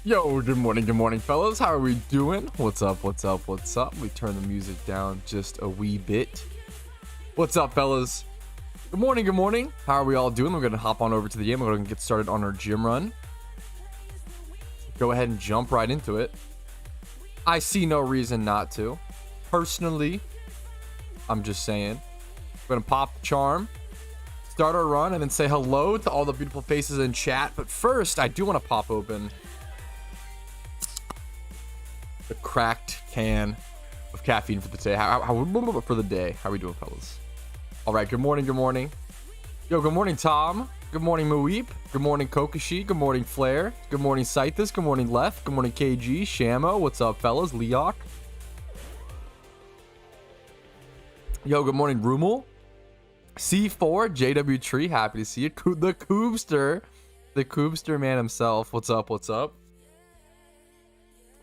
Yo, good morning, fellas. How are we doing? What's up? We turn the music down just a wee bit. What's up, fellas? Good morning. How are we all doing? We're gonna hop on over to the game. We're gonna get started on our gym run. Go ahead and jump right into it. I see no reason not to. Personally, I'm just saying. We're gonna pop the charm, start our run, and then say hello to all the beautiful faces in chat. But first, I do want to pop open the cracked can of caffeine for the day. For the day. How are we doing, fellas? All right. Good morning. Yo, good morning, Tom. Good morning, Muweep. Good morning, Kokashi. Good morning, Flair. Good morning, Scythus. Good morning, Left. Good morning, KG. Shamo. What's up, fellas? Leok. Yo, good morning, Rumel. C4. JW Tree. Happy to see you. The Koobster man himself. What's up?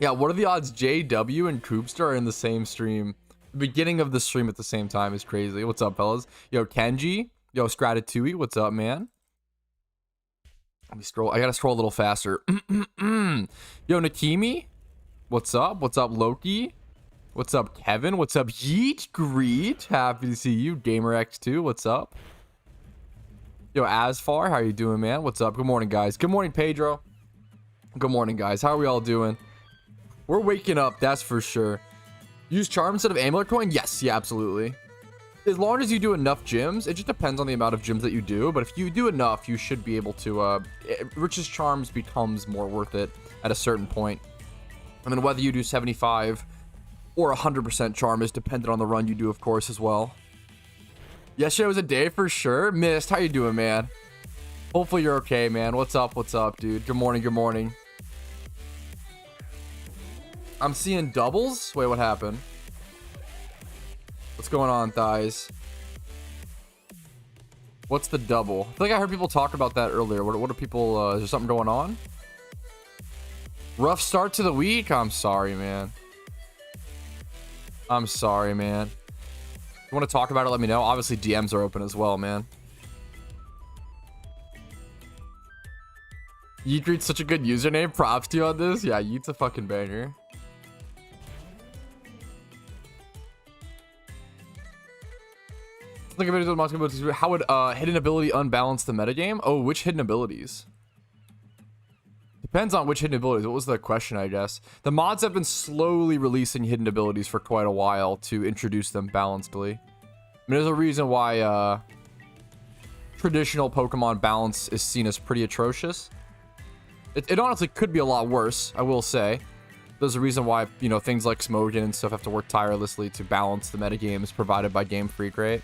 Yeah, what are the odds JW and Koobster are in the same stream? The beginning of the stream at the same time is crazy. What's up, fellas? Yo, Kenji. Yo, Stratatui. What's up, man? Let me scroll. I gotta scroll a little faster. Yo, Nakimi. What's up? What's up, Loki? What's up, Kevin? What's up, Yeet Greet? Happy to see you. GamerX2. What's up? Yo, Asfar. How you doing, man? What's up? Good morning, guys. Good morning, Pedro. Good morning, guys. How are we all doing? We're waking up, that's for sure. Use charm instead of amulet coin? Yes, yeah, absolutely. As long as you do enough gyms, it just depends on the amount of gyms that you do. But if you do enough, you should be able to. Rich's charms becomes more worth it at a certain point. And then whether you do 75 or 100% charm is dependent on the run you do, of course, as well. Yesterday was a day for sure. Missed, how you doing, man? Hopefully you're okay, man. What's up, dude? Good morning. I'm seeing doubles. Wait, what happened? What's going on, thighs? What's the double? I feel like I heard people talk about that earlier. What are people? Is there something going on? Rough start to the week. I'm sorry, man. You want to talk about it? Let me know. Obviously, DMs are open as well, man. Yeet's such a good username. Props to you on this. Yeah, Yeet's a fucking banger. How would hidden ability unbalance the metagame? Oh, which hidden abilities? Depends on which hidden abilities. What was the question, I guess? The mods have been slowly releasing hidden abilities for quite a while to introduce them balancedly. I mean, there's a reason why traditional Pokemon balance is seen as pretty atrocious. It honestly could be a lot worse, I will say. There's a reason why, you know, things like Smogon and stuff have to work tirelessly to balance the metagames provided by Game Freak, right?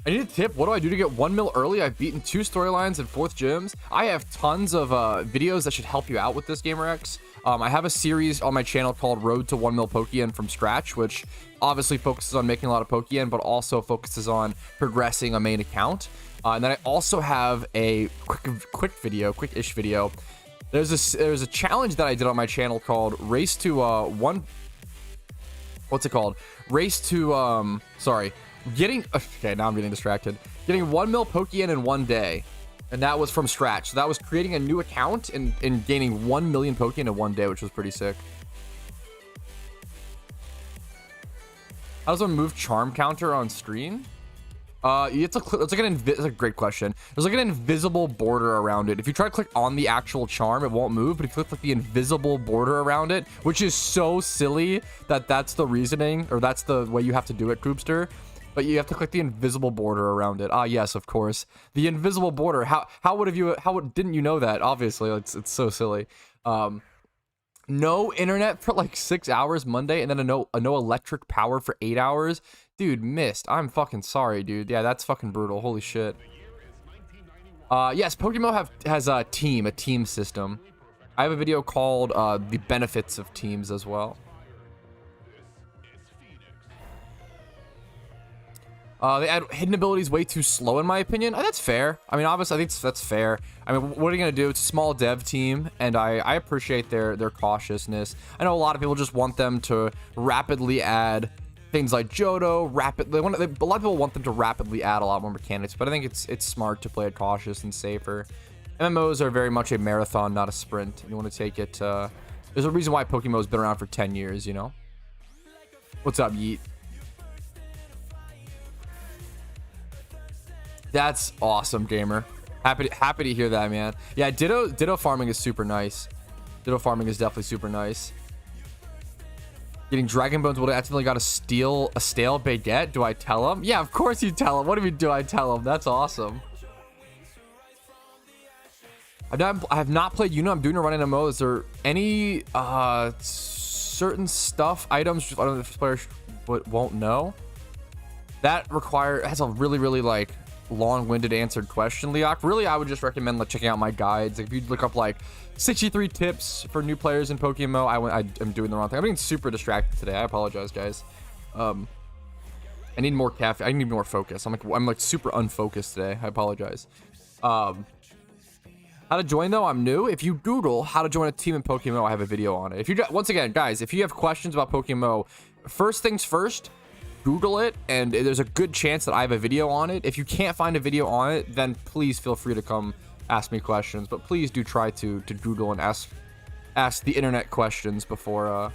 I need a tip. What do I do to get 1 mil early? I've beaten 2 storylines and 4th gyms. I have tons of videos that should help you out with this, GamerX. I have a series on my channel called Road to 1 mil Pokeyen from scratch, which obviously focuses on making a lot of Pokeyen, but also focuses on progressing a main account. And then I also have a quick-ish video. There's a challenge that I did on my channel called Race to okay, now I'm getting distracted. Getting 1 mil Pokeyen in 1 day. And that was from scratch. So that was creating a new account and gaining 1 million Pokeyen in 1 day, which was pretty sick. How does one move charm counter on screen? It's a great question. There's like an invisible border around it. If you try to click on the actual charm, it won't move. But if you click like the invisible border around it, which is so silly that's the reasoning, or that's the way you have to do it, Koobster. But you have to click the invisible border around it. Ah, yes, of course. The invisible border. How didn't you know that? Obviously, it's so silly. No internet for like 6 hours Monday, and then a no electric power for 8 hours. Dude, missed. I'm fucking sorry, dude. Yeah, that's fucking brutal. Holy shit. Yes, PokeMMO has a team system. I have a video called The Benefits of Teams as well. They add hidden abilities way too slow, in my opinion. That's fair. I mean, obviously, I think that's fair. I mean, what are you going to do? It's a small dev team, and I appreciate their cautiousness. I know a lot of people just want them to rapidly add things like Johto, a lot of people want them to rapidly add a lot more mechanics, but I think it's smart to play it cautious and safer. MMOs are very much a marathon, not a sprint. You want to take it. There's a reason why PokeMMO's been around for 10 years, you know? What's up, Yeet? That's awesome, gamer. Happy to hear that, man. Yeah, Ditto farming is super nice. Ditto farming is definitely super nice. Getting Dragon Bones would have accidentally got to steal a stale baguette. Do I tell him? Yeah, of course you tell him. What do I tell him? That's awesome. I have not played. You know, I'm doing a run in MMO. Is there any certain stuff items? I don't know if players won't know. That has a really like long-winded answered question, Leok. Really, I would just recommend like checking out my guides. Like, if you look up like 63 tips for new players in PokeMMO, I'm doing the wrong thing. I'm being super distracted today. I apologize, guys. I need more caffeine. I need more focus. I'm like super unfocused today. I apologize. How to join though? I'm new. If you Google how to join a team in PokeMMO, I have a video on it. If you once again, guys, if you have questions about PokeMMO, first things first, Google it, and there's a good chance that I have a video on it. If you can't find a video on it, then please feel free to come ask me questions. But please do try to Google and ask the internet questions before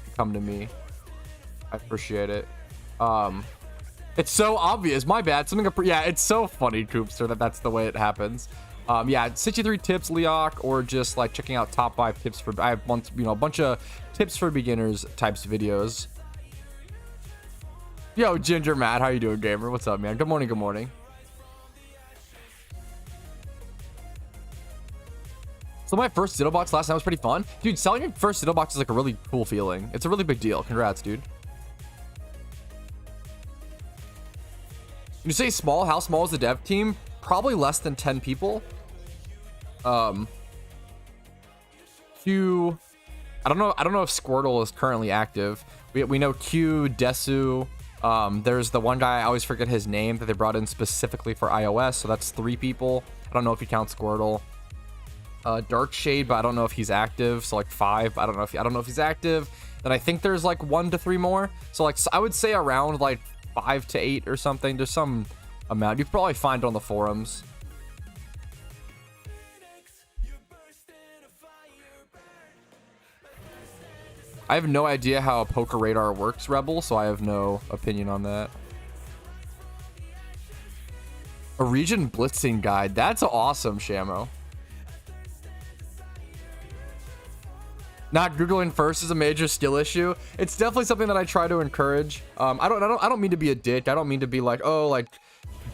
you come to me. I appreciate it. It's so obvious. My bad. Yeah, it's so funny, Coopster, that's the way it happens. Yeah, 63 tips, Leok, or just like checking out top 5 tips for. I have a bunch of tips for beginners types of videos. Yo, Ginger Matt, how you doing, gamer? What's up, man? Good morning. Good morning. So my first Ditto box last night was pretty fun, dude. Selling your first Ditto box is like a really cool feeling. It's a really big deal. Congrats, dude. You say small? How small is the dev team? Probably less than 10 people. Q, I don't know if Squirtle is currently active. We know Q, Desu. There's the one guy, I always forget his name, that they brought in specifically for iOS, so that's 3 people. I don't know if you count Squirtle. Dark Shade, but I don't know if he's active, so like 5. I don't know if he's active. Then I think there's like 1 to 3 more. So like I would say around like 5 to 8 or something. There's some amount. You can probably find it on the forums. I have no idea how a Poker Radar works, Rebel, so I have no opinion on that. A region blitzing guide. That's awesome, Shamo. Not Googling first is a major skill issue. It's definitely something that I try to encourage. I don't mean to be a dick. I don't mean to be like, oh, like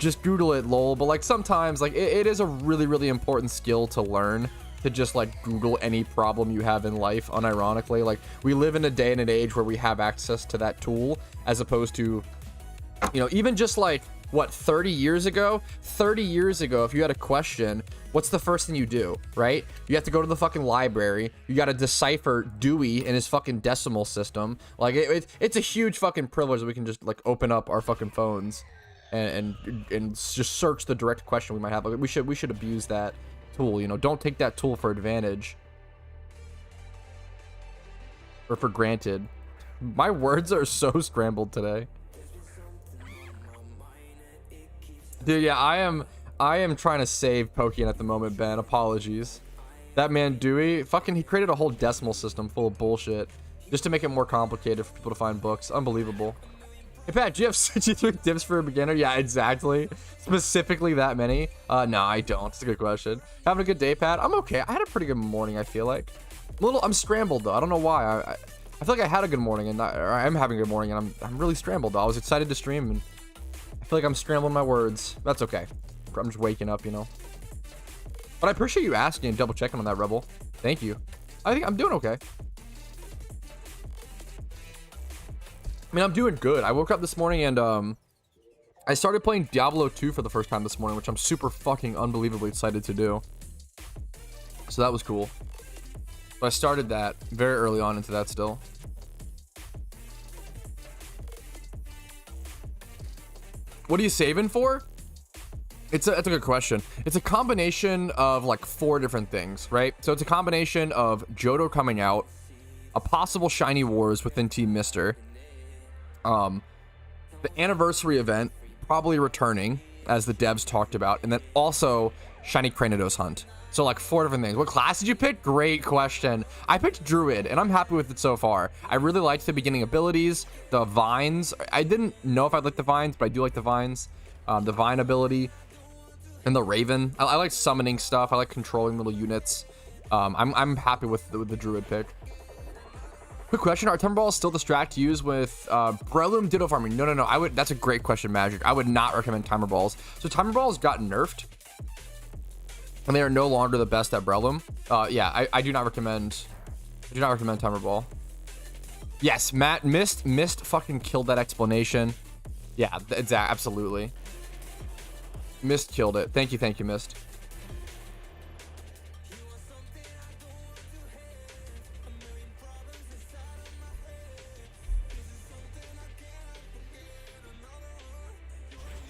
just Google it, lol. But like sometimes like it is a really important skill to learn, to just like Google any problem you have in life. Unironically, like we live in a day and an age where we have access to that tool, as opposed to, you know, even just like what, 30 years ago, if you had a question, what's the first thing you do, right? You have to go to the fucking library. You got to decipher Dewey and his fucking decimal system. Like it's a huge fucking privilege that we can just like open up our fucking phones and just search the direct question we might have. Like, we should abuse that tool, you know. Don't take that tool for advantage or for granted. My words are so scrambled today, dude. Yeah, I am trying to save Pokeyen at the moment, Ben. Apologies. That man Dewey, fucking, he created a whole decimal system full of bullshit just to make it more complicated for people to find books. Unbelievable. Hey Pat, do you have 63 tips for a beginner? Yeah, exactly. Specifically that many? No, I don't. It's a good question. Having a good day, Pat? I'm okay. I had a pretty good morning, I feel like. I'm scrambled though. I don't know why. I feel like I had a good morning, and I'm having a good morning, and I'm really scrambled though. I was excited to stream, and I feel like I'm scrambling my words. That's okay. I'm just waking up, you know. But I appreciate you asking and double checking on that, Rebel. Thank you. I think I'm doing okay. I mean, I'm doing good. I woke up this morning and I started playing Diablo 2 for the first time this morning, which I'm super fucking unbelievably excited to do. So that was cool. But I started that very early on into that still. What are you saving for? That's a good question. It's a combination of like 4 different things, right? So it's a combination of Johto coming out, a possible Shiny Wars within Team Mister, the anniversary event probably returning, as the devs talked about, and then also Shiny Cranidos Hunt. So like 4 different things. What class did you pick? Great question. I picked Druid, and I'm happy with it so far. I really liked the beginning abilities, the vines. I didn't know if I'd like the vines, but I do like the vines. The vine ability, and the Raven. I like summoning stuff. I like controlling little units. I'm happy with the Druid pick. Quick question: are Timber Balls still distract use with Breloom Ditto farming? No. That's a great question, Magic. I would not recommend Timer Balls. So Timer Balls got nerfed, and they are no longer the best at Breloom. Yeah, I do not recommend. I do not recommend Timer Ball. Yes, Matt, Mist fucking killed that explanation. Yeah, absolutely. Mist killed it. Thank you, Mist.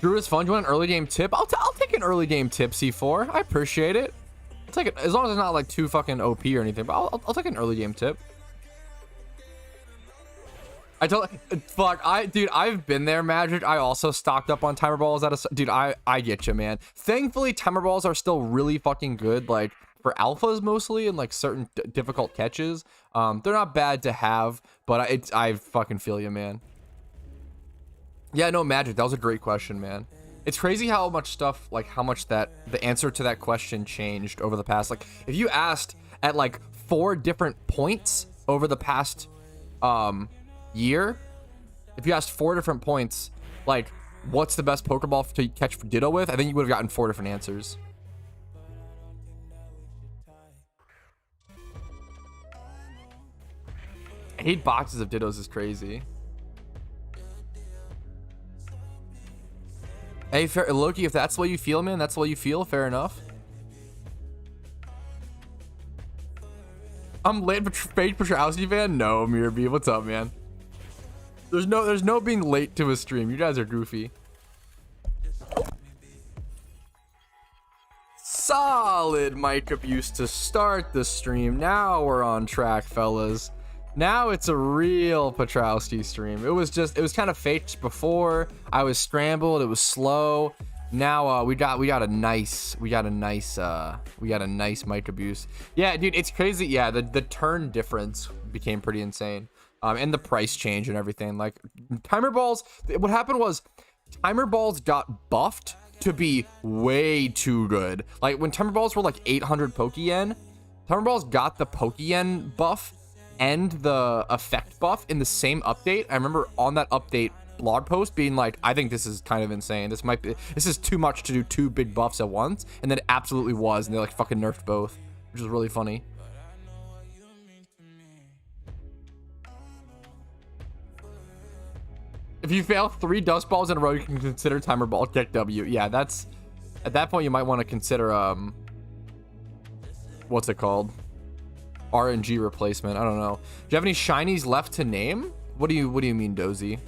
Drew is fun. Do you want an early game tip? I'll take an early game tip, C4. I appreciate it. I'll take it as long as it's not like too fucking OP or anything. But I'll take an early game tip. Dude, I've been there, Magic. I also stocked up on Timer Balls dude, I get you, man. Thankfully, Timer Balls are still really fucking good, like for alphas mostly and like certain difficult catches. They're not bad to have, but I fucking feel you, man. Yeah, no, Magic, that was a great question, man. It's crazy how much stuff, like how much the answer to that question changed over the past, like if you asked at like 4 different points over the past year, if you asked 4 different points, like what's the best Pokeball to catch Ditto with, I think you would have gotten 4 different answers. Eight boxes of Dittos is crazy. Hey, fair, Loki, if that's what you feel, man, that's what you feel. Fair enough. I'm late for fake Patrouski fan. No, Mirabee, what's up, man? There's no being late to a stream. You guys are goofy. Solid mic abuse to start the stream. Now we're on track, fellas. Now it's a real Patrouski stream. It was kind of faked before. I was scrambled. It was slow. Now we got a nice mic abuse. Yeah, dude, it's crazy. Yeah, the turn difference became pretty insane. And the price change and everything. Like Timer Balls, what happened was Timer Balls got buffed to be way too good. Like when Timer Balls were like 800 Pokeyen, Timer Balls got the Pokeyen buff and the effect buff in the same update. I remember on that update blog post being like, I think this is kind of insane. This is too much to do 2 big buffs at once. And then it absolutely was. And they like fucking nerfed both, which was really funny. If you fail 3 dust balls in a row, you can consider Timer Ball kick W. Yeah, that's at that point you might want to consider what's it called? RNG replacement. I don't know. Do you have any shinies left to name? What do you mean, Dozy?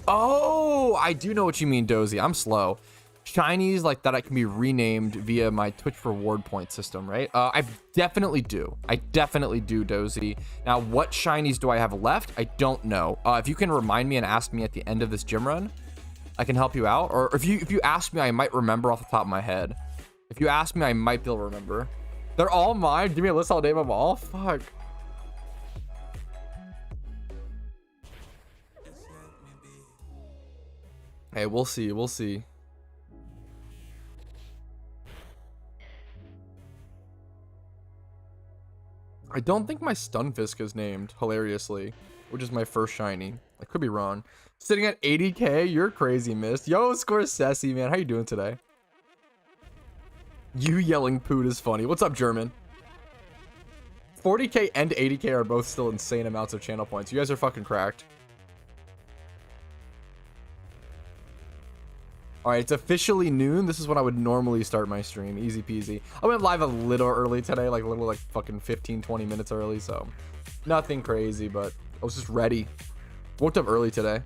Oh, I do know what you mean, Dozy. I'm slow. Shinies like that I can be renamed via my Twitch reward point system, right? I definitely do. I definitely do, Dozy. Now, what shinies do I have left? I don't know. If you can remind me and ask me at the end of this gym run, I can help you out. Or if you ask me, I might remember off the top of my head. If you ask me, I might be able to remember. They're all mine. Give me a list. I'll name them all. Fuck. Hey, we'll see. We'll see. I don't think my Stunfisk is named, hilariously, which is my first shiny. I could be wrong. Sitting at 80k? You're crazy, Mist. Yo, Scorsese, man. How you doing today? You yelling poot is funny. What's up, German? 40k and 80k are both still insane amounts of channel points. You guys are fucking cracked. Alright, it's officially noon. This is when I would normally start my stream. Easy peasy. I went live a little early today, like a little like fucking 15-20 minutes early, so nothing crazy, but I was just ready. Woke up early today.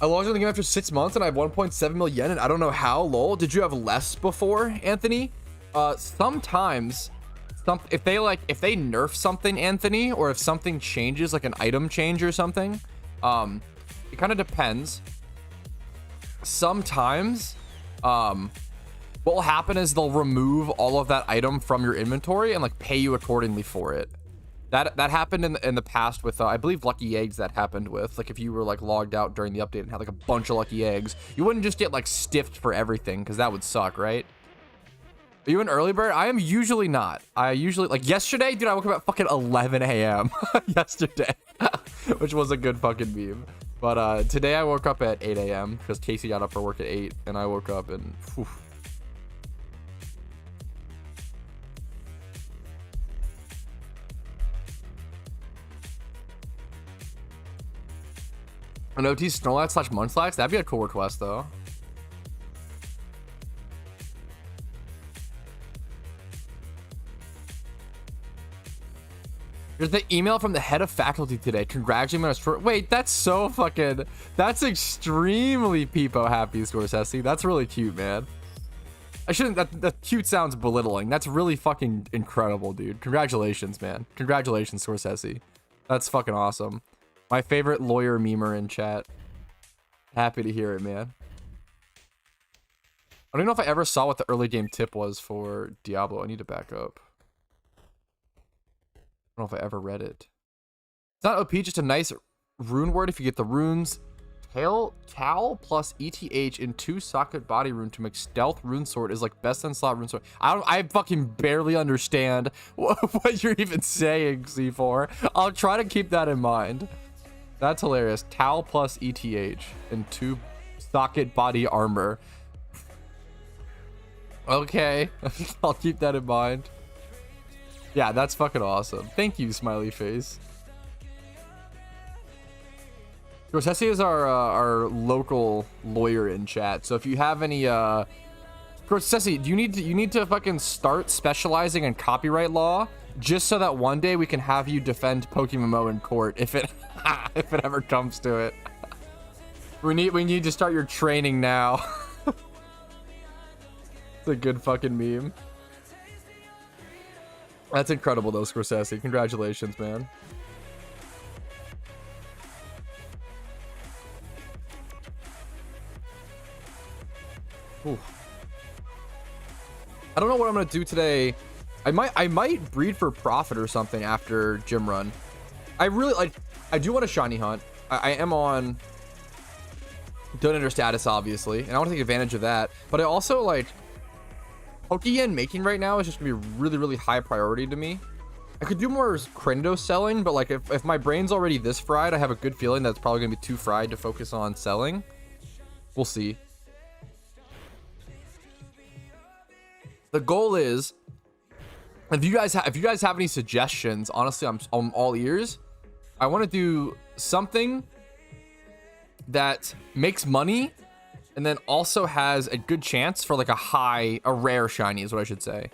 I logged in the game after 6 months and I have 1.7 million and I don't know how. Lol. Did you have less before, Anthony? Sometimes if they nerf something, Anthony, or if something changes, like an item change or something, it kind of depends. sometimes what will happen is they'll remove all of that item from your inventory and like pay you accordingly for it. That happened in the past with I believe Lucky Eggs. That happened with, like, if you were like logged out during the update and had like a bunch of Lucky Eggs, you wouldn't just get like stiffed for everything, because that would suck, right? Are you an early bird? I am usually not. I usually, like yesterday, dude, I woke up at fucking 11 a.m. yesterday, which was a good fucking meme. But today I woke up at 8 a.m. because Casey got up for work at 8, and I woke up and whew. An OT Snorlax / Munchlax? That'd be a cool request, though. Here's the email from the head of faculty today. Congratulating me on a short. Wait, that's so fucking. That's extremely peepo happy, Scorsese. That's really cute, man. I shouldn't. That cute sounds belittling. That's really fucking incredible, dude. Congratulations, man. Congratulations, Scorsese. That's fucking awesome. My favorite lawyer memer in chat. Happy to hear it, man. I don't know if I ever saw what the early game tip was for Diablo. I need to back up. I don't know if I ever read it. It's not OP, just a nice rune word. If you get the runes Tal plus ETH in 2 socket body rune to make stealth rune sword is like best in slot rune sword. I fucking barely understand what you're even saying, C4. I'll try to keep that in mind. That's hilarious. Tal plus ETH in 2 socket body armor. Okay, I'll keep that in mind. Yeah, that's fucking awesome. Thank you, smiley face. Scorsese is our local lawyer in chat. So if you have any Scorsese, you need to fucking start specializing in copyright law, just so that one day we can have you defend PokeMMO in court if it if it ever comes to it. We need to start your training now. It's a good fucking meme. That's incredible though, Scorsese. Congratulations, man. Ooh. I don't know what I'm gonna do today. I might breed for profit or something after gym run. I do want a shiny hunt. I am on donator status, obviously, and I want to take advantage of that. But I also like Pokeyen making right now is just gonna be really, really high priority to me. I could do more Crendo selling, but like if my brain's already this fried, I have a good feeling that it's probably gonna be too fried to focus on selling. We'll see. The goal is, if you guys have any suggestions, honestly, I'm all ears. I want to do something that makes money and then also has a good chance for like a rare shiny is what I should say.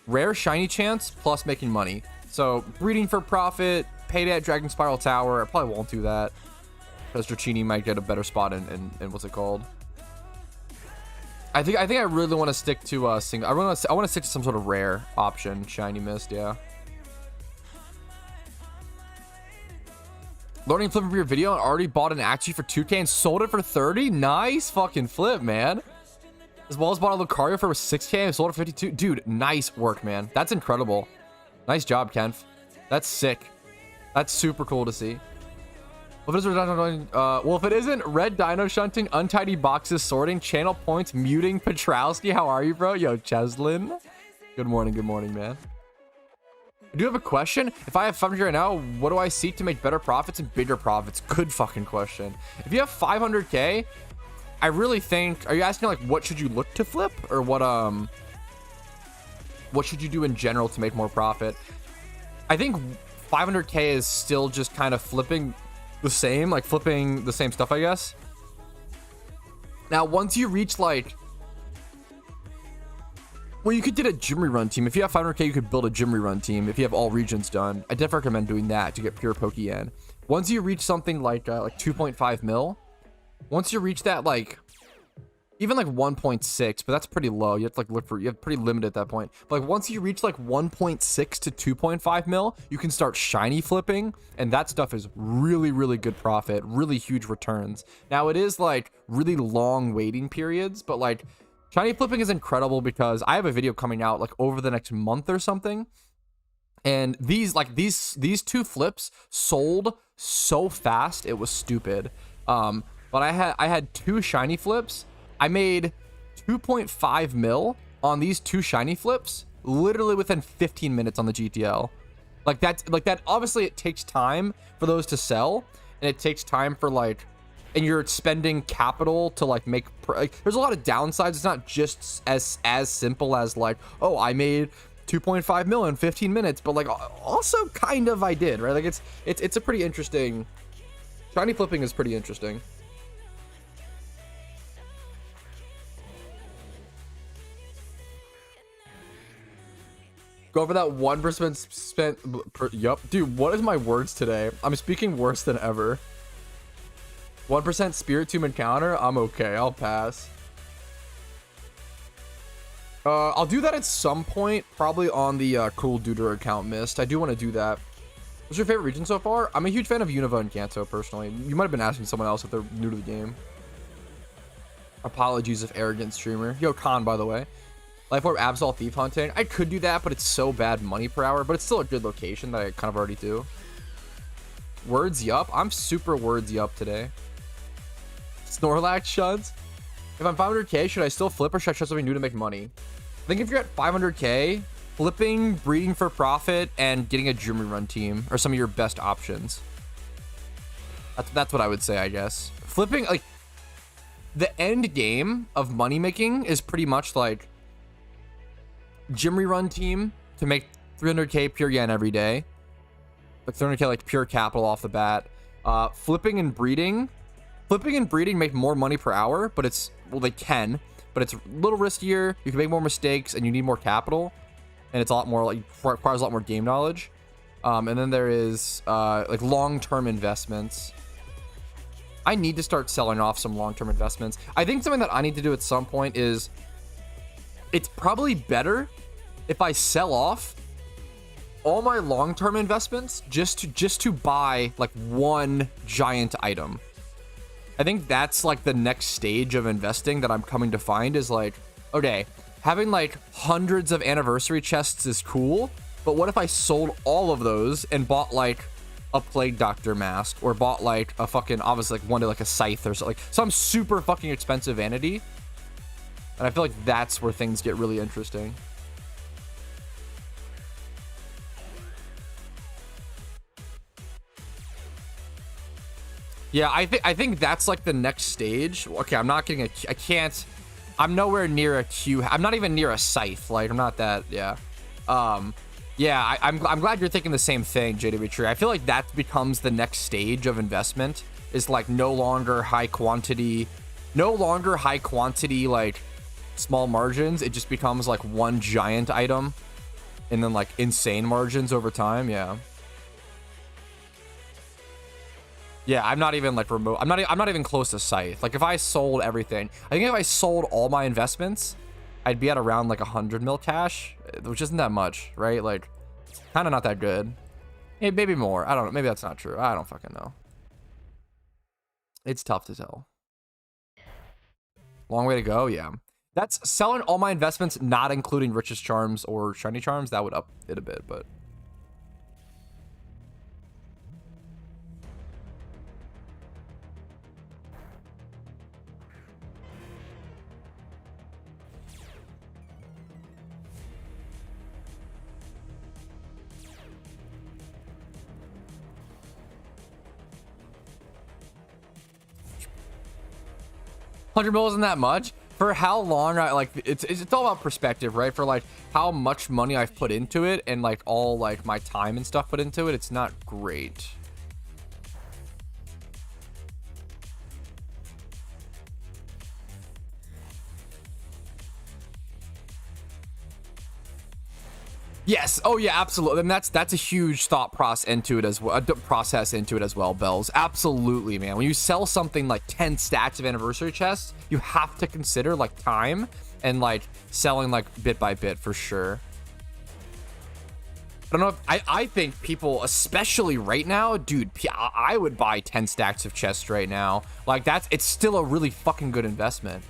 Rare shiny chance plus making money. So breeding for profit, payday at Dragon Spiral Tower. I probably won't do that because Dratini might get a better spot in what's it called? I think I really want to stick to single. I want to stick to some sort of rare option, shiny mist, yeah. Learning flipping for your video and already bought an Axie for 2K and sold it for 30. Nice fucking flip, man. As well as bought a Lucario for 6K and sold it for 52. Dude, nice work, man. That's incredible. Nice job, Kenf. That's sick. That's super cool to see. Well, if it isn't red dino shunting, untidy boxes sorting, channel points, muting, Patrouski, how are you, bro? Yo, Cheslin. Good morning, man. I do have a question. If I have 500 right now, what do I seek to make better profits and bigger profits? Good fucking question. If you have 500K, I really think, are you asking like what should you look to flip, or what should you do in general to make more profit? I think 500K is still just kind of flipping the same, like flipping the same stuff, I guess. Now, once you reach like, well, you could get a gym rerun team. If you have 500K, you could build a gym rerun team. If you have all regions done, I definitely recommend doing that to get pure Pokeyen. Once you reach something like 2.5 mil, once you reach that, like even like 1.6, but that's pretty low. You have to like look for, you have pretty limited at that point. But like once you reach like 1.6 to 2.5 mil, you can start shiny flipping, and that stuff is really, really good profit, really huge returns. Now it is like really long waiting periods, but like shiny flipping is incredible because I have a video coming out like over the next month or something. And these two flips sold so fast, it was stupid. But I had 2 shiny flips. I made 2.5 mil on these 2 shiny flips literally within 15 minutes on the GTL. Like that obviously it takes time for those to sell, and it takes time for like, and you're spending capital to like make like, there's a lot of downsides. It's not just as simple as like, oh, I made 2.5 mil in 15 minutes, but like also kind of I did, right? Like it's a pretty interesting, shiny flipping is pretty interesting. Go over that 1% spent per, yup. Dude, what is my words today? I'm speaking worse than ever. 1% spirit tomb encounter? I'm okay, I'll pass. I'll do that at some point, probably on the Cool Duder account Mist. I do want to do that. What's your favorite region so far? I'm a huge fan of Unova and Kanto, personally. You might have been asking someone else if they're new to the game. Apologies if arrogant streamer. Yo, Khan, by the way. Life Orb Absol Thief Hunting. I could do that, but it's so bad money per hour, but it's still a good location that I kind of already do. Words yup. I'm super words yup today. Snorlax shuds. If I'm 500k, should I still flip or should I try something new to make money? I think if you're at 500k, flipping, breeding for profit, and getting a Jimmy Run team are some of your best options. That's what I would say, I guess. Flipping, like, the end game of money making is pretty much like Jimmy Run team to make 300k pure yen every day. Like 300k like pure capital off the bat. Flipping and breeding make more money per hour, but it's, well, they can, but it's a little riskier. You can make more mistakes and you need more capital, and it's a lot more, like, requires a lot more game knowledge. And then there is like long-term investments. I need to start selling off some long-term investments. I think something that I need to do at some point is, it's probably better if I sell off all my long-term investments just to buy like one giant item. I think that's like the next stage of investing that I'm coming to find is like, okay, having like hundreds of anniversary chests is cool, but what if I sold all of those and bought like a Plague Doctor mask, or bought like a fucking, obviously like one to like a scythe or something, like some super fucking expensive vanity. And I feel like that's where things get really interesting. Yeah, I think that's like the next stage. Okay, I'm not getting I'm nowhere near a Q. I'm not even near a scythe. Like, I'm not that, yeah. Yeah, I'm glad you're thinking the same thing, JW Tree. I feel like that becomes the next stage of investment, is like no longer high quantity, like small margins. It just becomes like one giant item and then like insane margins over time. Yeah. Yeah, I'm not even like remote. I'm not even close to scythe. Like if I sold everything, I think if I sold all my investments, I'd be at around like 100 mil cash, which isn't that much, right? Like kind of not that good. Yeah, maybe more. I don't know. Maybe that's not true. I don't fucking know. It's tough to tell. Long way to go. Yeah. That's selling all my investments, not including Richest Charms or Shiny Charms. That would up it a bit, but. $100 mil isn't that much for how long I like. It's all about perspective, right? For like how much money I've put into it and like all like my time and stuff put into it, it's not great. Yes. Oh yeah, absolutely. And that's a huge thought process into it as well. Bells. Absolutely, man. When you sell something like 10 stacks of anniversary chests, you have to consider like time and like selling like bit by bit for sure. I don't know if I think people, especially right now, dude, I would buy 10 stacks of chests right now. Like it's still a really fucking good investment.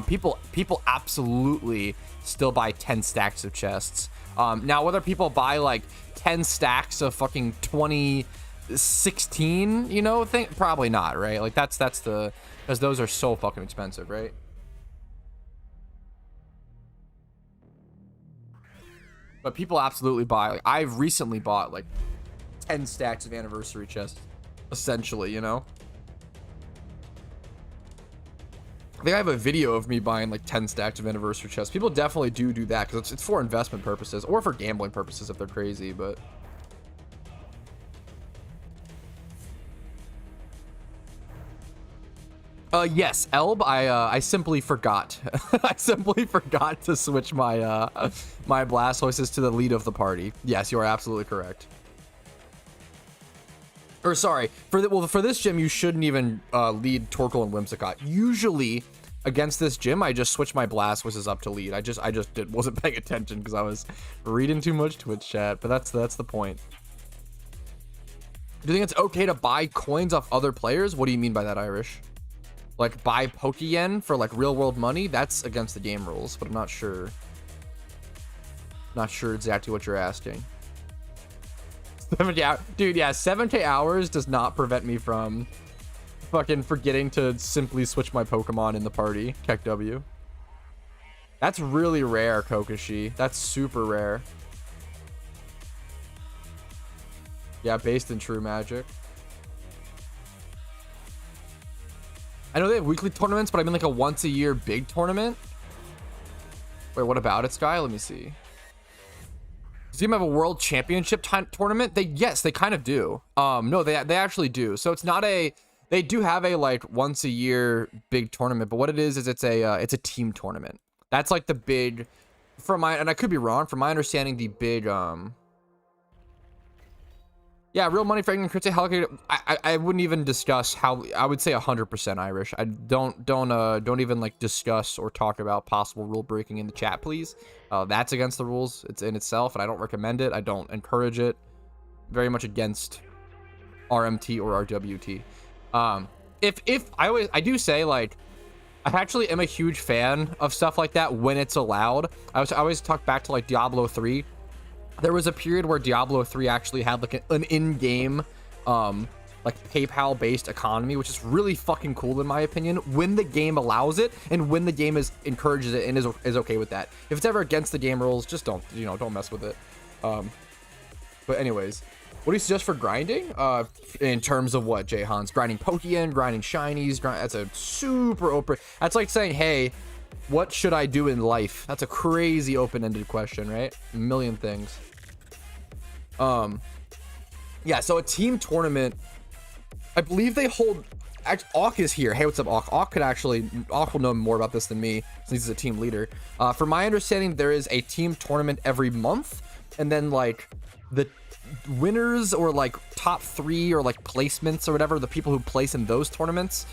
People absolutely still buy 10 stacks of chests. Now, whether people buy like 10 stacks of fucking 2016, you know, thing, probably not, right? Like that's because those are so fucking expensive, right? But people absolutely buy. Like, I've recently bought like 10 stacks of anniversary chests, essentially, you know. I think I have a video of me buying like 10 stacks of anniversary chests. People definitely do that because it's for investment purposes or for gambling purposes if they're crazy, but yes, Elb, I simply forgot. I simply forgot to switch my my Blastoises to the lead of the party. Yes, you are absolutely correct. Or sorry, for this gym, you shouldn't even lead Torkoal and Whimsicott. Usually, against this gym, I just switch my Blastoises up to lead. I just wasn't paying attention because I was reading too much Twitch chat. But that's the point. Do you think it's okay to buy coins off other players? What do you mean by that, Irish? Like buy Pokeyen for like real world money? That's against the game rules, but I'm not sure. Not sure exactly what you're asking. 70 hours, dude. Yeah, 70 hours does not prevent me from fucking forgetting to simply switch my Pokemon in the party. Keck W. That's really rare, Kokoshi. That's super rare. Yeah, based in true magic. I know they have weekly tournaments, but I mean like a once a year big tournament. Wait, what about it, Sky? Let me see. Does Team have a world championship tournament? Yes, they kind of do. No, they actually do. So it's not they do have a like once a year big tournament, but what it is it's a team tournament. That's like the big, and I could be wrong, from my understanding, the big yeah, real money for England crits allocated. I wouldn't even discuss how. I would say 100% Irish. I don't even like discuss or talk about possible rule breaking in the chat, please. That's against the rules. It's in itself, and I don't recommend it. I don't encourage it. Very much against RMT or RWT. If I do say, like, I actually am a huge fan of stuff like that when it's allowed. I always talk back to like Diablo 3. There was a period where Diablo 3 actually had like an in-game like PayPal based economy, which is really fucking cool in my opinion, when the game allows it and when the game encourages it and is okay with that. If it's ever against the game rules, just don't mess with it. But anyways, what do you suggest for grinding? In terms of what, Jay Hans? Grinding Pokeyen, grinding Shinies, that's a super open. That's like saying, hey, what should I do in life? That's a crazy open-ended question, right? A million things. Yeah, so a team tournament, I believe they hold. Auk is here. Hey, what's up, Auk? Auk will know more about this than me since he's a team leader. From my understanding, there is a team tournament every month, and then like the winners or like top 3 or like placements or whatever, the people who place in those tournaments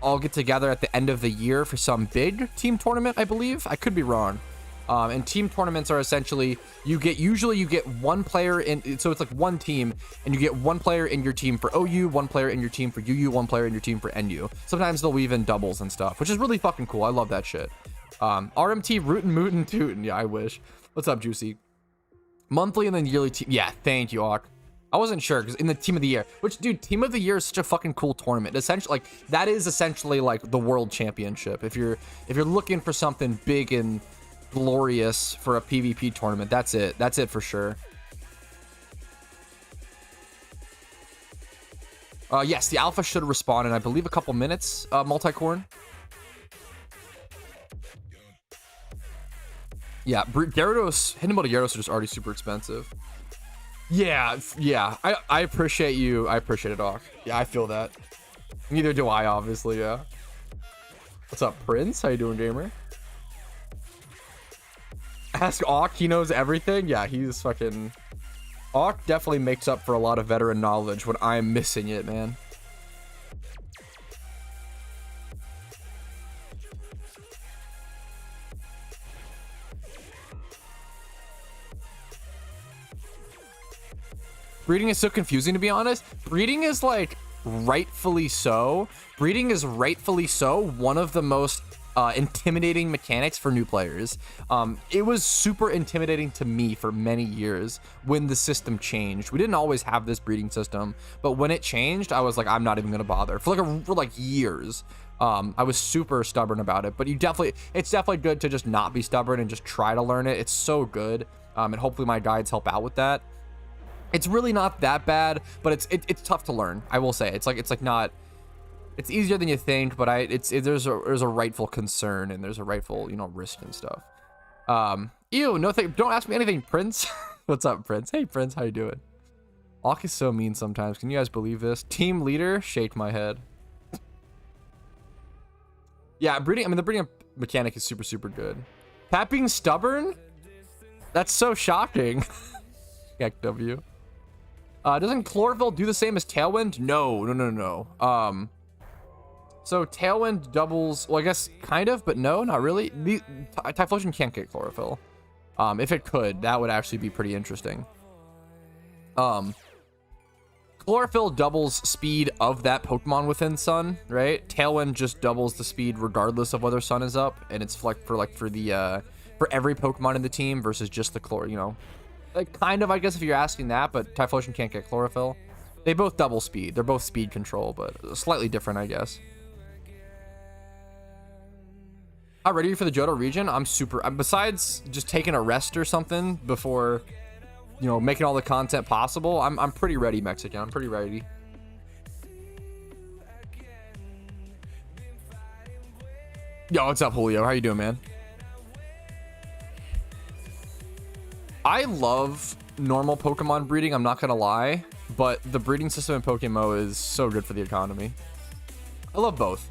all get together at the end of the year for some big team tournament, I believe. I could be wrong. And team tournaments are essentially, usually you get one player in, so it's like one team, and you get one player in your team for OU, one player in your team for UU, one player in your team for NU. Sometimes they'll weave in doubles and stuff, which is really fucking cool. I love that shit. RMT, rootin' mootin' tootin'. Yeah, I wish. What's up, Juicy? Monthly and then yearly team. Yeah, thank you, Auk. I wasn't sure because in the team of the year, which, dude, team of the year is such a fucking cool tournament. Essentially, like, that is essentially like the world championship. If you're looking for something big and glorious for a PvP tournament, that's it for sure. Yes, the alpha should respawn in, I believe, a couple minutes. Multicorn. Yeah, Gyarados, Hindenburg Gyarados are just already super expensive. Yeah. I appreciate you. I appreciate it, Doc. Yeah, I feel that. Neither do I, obviously. Yeah. What's up, Prince? How you doing, gamer? Ask Auk, he knows everything. Yeah, he's fucking... Auk definitely makes up for a lot of veteran knowledge when I'm missing it, man. Breeding is so confusing, to be honest. Breeding is like rightfully so. Breeding is rightfully so one of the most intimidating mechanics for new players. It was super intimidating to me for many years when the system changed. We didn't always have this breeding system, but when it changed, I was like, I'm not even gonna bother for like years. I was super stubborn about it, but it's definitely good to just not be stubborn and just try to learn it. It's so good, and hopefully my guides help out with that. It's really not that bad, but it's tough to learn. I will say it's easier than you think, but there's a rightful concern and there's a rightful, risk and stuff. Ew, no thing. Don't ask me anything, Prince. What's up, Prince? Hey, Prince, how you doing? Auk is so mean sometimes. Can you guys believe this? Team leader, shake my head. Yeah, breeding. I mean, the breeding mechanic is super, super good. Pat being stubborn? That's so shocking. Heck, W. Doesn't Chlorophyll do the same as Tailwind? No. So Tailwind doubles, well, I guess kind of, but no, not really. Typhlosion can't get Chlorophyll. If it could, that would actually be pretty interesting. Chlorophyll doubles speed of that Pokemon within Sun, right? Tailwind just doubles the speed regardless of whether Sun is up, and it's for every Pokemon in the team versus just the like kind of, I guess, if you're asking that, but Typhlosion can't get Chlorophyll. They both double speed. They're both speed control, but slightly different, I guess. How ready are you for the Johto region? I'm super. Besides just taking a rest or something before, making all the content possible, I'm pretty ready, Mexican. I'm pretty ready. Yo, what's up, Julio? How you doing, man? I love normal Pokemon breeding, I'm not gonna lie, but the breeding system in PokeMMO is so good for the economy. I love both.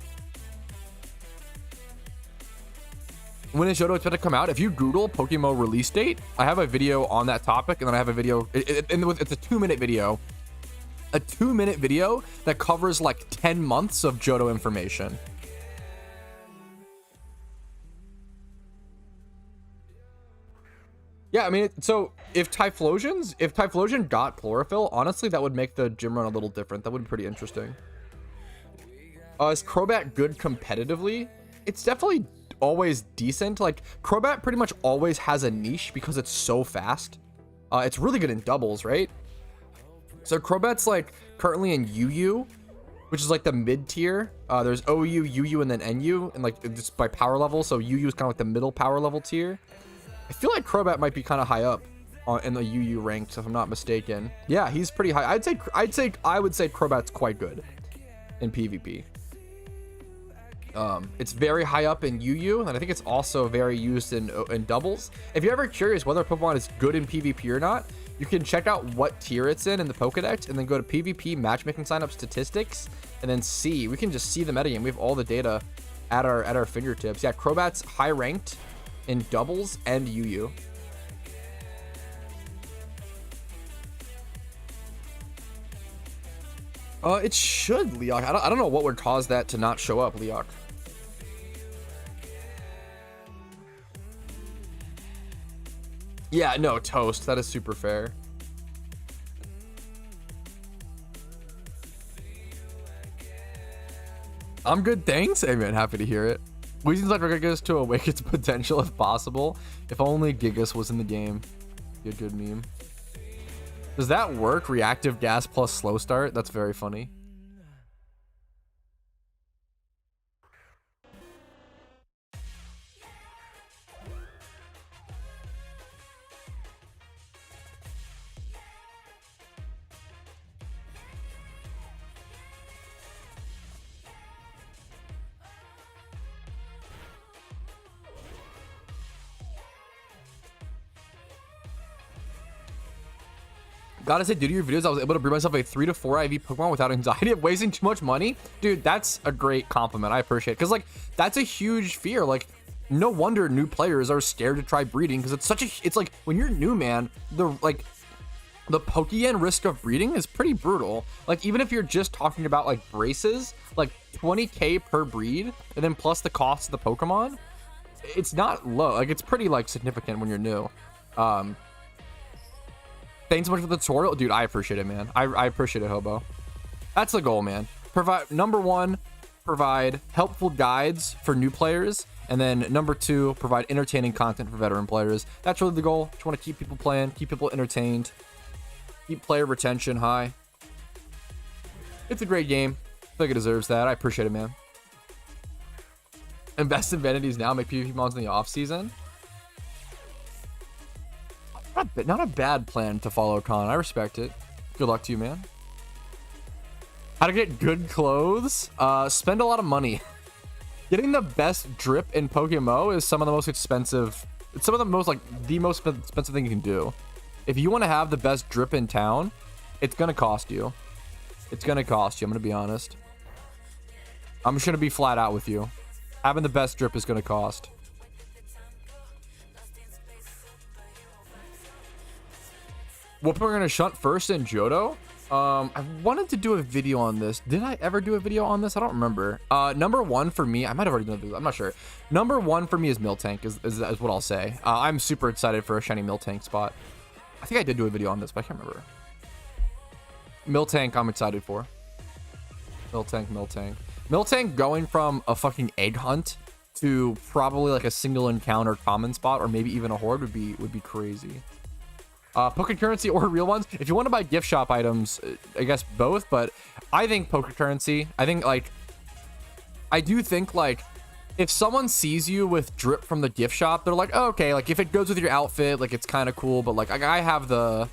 When is Johto expected to come out? If you Google PokeMMO release date, I have a video on that topic, and then I have a video, it's a 2-minute video. A 2-minute video that covers like 10 months of Johto information. Yeah, I mean, so if Typhlosion got Chlorophyll, honestly, that would make the gym run a little different. That would be pretty interesting. Is Crobat good competitively? It's definitely always decent. Like, Crobat pretty much always has a niche because it's so fast. It's really good in doubles, right? So Crobat's like currently in UU, which is like the mid tier. There's OU, UU, and then NU, and like just by power level. So UU is kind of like the middle power level tier. I feel like Crobat might be kind of high up in the UU ranks, if I'm not mistaken. Yeah, he's pretty high. I would say Crobat's quite good in PvP. It's very high up in UU, and I think it's also very used in doubles. If you're ever curious whether a Pokemon is good in PvP or not, you can check out what tier it's in the Pokedex, and then go to PvP matchmaking signup statistics, and then see. We can just see the metagame. We have all the data at our fingertips. Yeah, Crobat's high ranked in doubles and UU. It should, Leok. I don't know what would cause that to not show up, Leok. Yeah, no, Toast. That is super fair. I'm good, thanks. Hey, man, happy to hear it. We seems like we're gonna get us to awake its potential if possible. If only Gigas was in the game. Be a good meme. Does that work? Reactive gas plus slow start? That's very funny. Gotta say, due to your videos, I was able to breed myself a 3 to 4 IV Pokemon without anxiety of wasting too much money. Dude, that's a great compliment. I appreciate it. Because, like, that's a huge fear. Like, no wonder new players are scared to try breeding, because it's like when you're new, man, the Pokeyen risk of breeding is pretty brutal. Like, even if you're just talking about like braces, like 20k per breed, and then plus the cost of the Pokemon, it's not low. Like, it's pretty like significant when you're new. Thanks so much for the tutorial, dude. I appreciate it, man. I appreciate it, Hobo. That's the goal, man. Number one, provide helpful guides for new players, and then number two, provide entertaining content for veteran players. That's really the goal. Just want to keep people playing, keep people entertained, keep player retention high. It's a great game. I feel like it deserves that. I appreciate it, man. Invest in vanities now, make PvP mods in the off season. Not a bad plan to follow, Con. I respect it. Good luck to you, man. How to get good clothes? Spend a lot of money. Getting the best drip in PokeMMO is some of the most expensive. It's some of the most expensive thing you can do. If you want to have the best drip in town, it's gonna cost you. It's gonna cost you. I'm gonna be honest. I'm just gonna be flat out with you. Having the best drip is gonna cost. What we're gonna shunt first in Johto? I wanted to do a video on this. Did I ever do a video on this? I don't remember. Number one for me, I might have already done a video. I'm not sure. Number one for me is Miltank, is what I'll say. I'm super excited for a shiny Miltank spot. I think I did do a video on this, but I can't remember. Miltank, I'm excited for. Miltank going from a fucking egg hunt to probably like a single encounter common spot, or maybe even a horde would be crazy. Poke currency or real ones. If you want to buy gift shop items, I guess both, but I think poke currency. I do think like if someone sees you with drip from the gift shop, they're like, oh, okay, like if it goes with your outfit, like it's kind of cool, but like I have the,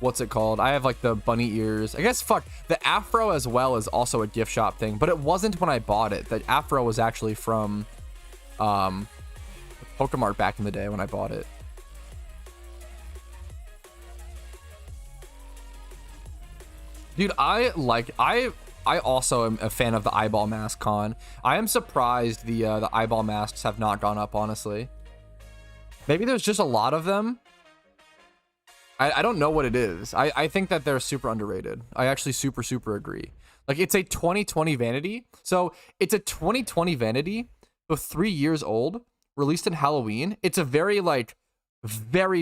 what's it called? I have like the bunny ears. I guess the afro as well is also a gift shop thing, but it wasn't when I bought it. The afro was actually from Pokemart back in the day when I bought it. Dude, I also am a fan of the eyeball mask, Con. I am surprised the eyeball masks have not gone up, honestly. Maybe there's just a lot of them. I don't know what it is. I think that they're super underrated. I actually super agree. Like, it's a 2020 vanity. So it's a 2020 vanity, but 3 years old, released in Halloween. It's a very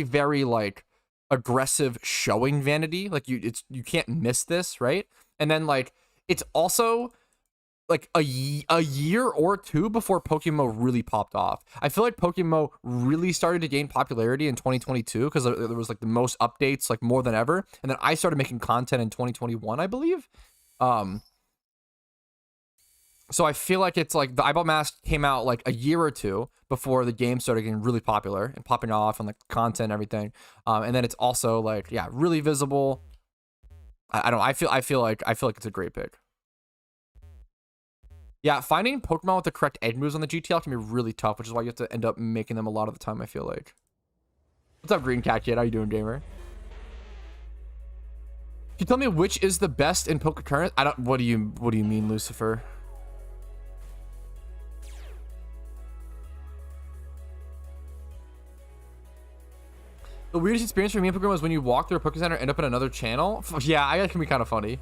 very like aggressive showing vanity. Like you can't miss this, right? And then like it's also like a year or two before PokeMMO really popped off. I feel like PokeMMO really started to gain popularity in 2022 because there was like the most updates, like more than ever. And then I started making content in 2021, I believe. So I feel like it's like the eyeball mask came out like a year or two before the game started getting really popular and popping off and like content and everything. And then it's also like, yeah, really visible. I feel like it's a great pick. Yeah, finding Pokemon with the correct egg moves on the GTL can be really tough, which is why you have to end up making them a lot of the time, I feel like. What's up, Green Cat Kid? How you doing, gamer? Can you tell me which is the best in Pokecurrent? What do you mean, Lucifer? The weirdest experience for me in Pokemon was when you walk through a Poké Center and end up in another channel. Yeah, that can be kind of funny.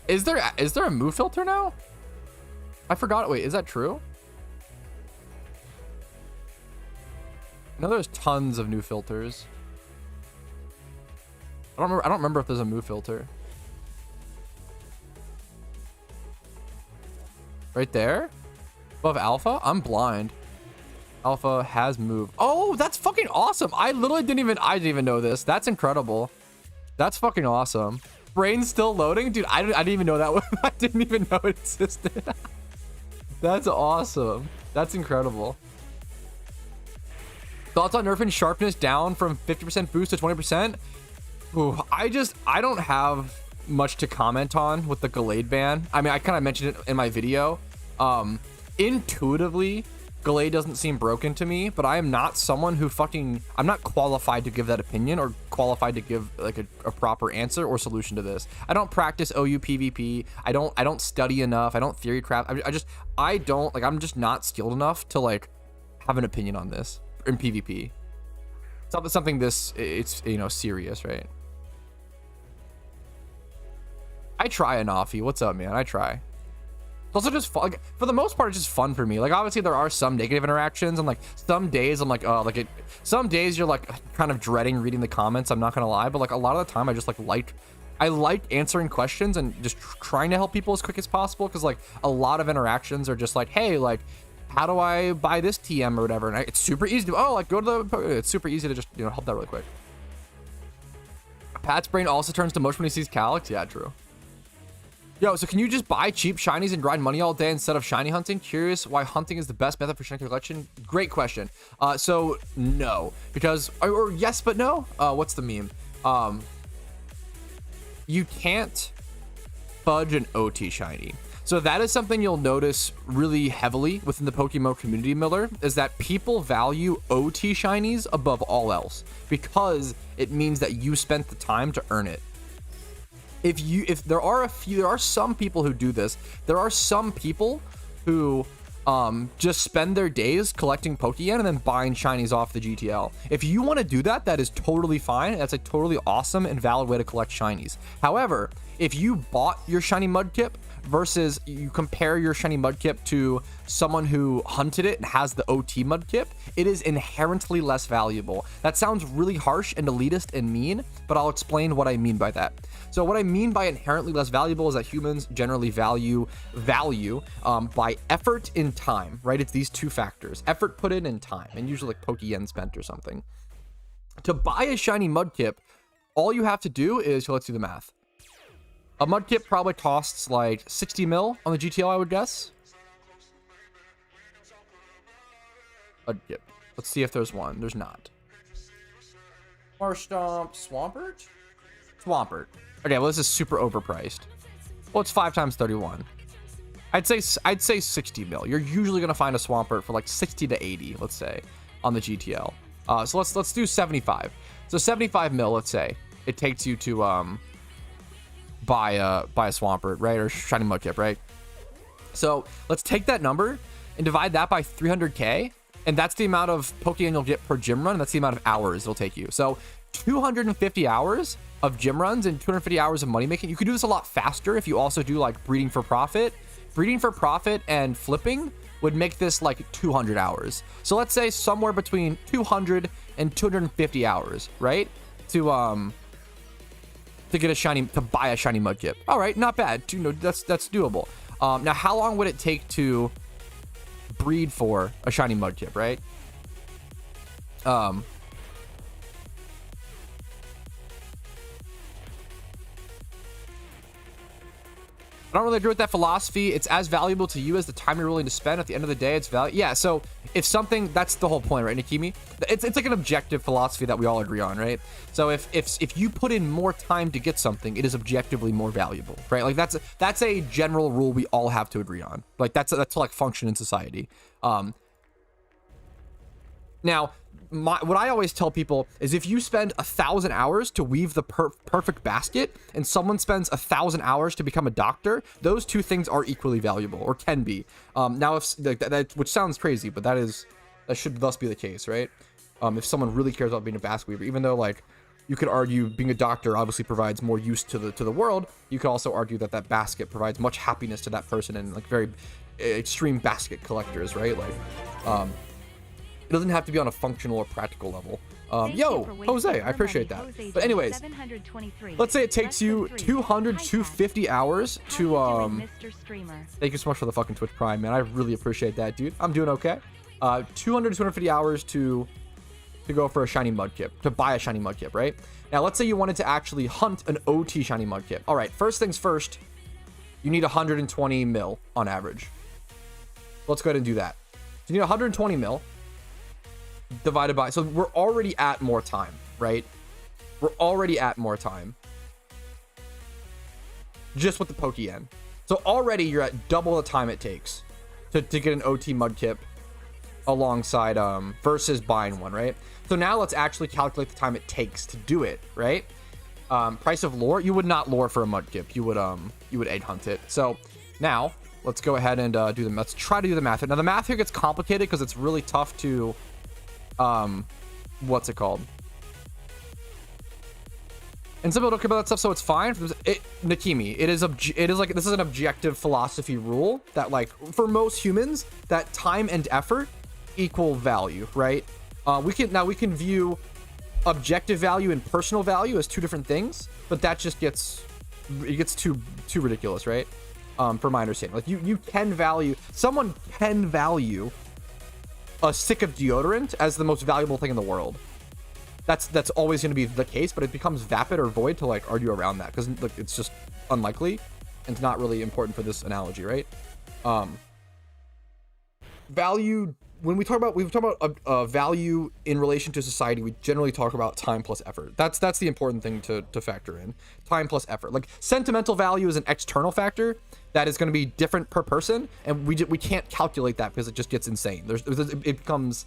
Is there a move filter now? I forgot. Wait, is that true? I know there's tons of new filters. I don't remember if there's a move filter. Right there? Above Alpha? I'm blind. Alpha has moved. Oh, that's fucking awesome. I didn't even know this. That's incredible. That's fucking awesome. Brain's still loading? Dude, I didn't even know that. I didn't even know it existed. That's awesome. That's incredible. Thoughts on nerfing sharpness down from 50% boost to 20%? Ooh, I don't have much to comment on with the Gallade ban. I mean, I kind of mentioned it in my video. Intuitively, Galay doesn't seem broken to me, but I am not someone who I'm not qualified to give that opinion or qualified to give like a proper answer or solution to this. I don't practice OU PvP. I don't study enough. I don't theory craft. I'm just not skilled enough to like have an opinion on this in PvP. Something this, it's, you know, serious, right? I try, Anafi. What's up, man? I try. It's also just fun. Like, for the most part, it's just fun for me. Like, obviously, there are some negative interactions, and like some days I'm like, oh, like it. Some days you're like kind of dreading reading the comments. I'm not gonna lie, but like a lot of the time, I just I like answering questions and just trying to help people as quick as possible. Because like a lot of interactions are just like, hey, like, how do I buy this TM or whatever? And it's super easy to go to the. It's super easy to just, you know, help that really quick. Pat's brain also turns to mush when he sees Calyx. Yeah, true. Yo, so can you just buy cheap shinies and grind money all day instead of shiny hunting? Curious why hunting is the best method for shiny collection. Great question. So no, because or yes but no. What's the meme? You can't fudge an OT shiny. So that is something you'll notice really heavily within the PokeMMO community, Miller, is that people value OT shinies above all else because it means that you spent the time to earn it. If there are some people who do this. There are some people who just spend their days collecting Pokeyen and then buying shinies off the GTL. If you want to do that, that is totally fine. That's a totally awesome and valid way to collect shinies. However, if you bought your shiny Mudkip versus you compare your shiny Mudkip to someone who hunted it and has the OT Mudkip, it is inherently less valuable. That sounds really harsh and elitist and mean, but I'll explain what I mean by that. So what I mean by inherently less valuable is that humans generally value by effort in time, right? It's these two factors: effort put in and time, and usually like Pokeyen spent or something. To buy a shiny Mudkip, all you have to do is, let's do the math. A Mudkip probably costs like 60 mil on the GTL, I would guess. Mudkip. Let's see if there's one. There's not. Marstomp, Swampert? Swampert. Okay, well, this is super overpriced. Well, it's 5 times 31. I'd say 60 mil. You're usually gonna find a Swampert for like 60 to 80, let's say, on the GTL. So let's do 75. So 75 mil, let's say, it takes you to buy a Swampert, right? Or shiny Mudkip, right? So let's take that number and divide that by 300k, and that's the amount of Pokeyen you'll get per gym run, and that's the amount of hours it'll take you. So 250 hours of gym runs and 250 hours of money making. You could do this a lot faster if you also do like breeding for profit. Breeding for profit and flipping would make this like 200 hours. So let's say somewhere between 200 and 250 hours, right? To get a shiny, to buy a shiny Mudkip. All right, not bad. You know, that's doable. Now, how long would it take to breed for a shiny Mudkip, right? I don't really agree with that philosophy. It's as valuable to you as the time you're willing to spend. At the end of the day, it's value. Yeah, so if something, that's the whole point, right, Nikimi? It's like an objective philosophy that we all agree on, right? So if you put in more time to get something, it is objectively more valuable, right? Like that's a general rule we all have to agree on. Like that's like function in society. Now, what I always tell people is if you spend 1,000 hours to weave the perfect basket and someone spends 1,000 hours to become a doctor, those two things are equally valuable, or can be. Now, if that, which sounds crazy, but that should thus be the case, right? If someone really cares about being a basket weaver, even though like you could argue being a doctor obviously provides more use to the world, you could also argue that basket provides much happiness to that person, and like very extreme basket collectors, right? Like, it doesn't have to be on a functional or practical level. Yo, Jose, I appreciate that. But anyways, let's say it takes you 200, 250 hours to, thank you so much for the fucking Twitch Prime, man. I really appreciate that, dude. I'm doing okay. 200, 250 hours to go for a shiny Mudkip, to buy a shiny Mudkip, right? Now, let's say you wanted to actually hunt an OT shiny Mudkip. All right, first things first, you need 120 mil on average. Let's go ahead and do that. So you need 120 mil. Divided by, so we're already at more time, right? We're already at more time just with the Pokeyen. So already you're at double the time it takes to get an OT Mudkip alongside versus buying one, right? So now let's actually calculate the time it takes to do it, right? Price of lure, you would not lure for a mudkip. You would egg hunt it. So now let's go ahead and let's try to do the math. Now the math here gets complicated because it's really tough to what's it called? And some people don't care about that stuff, so it's fine. Nakimi, it is like, this is an objective philosophy rule that, like, for most humans, that time and effort equal value, right? We can view objective value and personal value as two different things, but that just gets too ridiculous, right? For my understanding, like someone can value a stick of deodorant as the most valuable thing in the world. That's always going to be the case, but it becomes vapid or void to like argue around that because like it's just unlikely and it's not really important for this analogy, right? Value, when we talk about value in relation to society, we generally talk about time plus effort. That's the important thing to factor in. Time plus effort. Like sentimental value is an external factor that is going to be different per person, and we can't calculate that because it just gets insane. It becomes,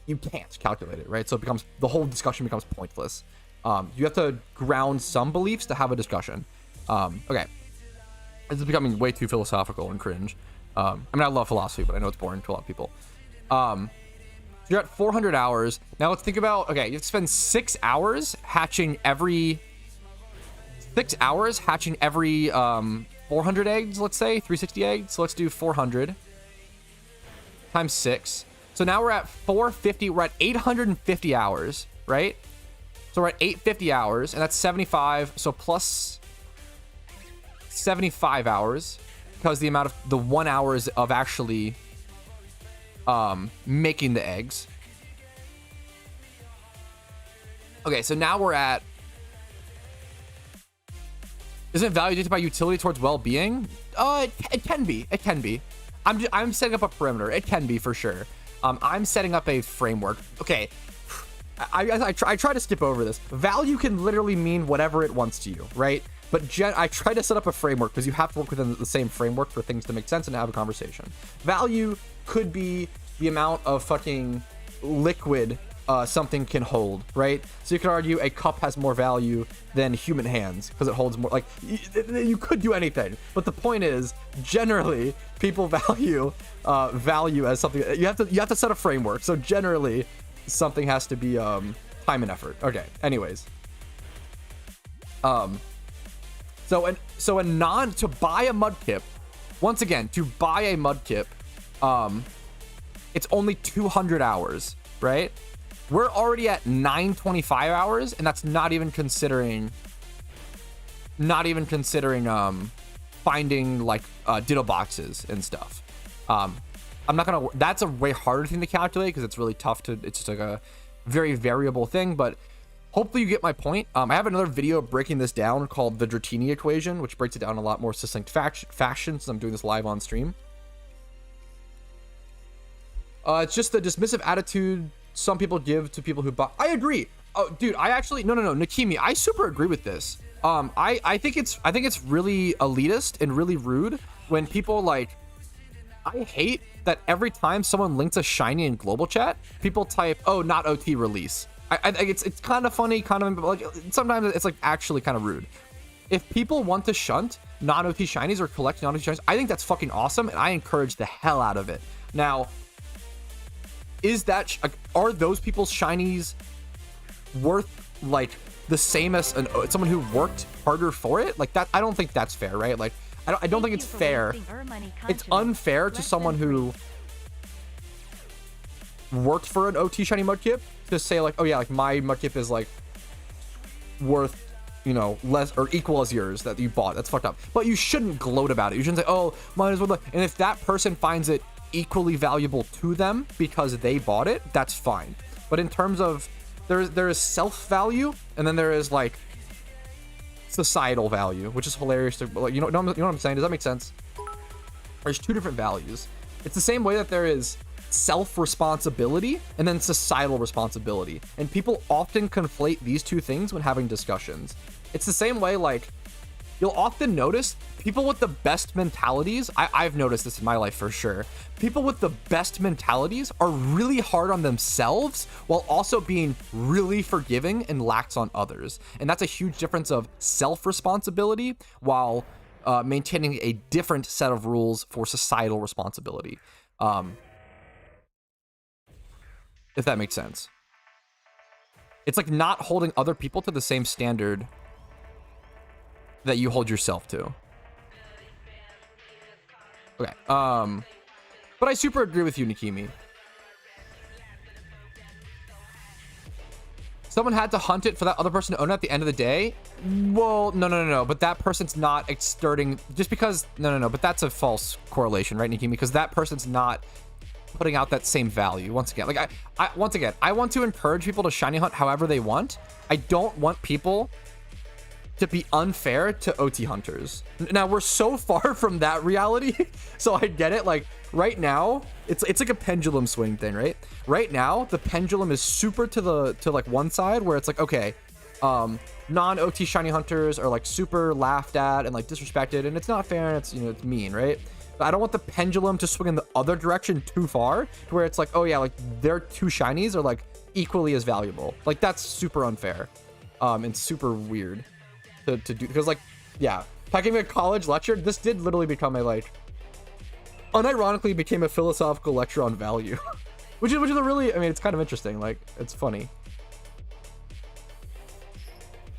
you can't calculate it, right? So the whole discussion becomes pointless. You have to ground some beliefs to have a discussion. Okay, this is becoming way too philosophical and cringe. I mean, I love philosophy, but I know it's boring to a lot of people. So you're at 400 hours. Now let's think about, okay, you have to spend 6 hours hatching every 400 eggs, let's say, 360 eggs. So let's do 400 times 6. So now we're at 450, we're at 850 hours, right? So we're at 850 hours, and that's 75, so plus 75 hours, because the amount of the 1 hours of actually making the eggs. Okay, so now we're at, isn't value dictated by utility towards well-being? It can be. I'm setting up a perimeter. It can be for sure. I'm setting up a framework. Okay, I try to skip over this. Value can literally mean whatever it wants to you, right? But I try to set up a framework because you have to work within the same framework for things to make sense and have a conversation. Value could be the amount of fucking liquid something can hold, right? So you could argue a cup has more value than human hands because it holds more. Like, you could do anything, but the point is, generally, people value as something. You have to set a framework. So generally, something has to be time and effort. Okay. Anyways, to buy a mudkip, once again, to buy a mudkip, it's only 200 hours, right? We're already at 925 hours, and that's not even considering finding like ditto boxes and stuff. That's a way harder thing to calculate because it's really tough it's just like a very variable thing, but hopefully you get my point. I have another video breaking this down called the Dratini equation, which breaks it down in a lot more succinct fashion since I'm doing this live on stream. It's just the dismissive attitude some people give to people who buy. I agree. Oh, dude, I actually no, Nakimi, I super agree with this. I think it's really elitist and really rude when people like. I hate that every time someone links a shiny in global chat, people type, "Oh, not OT release." I think it's kind of funny, kind of like sometimes it's like actually kind of rude. If people want to shunt non-OT shinies or collect non-OT shinies, I think that's fucking awesome, and I encourage the hell out of it. Now, are those people's shinies worth like the same as someone who worked harder for it? Like that, I don't think that's fair, right? Like I don't think it's fair. It's unfair to someone who worked for an OT shiny mudkip to say like, oh yeah, like my mudkip is like worth, you know, less or equal as yours that you bought. That's fucked up. But you shouldn't gloat about it. You shouldn't say, oh, mine is worth. And if that person finds it equally valuable to them because they bought it, that's fine. But in terms of there is self value, and then there is like societal value, which is hilarious to, like, you know what I'm saying? Does that make sense? There's two different values. It's the same way that there is self responsibility and then societal responsibility, and people often conflate these two things when having discussions. It's the same way, like, you'll often notice people with the best mentalities. I've noticed this in my life for sure. People with the best mentalities are really hard on themselves while also being really forgiving and lax on others. And that's a huge difference of self-responsibility while maintaining a different set of rules for societal responsibility. If that makes sense. It's like not holding other people to the same standard that you hold yourself to. Okay. But I super agree with you, Nikimi. Someone had to hunt it for that other person to own it at the end of the day. Well, no. But that person's not exerting just because. No. But that's a false correlation, right, Nikimi? Because that person's not putting out that same value. Once again, like I want to encourage people to shiny hunt however they want. I don't want people to be unfair to OT hunters. Now we're so far from that reality, so I get it. Like right now, it's like a pendulum swing thing, right? Right now, the pendulum is super to like one side where it's like, okay, non-OT shiny hunters are like super laughed at and like disrespected, and it's not fair and it's, you know, it's mean, right? But I don't want the pendulum to swing in the other direction too far to where it's like, oh yeah, like their two shinies are like equally as valuable. Like that's super unfair, and super weird to do, because like, yeah, talking about college lecture, this did literally become a like, unironically became a philosophical lecture on value, which is a really, I mean, it's kind of interesting. Like it's funny.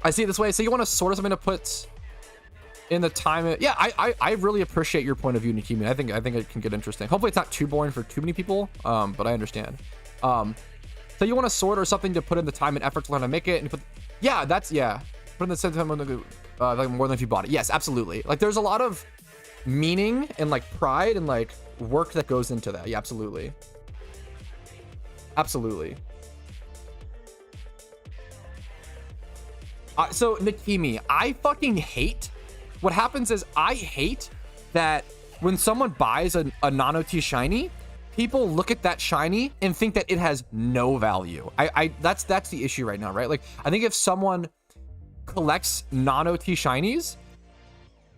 I see it this way. So you want to sort of something to put in the time. Yeah, I really appreciate your point of view, Nikimi. I think it can get interesting. Hopefully it's not too boring for too many people, but I understand. So you want to sort or something to put in the time and effort to learn how to make it, and put, yeah, that's, yeah, put in the same time like more than if you bought it. Yes, absolutely. Like there's a lot of meaning and like pride and like work that goes into that. Yeah, absolutely. So Nikimi, I fucking hate what happens is I hate that when someone buys a non-OT shiny, people look at that shiny and think that it has no value. That's the issue right now, right? Like I think if someone collects non-OT shinies,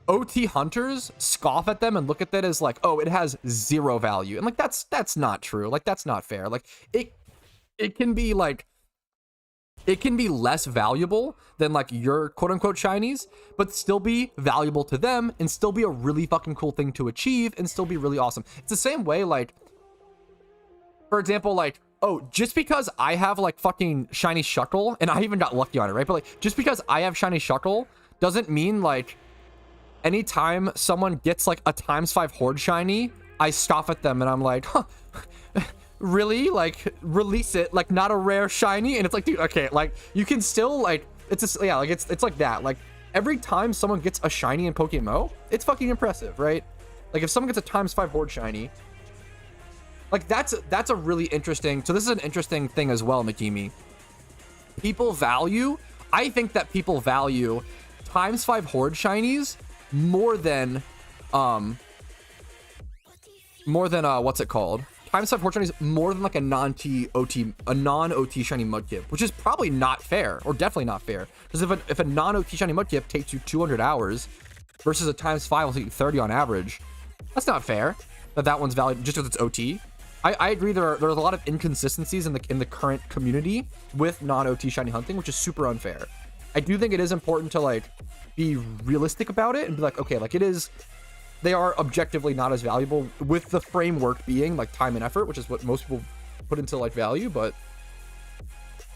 OT hunters scoff at them and look at that as like, oh, it has zero value. And like that's not true. Like that's not fair. Like it can be like, it can be less valuable than like your quote unquote shinies, but still be valuable to them and still be a really fucking cool thing to achieve and still be really awesome. It's the same way, like, for example, like, oh, just because I have like fucking shiny Shuckle, and I even got lucky on it, right? But like, just because I have shiny Shuckle doesn't mean like anytime someone gets like a ×5 horde shiny, I scoff at them and I'm like, huh, really? Like release it, like not a rare shiny? And it's like, dude, okay, like you can still like, it's just, yeah, like it's like that. Like every time someone gets a shiny in PokeMMO, it's fucking impressive, right? Like if someone gets a ×5 horde shiny, like that's a really interesting, so this is an interesting thing as well, Mikimi. People value, I think that people value ×5 horde shinies more than what's it called? ×5 horde shinies more than like a non-OT shiny Mudkip, which is probably not fair, or definitely not fair. Because if a non-OT shiny Mudkip takes you 200 hours versus a ×5 will take you 30 on average, that's not fair. That one's valued just because it's OT. I agree. There's a lot of inconsistencies in the current community with non-OT shiny hunting, which is super unfair. I do think it is important to like be realistic about it and be like, okay, like it is, they are objectively not as valuable, with the framework being like time and effort, which is what most people put into like value, but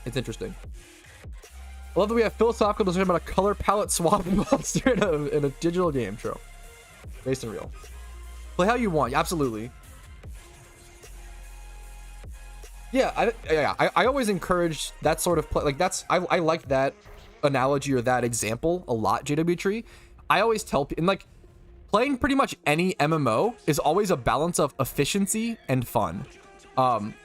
it's interesting. I love that we have philosophical discussion about a color palette swap monster in a digital game. True. Based in real. Play how you want. Absolutely. Yeah, I always encourage that sort of play. Like that's, I like that analogy or that example a lot, JW Tree. I always tell people, and like playing pretty much any MMO is always a balance of efficiency and fun.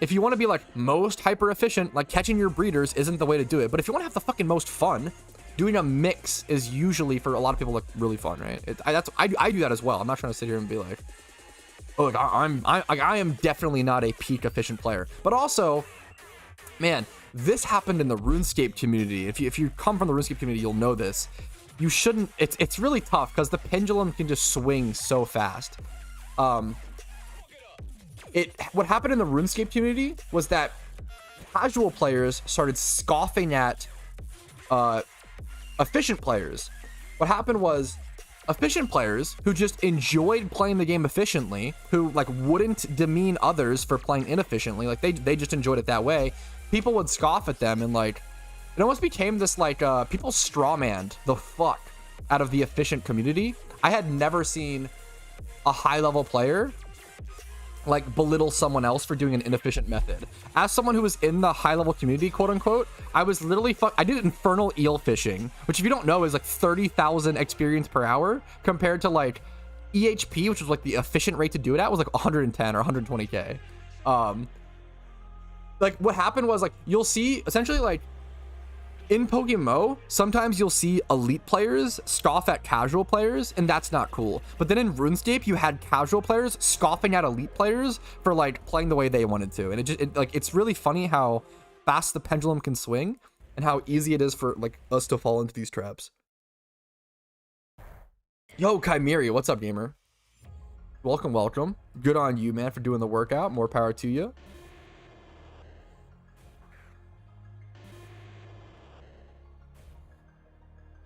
If you want to be like most hyper efficient, like catching your breeders isn't the way to do it. But if you want to have the fucking most fun, doing a mix is usually for a lot of people like really fun, right? I do that as well. I'm not trying to sit here and be like, oh, like, I am definitely not a peak efficient player. But also, man, this happened in the RuneScape community. If you come from the RuneScape community, you'll know this. you shouldn't. It's really tough because the pendulum can just swing so fast. What happened in the RuneScape community was that casual players started scoffing at efficient players. What happened was efficient players who just enjoyed playing the game efficiently, who like wouldn't demean others for playing inefficiently, like they just enjoyed it that way. People would scoff at them, and like it almost became this like people strawmanned the fuck out of the efficient community. I had never seen a high level player like belittle someone else for doing an inefficient method. As someone who was in the high level community, quote unquote, I was literally I did infernal eel fishing, which if you don't know is like 30,000 experience per hour compared to like EHP, which was like the efficient rate to do it at was like 110 or 120k. Like what happened was like you'll see essentially like in PokeMMO, sometimes you'll see elite players scoff at casual players, and that's not cool. But then in RuneScape, you had casual players scoffing at elite players for like playing the way they wanted to, and it's really funny how fast the pendulum can swing and how easy it is for like us to fall into these traps. Yo, Chimeri, what's up, gamer? Welcome, welcome. Good on you, man, for doing the workout. More power to you.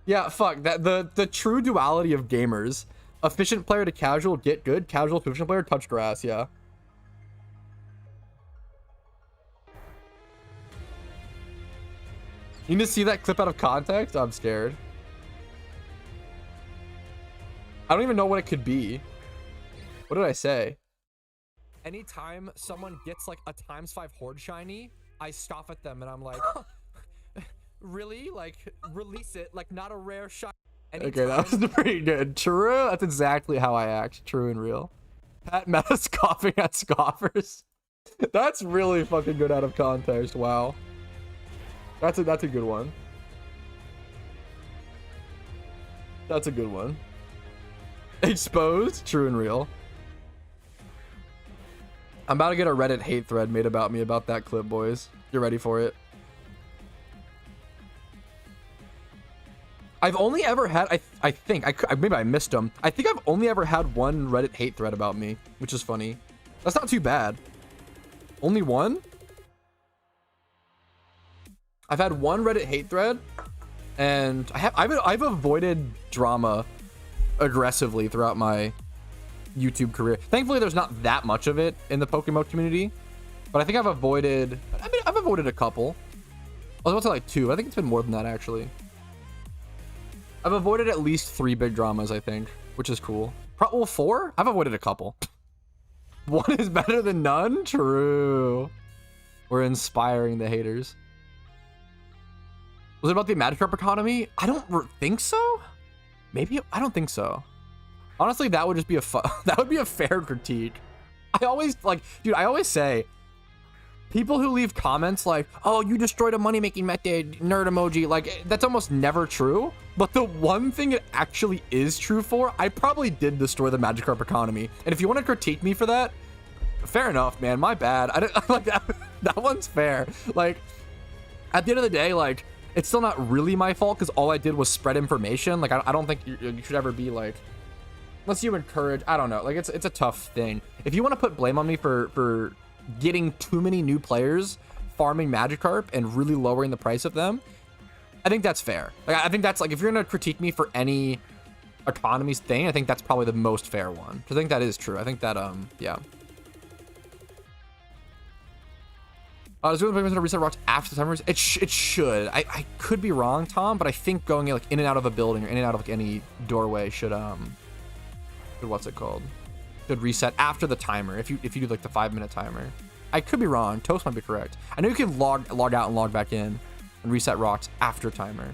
Yeah, fuck that. The true duality of gamers: efficient player to casual, get good; casual to efficient player, touch grass. Yeah. You need to see that clip out of context. I'm scared. I don't even know what it could be. What did I say? Anytime someone gets like a ×5 horde shiny, I scoff at them and I'm like, really? Like, release it. Like, not a rare shiny. Okay, that was pretty good. True. That's exactly how I act. True and real. Pat meta scoffing at scoffers. That's really fucking good out of context. Wow. That's a good one. That's a good one. Exposed. True and real. I'm about to get a Reddit hate thread made about me about that clip, boys. You ready for it? I've only ever had, I think, maybe I missed them. I think I've only ever had one Reddit hate thread about me, which is funny. That's not too bad. Only one? I've had one Reddit hate thread, and I've avoided drama aggressively throughout my YouTube career. Thankfully, there's not that much of it in the PokeMMO community, but I think I've avoided a couple. I was about to say like 2. I think it's been more than that, actually. I've avoided at least 3 big dramas, I think, which is cool. Well, 4? I've avoided a couple. 1 is better than none? True. We're inspiring the haters. Was it about the Magikarp economy? I don't think so. Maybe, I don't think so. Honestly, that would just be that would be a fair critique. I always, like, dude, I always say, people who leave comments like, oh, you destroyed a money-making method, nerd emoji, like, that's almost never true. But the one thing it actually is true for, I probably did destroy the Magikarp economy. And if you want to critique me for that, fair enough, man. My bad. I don't like that. That one's fair. Like, at the end of the day, like, it's still not really my fault because all I did was spread information. Like, I don't think you should ever be like, unless you encourage, I don't know. Like, it's a tough thing. If you want to put blame on me for getting too many new players, farming Magikarp, and really lowering the price of them, I think that's fair. Like, I think that's like, if you're gonna critique me for any economies thing, I think that's probably the most fair one. I think that is true. I think that yeah. Does it reset rocks after the timers? It should. I could be wrong, Tom, but I think going like in and out of a building or in and out of like any doorway should what's it called? Should reset after the timer if you do like the 5-minute timer. I could be wrong. Toast might be correct. I know you can log out and log back in and reset rocks after timer.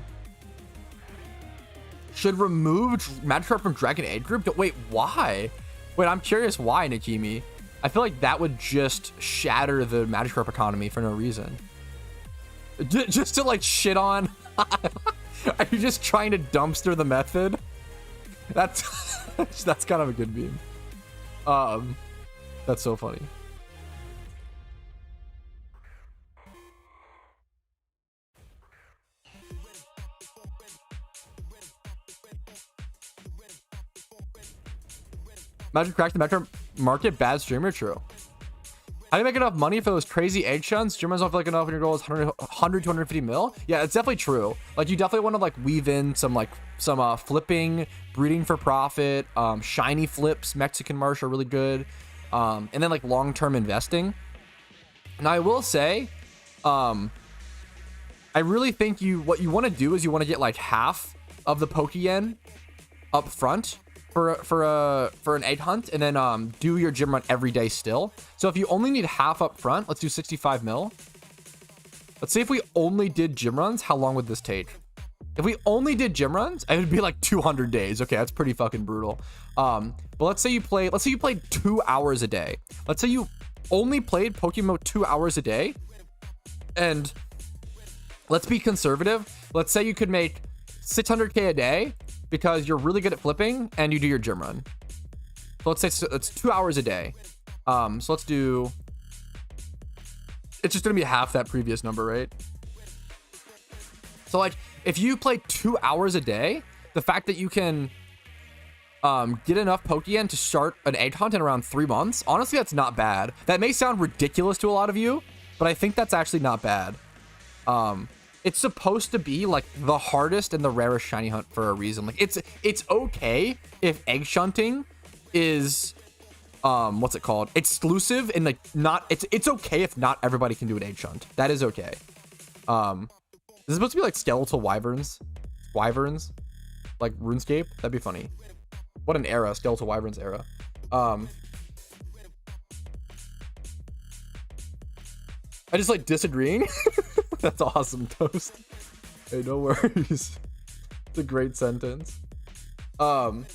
Should remove Magikarp from Dragon Aid group? Wait, why? Wait, I'm curious why, Nikimi. I feel like that would just shatter the Magikarp economy for no reason. Just to like shit on. Are you just trying to dumpster the method? That's that's kind of a good meme. That's so funny. Imagine crack the metro market, bad streamer, true. How do you make enough money for those crazy egg shunts? Streamers don't feel like enough when your goal is 100 250 mil. Yeah, it's definitely true. Like, you definitely want to like weave in some flipping, breeding for profit, shiny flips, Mexican marsh are really good, and then like long-term investing. Now I will say, I really think what you want to do is you want to get like half of the Pokeyen up front for an egg hunt, and then do your gym run every day still. So if you only need half up front, let's do 65 mil. Let's see if we only did gym runs, how long would this take? If we only did gym runs, it would be like 200 days. Okay, that's pretty fucking brutal. But let's say you played 2 hours a day. Let's say you only played PokeMMO 2 hours a day, and let's be conservative. Let's say you could make 600k a day because you're really good at flipping and you do your gym run. So let's say it's 2 hours a day. So let's do, it's just gonna be half that previous number, right? So like, if you play 2 hours a day, the fact that you can get enough Pokeyen to start an egg hunt in around 3 months, honestly, that's not bad. That may sound ridiculous to a lot of you, but I think that's actually not bad. It's supposed to be like the hardest and the rarest shiny hunt for a reason. Like, it's okay if egg shunting is what's it called, exclusive, and like not, it's okay if not everybody can do an egg shunt. That is okay. This is supposed to be like skeletal wyverns like RuneScape. That'd be funny. What an era, skeletal wyverns era. I just like disagreeing. That's awesome, Toast. Hey, no worries. It's a great sentence. Gatekeeping,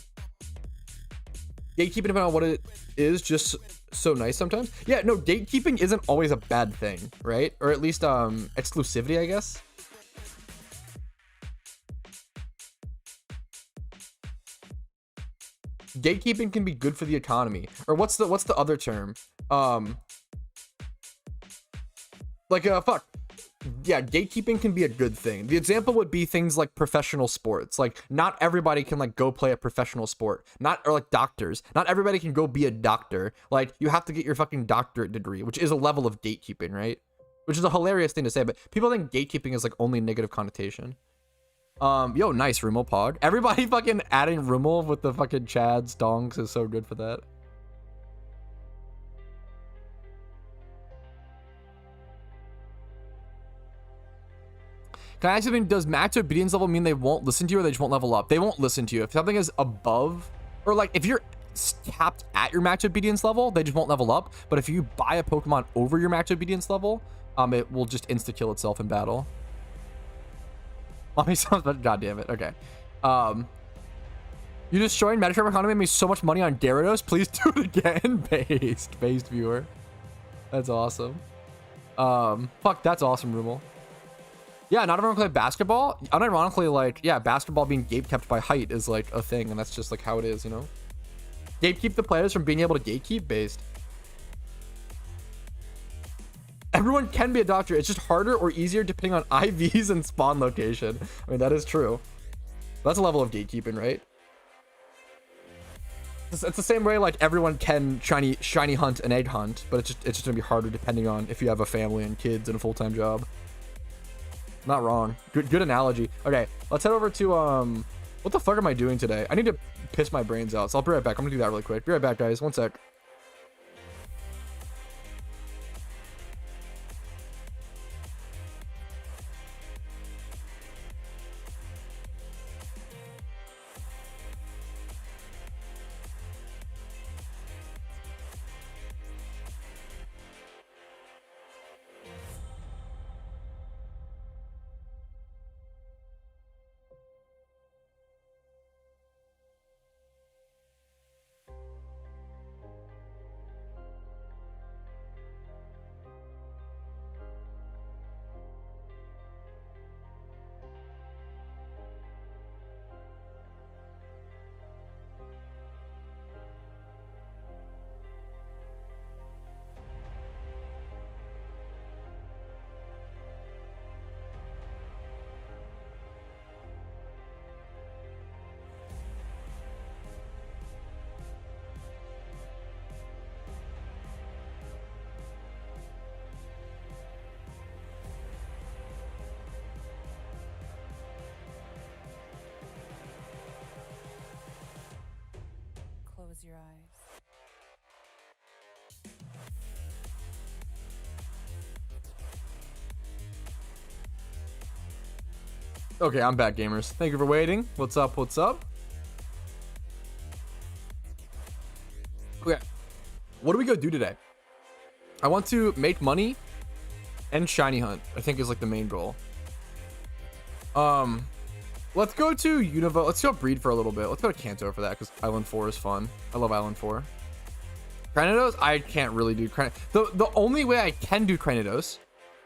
depending on what it is, just so nice sometimes. Yeah, no, gatekeeping isn't always a bad thing, right? Or at least exclusivity, I guess. Gatekeeping can be good for the economy. Or what's the other term? Fuck. Yeah, gatekeeping can be a good thing. The example would be things like professional sports. Like, not everybody can like go play a professional sport. Or like doctors. Not everybody can go be a doctor. Like, you have to get your fucking doctorate degree, which is a level of gatekeeping, right? Which is a hilarious thing to say, but people think gatekeeping is like only negative connotation. Yo, nice, Rummel Pog. Everybody fucking adding Rummel with the fucking Chads donks is so good for that. Can I ask you something? Does max obedience level mean they won't listen to you, or they just won't level up? They won't listen to you. If something is above, or like if you're capped at your max obedience level, they just won't level up. But if you buy a Pokemon over your max obedience level, it will just insta-kill itself in battle. Mommy sounds bad. God damn it. Okay. You destroying Metro economy, made me so much money on Gyarados. Please do it again. Based viewer. That's awesome. Fuck, that's awesome, Rummel. Yeah, not everyone can play basketball. Unironically, like, yeah, basketball being gatekept by height is like a thing, and that's just like how it is, you know? Gatekeep the players from being able to gatekeep based. Everyone can be a doctor. It's just harder or easier depending on IVs and spawn location. I mean, that is true. That's a level of gatekeeping, right? It's the same way like everyone can shiny hunt and egg hunt, but it's just gonna be harder depending on if you have a family and kids and a full-time job. Not wrong. Good analogy. Okay, let's head over to what the fuck am I doing today? I need to piss my brains out, so I'll be right back. I'm gonna do that really quick. Be right back, guys. One sec. Close your eyes. Okay, I'm back, gamers. Thank you for waiting. What's up? What's up? Okay, what do we go do today? I want to make money and shiny hunt, I think is like the main goal. Let's go to Univo. Let's go breed for a little bit. Let's go to Kanto for that because Island 4 is fun. I love Island 4. Cranidos, I can't really do the only way I can do Cranidos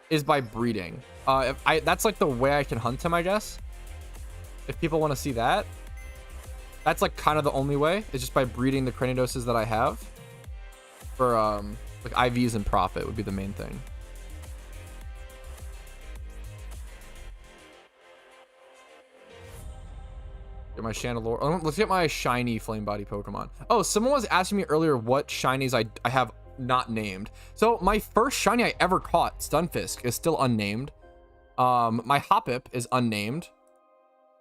is by breeding. That's like the way I can hunt him, I guess. If people want to see that, that's like kind of the only way. It's just by breeding the Cranidoses that I have. For like IVs and profit would be the main thing. Get my Chandelure. Oh, let's get my shiny flame body Pokemon. Oh, someone was asking me earlier what shinies I have not named. So my first shiny I ever caught, Stunfisk, is still unnamed. My Hoppip is unnamed.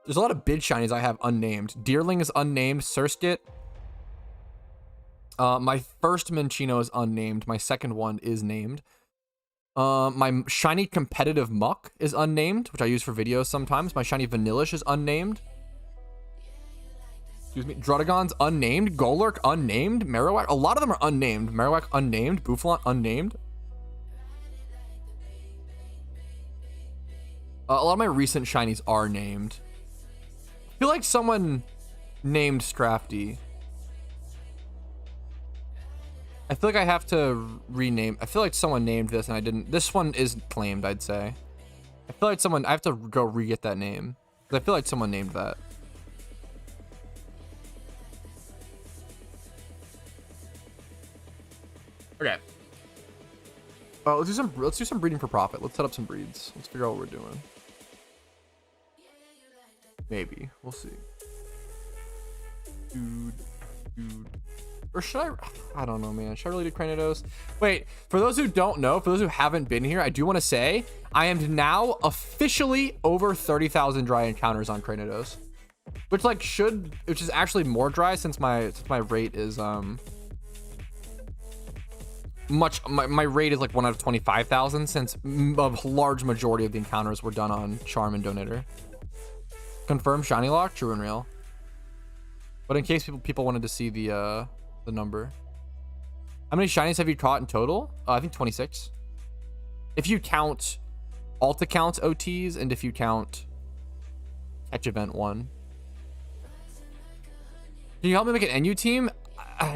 There's a lot of big shinies I have unnamed. Deerling is unnamed. Surskit. My first Minccino is unnamed. My second one is named. My shiny competitive Muck is unnamed, which I use for videos sometimes. My shiny Vanillish is unnamed. Excuse me. Drudagon's unnamed. Golurk unnamed. Marowak. A lot of them are unnamed. Marowak unnamed. Boufflant unnamed. A lot of my recent shinies are named. I feel like someone named Scrafty. I feel like I have to rename. I feel like someone named this and I didn't. This one is claimed, I'd say. I feel like someone. I have to go re-get that name. I feel like someone named that. Okay. Let's do some breeding for profit. Let's set up some breeds. Let's figure out what we're doing. Maybe. We'll see. Dude. Or should I don't know, man. Should I really do Cranidos? Wait, for those who don't know, for those who haven't been here, I do want to say I am now officially over 30,000 dry encounters on Cranidos. Which is actually more dry since my rate is my rate is like 1 out of 25,000 since a large majority of the encounters were done on Charm and Donator. Confirm shiny lock, true and real. But in case people wanted to see the number. How many shinies have you caught in total? I think 26. If you count alt accounts OTs and if you count catch event 1. Can you help me make an NU team?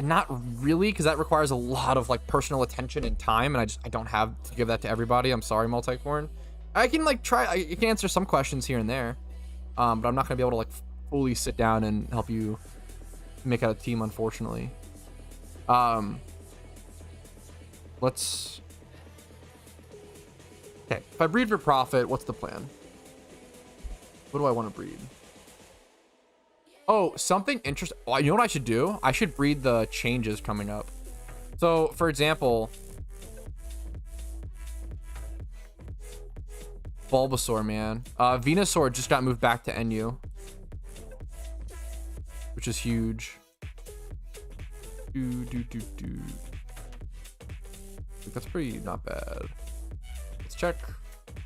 Not really, because that requires a lot of like personal attention and time, and I don't have to give that to everybody. I'm sorry, Multicorn. I can like try. I can answer some questions here and there, but I'm not gonna be able to like fully sit down and help you make out a team, unfortunately. Let's. Okay, if I breed for profit, what's the plan? What do I want to breed? Oh, something interesting. You know what I should do? I should breed the changes coming up. So, for example, Bulbasaur, man. Venusaur just got moved back to NU, which is huge. That's pretty not bad. Let's check.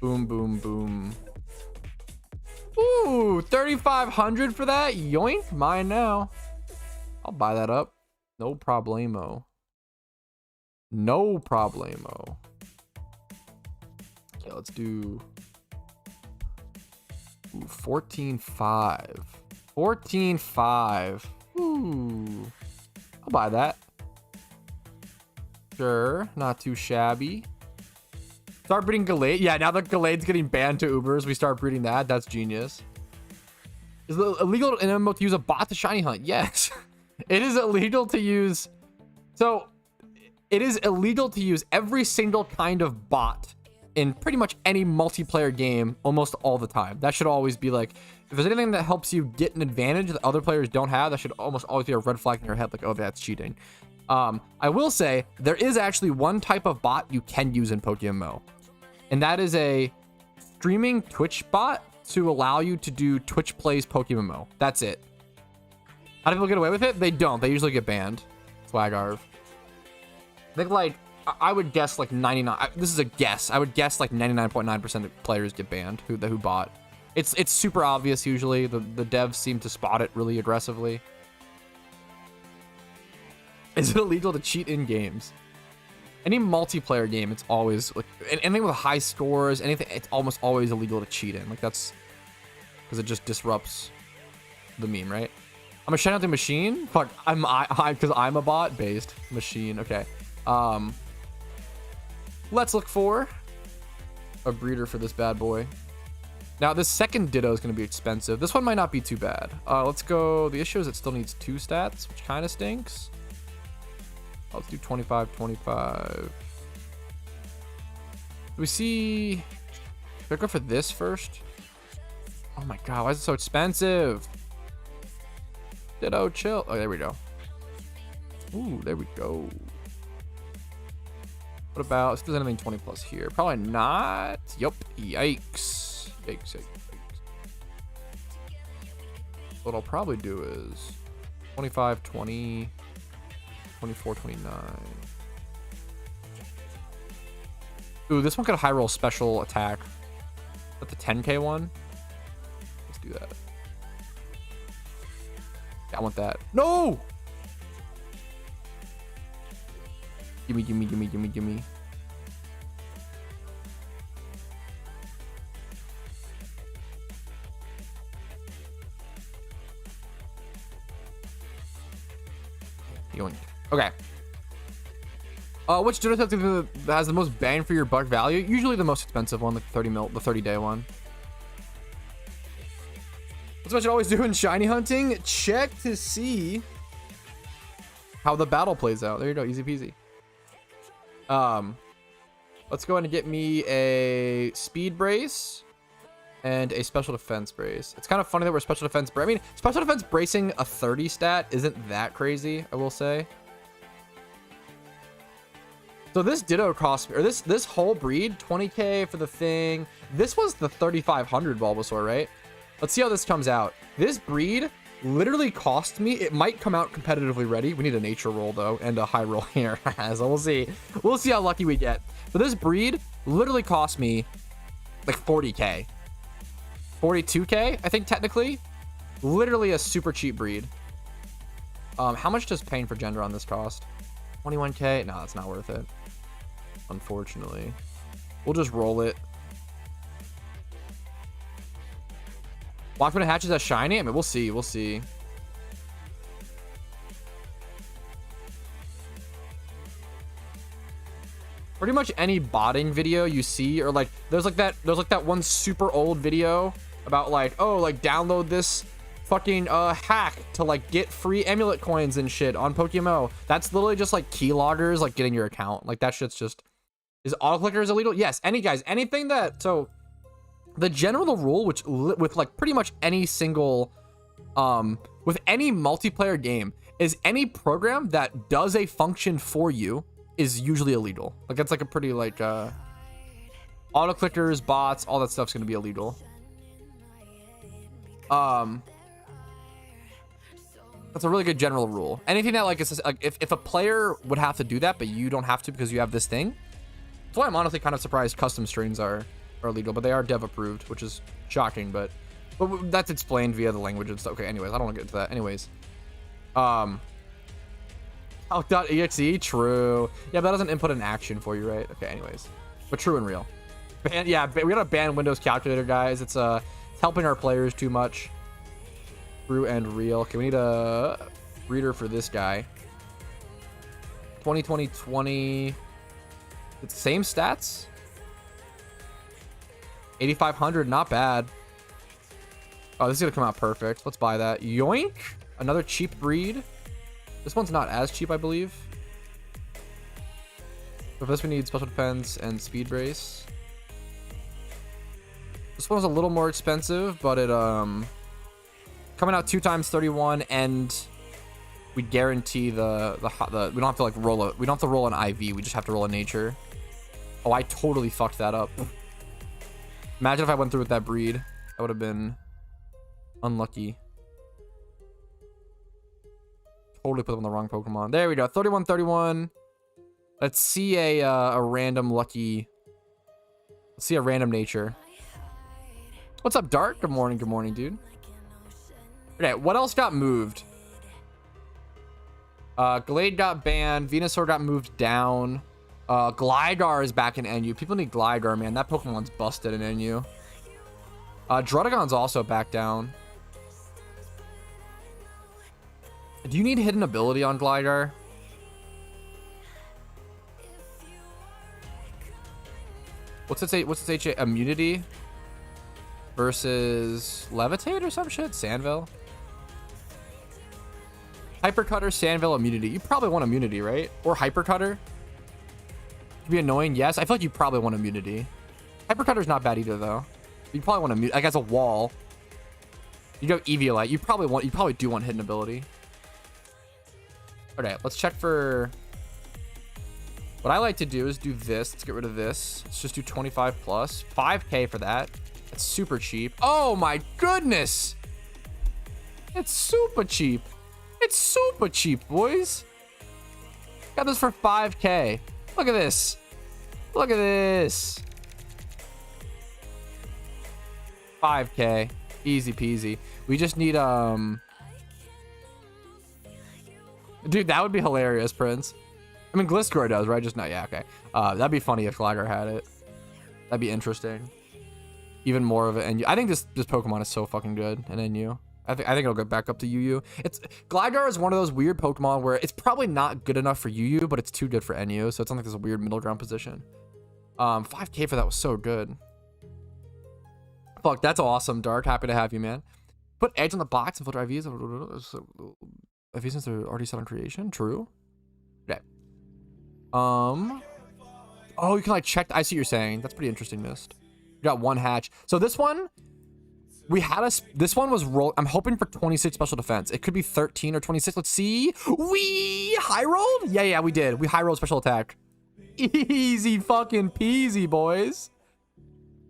Boom, boom, boom. Ooh, 3,500 for that. Yoink, mine now. I'll buy that up. No problemo. No problemo. Okay, let's do 14.5. 14.5. Ooh, I'll buy that. Sure, not too shabby. Start breeding Gallade. Yeah, now that Gallade's getting banned to Ubers, we start breeding that. That's genius. Is it illegal in MMO to use a bot to shiny hunt? Yes. It is illegal to use. So, it is illegal to use every single kind of bot in pretty much any multiplayer game almost all the time. That should always be like, if there's anything that helps you get an advantage that other players don't have, that should almost always be a red flag in your head, like, oh, that's cheating. I will say there is actually one type of bot you can use in PokeMMO, and that is a streaming Twitch bot to allow you to do Twitch plays PokeMMO. That's it. How do people get away with it? They don't. They usually get banned. Swagarv. I think like I would guess like 99. This is a guess. I would guess like 99.9% of players get banned who bot. It's super obvious usually. The devs seem to spot it really aggressively. Is it illegal to cheat in games? Any multiplayer game, it's always like anything with high scores, anything. It's almost always illegal to cheat in. Like that's because it just disrupts the meme, right? I'm a shout out the machine. Fuck, because I'm a bot based machine. Okay. Let's look for a breeder for this bad boy. Now this second Ditto is going to be expensive. This one might not be too bad. Let's go. The issue is it still needs 2 stats, which kind of stinks. Let's do 25, 25. Do we see? Should I go for this first? Oh my god, why is it so expensive? Ditto, chill. Oh, there we go. Ooh, there we go. What about, if there's anything 20 plus here? Probably not. Yup. Yikes. Yikes, yikes, yikes. What I'll probably do is 25, 20, 24, 29. Ooh, this one could high roll special attack. But the 10k one? Let's do that. Yeah, I want that. No! Gimme, gimme, gimme, gimme, gimme. Yoink. Okay. Which Ditto that has the most bang for your buck value? Usually the most expensive one, the 30-day one. That's what you always do in shiny hunting. Check to see how the battle plays out. There you go, easy peasy. Let's go ahead and get me a speed brace and a special defense brace. It's kind of funny that we're special defense. I mean, special defense bracing a 30 stat isn't that crazy, I will say. So this Ditto cost me, or this whole breed, 20k for the thing. This was the 3500 Bulbasaur, right? Let's see how this comes out. This breed literally cost me, it might come out competitively ready. We need a nature roll though, and a high roll here. So we'll see. We'll see how lucky we get. But this breed literally cost me like 40k. 42k, I think technically. Literally a super cheap breed. How much does Pain for Gender on this cost? 21k? No, that's not worth it. Unfortunately. We'll just roll it. Watch when it hatches as shiny? I mean, we'll see. We'll see. Pretty much any botting video you see, or like there's like that one super old video about like, oh, like download this fucking hack to like get free amulet coins and shit on PokeMMO. That's literally just like keyloggers like getting your account. Like that shit's just, is auto clickers illegal? Yes. Anything that, so the general rule, which with like pretty much any single with any multiplayer game, is any program that does a function for you is usually illegal. Like it's like a pretty like auto clickers, bots, all that stuff's gonna be illegal. That's a really good general rule. Anything that like is like if a player would have to do that but you don't have to because you have this thing. That's why I'm honestly kind of surprised custom strings are illegal, but they are dev approved, which is shocking, but that's explained via the language and stuff. Okay, anyways, I don't want to get into that. Anyways, Hulk.exe, true. Yeah, but that doesn't input an action for you, right? Okay, anyways, but true and real. Yeah, we gotta ban Windows Calculator, guys. It's helping our players too much. True and real. Okay, we need a breeder for this guy. 20. It's the same stats. 8500, not bad. Oh, this is gonna come out perfect. Let's buy that. Yoink! Another cheap breed. This one's not as cheap, I believe. For this, we need special defense and speed brace. This one's a little more expensive, but it coming out 2 times 31, and we guarantee the we don't have to like roll a, we don't have to roll an IV. We just have to roll a nature. Oh, I totally fucked that up. Imagine if I went through with that breed. That would have been unlucky. Totally put them on the wrong Pokemon. There we go. 31, 31. Let's see a random lucky. Let's see a random nature. What's up, Dark? Good morning, dude. Okay, what else got moved? Glade got banned. Venusaur got moved down. Gligar is back in NU. People need Gligar, man. That Pokemon's busted in NU. Druddigon's also back down. Do you need hidden ability on Gligar? What's its HA? Immunity versus Levitate or some shit? Sandville? Hyper Cutter, Sandville, immunity. You probably want immunity, right? Or Hyper Cutter? Could be annoying, yes. I feel like you probably want immunity. Hyper Cutter's not bad either, though. You probably want immunity. Like as a wall. You go Eviolite. You probably do want hidden ability. Okay, let's check for. What I like to do is do this. Let's get rid of this. Let's just do 25 plus. 5K for that. That's super cheap. Oh my goodness. It's super cheap. It's super cheap, boys. Got this for 5K. Look at this. Look at this. 5K. Easy peasy. We just need, Dude, that would be hilarious, Prince. I mean, Gliscor does, right? Just not, yeah, okay. That'd be funny if Gligar had it. That'd be interesting. Even more of it. And I think this Pokemon is so fucking good in NU. I think it'll get back up to UU. Gligar is one of those weird Pokemon where it's probably not good enough for UU, but it's too good for NU. So it's not like there's a weird middle ground position. 5K for that was so good. Fuck, that's awesome, Dark. Happy to have you, man. Put Edge on the box and filter IVs. IVs since they're already set on creation. True. Okay. Oh, you can like check. I see what you're saying. That's pretty interesting, Mist. You got one hatch. So this one, this one was roll. I'm hoping for 26 special defense. It could be 13 or 26. Let's see. We high rolled? Yeah, we did. We high rolled special attack. Easy fucking peasy, boys.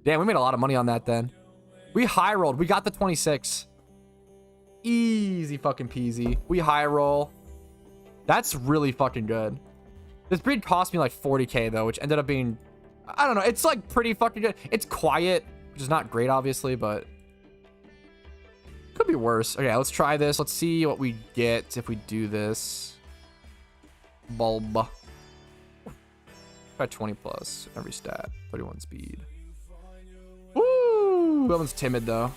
Damn, we made a lot of money on that then. We high rolled. We got the 26. Easy fucking peasy. We high roll. That's really fucking good. This breed cost me like 40K though, which ended up being, I don't know. It's like pretty fucking good. It's quiet, which is not great obviously, but could be worse. Okay, let's try this. Let's see what we get if we do this. Bulb. Try 20 plus every stat. 31 speed. Woo! That one's timid though.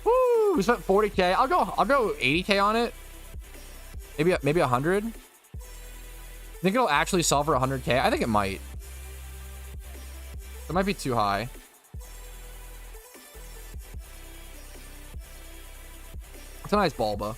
Woo! We spent 40K. I'll go 80K on it. Maybe 100. Think it'll actually sell for 100K? I think it might. It might be too high. It's a nice Bulba.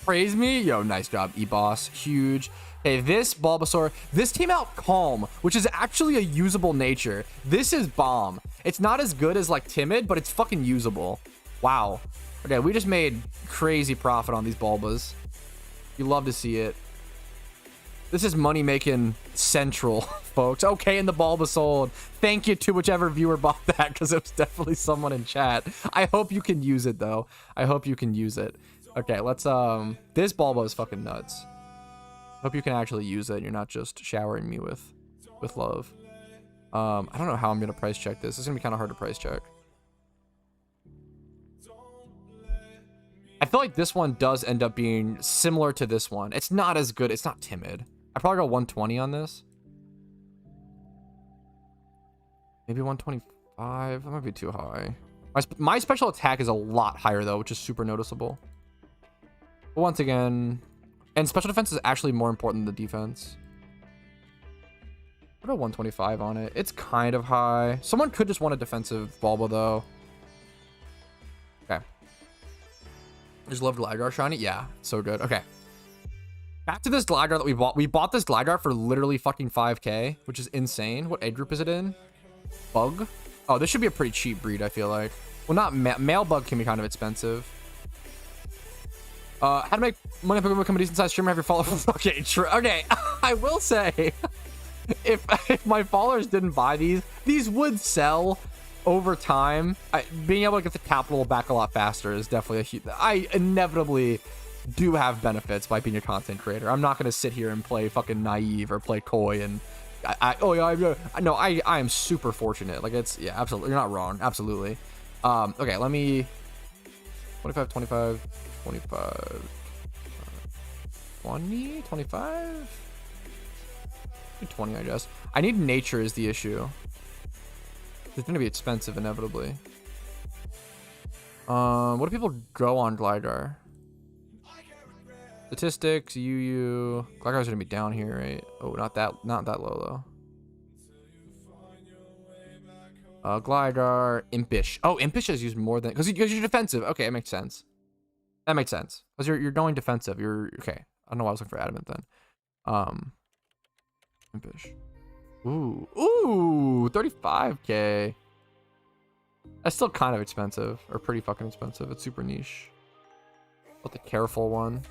Praise me? Yo, nice job, E-Boss. Huge. Okay, this Bulbasaur, this came out Calm, which is actually a usable nature. This is bomb. It's not as good as like Timid, but it's fucking usable. Wow. Okay, we just made crazy profit on these Bulbas. You love to see it. This is money making central, folks. Okay, and the Bulba sold. Thank you to whichever viewer bought that, because it was definitely someone in chat. I hope you can use it though. I hope you can use it. Okay, let's this Bulba is fucking nuts. Hope you can actually use it. You're not just showering me with love. I don't know how I'm gonna price check this. It's gonna be kind of hard to price check. I feel like this one does end up being similar to this one. It's not as good. It's not Timid. I probably go 120 on this. Maybe 125. That might be too high. My special attack is a lot higher though, which is super noticeable. But once again, and special defense is actually more important than the defense. What about 125 on it? It's kind of high. Someone could just want a defensive Bulba though. Okay. Just love Gligar shiny. Yeah, so good. Okay. Back to this Gligar that we bought. We bought this Gligar for literally fucking 5K, which is insane. What age group is it in? Bug? Oh, this should be a pretty cheap breed, I feel like. Well, not male bug can be kind of expensive. How to make money Pokemon become a decent sized streamer? Have your followers? Okay, true. Okay, I will say, if my followers didn't buy these would sell over time, being able to get the capital back a lot faster is definitely a huge. I inevitably do have benefits by being a content creator. I'm not gonna sit here and play fucking naive or play coy and I am super fortunate. Like it's absolutely, you're not wrong, absolutely. Okay, let me 25 25 25 20 25 20, I guess. I need nature is the issue. It's gonna be expensive inevitably. What do people go on Gligar? Statistics, Gligar's gonna be down here, right? Oh, not that low though. Gligar, Impish. Oh, Impish is used more than because you're defensive. Okay, it makes sense. That makes sense because you're going defensive. You're okay. I don't know why I was looking for adamant then. Impish. Ooh, 35k. That's still kind of expensive, or pretty fucking expensive. It's super niche. What the careful one?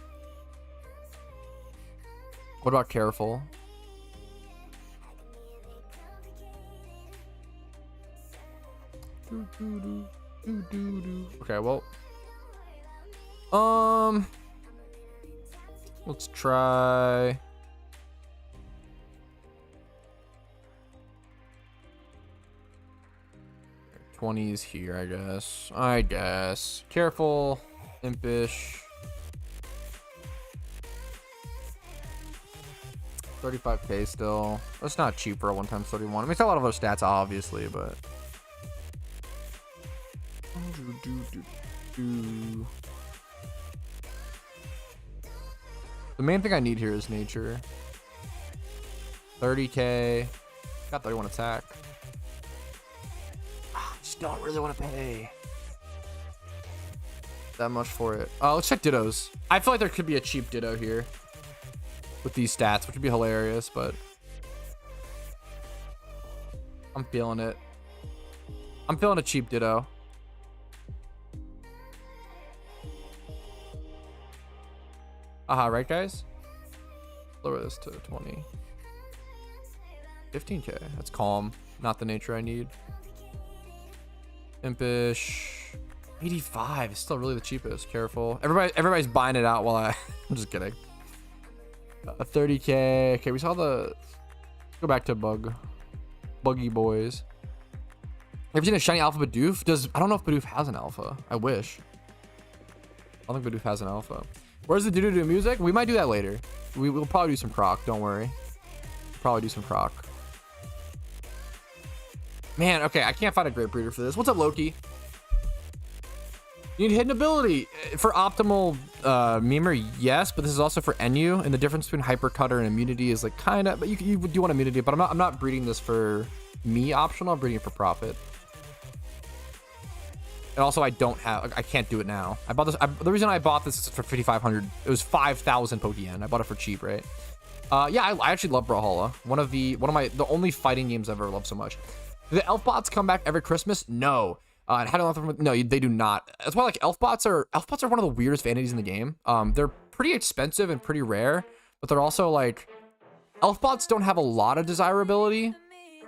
What about careful? Okay, well, let's try. $20s here, I guess. Careful, Impish. 35k still. That's not cheap for a 1x31. I mean, it's a lot of other stats, obviously, but. The main thing I need here is nature. 30k. Got 31 attack. I just don't really want to pay that much for it. Let's check Dittos. I feel like there could be a cheap Ditto here with these stats, which would be hilarious, but I'm feeling it. I'm feeling a cheap Ditto. Right, guys? Lower this to 20. 15k. That's calm. Not the nature I need. Impish. 85 is still really the cheapest. Careful. Everybody's buying it out while I'm just kidding. 30k. Okay, we saw the. Go back to Buggy Boys. Have you seen a shiny alpha Bidoof? I don't know if Bidoof has an alpha. I wish. I don't think Bidoof has an alpha. Where's the doo-doo music? We might do that later. We'll probably do some croc. Don't worry. Probably do some croc. Man, okay, I can't find a great breeder for this. What's up, Loki? You need hidden ability for optimal memer, yes, but this is also for NU, and the difference between hyper cutter and immunity is like kind of. But you do want immunity, but I'm not breeding this for me optional. I'm breeding it for profit. And also, I can't do it now. I bought this. The reason I bought this is for 5,500. It was 5,000 Pokeyen. I bought it for cheap, right? Yeah, I actually love Brawlhalla. The only fighting games I've ever loved so much. Do the elf bots come back every Christmas? No. And how do no, they do not. That's why like elf bots are one of the weirdest vanities in the game. They're pretty expensive and pretty rare, but they're also like elf bots don't have a lot of desirability.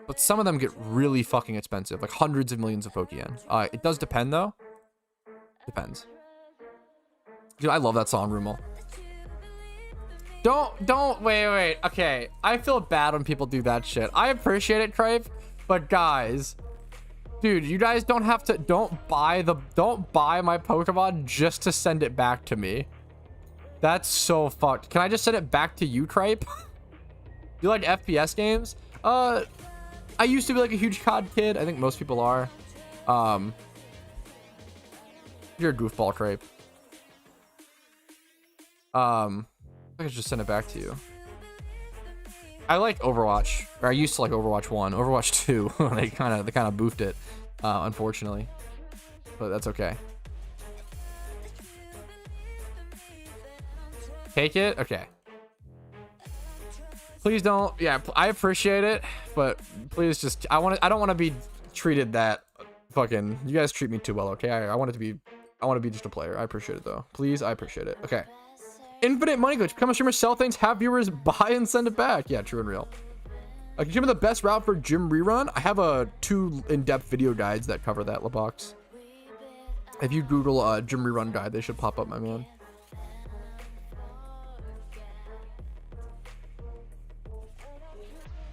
But some of them get really fucking expensive, like hundreds of millions of Pokeyen. It does depend though. Depends. Dude, I love that song, Rumel. Wait. Okay, I feel bad when people do that shit. I appreciate it, Tripe, but guys, dude, you guys don't have to. Don't buy my Pokemon just to send it back to me. That's so fucked. Can I just send it back to you, Tripe? You like FPS games? I used to be like a huge COD kid. I think most people are. You're a goofball, Tripe. I could just send it back to you. I like Overwatch, or I used to like Overwatch 1. Overwatch 2, they kind of boofed it, unfortunately. But that's okay. Take it? Okay. Please don't. Yeah, I appreciate it, but please just. I don't want to be treated that fucking. You guys treat me too well, okay? I want it to be. I want to be just a player. I appreciate it though. Please, I appreciate it. Okay. Infinite money glitch. Become a streamer, sell things, have viewers buy and send it back. Yeah, true and real. Can you give me the best route for gym rerun? I have 2 in-depth video guides that cover that, Labox. If you Google gym rerun guide, they should pop up, my man.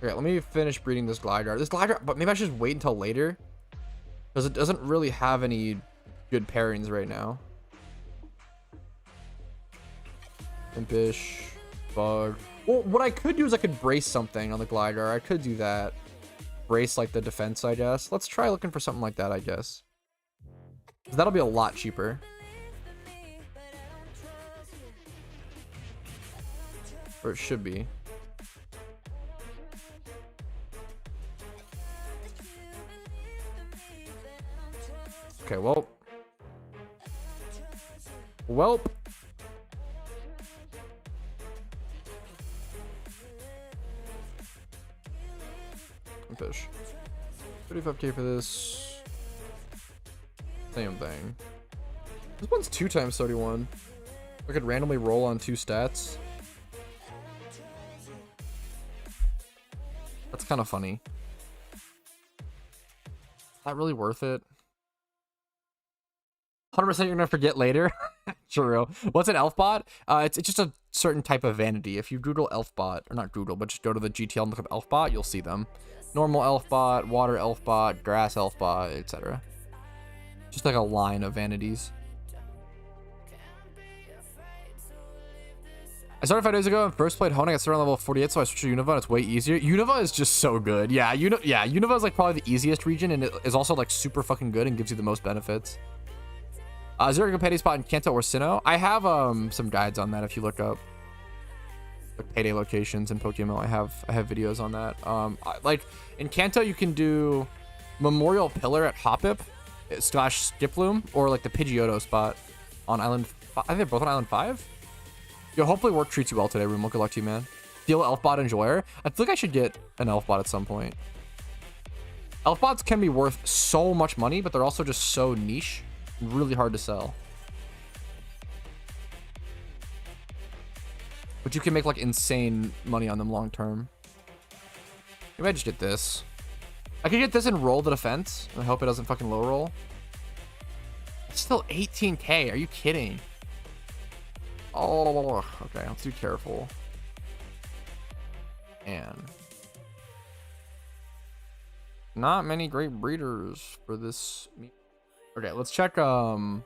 Okay, let me finish breeding this Gligar. This Gligar, but maybe I should just wait until later, because it doesn't really have any good pairings right now. Impish, Bug. Well, what I could do is I could brace something on the Gligar. I could do that. Brace like the defense, I guess. Let's try looking for something like that, I guess. That'll be a lot cheaper. Or it should be. Okay, well. Welp. Fish. 35k for this. Same thing. This one's 2 times 31. I could randomly roll on 2 stats. That's kind of funny. Not really worth it. 100% you're gonna forget later. True. What's an elf bot? It's just a certain type of vanity. If you Google elf bot, or not Google, but just go to the GTL and look up elf bot, you'll see them. Normal elf bot, water elf bot, grass elf bot, etc. Just like a line of vanities. I started 5 days ago and first played Hone. I got started on level 48, so I switched to Unova and it's way easier. Unova is just so good. Yeah, Unova is like probably the easiest region, and it is also like super fucking good and gives you the most benefits. Is there a good payday spot in Kanto or Sinnoh? I have some guides on that if you look up like payday locations in PokeMMO. I have videos on that. Like in Kanto, you can do Memorial Pillar at Hoppip / Skiploom, or like the Pidgeotto spot on Island 5. I think they're both on Island 5. Yo, hopefully work treats you well today, Rumo. Good luck to you, man. Steal Elfbot Enjoyer. I feel like I should get an Elfbot at some point. Elfbots can be worth so much money, but they're also just so niche. Really hard to sell. But you can make like insane money on them long term. Maybe I just get this. I could get this and roll the defense. I hope it doesn't fucking low roll. It's still 18k. Are you kidding? Oh, okay. Let's do careful. And not many great breeders for this. Okay, let's check those.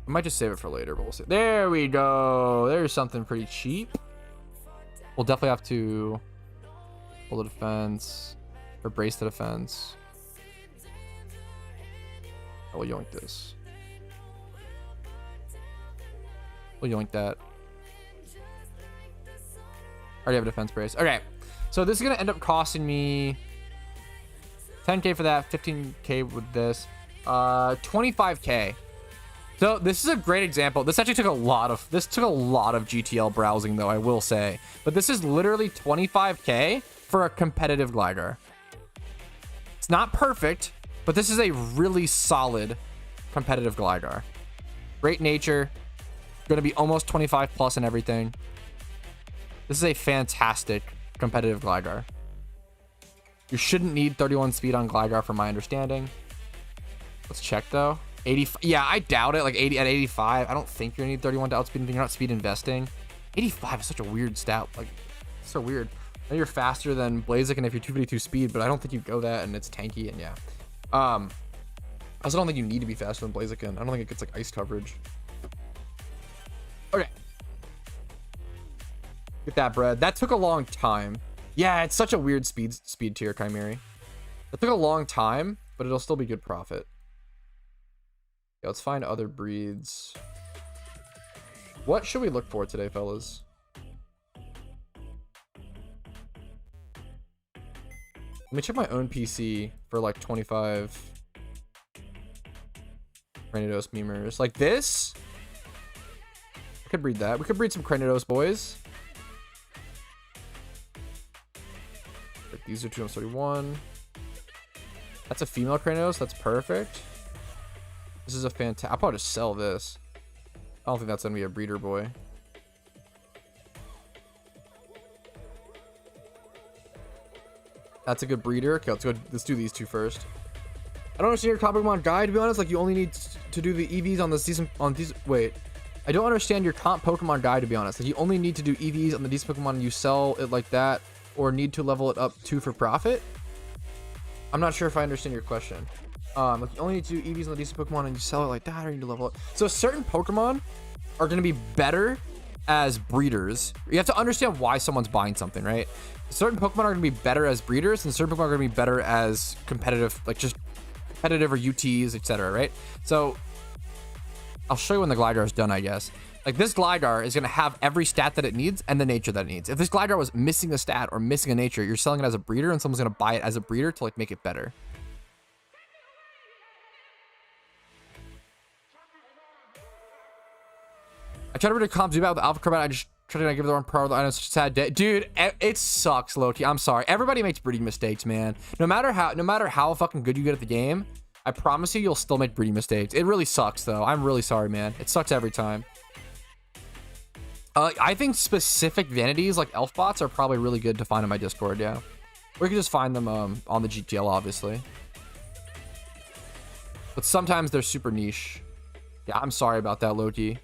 I might just save it for later, but we'll see. There we go. There's something pretty cheap. We'll definitely have to pull the defense or brace the defense. Oh, we'll yoink this. We'll yoink that. Already have a defense brace. Okay, so this is gonna end up costing me 10k for that, 15k with this, 25k. So this is a great example. This actually took a lot of GTL browsing, though, I will say. But this is literally 25k for a competitive glider. It's not perfect, but this is a really solid competitive glider. Great nature. Going to be almost 25 plus and everything. This is a fantastic competitive glider. You shouldn't need 31 speed on Gligar from my understanding. Let's check though. 80, yeah, I doubt it. Like 80 at 85, I don't think you're gonna need 31 to outspeed anything. You're not speed investing. 85 is such a weird stat. Like, it's so weird. I know you're faster than Blaziken if you're 252 speed, but I don't think you go that, and it's tanky, and yeah. I also don't think you need to be faster than Blaziken. I don't think it gets like ice coverage. Okay. Get that bread. That took a long time. Yeah, it's such a weird speed tier, Chimeri. It took a long time, but it'll still be good profit. Yeah, let's find other breeds. What should we look for today, fellas? Let me check my own PC for like 25 Cranidos memers. Like this? I could breed that. We could breed some Cranidos boys. Like these are 231. That's a female Cranidos. That's perfect. This is a fantastic. I'll probably just sell this. I don't think that's gonna be a breeder boy. That's a good breeder. Okay, let's do these two first. I don't understand your top Pokemon guide, to be honest. Like, you only need to do the EVs on the season, wait. I don't understand your comp Pokemon guide, to be honest. Like, you only need to do EVs on the decent Pokemon and you sell it like that, or need to level it up to for profit. I'm not sure if I understand your question. Like, you only need to do EVs on the decent Pokemon and you sell it like that, or you need to level up. So certain Pokemon are going to be better as breeders. You have to understand why someone's buying something, right? Certain Pokemon are going to be better as breeders, and certain Pokemon are going to be better as competitive, like just competitive or UTs, etc., right? So I'll show you when the Gligar is done, I guess. Like, this Gligar is going to have every stat that it needs and the nature that it needs. If this Gligar was missing a stat or missing a nature, you're selling it as a breeder, and someone's going to buy it as a breeder to like make it better. I tried to read a comp about the Alpha Crobat. I just tried to give it the wrong part of the item. Such a sad day, dude. It sucks, Loki. I'm sorry. Everybody makes breeding mistakes, man. No matter how fucking good you get at the game, I promise you'll still make breeding mistakes. It really sucks, though. I'm really sorry, man. It sucks every time. I think specific vanities like elf bots are probably really good to find in my Discord. Yeah, or you can just find them on the GTL, obviously. But sometimes they're super niche. Yeah, I'm sorry about that, Loki.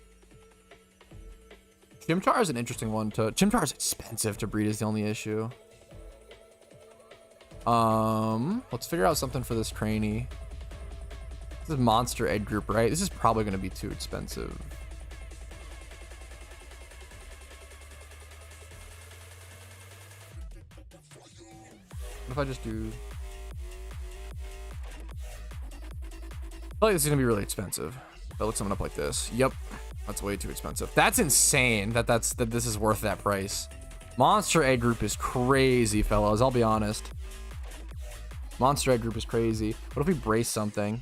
Chimchar is an interesting one to... Chimchar is expensive to breed is the only issue. Let's figure out something for this Craney. This is Monster Egg Group, right? This is probably going to be too expensive. What if I just do... I feel like this is going to be really expensive. I'll look something up like this. Yep. That's way too expensive. That's insane that this is worth that price. Monster Egg Group is crazy, fellas. I'll be honest. Monster Egg Group is crazy. What if we brace something?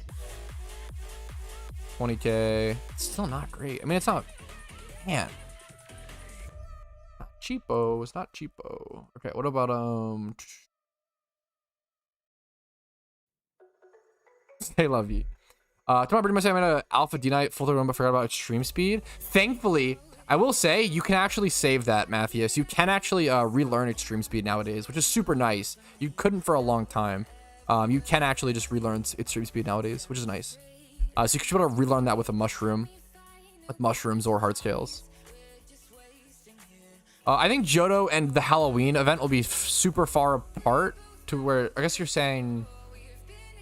20k. It's still not great. I mean, it's not... Man. Not cheapo. It's not cheapo. Okay, what about... Hey, love you. Tomorrow, pretty much, I'm at an Alpha D-Night full 31, but forgot about extreme speed. Thankfully, I will say you can actually save that, Matthias. You can actually relearn extreme speed nowadays, which is super nice. You couldn't for a long time. You can actually just relearn extreme speed nowadays, which is nice. So you should be able to relearn that with a mushroom, with mushrooms or hard scales. I think Johto and the Halloween event will be super far apart to where I guess you're saying.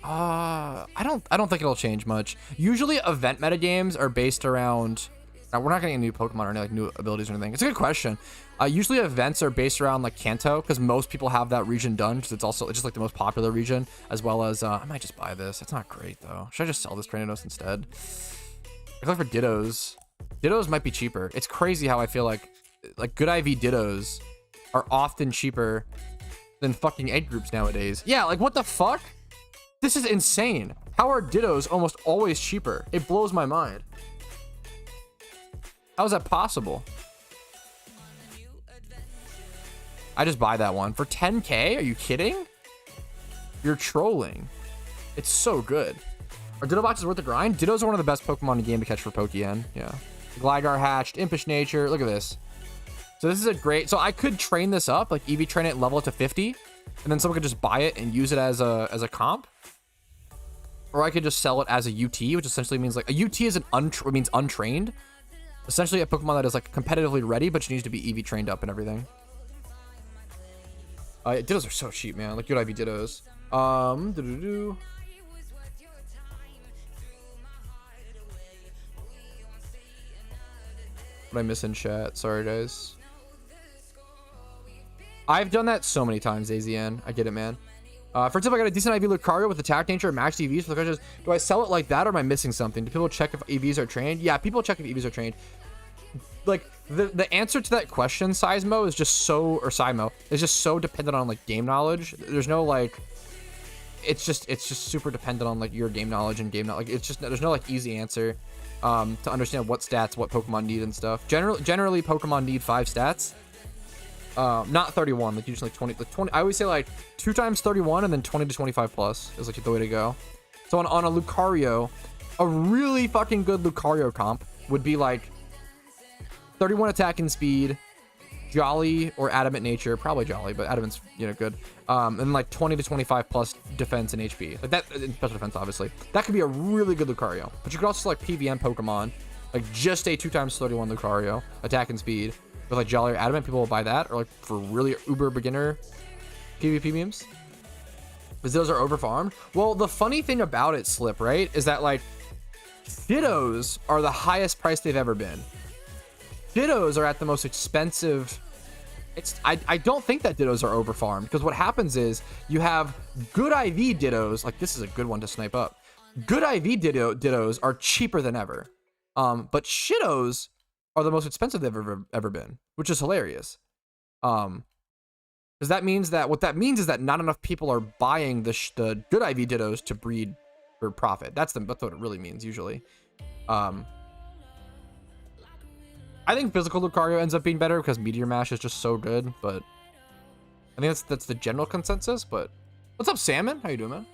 I don't think it'll change much. Usually event metagames are based around... Now, we're not getting a new Pokemon or any like new abilities or anything. It's a good question. Usually events are based around like Kanto, because most people have that region done, because it's just like the most popular region, as well as I might just buy this. It's not great though. Should I just sell this Cranidos instead? I feel like for Dittos might be cheaper. It's crazy how I feel like good IV Dittos are often cheaper than fucking egg groups nowadays. Yeah, like what the fuck? This is insane. How are Dittos almost always cheaper? It blows my mind. How is that possible? I just buy that one for 10k. Are you kidding? You're trolling. It's so good. Are Ditto boxes worth the grind? Dittos are one of the best Pokemon in the game to catch for Pokeyen. Yeah. Gligar hatched, Impish Nature. Look at this. So this is a great... So I could train this up, like EV train it, level it to 50, and then someone could just buy it and use it as a comp. Or I could just sell it as a UT, which essentially means like a UT is means untrained. Essentially a Pokemon that is like competitively ready, but she needs to be EV trained up and everything. Dittos are so cheap, man. Like good IV Dittos. What I miss in chat? Sorry, guys. I've done that so many times, AZN. I get it, man. For example, I got a decent IV Lucario with attack nature and max EVs. For the question is, do I sell it like that or am I missing something? Do people check if EVs are trained? Yeah, people check if EVs are trained. Like the answer to that question, Seismo, is just so, or Simo, is just so dependent on like game knowledge. There's no like, it's just super dependent on like your game knowledge and game knowledge. Like it's just, there's no like easy answer to understand what stats what Pokemon need and stuff. Generally Pokemon need 5 stats. Not 31, like usually like 20. I always say like 2 times 31 and then 20 to 25 plus is like the way to go. So on a Lucario, a really fucking good Lucario comp would be like 31 attack and speed, Jolly or Adamant nature, probably Jolly, but Adamant's, you know, good. And like 20 to 25 plus defense and HP. Like that, and special defense, obviously. That could be a really good Lucario. But you could also like PVM Pokemon, like just a 2x31 Lucario, attack and speed, with like Jolly or Adamant. People will buy that, or like for really uber beginner PvP memes. Because those are overfarmed. Well, the funny thing about it, Slip, right, is that like Dittos are the highest price they've ever been. Dittos are at the most expensive. I don't think that Dittos are overfarmed, because what happens is you have good IV Dittos. Like this is a good one to snipe up. Good IV Dittos are cheaper than ever. But Shittos are the most expensive they've ever been, which is hilarious. Because that means that what that means is that not enough people are buying the good IV Dittos to breed for profit. That's what it really means usually. I think physical Lucario ends up being better because Meteor Mash is just so good, but I think that's the general consensus. But what's up, Salmon? How you doing, man?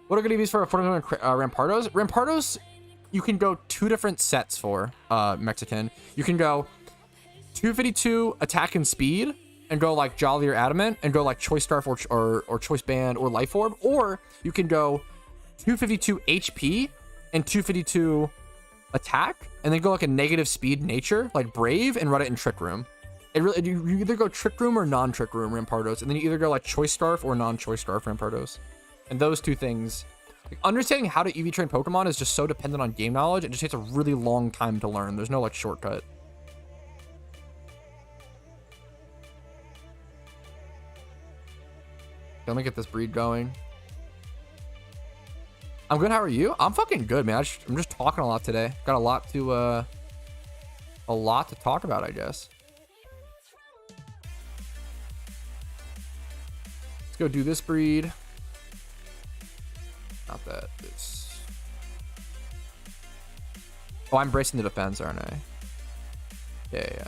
What are good EVs for 40 million Rampardos? Rampardos, you can go two different sets for Mexican. You can go 252 attack and speed and go like Jolly or Adamant and go like Choice Scarf or Choice Band or Life Orb, or you can go 252 HP and 252 attack and then go like a negative speed nature like Brave and run it in Trick Room. You either go Trick Room or non-Trick Room Rampardos, and then you either go like Choice Scarf or non-Choice Scarf Rampardos. And those two things, like, understanding how to EV train Pokemon is just so dependent on game knowledge. It just takes a really long time to learn. There's no like shortcut. Let me get this breed going. I'm good. How are you? I'm fucking good, man. I'm just talking a lot today. Got a lot to talk about, I guess. Let's go do this breed. Not that. This. Oh, I'm bracing the defense, aren't I? Yeah.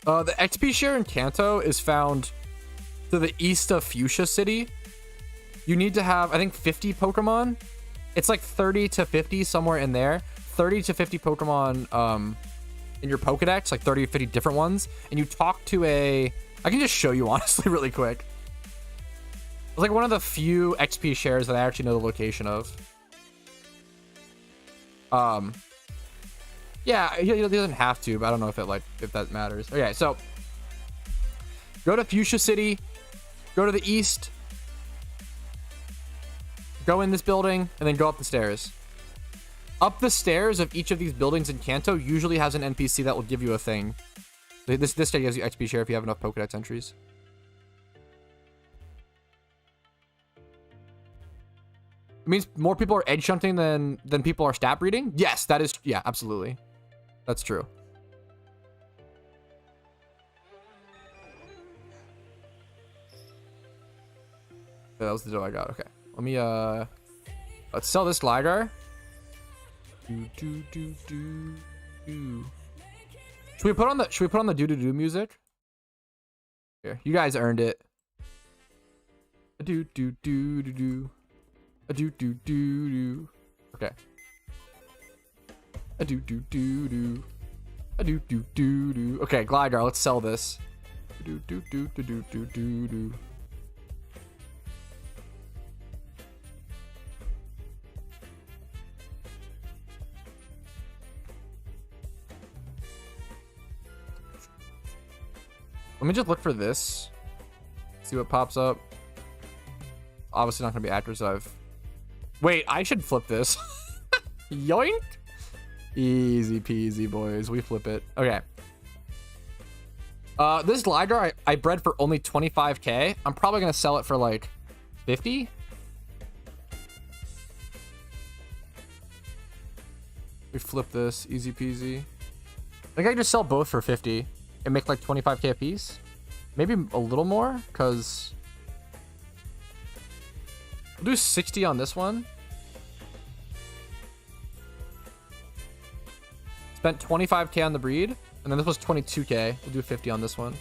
The XP share in Kanto is found to the east of Fuchsia City. You need to have, I think, 50 Pokemon. It's like 30 to 50, somewhere in there. 30 to 50 Pokemon in your Pokedex, like 30 to 50 different ones. And you talk to I can just show you, honestly, really quick. It's like one of the few XP shares that I actually know the location of. Yeah, he doesn't have to, but I don't know if that matters. Okay, so go to Fuchsia City, go to the east, go in this building, and then go up the stairs. Up the stairs of each of these buildings in Kanto usually has an NPC that will give you a thing. This day gives you XP share if you have enough Pokedex entries. It means more people are edge shunting than people are stat breeding? Yes, that is, yeah, absolutely. That's true. Yeah, that was the dough I got. Okay. Let me let's sell this Gligar. Should we put on the do music? Here, you guys earned it. Okay. Okay, Gligar, let's sell this. Let me just look for this. See what pops up. Obviously not gonna be actors that I've... Wait, I should flip this. Yoink! Easy peasy, boys. We flip it. Okay. This Gligar I bred for only 25k. I'm probably gonna sell it for like 50. We flip this. Easy peasy. I think I can just sell both for 50 and make like 25k a piece. Maybe a little more, because we'll do 60 on this one. Spent 25k on the breed, and then this was 22k. We'll do 50 on this one.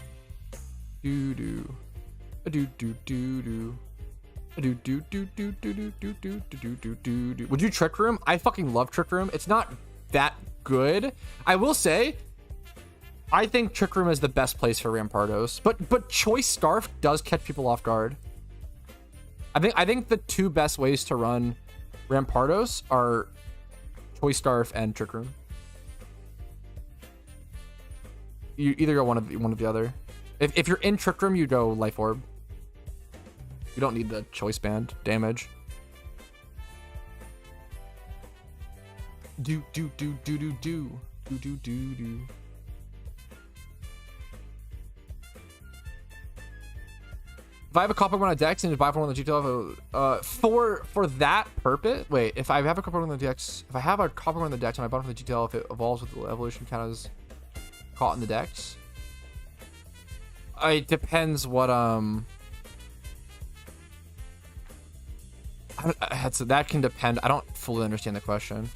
Would you Trick Room? I fucking love Trick Room. It's not that good. I will say, I think Trick Room is the best place for Rampardos. But Choice Scarf does catch people off guard. I think the two best ways to run Rampardos are Choice Scarf and Trick Room. You either go one of the other. If you're in Trick Room, you go Life Orb. You don't need the Choice Band damage. Do. If I have a copper one on Dex and if I have one on the GTL, for that purpose, wait, if I have a copper one on the Dex, if I have a copper one on the Dex and I bought it from the GTL, if it evolves with the evolution count as caught in the Dex, it depends what that can depend. I don't fully understand the question,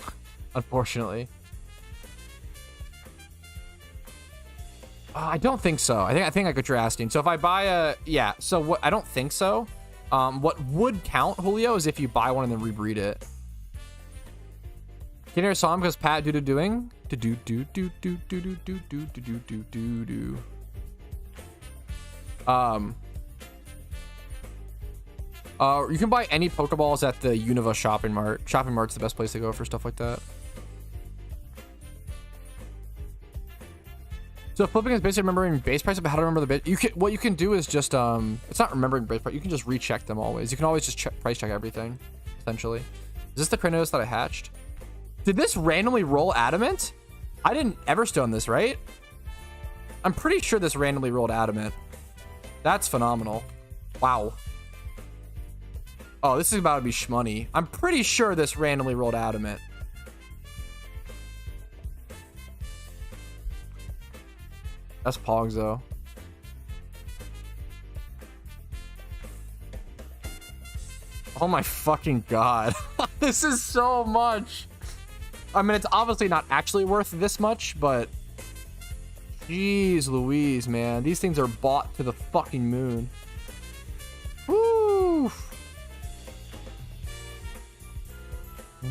unfortunately. I don't think so. I think I get what you're asking. So if I buy a, yeah. So what? I don't think so. What would count, Julio, is if you buy one and then rebreed it. Can you saw him because Pat doing do. You can buy any Pokeballs at the Unova shopping mart. Shopping mart's the best place to go for stuff like that. So flipping is basically remembering base price, but how to remember the base. What you can do is just it's not remembering base price. You can just recheck them always. You can always just price check everything, essentially. Is this the Kratos that I hatched? Did this randomly roll Adamant? I didn't Everstone this, right? I'm pretty sure this randomly rolled Adamant. That's phenomenal. Wow. Oh, this is about to be shmoney. I'm pretty sure this randomly rolled Adamant. That's Pogs, though. Oh my fucking god. This is so much. I mean, it's obviously not actually worth this much, but... Jeez Louise, man. These things are bought to the fucking moon. Woo!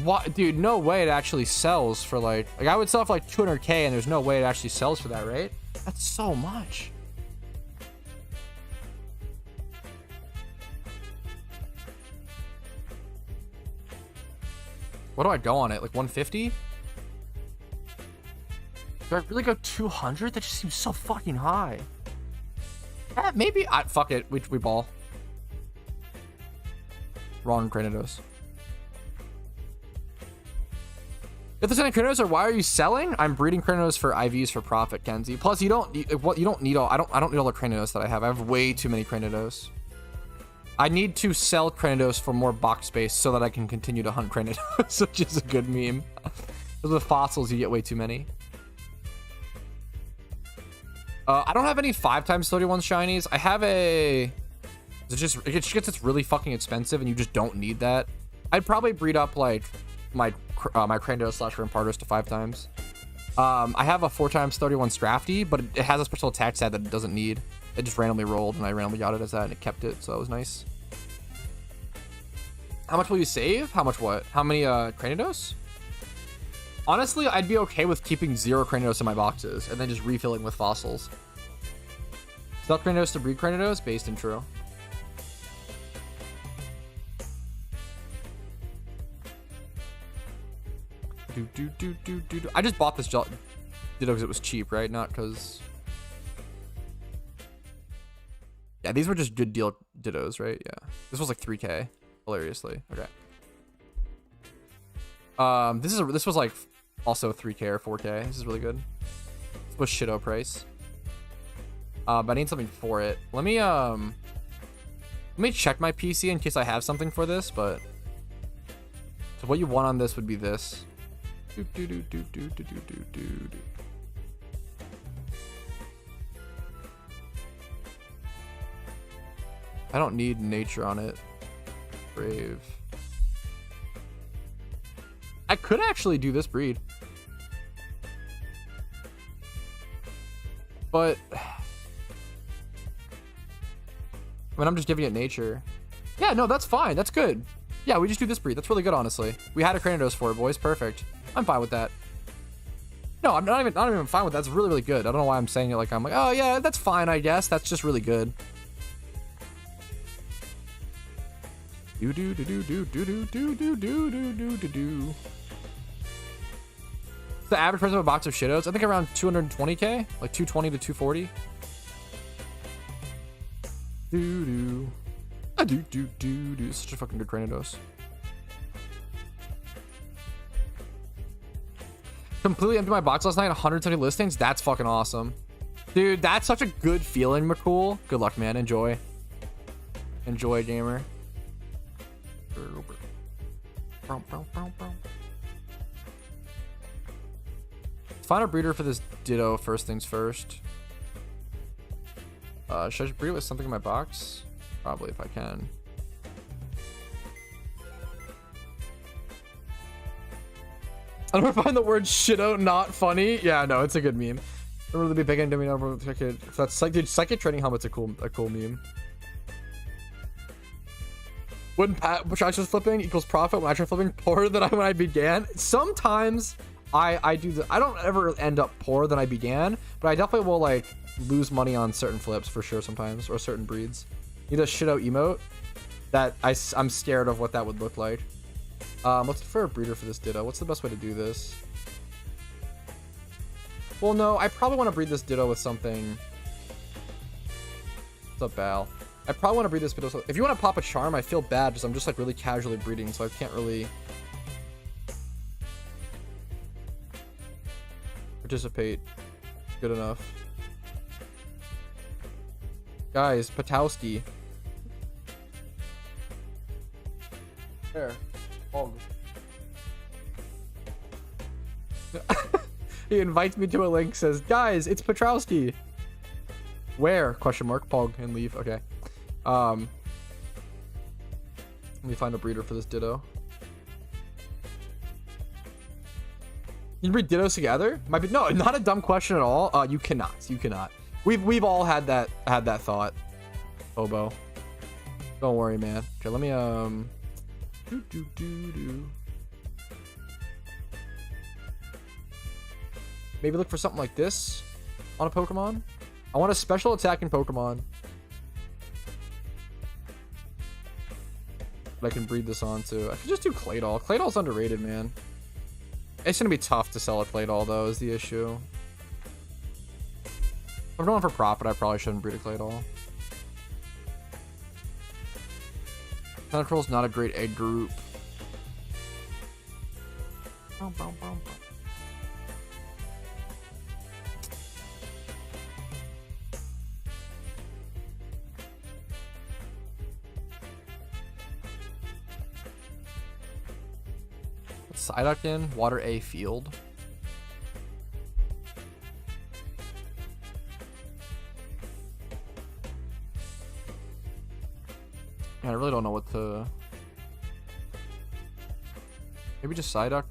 What? Dude, no way it actually sells for like I would sell for like 200k and there's no way it actually sells for that, right? That's so much. What do I go on it? Like 150? Do I really go 200? That just seems so fucking high. Maybe. Fuck it. We ball. Wrong Kratos. If there's any Kratos, or why are you selling? I'm breeding Kratos for IVs for profit, Kenzie. Plus, you don't need all. I don't need all the Kratos that I have. I have way too many Kratos. I need to sell Kratos for more box space so that I can continue to hunt Kratos, which is a good meme. Because with fossils, you get way too many. I don't have any 5x31 shinies. I have a. It just gets really fucking expensive, and you just don't need that. I'd probably breed up like my Kratos / Rampardos to 5x. I have a 4x31 Strafty, but it has a special attack stat that it doesn't need. It just randomly rolled, and I randomly got it as that, and it kept it, so that was nice. How much will you save? How much what? How many Kratos? Honestly, I'd be okay with keeping 0 Kratos in my boxes, and then just refilling with fossils. Sell Kratos to breed Kratos? Based in true. I just bought this Ditto because it was cheap, right? Not because... Yeah, these were just good deal Dittos, right? Yeah. This was like 3k. Hilariously. Okay. This was like also 3k or 4k. This is really good. This was shitto price. But I need something for it. Let me check my PC in case I have something for this, but... So what you want on this would be this. I don't need nature on it. Brave. I could actually do this breed. But I mean, I'm just giving it nature. Yeah, no, that's fine. That's good. Yeah, we just do this breed. That's really good, honestly. We had a Cranidos for it, boys. Perfect. I'm fine with that. No, I'm not even fine with that. That's really, really good. I don't know why I'm saying it like I'm like, oh yeah, that's fine, I guess. That's just really good. Do do do do do do do do do do do do do. The average price of a box of Shitos, I think around 220k, like 220 to 240. Do do. Do do do do. Such a fucking good Cranidos. Completely empty my box last night. 170 listings. That's fucking awesome, dude. That's such a good feeling, McCool. Good luck, man. Enjoy. Enjoy, gamer. Find a breeder for this Ditto first things first. Should I just breed it with something in my box? Probably, if I can. I don't find the word shito not funny. Yeah, no, it's a good meme. I'm really big into me. If that's like, dude, psychic training helmet's a cool meme. When Patrouski flipping equals profit, when I try flipping poorer than when I began. Sometimes I do the, I don't ever end up poorer than I began, but I definitely will like lose money on certain flips for sure sometimes, or certain breeds. Need a shito emote that I'm scared of what that would look like. Let's look for a breeder for this Ditto. What's the best way to do this? Well, no, I probably want to breed this Ditto with something. What's up, Bal? I probably want to breed this Ditto. If you want to pop a charm, I feel bad because I'm just like really casually breeding, so I can't really participate good enough. Guys, Patrouski. There. Oh. He invites me to a link, says, guys, it's Patrouski. Where? Question mark, Pog, and leave. Okay. Let me find a breeder for this Ditto. You can breed Dittos together? Might be, no, not a dumb question at all. You cannot. You cannot. We've all had that thought. Obo. Don't worry, man. Okay, let me maybe look for something like this on a Pokemon. I want a special attacking Pokemon that I can breed this onto. I could just do Claydol. Claydol's underrated, man. It's gonna be tough to sell a Claydol though, is the issue. If I'm going for profit, I probably shouldn't breed a Claydol. Tentacruel's not a great egg group. Psyduck in water A field. I really don't know what to. Maybe just Psyduck.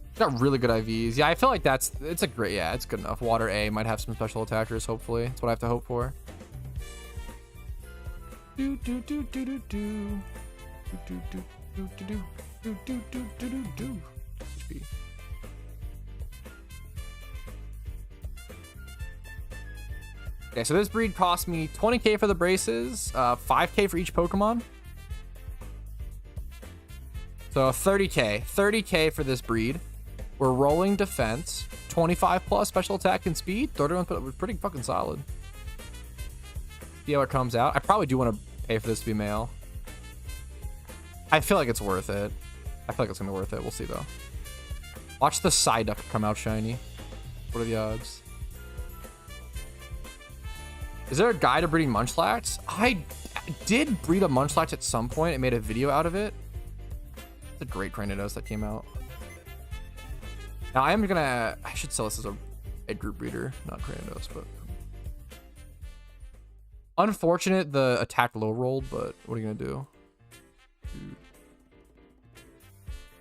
It's got really good IVs. Yeah, I feel like it's a great. Yeah, it's good enough. Water A might have some special attackers. Hopefully, that's what I have to hope for. Do do do do do do do do. Okay, so this breed cost me 20k for the braces, 5k for each Pokemon. So 30k for this breed. We're rolling defense, 25 plus special attack and speed. 31 was pretty fucking solid. See how it comes out. I probably do want to pay for this to be male. I feel like it's worth it. I feel like it's gonna be worth it. We'll see though. Watch the Psyduck come out shiny. What are the odds? Is there a guide to breeding Munchlax? I did breed a Munchlax at some point and made a video out of it. It's a great Cranidos that came out. Now I should sell this as a egg group breeder, not Cranidos, but unfortunate the attack low rolled, but what are you gonna do? Dude.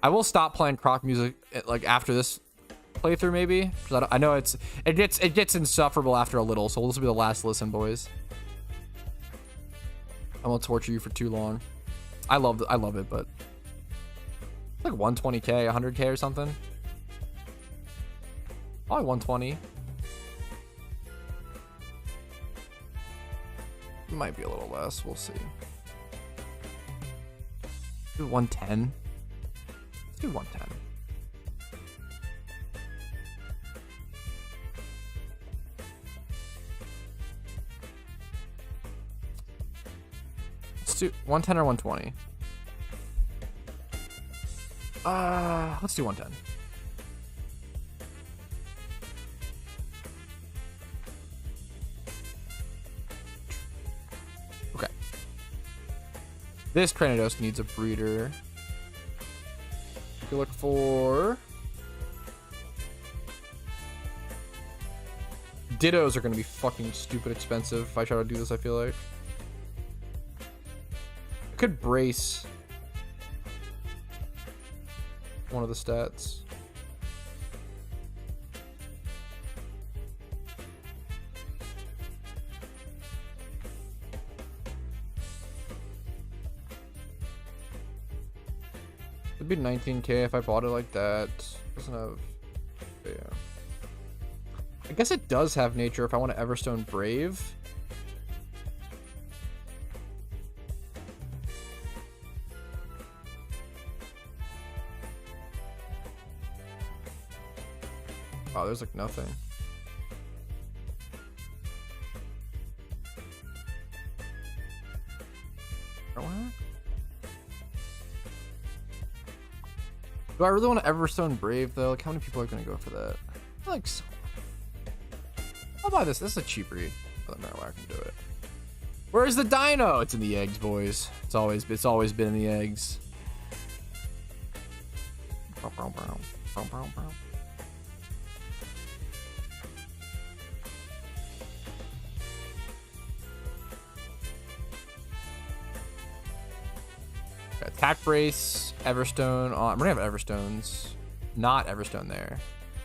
I will stop playing Croc music like after this playthrough maybe, because I know it gets insufferable after a little, so this will be the last listen, boys. I won't torture you for too long. I love it, but it's like 120k, 100k or something. Probably 120. It might be a little less. We'll see. Do 110. Let's do 110. Let's do 110 or 120. Let's do 110. Okay. This Cranidos needs a breeder. We can look for Dittos are going to be fucking stupid expensive if I try to do this, I feel like. I could brace one of the stats. It'd be 19k if I bought it like that. Doesn't have, yeah. I guess it does have nature if I want to Everstone Brave. Oh, there's like nothing. Do I really want to Everstone Brave though? Like, how many people are gonna go for that? Like, so I'll buy this. This is a cheap read. Doesn't matter why I can do it. Where's the dino? It's in the eggs, boys. It's always been in the eggs. Attack Brace, Everstone. I'm gonna have Everstones. Not Everstone there.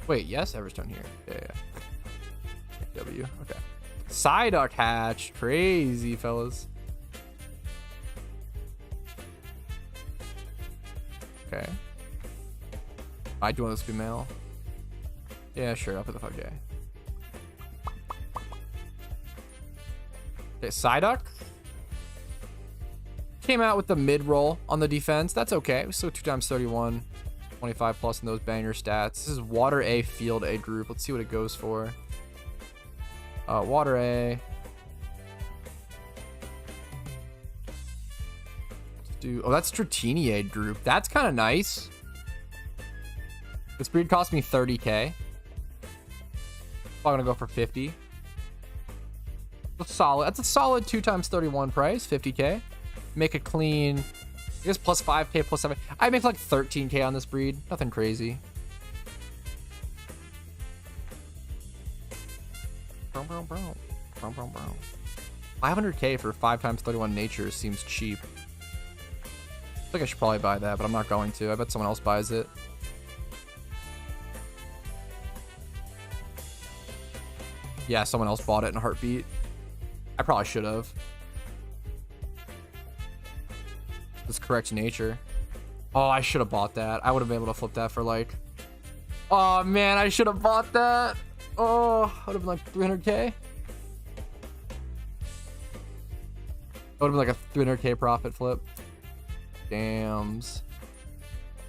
Wait, yes, Everstone here. Yeah. W. Okay. Psyduck hatch. Crazy, fellas. Okay. I do want this to be male. Yeah, sure. I'll put the 5K. Okay, Psyduck. Came out with the mid-roll on the defense. That's okay. We still 2 times 31. 25 plus in those banger stats. This is Water A, Field A group. Let's see what it goes for. Water A. Let's do. Oh, that's Stratini A group. That's kind of nice. This breed cost me 30k. Probably gonna go for 50. That's solid. That's a solid 2 times 31 price. 50k. Make a clean. I guess plus 5k plus 7. I make like 13k on this breed. Nothing crazy. 500k for 5 times 31 nature seems cheap. I think I should probably buy that, but I'm not going to. I bet someone else buys it. Yeah, someone else bought it in a heartbeat. I probably should have. This corrects nature. Oh, I should have bought that. I would have been able to flip that for like... Oh, man, I should have bought that. Oh, would have been like 300k. Would have been like a 300k profit flip. Dams.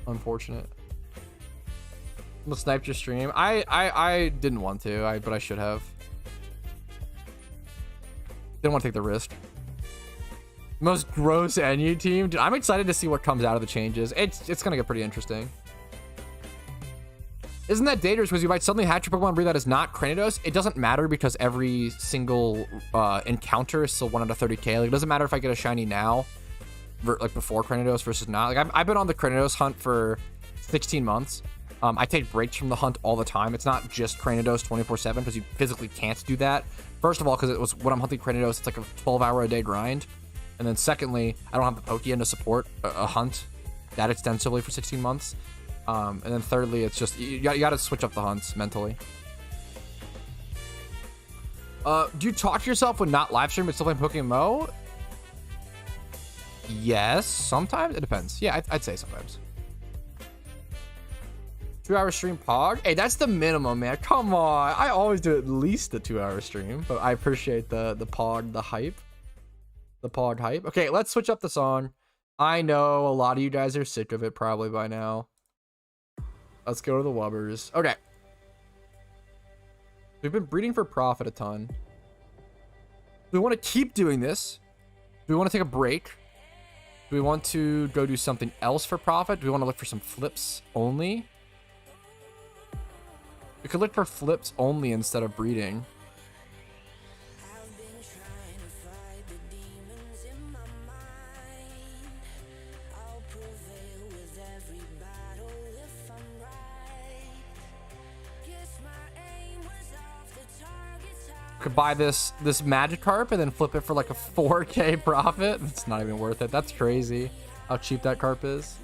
Unfortunate. I'm gonna snipe your stream. I didn't want to, but I should have. Didn't want to take the risk. Most gross NU team. Dude, I'm excited to see what comes out of the changes. It's gonna get pretty interesting. Isn't that dangerous? Because you might suddenly hatch your Pokemon breed that is not Cranidos. It doesn't matter because every single encounter is still 1 out of 30k. Like, it doesn't matter if I get a shiny now, like before Cranidos versus not. Like, I've been on the Cranidos hunt for 16 months. I take breaks from the hunt all the time. It's not just Cranidos 24/7 because you physically can't do that. First of all, because it was when I'm hunting Cranidos, it's like a 12-hour-a-day grind. And then secondly, I don't have the Pokeyen to support a hunt that extensively for 16 months. And then thirdly, it's just, you got to switch up the hunts mentally. Do you talk to yourself when not live stream but still playing PokeMMO? Yes, sometimes. It depends. Yeah, I'd say sometimes. 2-hour stream pog? Hey, that's the minimum, man. Come on. I always do at least a 2-hour stream, but I appreciate the pog, the hype. The pog hype. Okay, let's switch up the song. I know a lot of you guys are sick of it probably by now. Let's go to the Wubbers. Okay. We've been breeding for profit a ton. Do we want to keep doing this? Do we want to take a break? Do we want to go do something else for profit? Do we want to look for some flips only? We could look for flips only instead of breeding. Could buy this Magikarp and then flip it for like a 4K profit. It's not even worth it. That's crazy how cheap that carp is.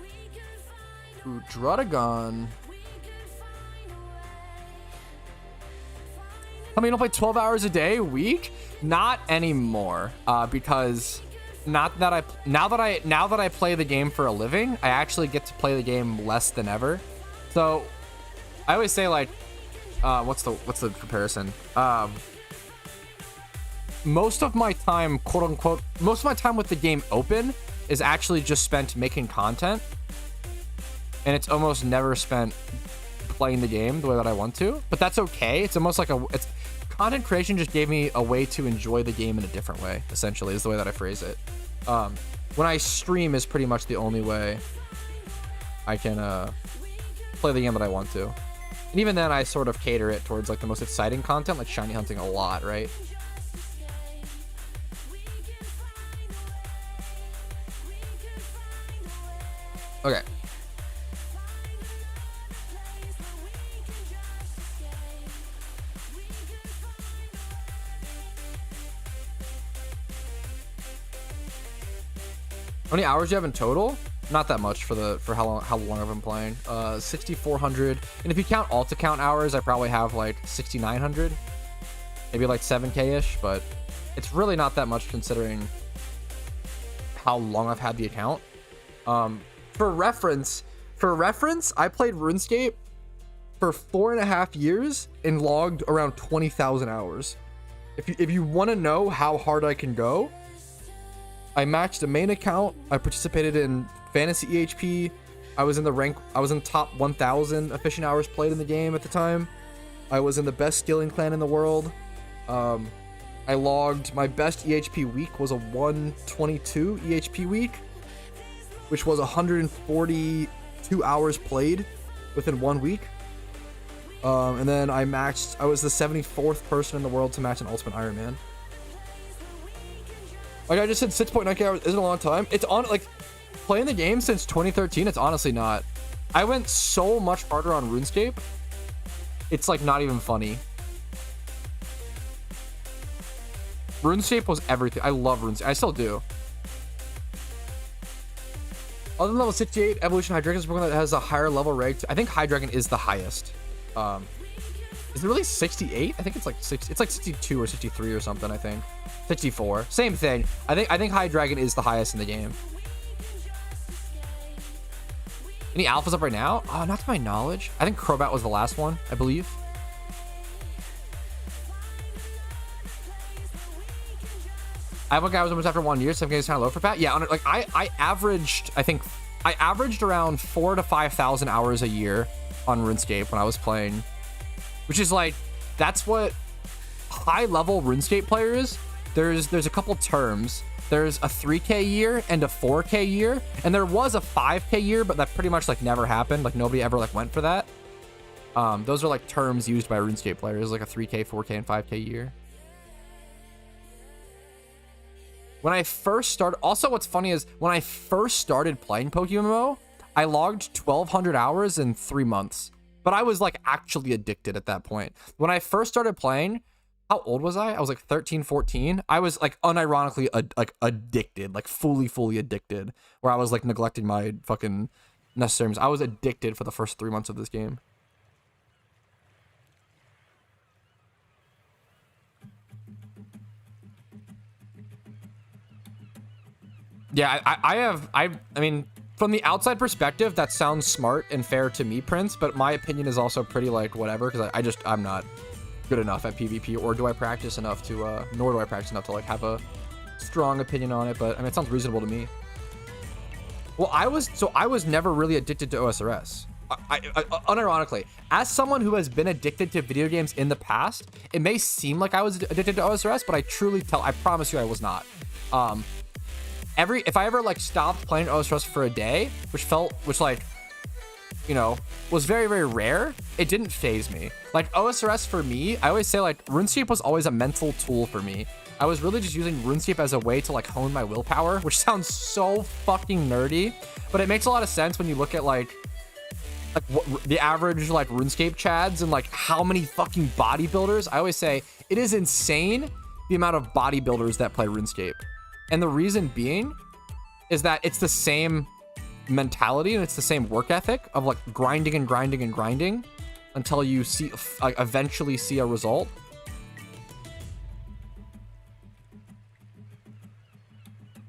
Ooh, Druddigon. I mean, I'll play 12 hours a day, a week? Not anymore. Because now that I play the game for a living, I actually get to play the game less than ever. So I always say, like, what's the comparison? Most of my time, quote unquote, most of my time with the game open is actually just spent making content, and it's almost never spent playing the game the way that I want to. But that's okay. It's almost like it's content creation just gave me a way to enjoy the game in a different way. Essentially, is the way that I phrase it. When I stream is pretty much the only way I can play the game that I want to, and even then, I sort of cater it towards like the most exciting content, like shiny hunting a lot, right? Okay. How many hours do you have in total? Not that much for how long I've been playing. 6,400, and if you count alt account hours, I probably have like 6,900, maybe like 7K ish, but it's really not that much considering how long I've had the account. For reference, I played RuneScape for 4.5 years and logged around 20,000 hours. If you want to know how hard I can go, I matched a main account. I participated in fantasy EHP. I was in top 1,000 efficient hours played in the game at the time. I was in the best skilling clan in the world. I logged, my best EHP week was a 122 EHP week, which was 142 hours played within 1 week. And then I was the 74th person in the world to match an Ultimate Iron Man. Like I just said, 6.9K hours isn't a long time. It's on, like, playing the game since 2013, it's honestly not. I went so much harder on RuneScape, it's like not even funny. RuneScape was everything. I love RuneScape. I still do. Other than level 68, Evolution Hydreigon is a Pokemon that has a higher level reg. I think Hydreigon is the highest. Is it really 68? I think it's like 60. It's like 62 or 63 or something. I think 64. Same thing. I think Hydreigon is the highest in the game. Any alphas up right now? Not to my knowledge. I think Crobat was the last one, I believe. I have one guy who was almost after 1 year, so I'm getting kind of low for Pat. Yeah, like I averaged around 4,000 to 5,000 hours a year on RuneScape when I was playing, which is like, that's what high level RuneScape players. There's a couple terms. There's a 3K year and a 4K year, and there was a 5K year, but that pretty much like never happened. Like nobody ever like went for that. Those are like terms used by RuneScape players, like a 3K, 4K, and 5K year. When I first started, also what's funny is when I first started playing PokeMMO, I logged 1,200 hours in 3 months, but I was like actually addicted at that point. When I first started playing, how old was I? I was like 13, 14. I was like unironically addicted, like fully addicted, where I was like neglecting my fucking necessaries. I was addicted for the first 3 months of this game. Yeah, I mean, from the outside perspective, that sounds smart and fair to me, Prince, but my opinion is also pretty like whatever, because I'm not good enough at PvP, or do I practice enough to, nor do I practice enough to like have a strong opinion on it, but I mean, it sounds reasonable to me. Well, I was never really addicted to OSRS. Unironically, as someone who has been addicted to video games in the past, it may seem like I was addicted to OSRS, but I promise you I was not. If I ever like stopped playing OSRS for a day, which like, you know, was very, very rare, it didn't phase me. Like OSRS for me, I always say like RuneScape was always a mental tool for me. I was really just using RuneScape as a way to like hone my willpower, which sounds so fucking nerdy, but it makes a lot of sense when you look at like what, the average like RuneScape chads and like how many fucking bodybuilders. I always say it is insane the amount of bodybuilders that play RuneScape. And the reason being is that it's the same mentality and it's the same work ethic of like grinding and grinding and grinding until you see eventually see a result.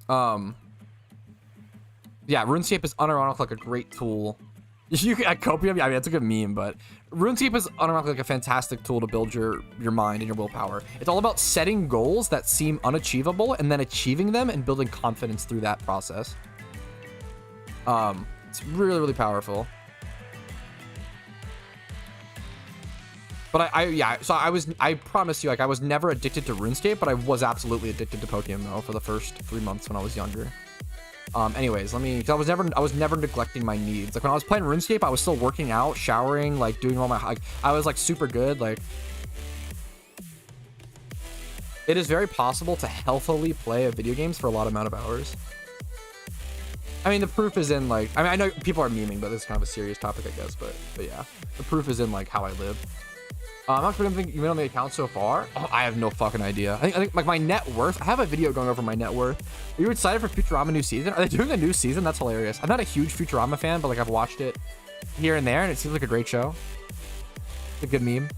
Yeah, RuneScape is unironically like a great tool. You can Copium, I mean that's a good meme, but RuneScape is unironically like a fantastic tool to build your mind and your willpower. It's all about setting goals that seem unachievable and then achieving them and building confidence through that process. It's really, really powerful. But I promise you, like I was never addicted to RuneScape, but I was absolutely addicted to PokeMMO for the first 3 months when I was younger. Anyways, I was never neglecting my needs. Like when I was playing RuneScape, I was still working out, showering, like doing all my, like, I was like super good. Like it is very possible to healthily play video games for a lot amount of hours. I mean, the proof is in like, I mean, I know people are memeing, but this is kind of a serious topic, I guess, but yeah, the proof is in like how I live. I'm not sure you've been on the account so far. Oh, I have no fucking idea. I think like my net worth. I have a video going over my net worth. Are you excited for Futurama new season? Are they doing a new season? That's hilarious. I'm not a huge Futurama fan, but like I've watched it here and there, and it seems like a great show. It's a good meme.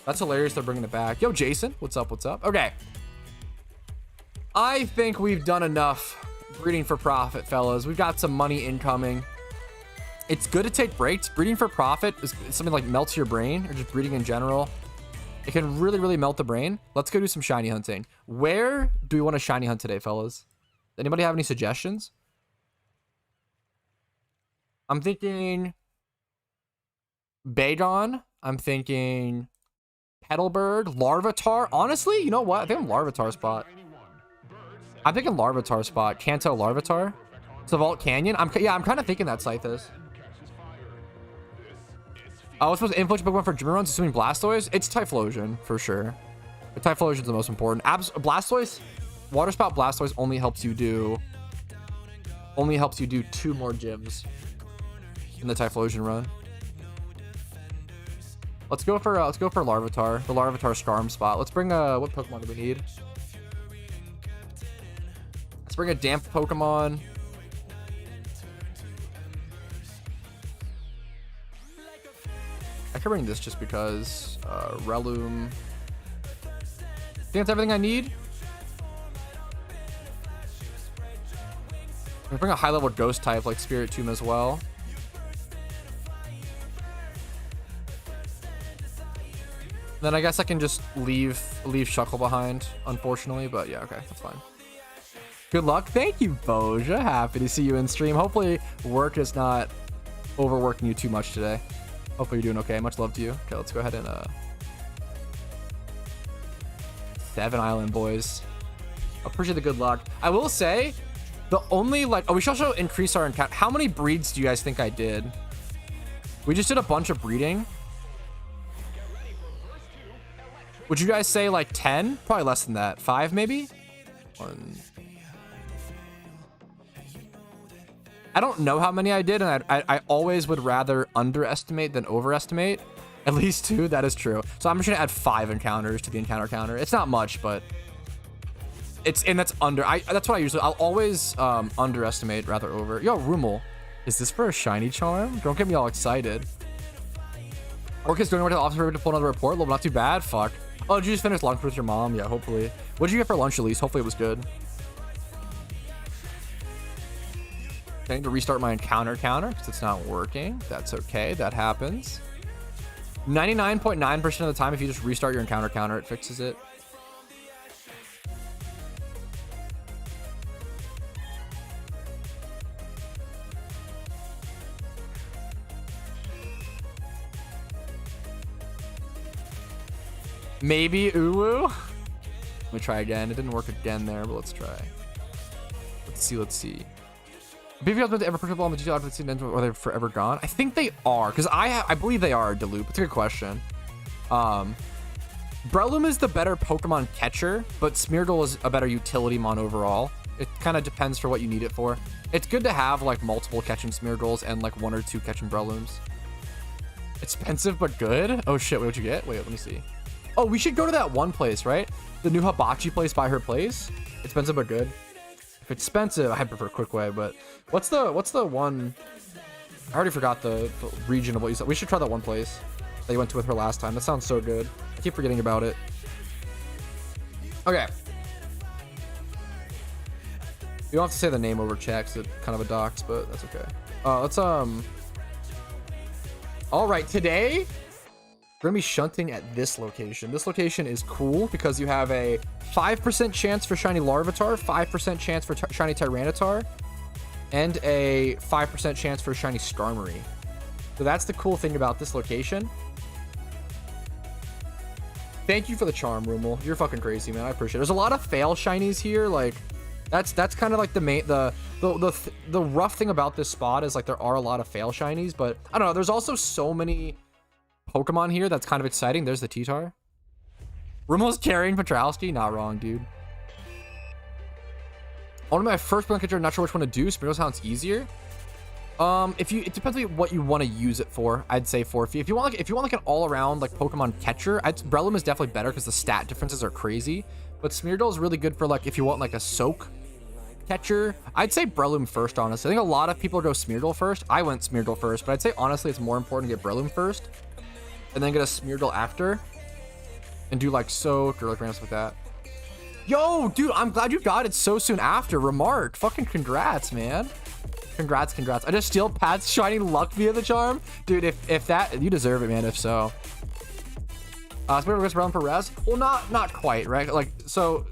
That's hilarious. They're bringing it back. Yo, Jason, what's up? What's up? Okay. I think we've done enough breeding for profit, fellas. We've got some money incoming. It's good to take breaks. Breeding for profit is something like melts your brain, or just breeding in general. It can really, really melt the brain. Let's go do some shiny hunting. Where do we want to shiny hunt today, fellas? Anybody have any suggestions? I'm thinking Bagon. I'm thinking Petalbird, Larvitar. Honestly, you know what? I think I'm Larvitar spot. I'm thinking Larvitar spot. Kanto Larvitar. Savalt Canyon. I'm kind of thinking that Scythus. I was supposed to influence Pokemon for gym runs, assuming Blastoise. It's Typhlosion for sure. But Typhlosion's the most important. Blastoise, Water Spout Blastoise only helps you do 2 more gyms in the Typhlosion run. Let's go for Larvitar, the Larvitar Scarm spot. Let's bring what Pokemon do we need? Let's bring a damp Pokemon. I can bring this just because Relum. I think that's everything I need. I'm gonna bring a high level ghost type like Spiritomb as well. Then I guess I can just leave Shuckle behind, unfortunately, but yeah, okay, that's fine. Good luck. Thank you, Boja. Happy to see you in stream. Hopefully work is not overworking you too much today. Hopefully you're doing okay. Much love to you. Okay, let's go ahead and 7 Island boys. Appreciate the good luck. I will say the only we should also increase our encounter. How many breeds do you guys think I did? We just did a bunch of breeding. Would you guys say like 10? Probably less than that. 5 maybe? 1. I don't know how many I did, and I always would rather underestimate than overestimate. At least 2, that is true. So I'm just gonna add 5 encounters to the encounter counter. It's not much, but that's what I usually, I'll always underestimate rather over. Yo, Rumel, is this for a shiny charm? Don't get me all excited. Orcus going over to the office to pull another report. Well, not too bad. Fuck. Oh, did you just finish lunch with your mom? Yeah, hopefully. What did you get for lunch, at least? Hopefully it was good. I need to restart my encounter counter because it's not working. That's okay. That happens. 99.9% of the time, if you just restart your encounter counter, it fixes it. Maybe Uwu. Let me try again. It didn't work again there, but let's try. Let's see. PvP meant to ever push up on the GT outfit scene, or are they forever gone? I think they are, because I believe they are, Deloop. It's a good question. Breloom is the better Pokemon catcher, but Smeargle is a better utility mon overall. It kind of depends for what you need it for. It's good to have like multiple catching Smeargles and like 1 or 2 catching Brelooms. Expensive but good. Oh shit, what'd you get? Wait, let me see. Oh, we should go to that one place, right? The new hibachi place by her place. Expensive but good. If it's expensive, I prefer Quick Way, but what's the one? I already forgot the region of what you said. We should try that one place that you went to with her last time. That sounds so good. I keep forgetting about it. Okay. You don't have to say the name over chat because it's kind of a dox, but that's okay. Let's all right, today we're gonna be shunting at this location. This location is cool because you have a 5% chance for shiny Larvitar, 5% chance for shiny Tyranitar, and a 5% chance for shiny Skarmory. So that's the cool thing about this location. Thank you for the charm, Rumel. You're fucking crazy, man. I appreciate it. There's a lot of fail shinies here. Like that's kind of like the main the rough thing about this spot is like there are a lot of fail shinies, but I don't know. There's also so many Pokemon here that's kind of exciting. There's the T-Tar. Rumel's carrying Patrouski. Not wrong, dude. Only my first Pokemon catcher. Not sure which one to do. Smeargle sounds easier. It depends on what you want to use it for. I'd say for if you want like an all around like Pokemon catcher, Breloom is definitely better because the stat differences are crazy. But Smeargle is really good for like if you want like a soak catcher. I'd say Breloom first, honestly. I think a lot of people go Smeargle first. I went Smeargle first, but I'd say honestly it's more important to get Breloom first and then get a Smeargle after and do like soak or like random stuff like that. Yo, dude, I'm glad you got it so soon after. Remark, fucking congrats, man. Congrats. I just steal Pat's shiny luck via the charm. Dude, if that, you deserve it, man, if so. Smeargle gets Breloom for res. Well, not quite, right? Like, so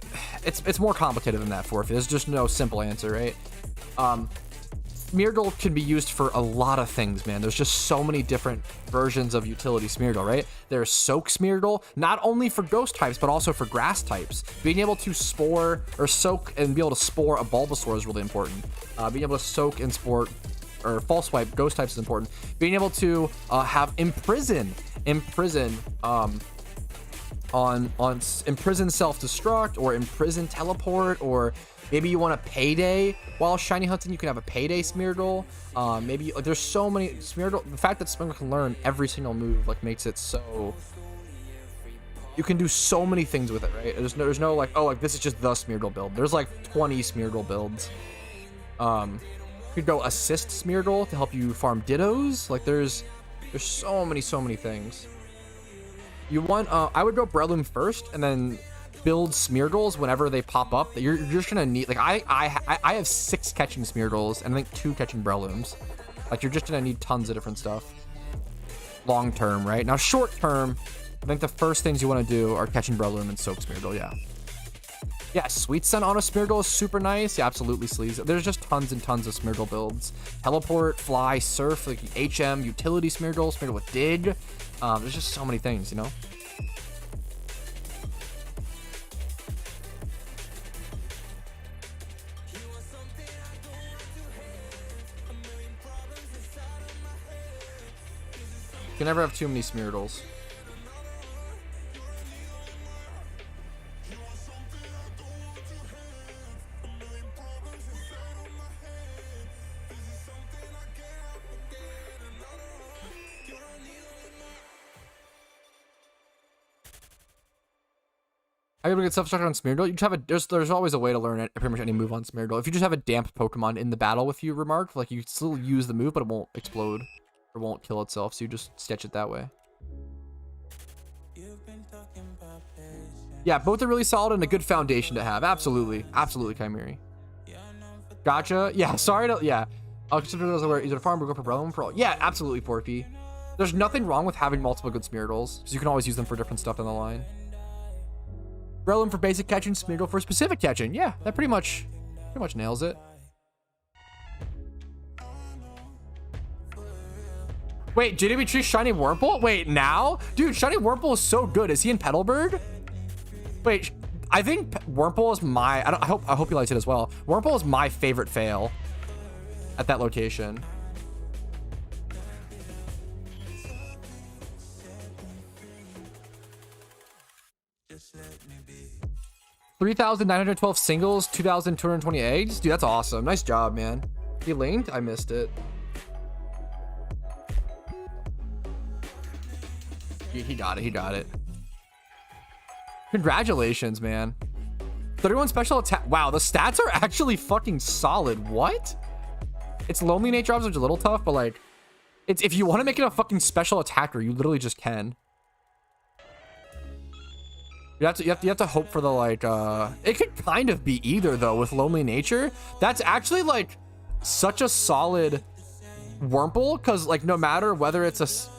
it's more complicated than that for if there's just no simple answer, right? Smeargle can be used for a lot of things, man. There's just so many different versions of utility Smeargle, right? There's Soak Smeargle, not only for ghost types, but also for grass types. Being able to spore or soak and be able to spore a Bulbasaur is really important. Being able to soak and spore or false swipe ghost types is important. Being able to have imprison self-destruct or imprison teleport, or maybe you want a payday while shiny hunting. You can have a payday Smeargle. Maybe like, there's so many Smeargle. The fact that Smeargle can learn every single move like makes it so you can do so many things with it, right? There's no like, oh, like this is just the Smeargle build. There's like 20 Smeargle builds. You could go assist Smeargle to help you farm Dittos. Like there's so many things. You want I would go Breloom first and then build Smeargles whenever they pop up. That you're just gonna need, like I have 6 catching Smeargles and I think 2 catching Brelooms. Like you're just gonna need tons of different stuff long term, right? Now short term, I think the first things you want to do are catching Breloom and Soak Smeargle. Yeah, Sweet Scent on a Smeargle is super nice. Yeah, absolutely, sleaze. There's just tons and tons of Smeargle builds. Teleport, Fly, Surf, like HM, Utility Smeargle, Smeargle with Dig. There's just so many things, you know? You can never have too many Smeargles. Are you able to get self-destruct on Smeargle? You just have there's always a way to learn pretty much any move on Smeargle. If you just have a damp Pokemon in the battle with you, Remark, like you still use the move, but it won't explode or won't kill itself, so you just sketch it that way. Yeah, both are really solid and a good foundation to have. Absolutely, Chimeri. Gotcha. Yeah, sorry to I'll consider those where either farm or go for Breloom for all. Yeah, absolutely, Porky. There's nothing wrong with having multiple good Smeargles, because you can always use them for different stuff down the line. Breloom for basic catching, Smeargle for specific catching. Yeah, that pretty much nails it. Wait, JW Tree Shiny Wurmple? Wait, now? Dude, Shiny Wurmple is so good. Is he in Petalburg? Wait, I think Wurmple is my... I hope you liked it as well. Wurmple is my favorite fail at that location. $3,912 singles, 2,220 eggs. Dude, that's awesome. Nice job, man. He linked? I missed it. He got it. He got it. Congratulations, man. 31 special attack. Wow, the stats are actually fucking solid. What? It's lonely nature obs, which is a little tough, but like, it's if you want to make it a fucking special attacker, you literally just can. You have to hope for the like. It could kind of be either though with lonely nature. That's actually like such a solid Wurmple, because like no matter whether it's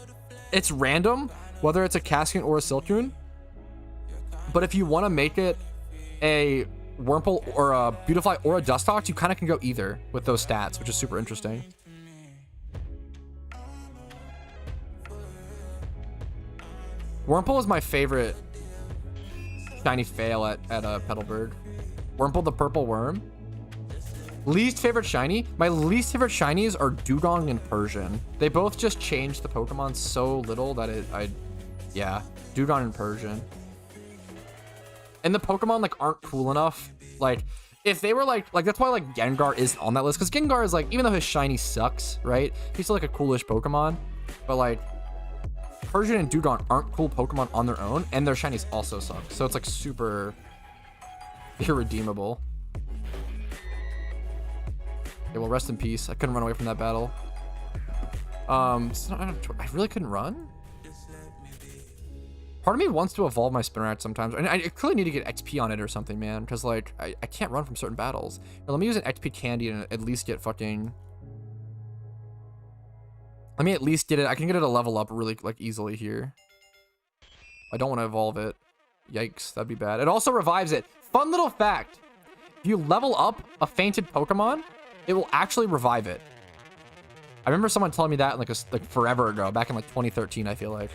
random. Whether it's a Cascade or a Silcoon. But if you want to make it a Wurmple or a Beautifly or a Dustox, you kind of can go either with those stats, which is super interesting. Wurmple is my favorite shiny fail at Petalburg. Wurmple the purple worm. Least favorite shiny? My least favorite shinies are Dugong and Persian. They both just changed the Pokemon so little that yeah, Dugong and Persian. And the Pokemon like aren't cool enough. Like if they were like that's why like Gengar isn't on that list, because Gengar is like, even though his shiny sucks, right? He's still like a coolish Pokemon. But like Persian and Dugong aren't cool Pokemon on their own, and their shinies also suck. So it's like super irredeemable. Okay, well, rest in peace. I couldn't run away from that battle. I really couldn't run. Part of me wants to evolve my Spinarak sometimes, and I clearly need to get XP on it or something, man, because like I can't run from certain battles. Now, let me use an XP candy and at least get fucking. Let me at least get it. I can get it a level up really like easily here. I don't want to evolve it. Yikes, that'd be bad. It also revives it. Fun little fact: if you level up a fainted Pokemon, it will actually revive it. I remember someone telling me that like forever ago, back in like 2013, I feel like.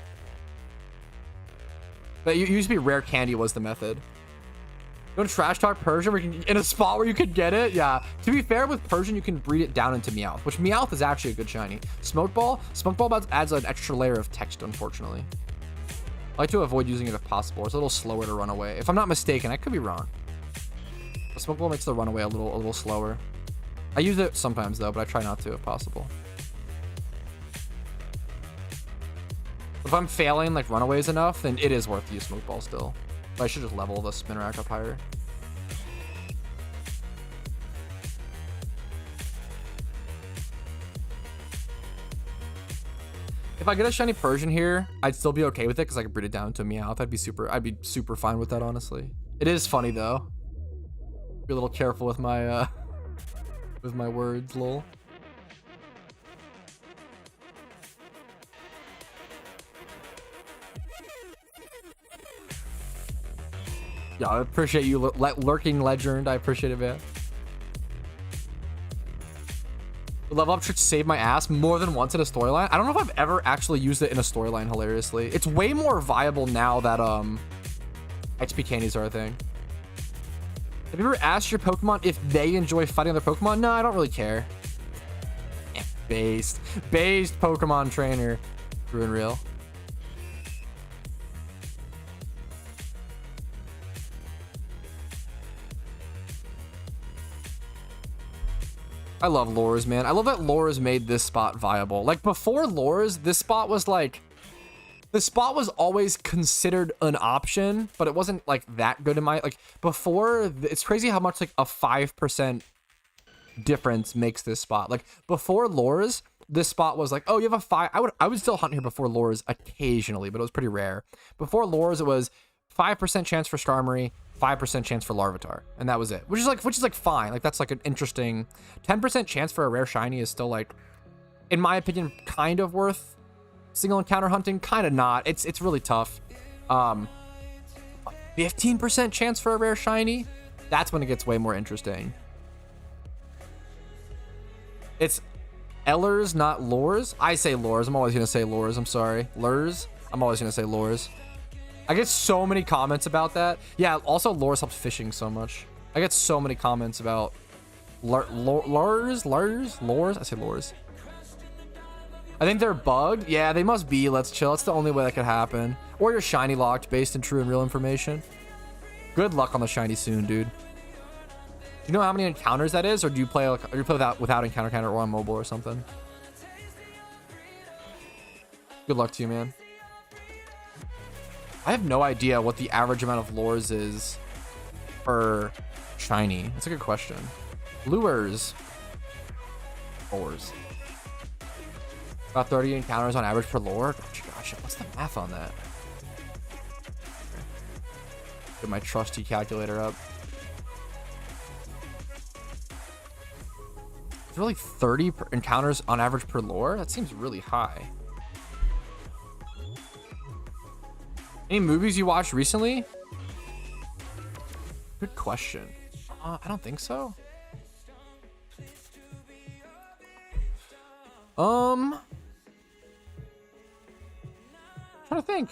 But it used to be rare candy was the method. You want to trash talk Persian in a spot where you could get it? Yeah. To be fair, with Persian, you can breed it down into Meowth, which Meowth is actually a good shiny. Smokeball adds an extra layer of text, unfortunately. I like to avoid using it if possible. It's a little slower to run away. If I'm not mistaken, I could be wrong. The Smokeball makes the runaway a little slower. I use it sometimes though, but I try not to if possible. If I'm failing like runaways enough, then it is worth to use Smokeball still. But I should just level the Spinarak up higher. If I get a shiny Persian here, I'd still be okay with it because I could breed it down to a Meowth. I'd be super fine with that, honestly. It is funny though. Be a little careful with my words, lol. Yeah, I appreciate you lurking legend. I appreciate it, man. Level up should save my ass more than once in a storyline. I don't know if I've ever actually used it in a storyline, hilariously. It's way more viable now that XP candies are a thing. Have you ever asked your Pokemon if they enjoy fighting other Pokemon? No, I don't really care. Based Pokemon trainer. True and real. I love Lures, man. I love that Lures made this spot viable. Like before Lures, this spot was like, the spot was always considered an option, but it wasn't like that good in my, like before, it's crazy how much like a 5% difference makes this spot. Like before Lures, this spot was like, oh, you have a 5. I would still hunt here before Lures occasionally, but it was pretty rare. Before Lures, it was 5% chance for Starmie, 5% chance for Larvitar, and that was it. Which is like fine. Like that's like an interesting 10% chance for a rare shiny is still like, in my opinion, kind of worth single encounter hunting, kind of not. It's really tough. 15% chance for a rare shiny, that's when it gets way more interesting. It's Ellers, not Lures. I say Lures. I'm always gonna say Lures. I'm sorry. Lures. I'm always gonna say Lures. I get so many comments about that. Yeah, also Lures helps fishing so much. I get so many comments about lures. I say Lures. I think they're bugged. Yeah, they must be. Let's chill. That's the only way that could happen. Or you're shiny locked based in true and real information. Good luck on the shiny soon, dude. Do you know how many encounters that is, or do you play like, or you play without encounter counter or on mobile or something? Good luck to you, man. I have no idea what the average amount of lures is per shiny. That's a good question. Lures. Lures. About 30 encounters on average per lure. Gosh, what's the math on that? Get my trusty calculator up. It's really 30 encounters on average per lure? That seems really high. Any movies you watched recently? Good question. I don't think so. Trying to think.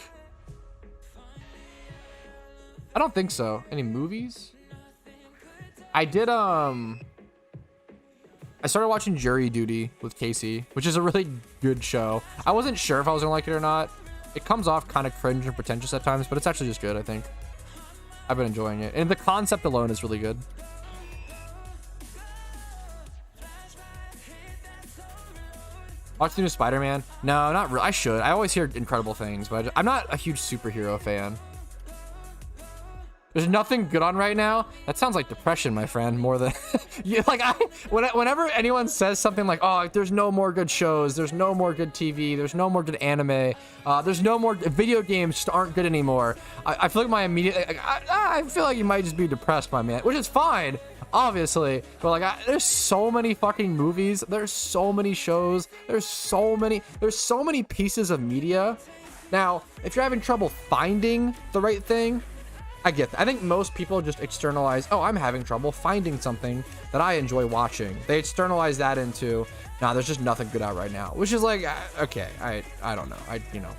I don't think so. Any movies? I did I started watching Jury Duty with Casey, which is a really good show. I wasn't sure if I was gonna like it or not. It comes off kind of cringe and pretentious at times, but it's actually just good, I think. I've been enjoying it. And the concept alone is really good. Watch the new Spider-Man? No, not really. I should. I always hear incredible things, but I'm not a huge superhero fan. There's nothing good on right now. That sounds like depression, my friend, more than yeah, like whenever anyone says something like, oh, there's no more good shows, there's no more good TV, there's no more good anime, there's no more video games just aren't good anymore. I feel like my immediate, I feel like you might just be depressed, my man, which is fine, obviously, but like there's so many fucking movies, there's so many shows, there's so many pieces of media. Now, if you're having trouble finding the right thing, I get that. I think most people just externalize, oh, I'm having trouble finding something that I enjoy watching. They externalize that into, nah, there's just nothing good out right now, which is like, okay, I don't know.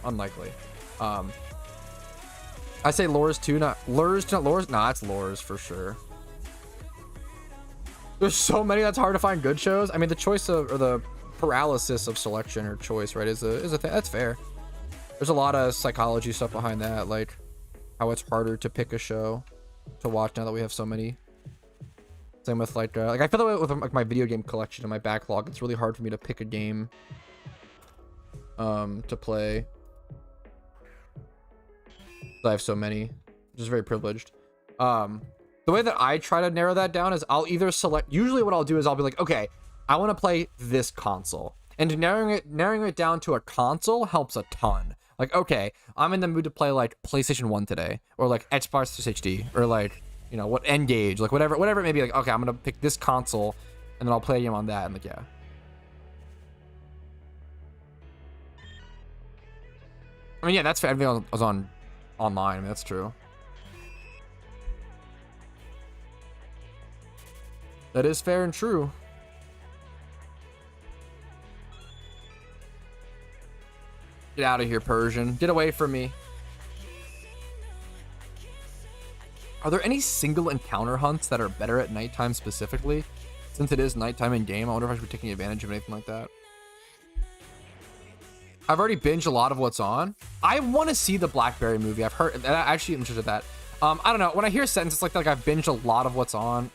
Unlikely. I say lures too, not lures, not lures. Nah, it's lures for sure. There's so many that's hard to find good shows. I mean, the choice of, or the paralysis of selection or choice, right, is a thing. That's fair. There's a lot of psychology stuff behind that, like how it's harder to pick a show to watch now that we have so many. Same with like I feel that way with like my video game collection and my backlog. It's really hard for me to pick a game to play. I have so many, just very privileged. The way that I try to narrow that down is I'll either select, usually what I'll do is I'll be like, okay, I want to play this console, and narrowing it down to a console helps a ton. Like, okay, I'm in the mood to play like PlayStation 1 today, or like Xbox 360, or like, you know, what Engage, like whatever it may be. Like, okay, I'm gonna pick this console, and then I'll play a game on that, and like, yeah. I mean, yeah, that's fair. Everything was on online. I mean, that's true. That is fair and true. Get out of here, Persian. Get away from me. Are there any single encounter hunts that are better at nighttime specifically? Since it is nighttime in game, I wonder if I should be taking advantage of anything like that. I've already binged a lot of what's on. I want to see the Blackberry movie. I've heard, and I'm actually interested in that. I don't know. When I hear sentences like that, like I've binged a lot of what's on.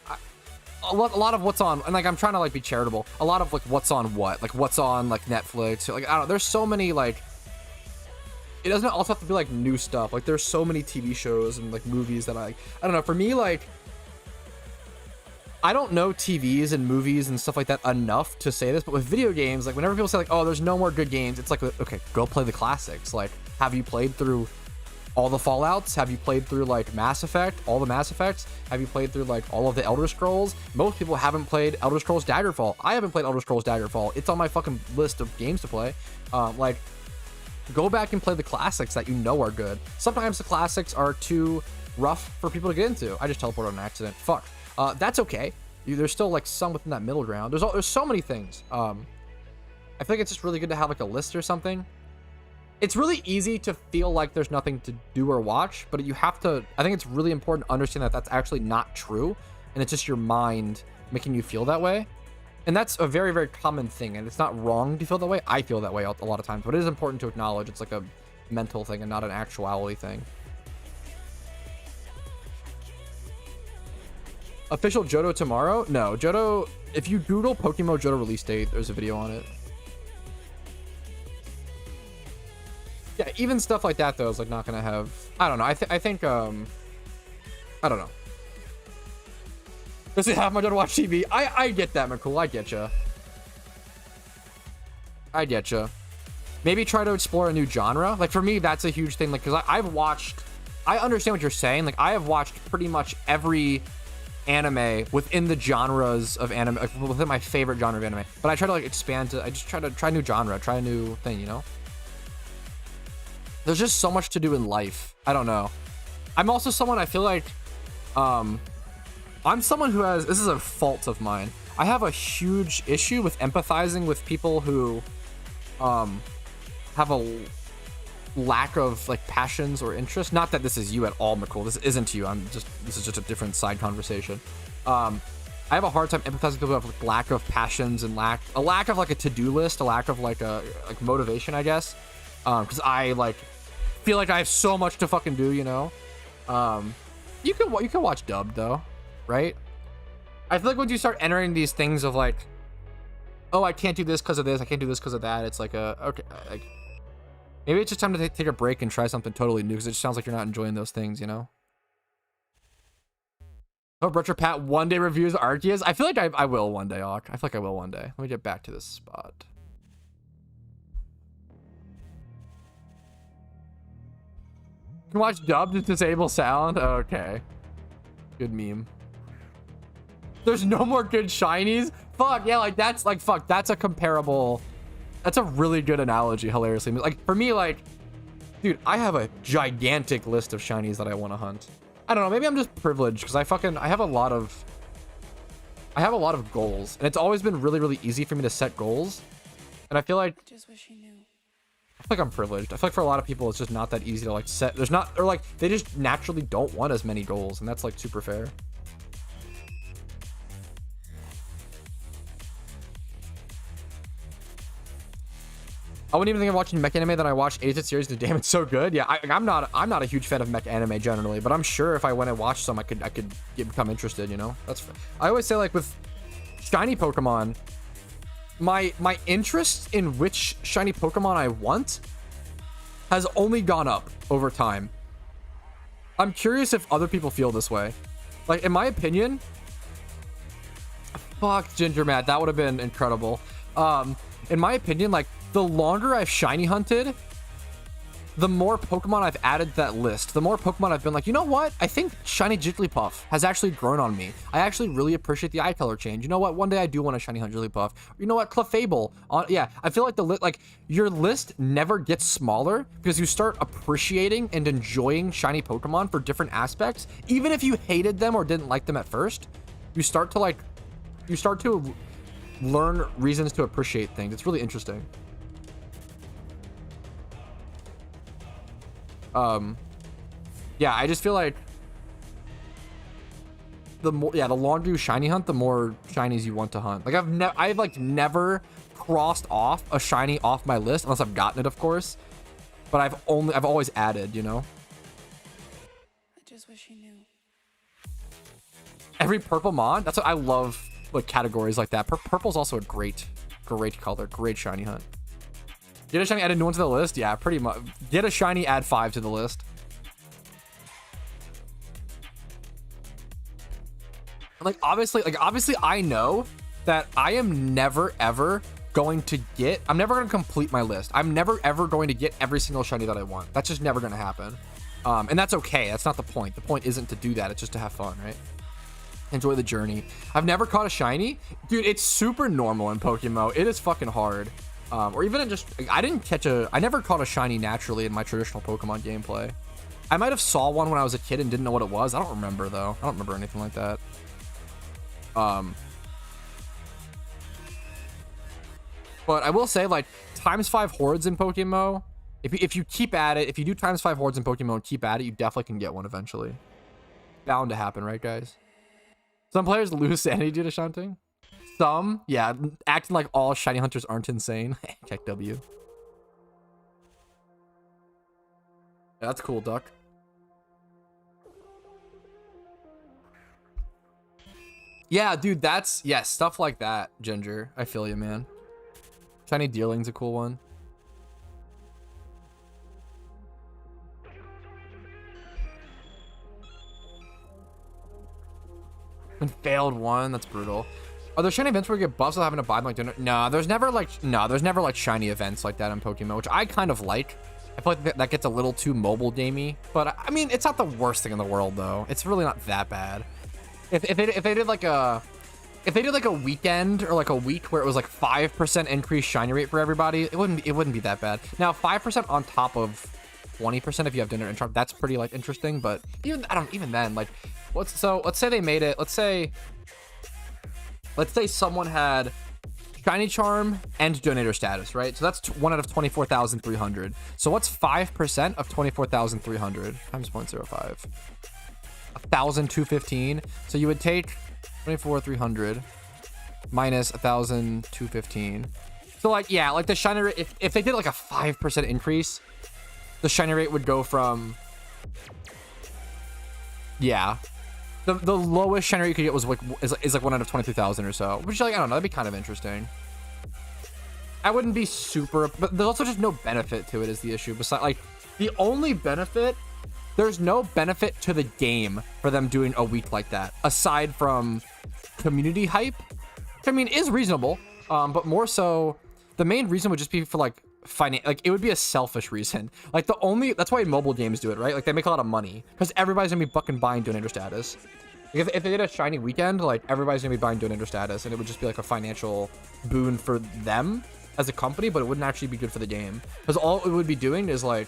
A lot of what's on, and like I'm trying to like be charitable. A lot of like what's on what, like what's on like Netflix. Like I don't know. There's so many like. It doesn't also have to be like new stuff. Like there's so many TV shows and like movies that I don't know. For me, like I don't know TVs and movies and stuff like that enough to say this, but with video games, like whenever people say like, oh, there's no more good games, it's like, okay, go play the classics. Like, have you played through all the Fallouts? Have you played through like Mass Effect, all the Mass Effects? Have you played through like all of the Elder Scrolls? Most people haven't played Elder Scrolls Daggerfall. I haven't played Elder Scrolls Daggerfall. It's on my fucking list of games to play. Like, go back and play the classics that you know are good. Sometimes the classics are too rough for people to get into. I just teleported on an accident. Fuck. That's okay. There's still like some within that middle ground. There's so many things. I feel like it's just really good to have like a list or something. It's really easy to feel like there's nothing to do or watch, but you have to, I think it's really important to understand that that's actually not true, and it's just your mind making you feel that way. And that's a very, very common thing, and it's not wrong to feel that way. I feel that way a lot of times, but it is important to acknowledge it's like a mental thing and not an actuality thing. Official Johto tomorrow? No, Johto, if you Google PokeMMO Johto release date, there's a video on it. Yeah, even stuff like that though is like not gonna have. I don't know. I think I don't know. Does it have much to watch TV? I get that, McCool. I get you. I get you. Maybe try to explore a new genre. Like for me, that's a huge thing. Like because I've watched. I understand what you're saying. Like I have watched pretty much every anime within the genres of anime, like within my favorite genre of anime. But I try to like expand to. I just try to try a new genre, try a new thing. You know. There's just so much to do in life. I don't know. I'm also someone I feel like I'm someone who has, this is a fault of mine. I have a huge issue with empathizing with people who have a lack of like passions or interests. Not that this is you at all, McCool. This isn't you. This is just a different side conversation. I have a hard time empathizing with people who have like lack of passions and a lack of like a to-do list, a lack of like motivation, I guess. Because I like feel like I have so much to fucking do, you know. You can watch dubbed though, right? I feel like once you start entering these things of like, oh, I can't do this because of this, I can't do this because of that. It's like okay, like maybe it's just time to take a break and try something totally new because it just sounds like you're not enjoying those things, you know. Hope Retro Pat one day reviews Arceus. I feel like I will one day, Hawk. I feel like I will one day. Let me get back to this spot. You can watch dubbed to disable sound. Okay. Good meme. There's no more good shinies. Fuck yeah, like that's like fuck. That's a comparable. That's a really good analogy. Hilariously, like for me, like, dude, I have a gigantic list of shinies that I want to hunt. I don't know. Maybe I'm just privileged because I have a lot of goals, and it's always been really, really easy for me to set goals. And I feel like. Just wish you knew. I feel like I'm privileged. I feel like for a lot of people, it's just not that easy to like set. There's not, or like they just naturally don't want as many goals, and that's like super fair. I wouldn't even think of watching mech anime. Then I watched 88 series. Damn, it's so good. Yeah, I'm not a huge fan of mech anime generally, but I'm sure if I went and watched some, I could become interested. You know, that's. I always say like with shiny Pokemon. My interest in which shiny Pokemon I want has only gone up over time. I'm curious if other people feel this way. Like, in my opinion, fuck Ginger Matt, that would have been incredible. In my opinion, like, the longer I've shiny hunted, the more Pokemon I've added to that list, the more Pokemon I've been like, you know what? I think shiny Jigglypuff has actually grown on me. I actually really appreciate the eye color change. You know what? One day I do want to shiny hunt Jigglypuff. You know what? Clefable. Yeah, I feel like your list never gets smaller because you start appreciating and enjoying shiny Pokemon for different aspects. Even if you hated them or didn't like them at first, you start to learn reasons to appreciate things. It's really interesting. Yeah, I just feel like the longer you shiny hunt, the more shinies you want to hunt. Like I've never crossed off a shiny off my list unless I've gotten it, of course. But I've always added, you know. I just wish you knew. Every purple mon, that's what I love, like categories like that. Purple's also a great color, great shiny hunt. Get a shiny, add a new one to the list? Yeah, pretty much. Get a shiny, add 5 to the list. Like obviously I know that I am never ever going to complete my list. I'm never ever going to get every single shiny that I want. That's just never going to happen. And that's okay. That's not the point. The point isn't to do that. It's just to have fun, right? Enjoy the journey. I've never caught a shiny. Dude, it's super normal in PokeMMO. It is fucking hard. Or even in just, I never caught a shiny naturally in my traditional Pokemon gameplay. I might have saw one when I was a kid and didn't know what it was. I don't remember though. I don't remember anything like that. But I will say, like, ×5 hordes in PokeMMO, if you keep at it, if you do ×5 hordes in PokeMMO and keep at it, you definitely can get one eventually. Bound to happen, right, guys? Some players lose sanity due to shunting. Some, yeah, acting like all shiny hunters aren't insane. Check W. Yeah, that's cool, Duck. Yeah, dude, that's, yeah, stuff like that, Ginger. I feel you, man. Shiny Deerling's a cool one. And failed one, that's brutal. Are there shiny events where you get buffs without having to buy them like dinner? No, there's never like shiny events like that in Pokemon, which I kind of like. I feel like that gets a little too mobile gamey, but I mean, it's not the worst thing in the world though. It's really not that bad. If they did like a weekend or like a week where it was like 5% increased shiny rate for everybody, it wouldn't be that bad. Now 5% on top of 20% if you have dinner and charm, that's pretty like interesting. But even then, like, let's say they made it. Let's say someone had shiny charm and donator status, right? So that's 1 out of 24,300. So what's 5% of 24,300 times 0.05? 1,215. So you would take 24,300 minus 1,215. So like, yeah, like the shiny rate, if they did like a 5% increase, the shiny rate would go from, yeah, the lowest shiny rate you could get was like is like 1 out of 22,000 or so, which, like, I don't know, that'd be kind of interesting. I wouldn't be super, but there's also just no benefit to it is the issue. Besides, like, the only benefit, there's no benefit to the game for them doing a week like that, aside from community hype, which I mean is reasonable, but more so, the main reason would just be for like like it would be a selfish reason. Like that's why mobile games do it, right? Like they make a lot of money because everybody's gonna be fucking buying donator status. If they did a shiny weekend, like everybody's gonna be buying donator status, and it would just be like a financial boon for them as a company, but it wouldn't actually be good for the game because all it would be doing is like,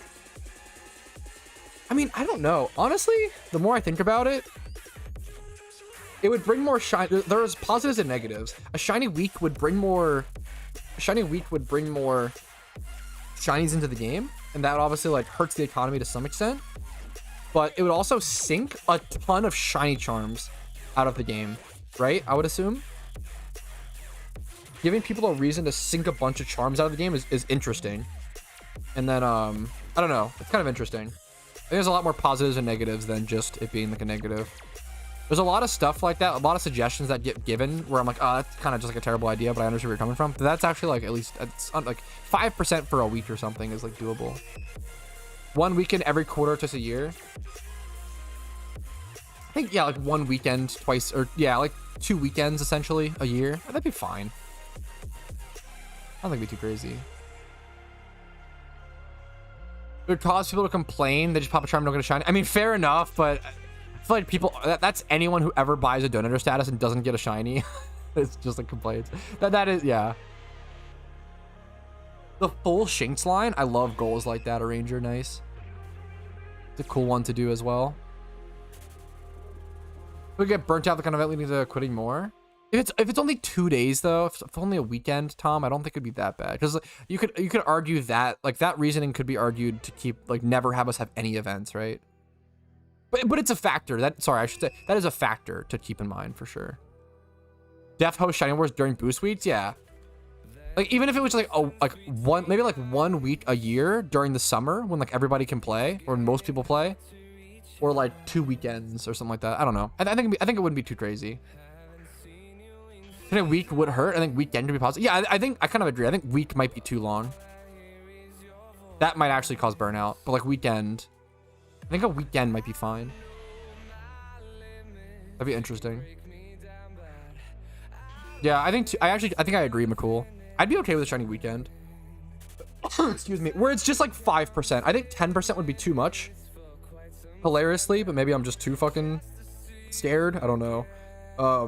I mean, I don't know. Honestly, the more I think about it, it would bring more shiny. There's positives and negatives. A shiny week would bring more shinies into the game, and that obviously like hurts the economy to some extent. But it would also sink a ton of shiny charms out of the game, right? I would assume. Giving people a reason to sink a bunch of charms out of the game is interesting. And then, I don't know. It's kind of interesting. I think there's a lot more positives and negatives than just it being like a negative. There's a lot of stuff like that, a lot of suggestions that get given where I'm like, oh, that's kind of just like a terrible idea, but I understand where you're coming from. But that's actually like, at least, it's like 5% for a week or something is like doable. 1 weekend every quarter to a year. I think, yeah, like 1 weekend twice, or yeah, like 2 weekends essentially a year. That'd be fine. I don't think it'd be too crazy. It would cause people to complain. They just pop a charm and don't get a shiny. I mean, fair enough, but I feel like people, that's anyone who ever buys a donator status and doesn't get a shiny. It's just like complaints. That is, yeah. The full Shinx line, I love goals like that. A Ranger, nice. It's a cool one to do as well. We get burnt out the kind of event leading to quitting more. If it's only 2 days though, if it's only a weekend, Tom, I don't think it'd be that bad. Because you could argue that, like, that reasoning could be argued to keep, like, never have us have any events, right? But it's a factor. I should say that is a factor to keep in mind for sure. Def host Shiny Wars during boost weeks, yeah. Like, even if it was like maybe 1 week a year during the summer when like everybody can play or most people play, or like 2 weekends or something like that. I don't know. I think it wouldn't be too crazy. I think week would hurt. I think weekend could be positive. Yeah, I kind of agree. I think week might be too long. That might actually cause burnout. But like weekend, I think a weekend might be fine. That'd be interesting. Yeah, I think I agree, McCool. I'd be okay with a shiny weekend. Excuse me. Where it's just like 5%. I think 10% would be too much. hilariously, but maybe I'm just too fucking scared. I don't know. I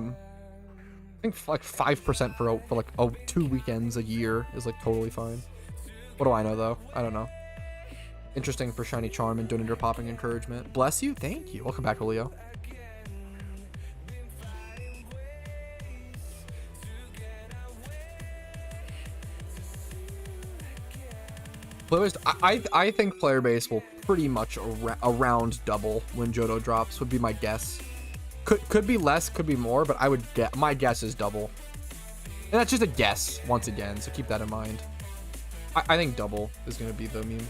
think like 5% for like 2 weekends a year is like totally fine. What do I know though? I don't know. Interesting for Shiny Charm and Donator popping encouragement. Bless you. Thank you. Welcome back, Julio. Player base, I think player base will pretty much around double when Johto drops would be my guess. Could be less, could be more, but I would get, my guess is double. And that's just a guess once again, so keep that in mind. I think double is going to be the meme.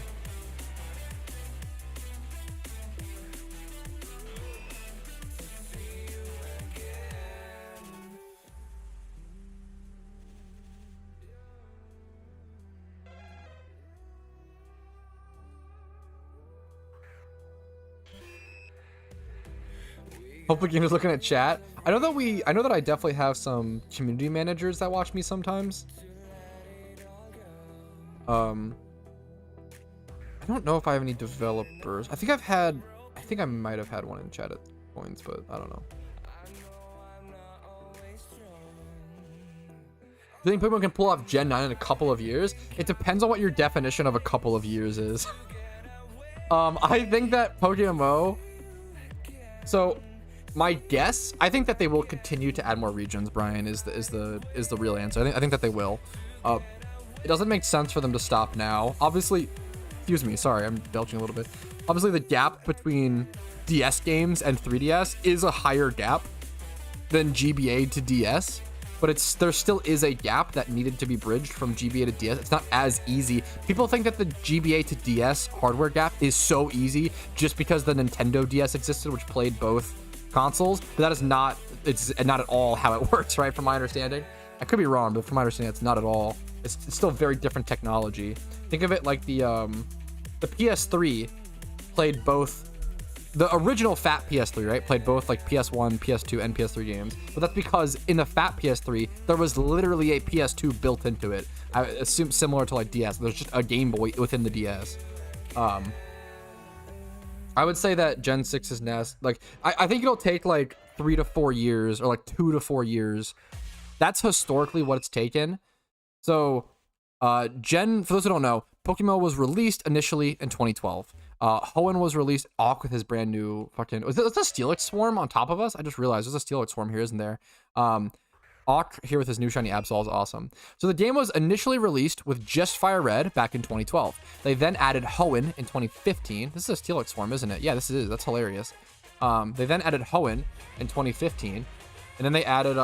Pokeyen is looking at chat. I know that I definitely have some community managers that watch me sometimes. I don't know if I have any developers. I think I might have had one in chat at points, but I don't know. Do you think Pokemon can pull off Gen 9 in a couple of years? It depends on what your definition of a couple of years is. I think that PokeMMO. So, my guess, I think that they will continue to add more regions. Brian is the real answer. I think that they will. It doesn't make sense for them to stop now. Obviously, excuse me, sorry, I'm belching a little bit. Obviously, the gap between DS games and 3DS is a higher gap than GBA to DS. But there still is a gap that needed to be bridged from GBA to DS. It's not as easy. People think that the GBA to DS hardware gap is so easy just because the Nintendo DS existed, which played both consoles. But that is not, it's not at all how it works, right? From my understanding. I could be wrong, but from my understanding, it's not at all. It's still very different technology. Think of it like the PS3 played both. The original fat PS3, right, played both like PS1, PS2, and PS3 games. But that's because in the fat PS3, there was literally a PS2 built into it. I assume similar to like DS. There's just a Game Boy within the DS. I would say that Gen 6 is NES. Like, I think it'll take like 3 to 4 years, or like 2 to 4 years. That's historically what it's taken. So, for those who don't know, PokeMMO was released initially in 2012. Hoenn was released off with his brand new fucking. Was it a Steelix Swarm on top of us? I just realized there's a Steelix Swarm here, isn't there? Ock here with his new shiny Absol is awesome. So the game was initially released with just Fire Red back in 2012. They then added Hoenn in 2015. This is a Steelix Swarm, isn't it? Yeah, this is. That's hilarious. They then added Hoenn in 2015, and then they added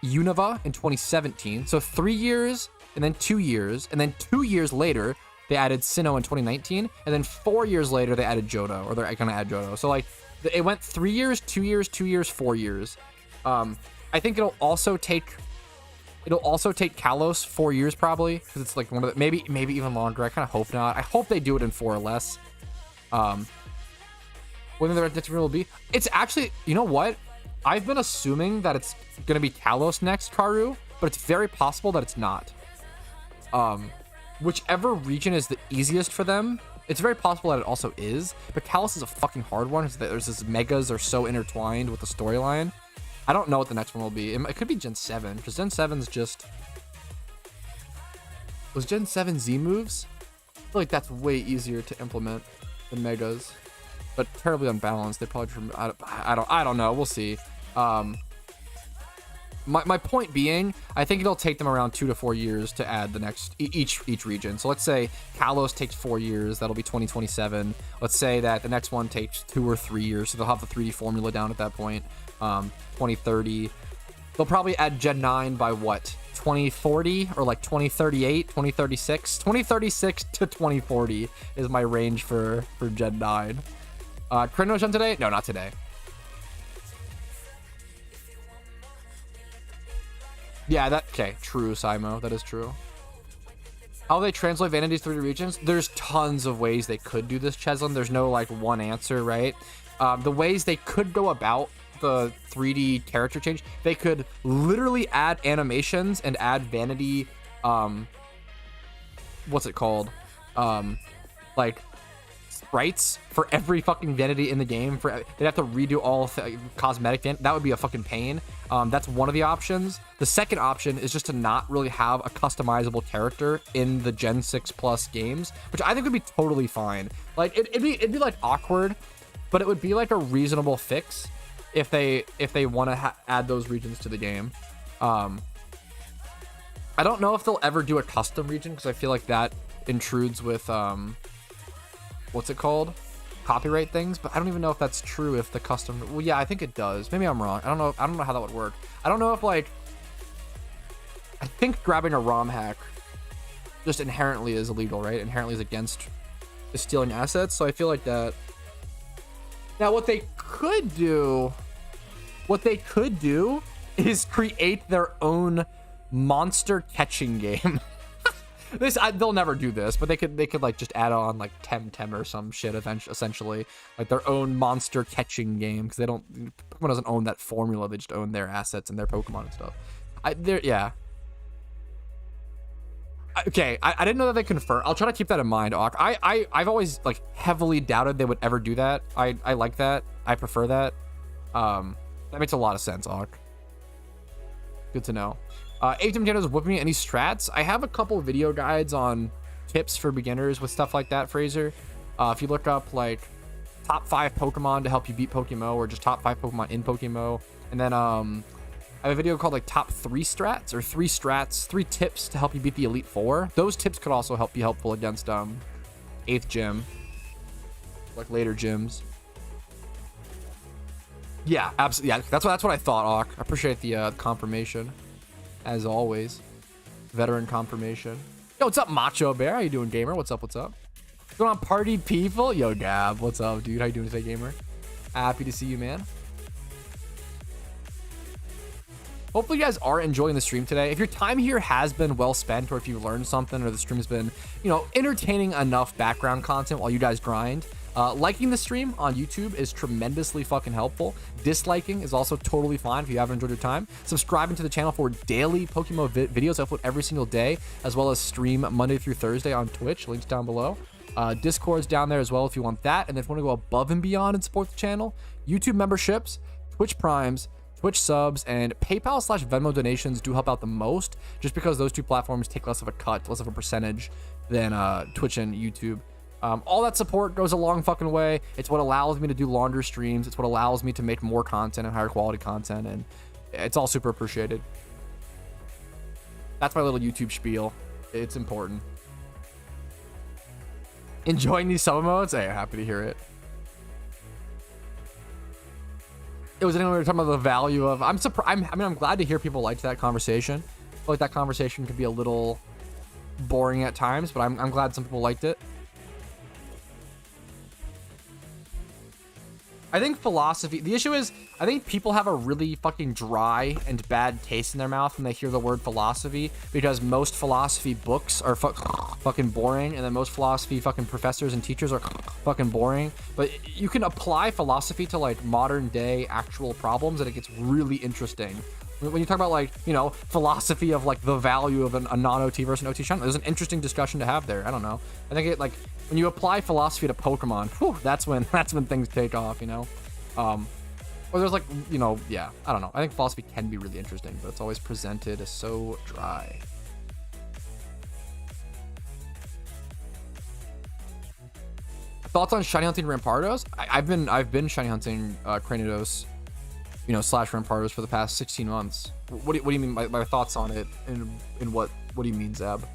Unova in 2017. So 3 years, and then 2 years, and then 2 years later, they added Sinnoh in 2019, and then 4 years later, they added Johto, or they're gonna add Johto. So like, it went 3 years, 2 years, 2 years, 4 years. I think it'll also take Kalos 4 years probably, because it's like one of the, maybe even longer. I kind of hope not. I hope they do it in 4 or less. When the next one will be, it's actually, you know what? I've been assuming that it's gonna be Kalos next, Karu, but it's very possible that it's not. Whichever region is the easiest for them, it's very possible that it also is, but Kalos is a fucking hard one. There's this megas are so intertwined with the storyline. I don't know what the next one will be. It could be Gen 7, because Gen 7's just... Was Gen 7 Z moves? I feel like that's way easier to implement than megas, but terribly unbalanced. They probably... I don't know. We'll see. My point being, I think it'll take them around 2 to 4 years to add the next each region. So let's say Kalos takes 4 years, that'll be 2027. Let's say that the next one takes 2 or 3 years, so they'll have the 3D formula down at that point. 2030. They'll probably add Gen 9 by what? 2040 or like 2038, 2036. 2036 to 2040 is my range for Gen 9. Crinogen today? No, not today. Yeah, okay, true, Simo. That is true. How they translate Vanity's 3D regions? There's tons of ways they could do this, Cheslin. There's no, like, one answer, right? The ways they could go about the 3D character change, they could literally add animations and add Vanity, what's it called? Like, sprites for every fucking vanity in the game. They'd have to redo all cosmetic that would be a fucking pain. That's one of the options. The second option is just to not really have a customizable character in the Gen 6 Plus games, which I think would be totally fine. Like it'd be like awkward, but it would be like a reasonable fix if they want to add those regions to the game. I don't know if they'll ever do a custom region because I feel like that intrudes with what's it called, copyright things, but I don't even know if that's true. If the custom, well, yeah, I think it does. Maybe I'm wrong. I don't know how that would work. I don't know if, like, I think grabbing a ROM hack just inherently is illegal, right? Inherently is against stealing assets, so I feel like that. Now what they could do is create their own monster catching game. They'll never do this, but they could like just add on like Temtem or some shit essentially, like their own monster catching game, because Pokemon doesn't own that formula. They just own their assets and their Pokemon and stuff. Okay, I didn't know that they confirmed. I'll try to keep that in mind, Auk. I've always like heavily doubted they would ever do that. I like that. I prefer that. That makes a lot of sense, Auk. Good to know. ATM Jano's whipping me any strats. I have a couple video guides on tips for beginners with stuff like that, Fraser. If you look up like top 5 Pokemon to help you beat PokeMMO, or just top 5 Pokemon in PokeMMO, and then I have a video called like top 3 strats, or 3 tips to help you beat the Elite Four. Those tips could also be helpful against 8th gym, like later gyms. Yeah, absolutely. Yeah, that's what I thought, Auk. I appreciate the confirmation. As always, veteran confirmation. Yo, what's up, Macho Bear? How you doing, gamer? What's up? What's going on, party people? Yo, Gab, what's up, dude? How you doing today, gamer? Happy to see you, man. Hopefully you guys are enjoying the stream today. If your time here has been well spent, or if you learned something, or the stream's been, entertaining enough background content while you guys grind, liking the stream on YouTube is tremendously fucking helpful. Disliking is also totally fine if you haven't enjoyed your time. Subscribing to the channel for daily PokeMMO videos. I upload every single day, as well as stream Monday through Thursday on Twitch. Links down below. Discord's down there as well if you want that. And if you want to go above and beyond and support the channel, YouTube memberships, Twitch Primes, Twitch subs, and PayPal/Venmo donations do help out the most, just because those two platforms take less of a cut, less of a percentage than Twitch and YouTube. All that support goes a long fucking way. It's what allows me to do longer streams. It's what allows me to make more content and higher quality content, and it's all super appreciated. That's my little YouTube spiel. It's important. Enjoying these summer modes? Hey, happy to hear it. It was anyway, we were talking about the value of. I'm surprised. I'm glad to hear people liked that conversation. I feel like that conversation could be a little boring at times, but I'm glad some people liked it. I think philosophy, the issue is, I think people have a really fucking dry and bad taste in their mouth when they hear the word philosophy, because most philosophy books are fucking boring, and then most philosophy fucking professors and teachers are fucking boring. But you can apply philosophy to like modern day actual problems, and it gets really interesting. When you talk about like, philosophy of like the value of a non-OT versus an OT channel, there's an interesting discussion to have there. I don't know. I think it like, when you apply philosophy to Pokemon, whew, that's when things take off, or there's like, yeah, I don't know. I think philosophy can be really interesting, but it's always presented as so dry. Thoughts on shiny hunting Rampardos? I've been shiny hunting Cranidos, slash Rampardos for the past 16 months. What do you mean my thoughts on it? And what do you mean, Zab?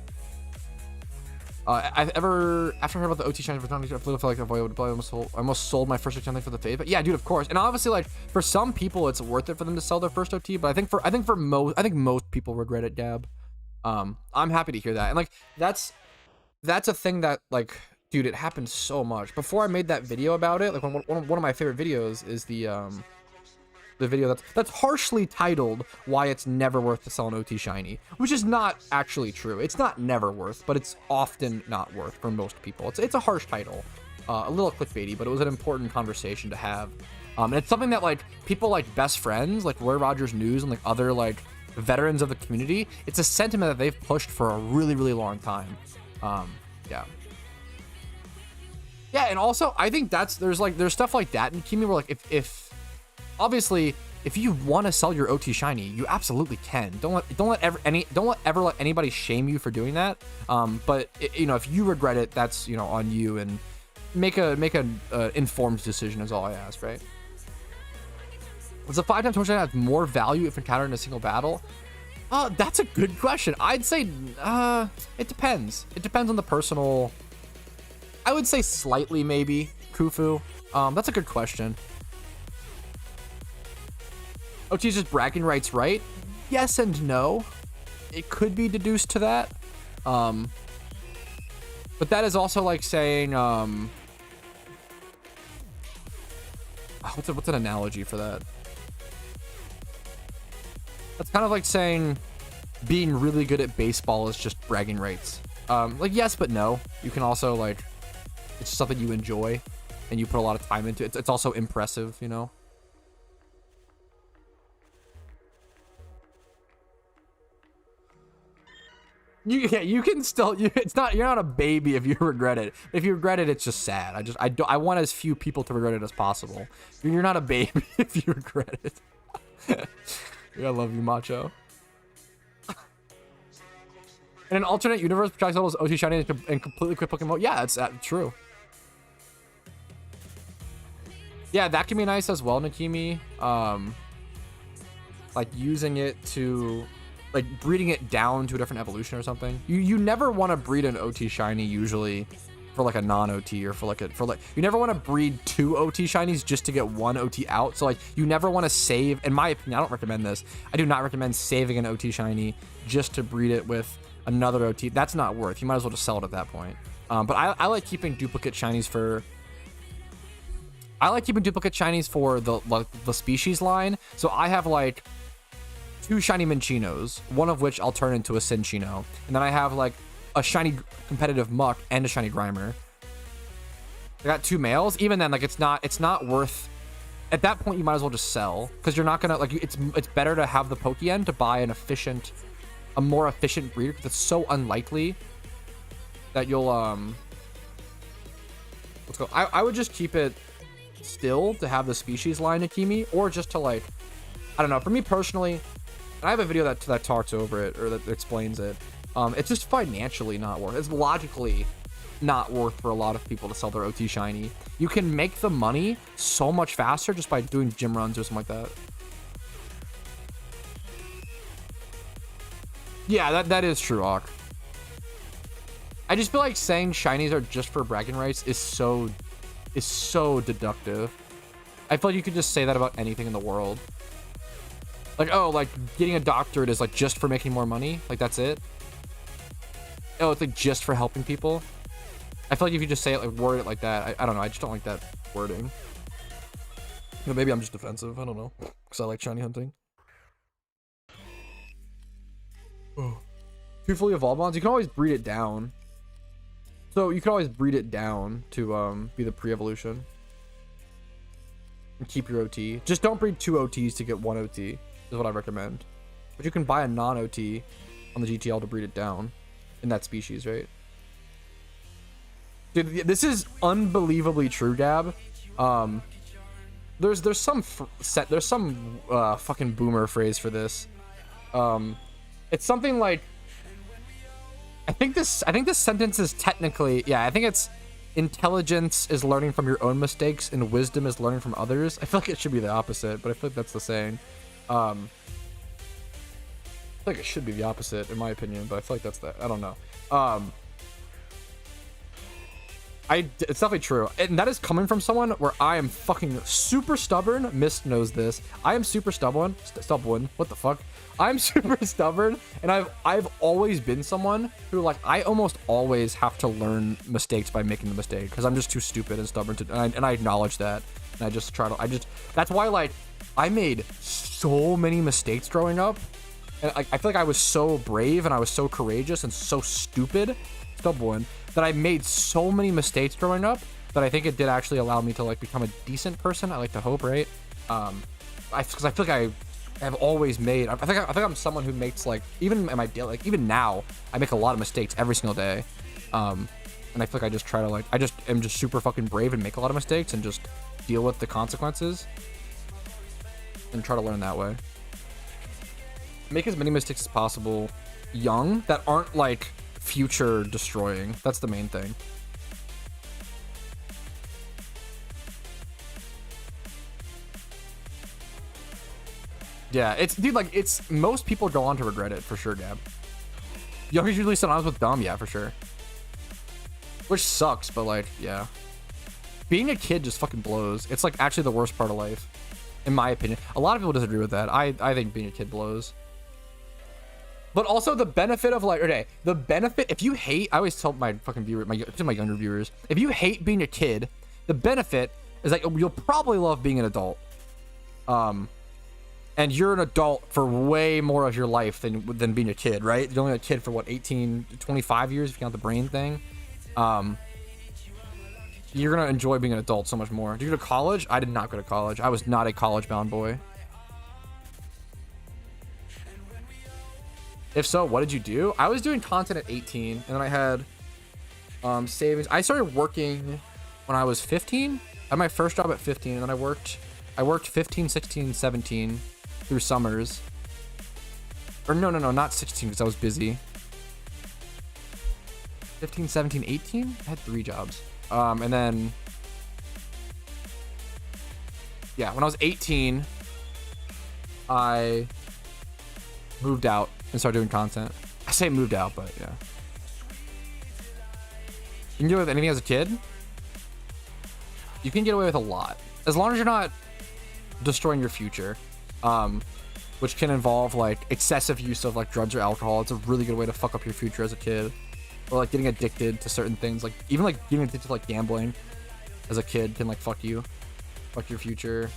After I heard about the OT shiny for I felt like I would probably almost sold my first OT for the fave. But yeah, dude, of course. And obviously, like, for some people, it's worth it for them to sell their first OT. But I think most people regret it, Gab. I'm happy to hear that. And like, that's a thing that, like, dude, it happened so much. Before I made that video about it, like, one of my favorite videos is the video that's harshly titled "Why It's Never Worth to Sell an OT Shiny," which is not actually true. It's not never worth, but it's often not worth for most people. It's a harsh title, a little clickbaity, but it was an important conversation to have. And it's something that like people like best friends, like Roy Rogers News and like other like veterans of the community, it's a sentiment that they've pushed for a really, really long time. Yeah. Yeah, and also I think there's stuff like that in Kimi where like if obviously if you want to sell your OT shiny, you absolutely can. Don't ever let anybody shame you for doing that. But you know, if you regret it, that's, you know, on you, and make an informed decision is all I ask, right? Does a 5-time touchdown have more value if encountered in a single battle? That's a good question. I'd say it depends. It depends on the personal. I would say slightly, maybe, Kufu. That's a good question. OT's just bragging rights, right? Yes and no. It could be deduced to that. But that is also like saying, what's an analogy for that? That's kind of like saying being really good at baseball is just bragging rights. Like, yes, but no. You can also, like, it's just something you enjoy and you put a lot of time into it. It's also impressive, you know? You can still, you're not a baby if you regret it. If you regret it, it's just sad. I want as few people to regret it as possible. You're not a baby if you regret it. I love you, Macho. In an alternate universe, Patrouski is OT shiny and completely quit Pokemon. Yeah, that's true. Yeah, that can be nice as well, Nakimi. Like using it to, like breeding it down to a different evolution or something. You never want to breed an OT shiny usually for like a non-OT, or for you never want to breed 2 OT shinies just to get 1 OT out. So like you never want to save, in my opinion, I don't recommend this. I do not recommend saving an OT shiny just to breed it with another OT. That's not worth. You might as well just sell it at that point. But I like keeping duplicate shinies for the species line. So I have like 2 shiny Minchinos, one of which I'll turn into a Cinchino, and then I have like a shiny competitive Muck and a shiny Grimer. I got 2 males. Even then, like it's not worth. At that point, you might as well just sell, because you're not gonna like. It's better to have the Pokeyen to buy a more efficient breeder, because it's so unlikely that you'll let's go. I would just keep it still to have the species line Akimi, or just to like, I don't know. For me personally, and I have a video that talks over it, or that explains it. It's just financially not worth. It's logically not worth for a lot of people to sell their OT shiny. You can make the money so much faster just by doing gym runs or something like that. Yeah, that is true, Hawk. I just feel like saying shinies are just for bragging rights is so deductive. I feel like you could just say that about anything in the world. Like, oh, like getting a doctorate is like just for making more money. Like that's it. Oh, it's like just for helping people. I feel like if you just say it, like word it like that, I don't know. I just don't like that wording. You know, maybe I'm just defensive. I don't know, because I like shiny hunting. Oh. 2 fully evolved mons. You can always breed it down. So you can always breed it down to be the pre-evolution. And keep your OT. Just don't breed 2 OTs to get 1 OT, is what I recommend. But you can buy a non-OT on the GTL to breed it down in that species, right? Dude, this is unbelievably true, Gab. There's some fucking boomer phrase for this. It's something like, I think this sentence is technically, yeah, I think it's intelligence is learning from your own mistakes and wisdom is learning from others. I feel like it should be the opposite, but I feel like that's the saying. I feel like it should be the opposite in my opinion, but I feel like that's I don't know. It's definitely true, and that is coming from someone where I am fucking super stubborn. Mist knows this. I am super stubborn. What the fuck? I'm super stubborn, and I've always been someone who, like, I almost always have to learn mistakes by making the mistake, because I'm just too stupid and stubborn to, and I acknowledge that, and I just try to, that's why, like, I made so many mistakes growing up, and I feel like I was so brave and I was so courageous and so stupid, stubborn, that I made so many mistakes growing up that I think it did actually allow me to, like, become a decent person. I like to hope, right? Because I feel like I have always made. I think I'm someone who makes, like, even in my daily, like, even now, I make a lot of mistakes every single day. And I feel like I just try to like, I just am just super fucking brave and make a lot of mistakes and just deal with the consequences and try to learn that way. Make as many mistakes as possible young that aren't like future destroying. That's the main thing. Yeah, it's, dude, like, it's, most people go on to regret it for sure, Gab. Youngers usually synonymous with dumb, yeah, for sure. Which sucks, but like, yeah. Being a kid just fucking blows. It's like actually the worst part of life, in my opinion. A lot of people disagree with that. I think being a kid blows. But also the benefit of like, okay, the benefit, if you hate, I always tell my fucking viewers, my younger viewers, if you hate being a kid, the benefit is like, you'll probably love being an adult. And you're an adult for way more of your life than being a kid, right? You're only a kid for what, 18, 25 years if you count the brain thing. You're gonna enjoy being an adult so much more. Did you go to college? I did not go to college. I was not a college-bound boy. If so, what did you do? I was doing content at 18, and then I had savings. I started working when I was 15. I had my first job at 15, and then I worked 15, 16, 17 through summers. Or no, not 16 because I was busy. 15, 17, 18? I had 3 jobs. And then, yeah, when I was 18, I moved out and started doing content. I say moved out, but yeah. You can get away with anything as a kid. You can get away with a lot. As long as you're not destroying your future, which can involve like excessive use of like drugs or alcohol. It's a really good way to fuck up your future as a kid. Or like getting addicted to certain things, like even like getting addicted to like gambling as a kid can like fuck your future.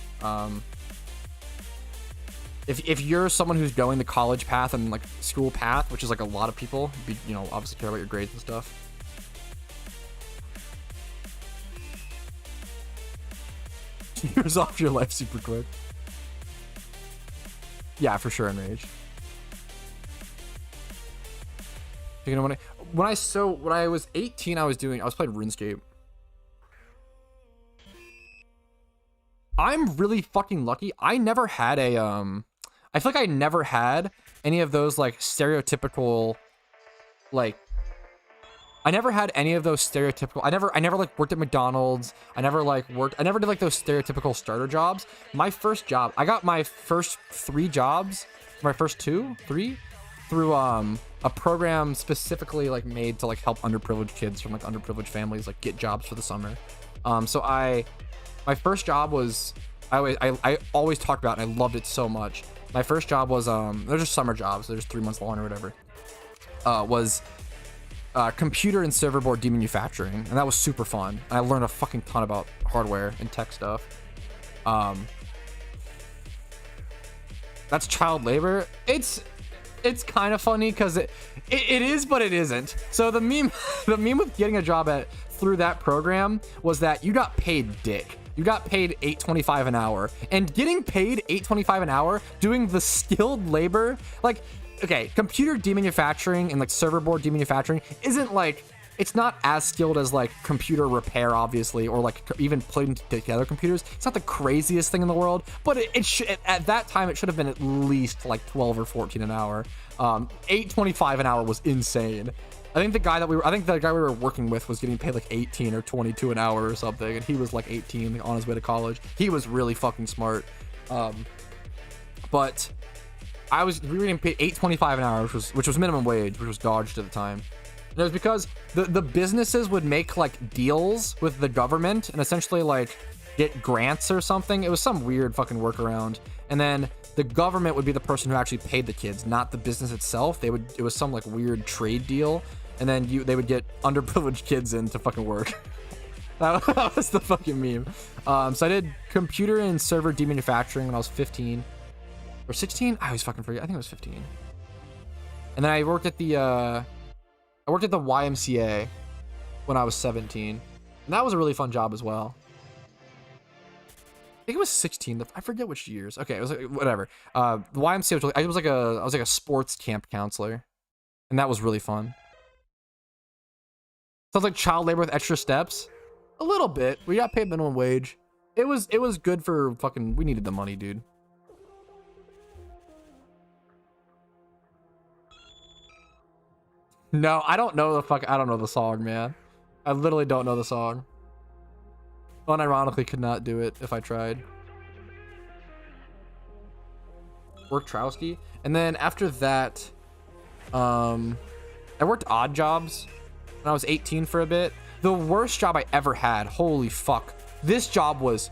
If you're someone who's going the college path and like school path, which is like a lot of people, you know, obviously care about your grades and stuff. Years off your life super quick. Yeah, for sure, Enrage. You know, when I was 18, I was playing RuneScape. I'm really fucking lucky. I never had a I feel like I never had any of those like stereotypical, like I never had any of those stereotypical. I never like worked at McDonald's. I never did like those stereotypical starter jobs. My first job, I got my first 3 jobs, my first 2, 3 through a program specifically like made to like help underprivileged kids from like underprivileged families like get jobs for the summer. So my first job was, I always talked about it and I loved it so much. My first job was they're just summer jobs, they're just 3 months long or whatever. Was computer and server board demanufacturing, and that was super fun. I learned a fucking ton about hardware and tech stuff. That's child labor. It's kind of funny because it is, but it isn't. So the meme with getting a job through that program was that you got paid dick. You got paid $8.25 an hour, and getting paid $8.25 an hour doing the skilled labor, like, okay, computer demanufacturing and like server board demanufacturing isn't like, it's not as skilled as like computer repair, obviously, or like even putting together computers. It's not the craziest thing in the world, but it should, at that time, it should have been at least like 12 or 14 an hour. $8.25 an hour was insane. I think the guy we were working with was getting paid like 18 or 22 an hour or something, and he was like 18 on his way to college. He was really fucking smart. But we were getting paid $8.25 an hour, which was minimum wage, which was dodged at the time. And it was because the businesses would make like deals with the government and essentially like get grants or something. It was some weird fucking workaround. And then the government would be the person who actually paid the kids, not the business itself. It was some like weird trade deal. And then they would get underprivileged kids in to fucking work. That was the fucking meme. So I did computer and server demanufacturing when I was 15 or 16. I always fucking forget. I think it was 15. And then I worked at the YMCA when I was 17, and that was a really fun job as well. I think it was 16. I forget which years. Okay, it was like, whatever. The YMCA was I was like a sports camp counselor, and that was really fun. Sounds like child labor with extra steps. A little bit. We got paid minimum wage. It was good for fucking. We needed the money, dude. No, I don't know I don't know the song, man. I literally don't know the song. Unironically, could not do it if I tried. Worked Patrouski, and then after that, I worked odd jobs when I was 18 for a bit. The worst job I ever had. Holy fuck! This job was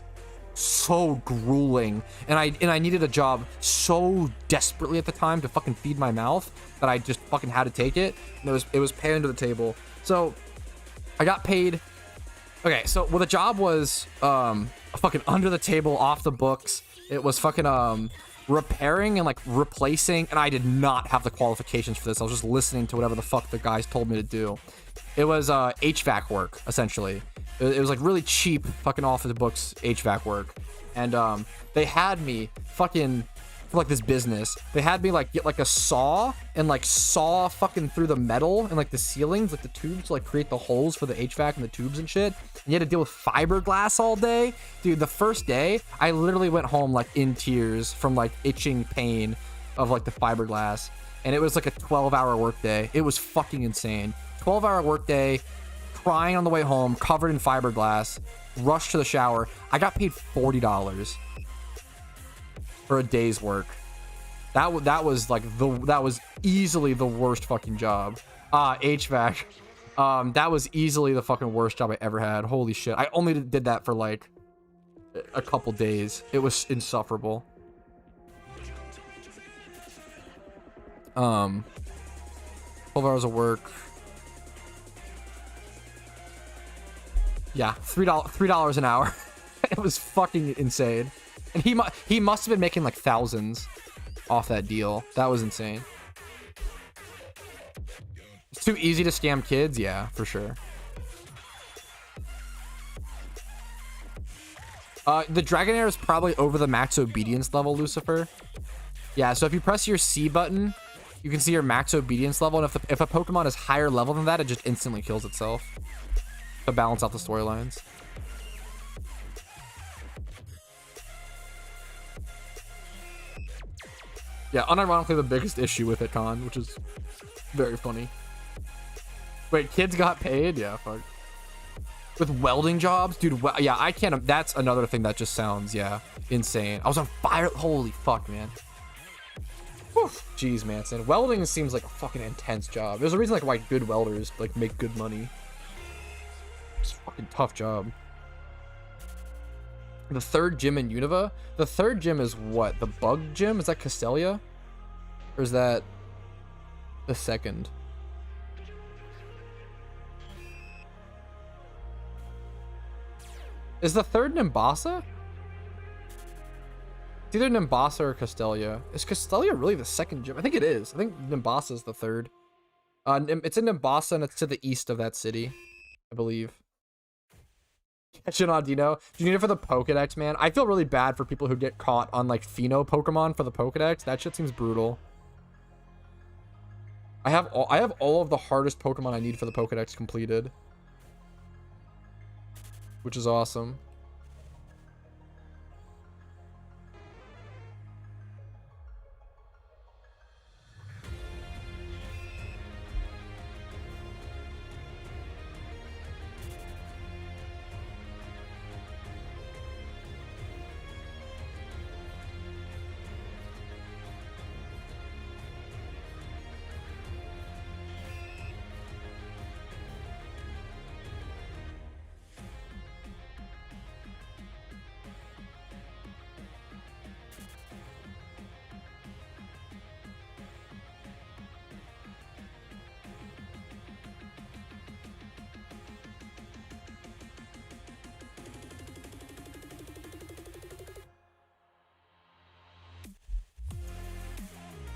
so grueling, and I needed a job so desperately at the time to fucking feed my mouth that I just fucking had to take it. And it was pay under the table. So I got paid. Okay, so the job was fucking under the table, off the books. It was fucking repairing and like replacing, and I did not have the qualifications for this. I was just listening to whatever the fuck the guys told me to do. It was HVAC work, essentially. It was like really cheap fucking off the books HVAC work. And they had me fucking for like this business. They had me like get like a saw and like saw fucking through the metal and like the ceilings, like the tubes, to like create the holes for the HVAC and the tubes and shit. And you had to deal with fiberglass all day. Dude, the first day I literally went home like in tears from like itching pain of like the fiberglass. And it was like a 12-hour workday. It was fucking insane. 12-hour workday, crying on the way home, covered in fiberglass, rushed to the shower. I got paid $40 for a day's work. That was like that was easily the worst fucking job. HVAC. That was easily the fucking worst job I ever had. Holy shit. I only did that for like a couple days. It was insufferable. 12 hours of work. Yeah, $3 an hour. It was fucking insane. And he must have been making like thousands off that deal. That was insane. It's too easy to scam kids. Yeah, for sure. The Dragonair is probably over the max obedience level, Lucifer. Yeah, so if you press your C button, you can see your max obedience level. And if a Pokemon is higher level than that, it just instantly kills itself to balance out the storylines. Yeah, unironically the biggest issue with it, Con, which is very funny. Wait, kids got paid? Yeah, fuck. With welding jobs? Dude, yeah, I can't. That's another thing that just sounds, yeah, insane. I was on fire. Holy fuck, man. Whew. Jeez, Manson. Welding seems like a fucking intense job. There's a reason like why good welders like make good money. It's a fucking tough job. The third gym in Unova? The third gym is what? The bug gym? Is that Castelia? Or is that the second? Is the third Nimbasa? It's either Nimbasa or Castelia. Is Castelia really the second gym? I think it is. I think Nimbasa is the third. It's in Nimbasa and it's to the east of that city, I believe. Shinadino, do you need it for the Pokedex, man? I feel really bad for people who get caught on like Pheno Pokemon for the Pokedex. That shit seems brutal. I have all of the hardest Pokemon I need for the Pokedex completed, which is awesome.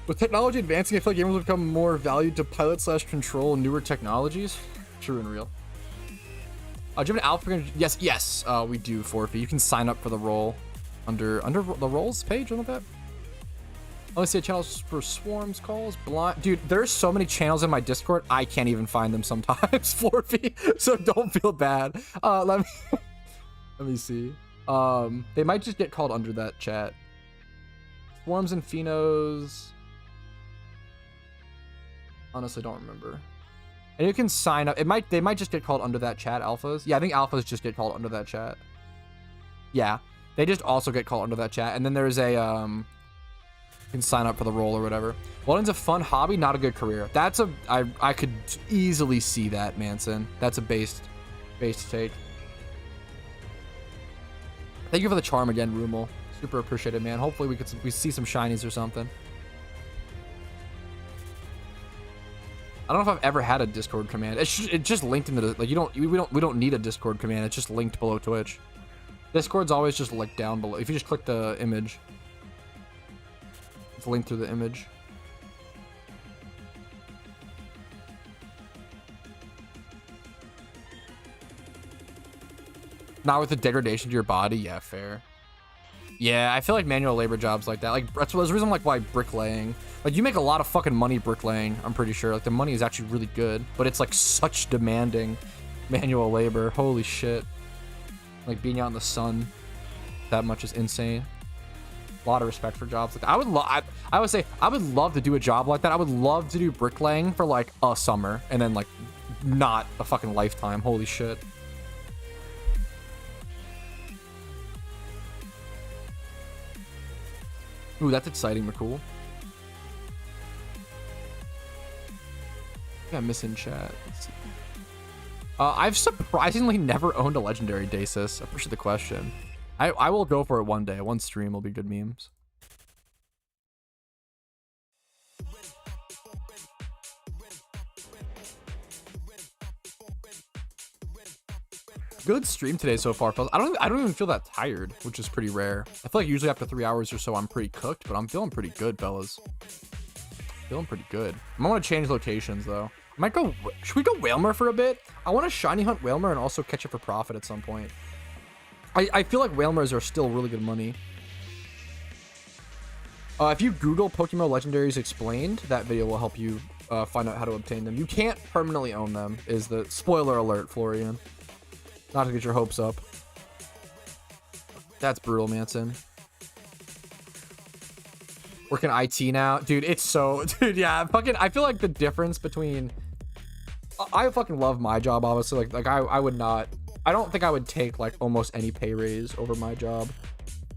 With technology advancing, I feel like gamers will become more valued to pilot/control newer technologies. True and real. Do you have an alpha? Yes, we do, Forfeit. You can sign up for the role under the roles page on that. I want to see channels for swarms calls. Blind. Dude, there's so many channels in my Discord. I can't even find them sometimes. Forfeit. So don't feel bad. Let me see. They might just get called under that chat. Swarms and Phenos. Honestly, don't remember. And you can sign up. They might just get called under that chat. Alphas. Yeah, I think alphas just get called under that chat. Yeah, they just also get called under that chat. And then there's a you can sign up for the role or whatever. Welding's a fun hobby, not a good career. That's a I could easily see that, Manson. That's a based take. Thank you for the charm again, Rumel. Super appreciated, man. Hopefully we see some shinies or something. I don't know if I've ever had a Discord command. It's just linked into the, like, we don't need a Discord command. It's just linked below Twitch. Discord's always just linked down below. If you just click the image, it's linked through the image. Not with the degradation to your body. Yeah, fair. Yeah, I feel like manual labor jobs like that. Like, that's the reason like why bricklaying. Like, you make a lot of fucking money bricklaying, I'm pretty sure. Like, the money is actually really good, but it's like such demanding manual labor. Holy shit. Like, being out in the sun that much is insane. A lot of respect for jobs like that. I would say I would love to do a job like that. I would love to do bricklaying for like a summer and then like not a fucking lifetime. Holy shit. Ooh, that's exciting, McCool. Yeah, missing chat. Let's see. I've surprisingly never owned a legendary Dasis. I appreciate the question. I will go for it one day. One stream will be good memes. Good stream today so far, fellas. I don't even feel that tired, which is pretty rare. I feel like usually after 3 hours or so, I'm pretty cooked, but I'm feeling pretty good, fellas. Feeling pretty good. I'm gonna change locations though. I might go. Should we go Whalmer for a bit? I want to shiny hunt Whalmer and also catch it for profit at some point. I feel like Whalmers are still really good money. If you Google PokeMMO Legendaries Explained, that video will help you find out how to obtain them. You can't permanently own them, is the spoiler alert, Florian. Not to get your hopes up. That's brutal, Manson. Working IT now. Dude, it's so... Dude, yeah, fucking... I feel like the difference between... I fucking love my job, obviously. Like I would not... I don't think I would take, like, almost any pay raise over my job.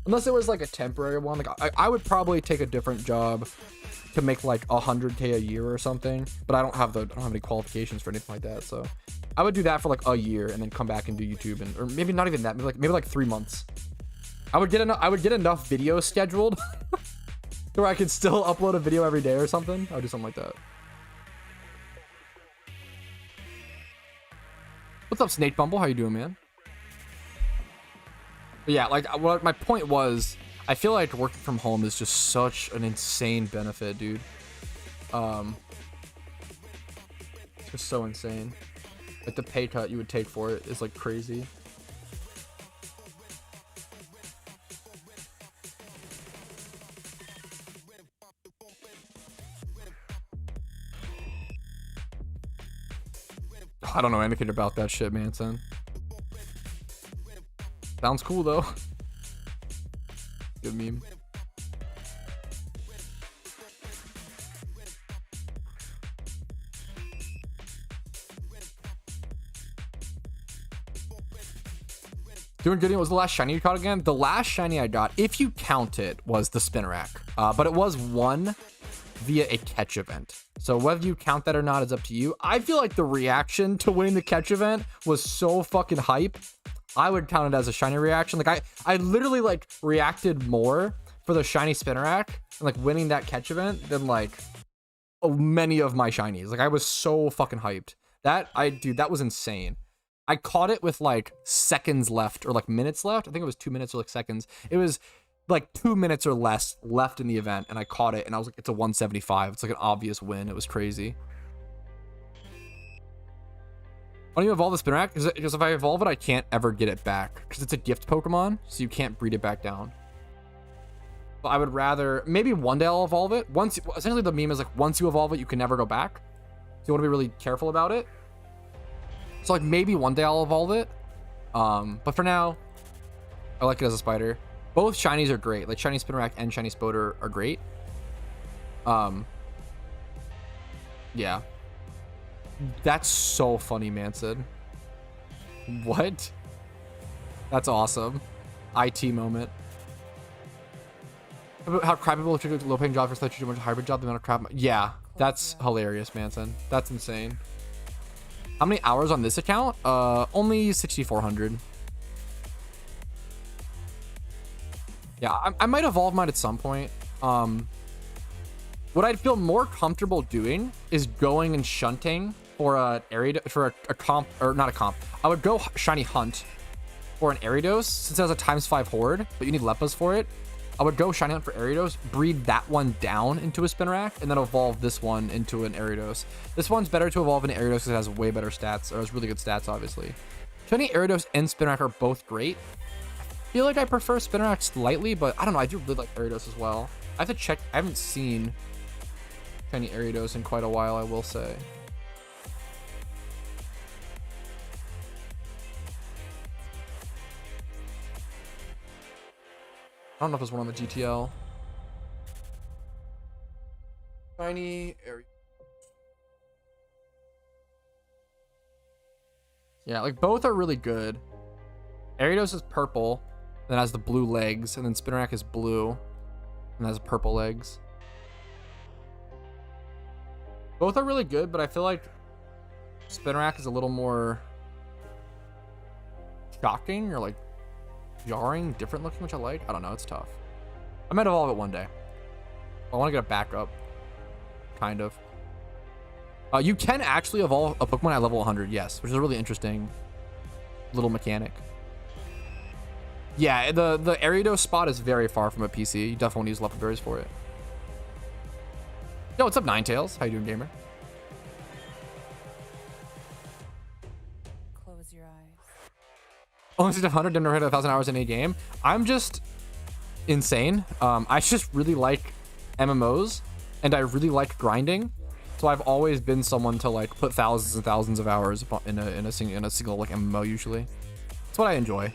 Unless it was, like, a temporary one. Like, I would probably take a different job to make, like, 100K a year or something. But I don't have any qualifications for anything like that, so... I would do that for like a year and then come back and do YouTube, or maybe not even that, maybe like 3 months. I would get enough videos scheduled where I could still upload a video every day or something. I would do something like that. What's up, Snake Bumble? How you doing, man? But yeah, like what my point was, I feel like working from home is just such an insane benefit, dude. It's just so insane. Like the pay cut you would take for it is like crazy. I don't know anything about that shit, Manson. Sounds cool though. Good meme. Doing good. What was the last shiny you caught again? The last shiny I got, if you count it, was the Spinarak. But it was won via a catch event. So whether you count that or not is up to you. I feel like the reaction to winning the catch event was so fucking hype. I would count it as a shiny reaction. Like I literally like reacted more for the shiny Spinarak and like winning that catch event than like many of my shinies. Like I was so fucking hyped. Dude, that was insane. I caught it with like seconds left or like minutes left. I think it was 2 minutes or like seconds. It was like 2 minutes or less left in the event and I caught it and I was like, it's a 175. It's like an obvious win. It was crazy. Why don't you evolve the Spinarak? Because if I evolve it, I can't ever get it back because it's a gift Pokemon. So you can't breed it back down. But I would rather, maybe one day I'll evolve it. Once, essentially the meme is like, once you evolve it, you can never go back. So you want to be really careful about it. So like maybe one day I'll evolve it. But for now, I like it as a spider. Both shinies are great. Like shiny Spinarak and shiny Spoder are great. Yeah. That's so funny, Manson. What? That's awesome. IT moment. How crap people treat a low-paying job for such a much hybrid job, the amount of crap. Yeah, that's hilarious, Manson. That's insane. How many hours on this account? Only 6,400. Yeah, I might evolve mine at some point. What I'd feel more comfortable doing is going and shunting for a comp, or not a comp. I would go shiny hunt for an Aridos since it has a ×5 horde, but you need Leppas for it. I would go shiny hunt for Aridos, breed that one down into a Spinarak, and then evolve this one into an Aridos. This one's better to evolve into Aridos because it has way better stats, or has really good stats, obviously. Shiny Aridos and Spinarak are both great. I feel like I prefer Spinarak slightly, but I don't know. I do really like Aridos as well. I have to check. I haven't seen shiny Aridos in quite a while, I will say. I don't know if there's one on the GTL. Shiny Aridos. Yeah, like both are really good. Aridos is purple, then has the blue legs, and then Spinarak is blue and has purple legs. Both are really good, but I feel like Spinarak is a little more shocking or like jarring, different looking, which I like. I don't know, it's tough. I might evolve it one day. I want to get a backup, kind of. You can actually evolve a Pokemon at level 100, yes, which is a really interesting little mechanic. Yeah, the Aridos spot is very far from a PC. You definitely use Leopard Berries for it. Yo, what's up, Ninetales? How you doing, gamer? Close your eyes. Only 100, didn't hit 1,000 hours in a game. I'm just insane. I just really like MMOs, and I really like grinding. So I've always been someone to like put thousands and thousands of hours in a single like MMO usually. That's what I enjoy.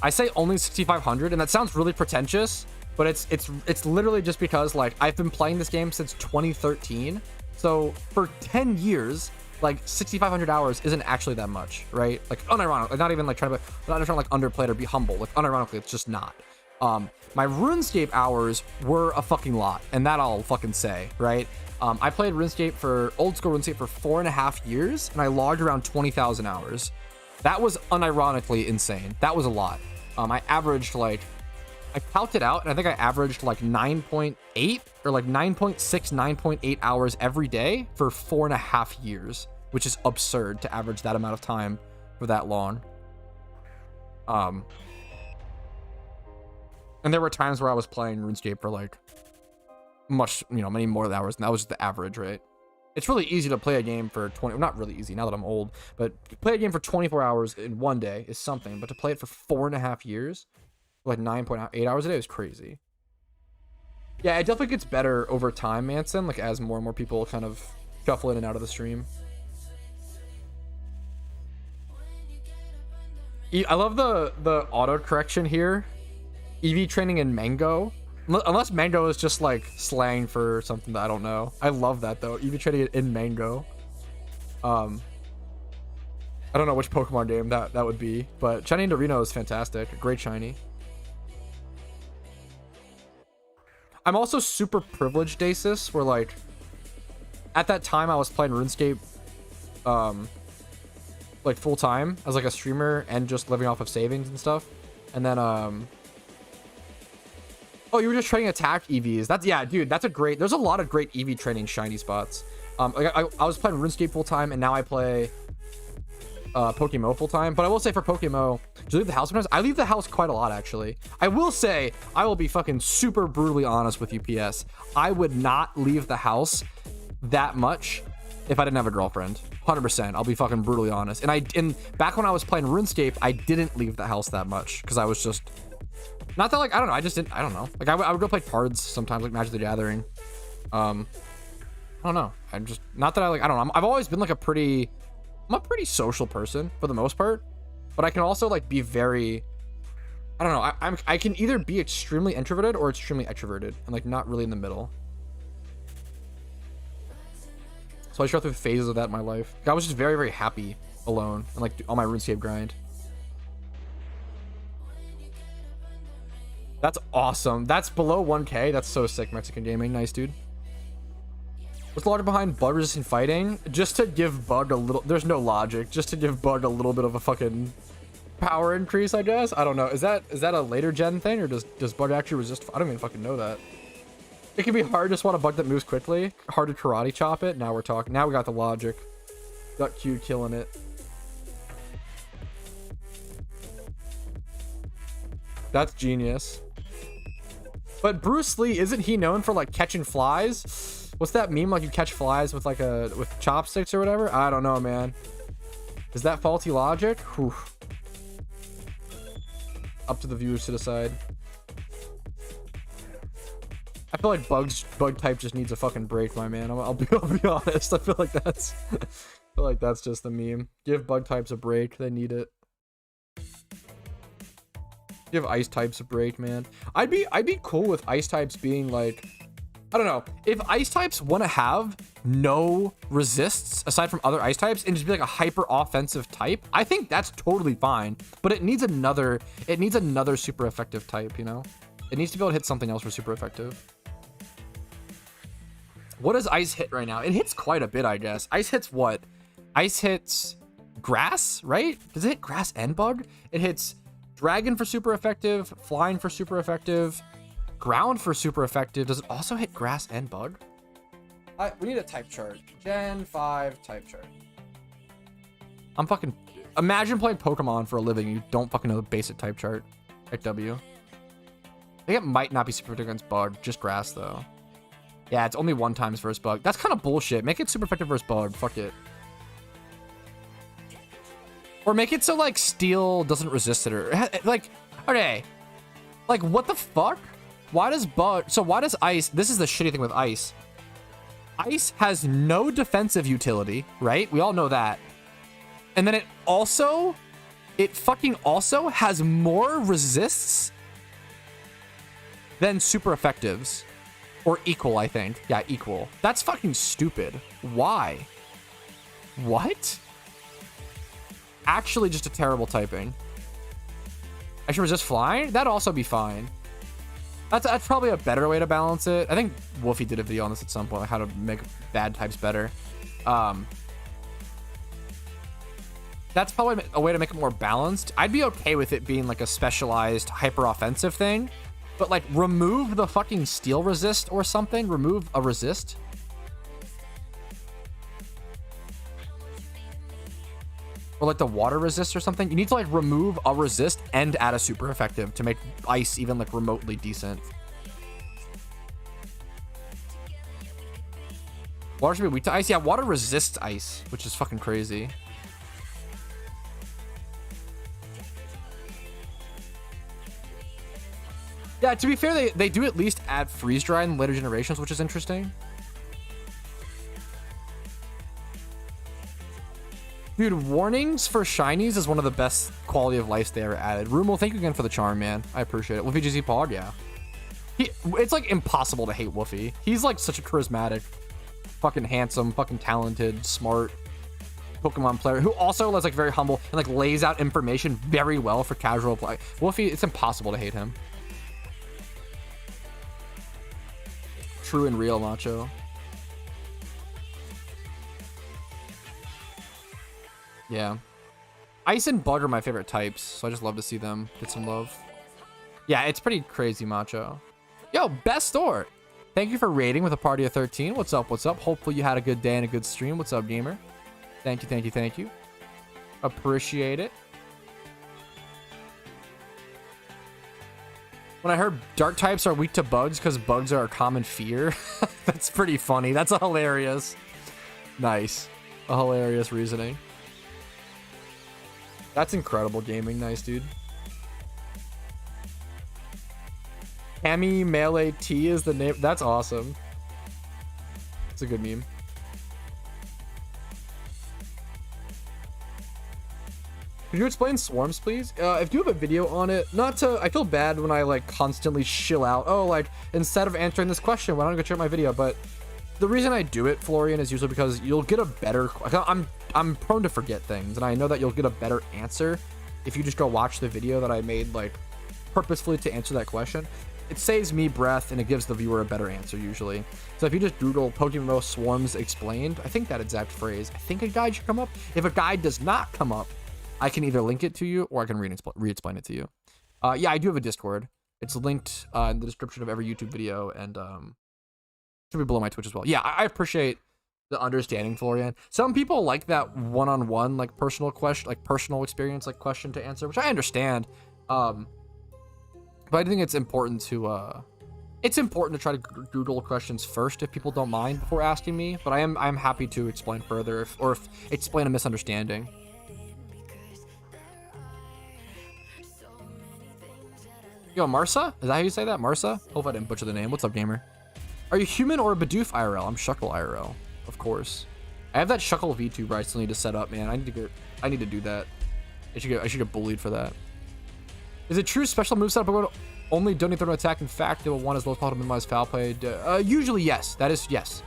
I say only 6,500, and that sounds really pretentious, but it's literally just because like I've been playing this game since 2013. So for 10 years, like 6,500 hours isn't actually that much, right? Like unironically, not even like not trying to like underplay it or be humble. Like unironically, it's just not. My RuneScape hours were a fucking lot, and that I'll fucking say, right? I played RuneScape for old school RuneScape for 4.5 years, and I logged around 20,000 hours. That was unironically insane. That was a lot. I averaged like, I counted out, and I think I averaged like 9.8 or like 9.6, 9.8 hours every day for 4.5 years, which is absurd to average that amount of time for that long. And there were times where I was playing RuneScape for like much, many more hours, and that was just the average, right? It's really easy to play a game for 20, not really easy now that I'm old, but to play a game for 24 hours in one day is something, but to play it for 4.5 years, like 9.8 hours a day is crazy. Yeah, it definitely gets better over time, Manson, like as more and more people kind of shuffle in and out of the stream. I love the auto correction here. EV training in Mango. Unless Mango is just like slang for something that I don't know. I love that though. EV training in Mango. I don't know which Pokemon game that would be, but Shiny Dorino is fantastic. A great shiny. I'm also super privileged, Dasis, where like at that time I was playing RuneScape like full time as like a streamer and just living off of savings and stuff. And then oh, you were just training attack EVs. That's, yeah, dude, that's a great, there's a lot of great EV training shiny spots. Like I was playing RuneScape full time, and now I play PokeMMO full time. But I will say for PokeMMO, do you leave the house sometimes? I leave the house quite a lot, actually. I will say, I will be fucking super brutally honest with you, PS. I would not leave the house that much if I didn't have a girlfriend. 100%. I'll be fucking brutally honest. And back when I was playing RuneScape, I didn't leave the house that much because I was just Not that like, I don't know. I don't know. Like I would go play cards sometimes, like Magic the Gathering. I don't know. I'm just, not that I like, I don't know. I've always been like I'm a pretty social person for the most part, but I can also like be very, I don't know. I can either be extremely introverted or extremely extroverted and like not really in the middle. So I just go through phases of that in my life. I was just very, very happy alone and like on my RuneScape grind. That's awesome. That's below 1K. That's so sick. Mexican gaming. Nice, dude. What's the logic behind bug resistant fighting? Just to give Bug a little, there's no logic. Just to give Bug a little bit of a fucking power increase, I guess. I don't know. Is that a later gen thing, or does Bug actually resist? I don't even fucking know that. It can be hard, just want a Bug that moves quickly. Hard to karate chop it. Now we're talking. Now we got the logic. Got Q killing it. That's genius. But Bruce Lee, isn't he known for like catching flies? What's that meme? Like you catch flies with like with chopsticks or whatever? I don't know, man. Is that faulty logic? Whew. Up to the viewers to decide. I feel like bug type just needs a fucking break, my man. I'll be honest. I feel like that's just a meme. Give bug types a break. They need it. Give ice types a break, man. I'd be cool with ice types being like, I don't know, if ice types want to have no resists aside from other ice types and just be like a hyper offensive type, I think that's totally fine. But it needs another super effective type, you know? It needs to be able to hit something else for super effective. What does ice hit right now? It hits quite a bit, I guess. Ice hits what? Ice hits grass, right? Does it hit grass and bug? It hits dragon for super effective, flying for super effective, ground for super effective. Does it also hit grass and bug? We need a type chart. Gen 5 type chart. I'm fucking... Imagine playing Pokemon for a living. You don't fucking know the basic type chart. Like W. I think it might not be super effective against bug. Just grass, though. Yeah, it's only 1 times versus bug. That's kind of bullshit. Make it super effective versus bug. Fuck it. Or make it so, like, steel doesn't resist it. Or, like, okay. Like, what the fuck? Why does bug... So why does ice... This is the shitty thing with ice. Ice has no defensive utility, right? We all know that. And then it also... It fucking also has more resists than super effectives. Or equal, I think. Yeah, equal. That's fucking stupid. Why? What? Actually, just a terrible typing. I should resist flying? That'd also be fine. That's probably a better way to balance it. I think Wolfie did a video on this at some point, like how to make bad types better. That's probably a way to make it more balanced. I'd be okay with it being like a specialized hyper offensive thing, but like remove the fucking steel resist or something. Remove a resist. Or like the water resist or something. You need to like remove a resist and add a super effective to make ice even like remotely decent. Water should be weak to ice. Yeah, water resists ice, which is fucking crazy. Yeah, to be fair, they do at least add freeze dry in later generations, which is interesting. Dude, warnings for Shinies is one of the best quality of life they ever added. Rumo, thank you again for the charm, man. I appreciate it. Woofy GZ Pog, yeah. It's like impossible to hate Woofy. He's like such a charismatic, fucking handsome, fucking talented, smart Pokemon player who also is like very humble and like lays out information very well for casual play. Woofy, it's impossible to hate him. True and real, Macho. Yeah. Ice and bug are my favorite types, so I just love to see them get some love. Yeah, it's pretty crazy, Macho. Yo, best store. Thank you for rating with a party of 13. What's up? What's up? Hopefully you had a good day and a good stream. What's up, gamer? Thank you, thank you, thank you. Appreciate it. When I heard dark types are weak to bugs because bugs are a common fear. That's pretty funny. That's a hilarious. Nice. A hilarious reasoning. That's incredible gaming. Nice, dude. Cammy Melee T is the name. That's awesome. It's a good meme. Could you explain swarms, please? If you have a video on it, not to, I feel bad when I like constantly shill out, oh, like instead of answering this question, why don't I go check my video? But the reason I do it, Florian, is usually because you'll get a better, I'm prone to forget things, and I know that you'll get a better answer if you just go watch the video that I made like purposefully to answer that question. It saves me breath and it gives the viewer a better answer usually. So if you just Google PokeMMO swarms explained, I think that exact phrase, I think a guide should come up. If a guide does not come up, I can either link it to you or I can re-explain it to you. Yeah, I do have a Discord. It's linked in the description of every YouTube video, and should be below my Twitch as well. Yeah, I appreciate the understanding, Florian. Some people like that one-on-one, like personal question, like personal experience, like question to answer, which I understand. But I think it's important to try to Google questions first if people don't mind before asking me. But I'm happy to explain further if explain a misunderstanding. Yo, Marsa? Is that how you say that? Marsa? Hope I didn't butcher the name. What's up, gamer? Are you human or a Bidoof IRL? I'm Shuckle IRL, of course. I have that Shuckle VTuber I still need to set up, man. I need to do that. I should get bullied for that. Is it true special moveset will only donate their own attack? In fact, they will want as low as possible to minimize foul play. Usually, yes. That is yes.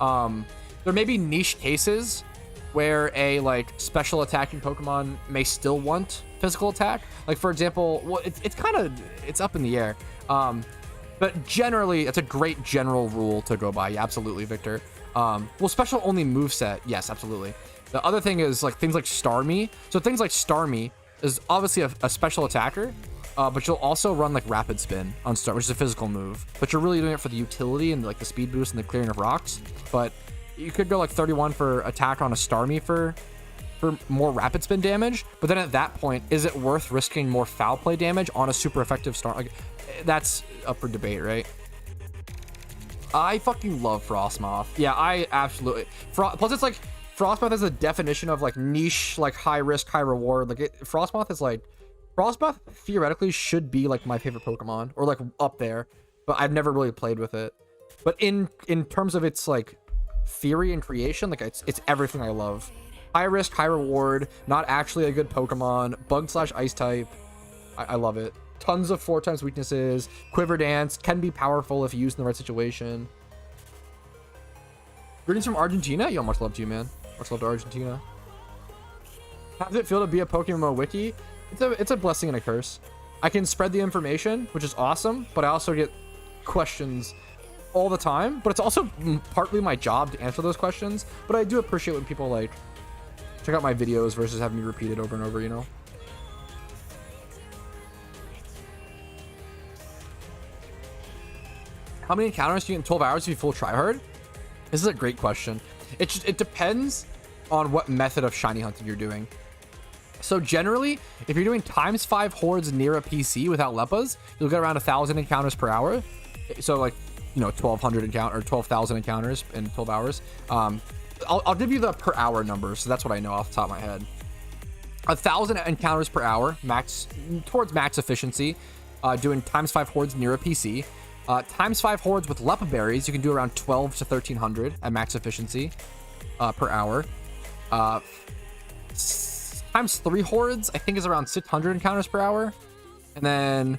There may be niche cases where a like special attacking Pokemon may still want physical attack. Like for example, well, it's up in the air. But generally, it's a great general rule to go by. Yeah, absolutely, Victor. Well, special only moveset. Yes, absolutely. The other thing is like things like Starmie. So things like Starmie is obviously a special attacker, but you'll also run like Rapid Spin on Star, which is a physical move. But you're really doing it for the utility and like the speed boost and the clearing of rocks. But you could go like 31 for attack on a Starmie for more Rapid Spin damage. But then at that point, is it worth risking more foul play damage on a super effective Star? Like, that's up for debate, right? I fucking love Frostmoth. Yeah, I absolutely. Plus, it's like Frostmoth is a definition of like niche, like high risk, high reward. Like Frostmoth is like, Frostmoth theoretically should be like my favorite Pokemon or like up there, but I've never really played with it. But in terms of its like theory and creation, like it's everything I love. High risk, high reward, not actually a good Pokemon, bug/ice type. I love it. Tons of 4x weaknesses. Quiver Dance can be powerful if used in the right situation. Greetings from Argentina. Yo, much love to you, man. Much love to Argentina. How does it feel to be a PokeMMO wiki? It's a blessing and a curse. I can spread the information, which is awesome, but I also get questions all the time. But it's also partly my job to answer those questions. But I do appreciate when people like check out my videos versus having me repeat it over and over, you know? How many encounters do you get in 12 hours if you full tryhard? This is a great question. It depends on what method of shiny hunting you're doing. So generally, if you're doing ×5 hordes near a PC without Leppas, you'll get around 1,000 encounters per hour. So like, you know, 1,200 encounter or 12,000 encounters in 12 hours. I'll give you the per hour numbers, so that's what I know off the top of my head. 1,000 encounters per hour, max towards max efficiency. Doing ×5 hordes near a PC. ×5 hordes with Leppa berries, you can do around 12 to 1,300 at max efficiency per hour. ×3 hordes, I think, is around 600 encounters per hour. And then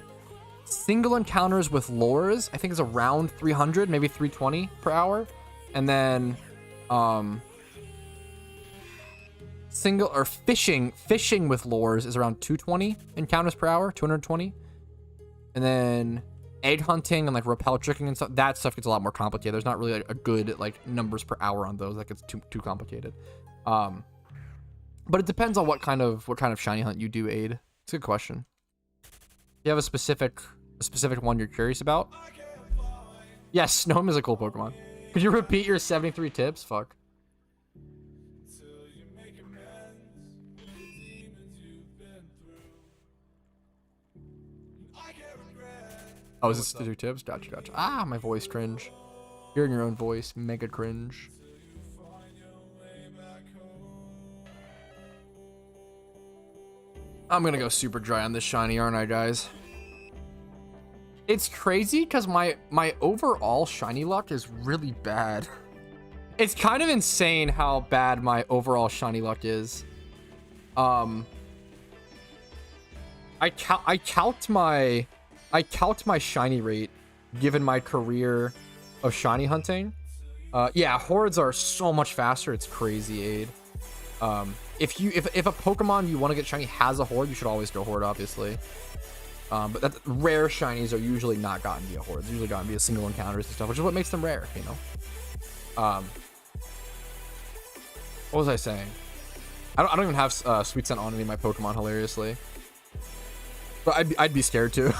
single encounters with lures, I think, is around 300, maybe 320 per hour. And then single or fishing with lures is around 220 encounters per hour, 220. And then egg hunting and like repel tricking and stuff, that stuff gets a lot more complicated. There's not really a good like numbers per hour on those. That gets too complicated. But it depends on what kind of shiny hunt you do, Aid. It's a good question. Do you have a specific one you're curious about? Yes, Gnome is a cool Pokemon. Could you repeat your 73 tips? Fuck. Oh, is this to do tips? Gotcha. Ah, my voice cringe. Hearing your own voice, mega cringe. I'm gonna go super dry on this shiny, aren't I, guys? It's crazy because my overall shiny luck is really bad. It's kind of insane how bad my overall shiny luck is. I calced my shiny rate given my career of shiny hunting. Yeah, hordes are so much faster. It's crazy, Aid. If a Pokemon you want to get shiny has a horde, you should always go horde, obviously. But rare shinies are usually not gotten via hordes. They're usually gotten via single encounters and stuff, which is what makes them rare, you know. What was I saying? I don't even have Sweet Scent on any of my Pokemon, hilariously. But I'd be scared too.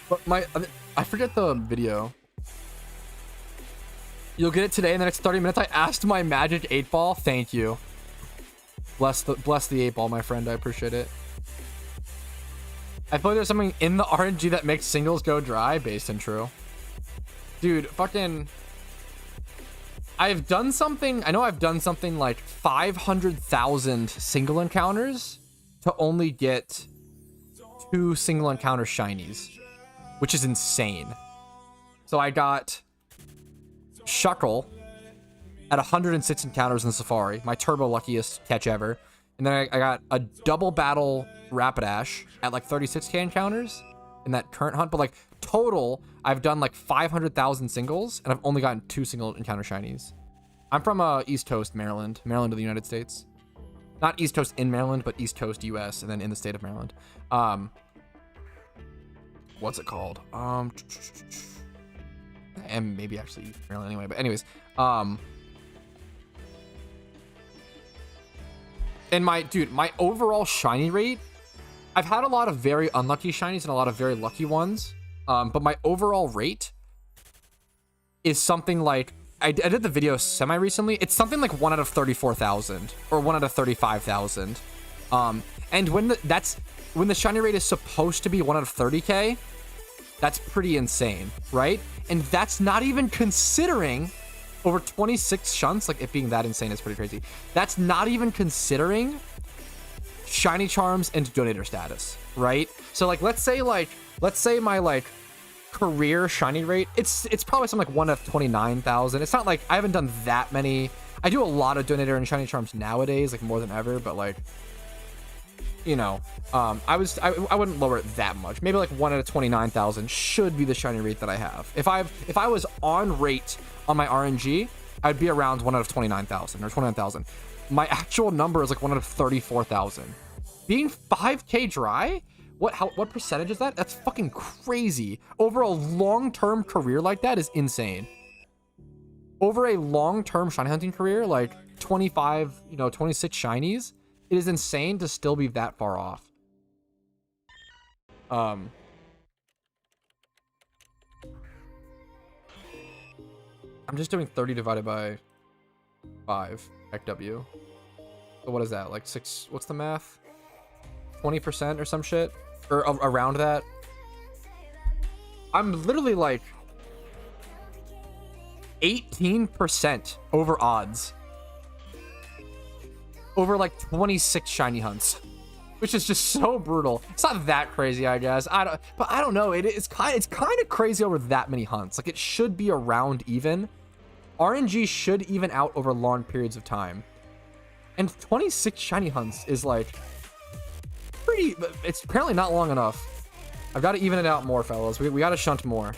But I forget the video. You'll get it today in the next 30 minutes. I asked my Magic 8-Ball. Thank you. Bless the 8-Ball, my friend. I appreciate it. I feel like there's something in the RNG that makes singles go dry, based and true. Dude, fucking... I've done something... I know I've done something like 500,000 single encounters to only get 2 single encounter shinies, which is insane. So I got Shuckle at 106 encounters in Safari, my turbo luckiest catch ever. And then I got a double battle Rapidash at like 36k encounters in that current hunt. But like total, I've done like 500,000 singles and I've only gotten 2 single encounter shinies. I'm from East Coast, Maryland of the United States. Not East Coast in Maryland, but East Coast US and then in the state of Maryland. What's it called? And maybe actually Maryland anyway, but anyways, and my overall shiny rate, I've had a lot of very unlucky shinies and a lot of very lucky ones, but my overall rate is something like, I did the video semi recently, it's something like 1 out of 34,000 or 1 out of 35,000, and when the shiny rate is supposed to be 1 out of 30k, that's pretty insane, right? And that's not even considering over 26 shunts. Like, it being that insane is pretty crazy. That's not even considering shiny charms and donator status, right? So like, let's say my like career shiny rate, it's probably something like 1 out of 29,000. It's not like I haven't done that many. I do a lot of donator and shiny charms nowadays, like more than ever, but like, you know, I wouldn't lower it that much. Maybe like 1 out of 29,000 should be the shiny rate that I have. If I was on rate on my RNG, I'd be around 1 out of 29,000 or 29,000. My actual number is like 1 out of 34,000. Being 5k dry? What percentage is that? That's fucking crazy. Over a long-term career like that is insane. Over a long-term shiny hunting career, like 25, 26 shinies, it is insane to still be that far off. I'm just doing 30 divided by 5 XW. So what is that? Like 6, what's the math? 20% or some shit? Or around that? I'm literally like 18% over odds. Over like 26 shiny hunts, which is just so brutal. It's not that crazy, I guess. I don't know. It's kind of crazy over that many hunts. Like, it should be around even. RNG should even out over long periods of time. And 26 shiny hunts is like pretty. It's apparently not long enough. I've got to even it out more, fellas. We got to shunt more.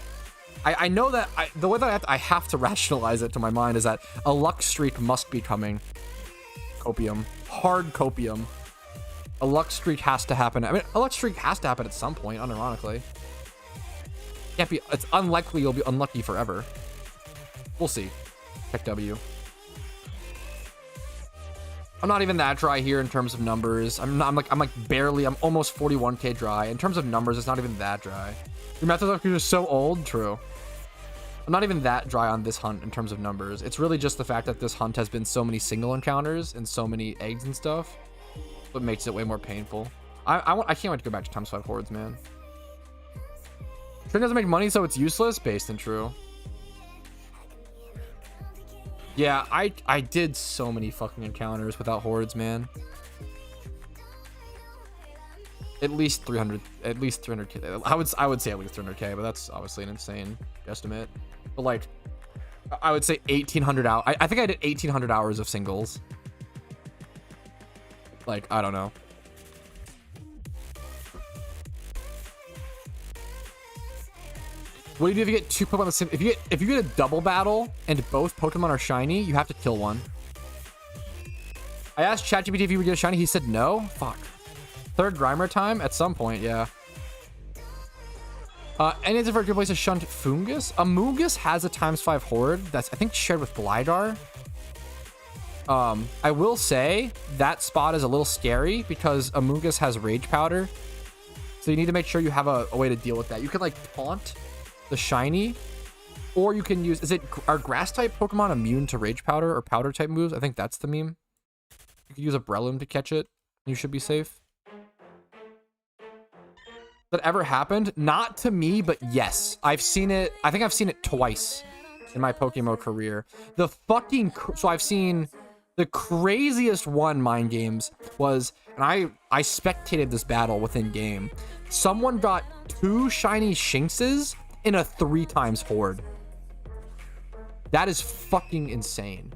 I know that the way that I have to rationalize it to my mind is that a luck streak must be coming. Copium. Hard copium. A luck streak has to happen. I mean, a luck streak has to happen at some point, unironically. Can't be. It's unlikely you'll be unlucky forever. We'll see. Check W. I'm not even that dry here in terms of numbers. I'm almost 41k dry. In terms of numbers, it's not even that dry. Your methods are so old. True. I'm not even that dry on this hunt in terms of numbers. It's really just the fact that this hunt has been so many single encounters and so many eggs and stuff, what makes it way more painful. I can't wait to go back to times 5 hordes, man. Trin doesn't make money, so it's useless. Based and true. Yeah, I did so many fucking encounters without hordes, man. At least 300. At least 300k. I would say at least 300k, but that's obviously an insane estimate. But like, I would say 1800 hours. I think I did 1800 hours of singles. Like, I don't know. What do you do if you get two Pokemon the same? If you get a double battle and both Pokemon are shiny, you have to kill one. I asked ChatGPT if he would get a shiny. He said no. Fuck. Third Grimer time at some point, yeah. Any answer for a good place to shunt Fungus? Amoonguss has a ×5 horde that's, I think, shared with Gligar. I will say that spot is a little scary because Amoonguss has Rage Powder. So you need to make sure you have a way to deal with that. You can like taunt the shiny, or you can use, are grass type Pokemon immune to Rage Powder or powder type moves? I think that's the meme. You can use a Breloom to catch it. You should be safe. That ever happened? Not to me, but yes. I've seen it. I think I've seen it twice in my PokeMMO career. So I've seen the craziest one mind games was, and I spectated this battle within game. Someone got 2 shiny Shinxes in a 3x horde. That is fucking insane.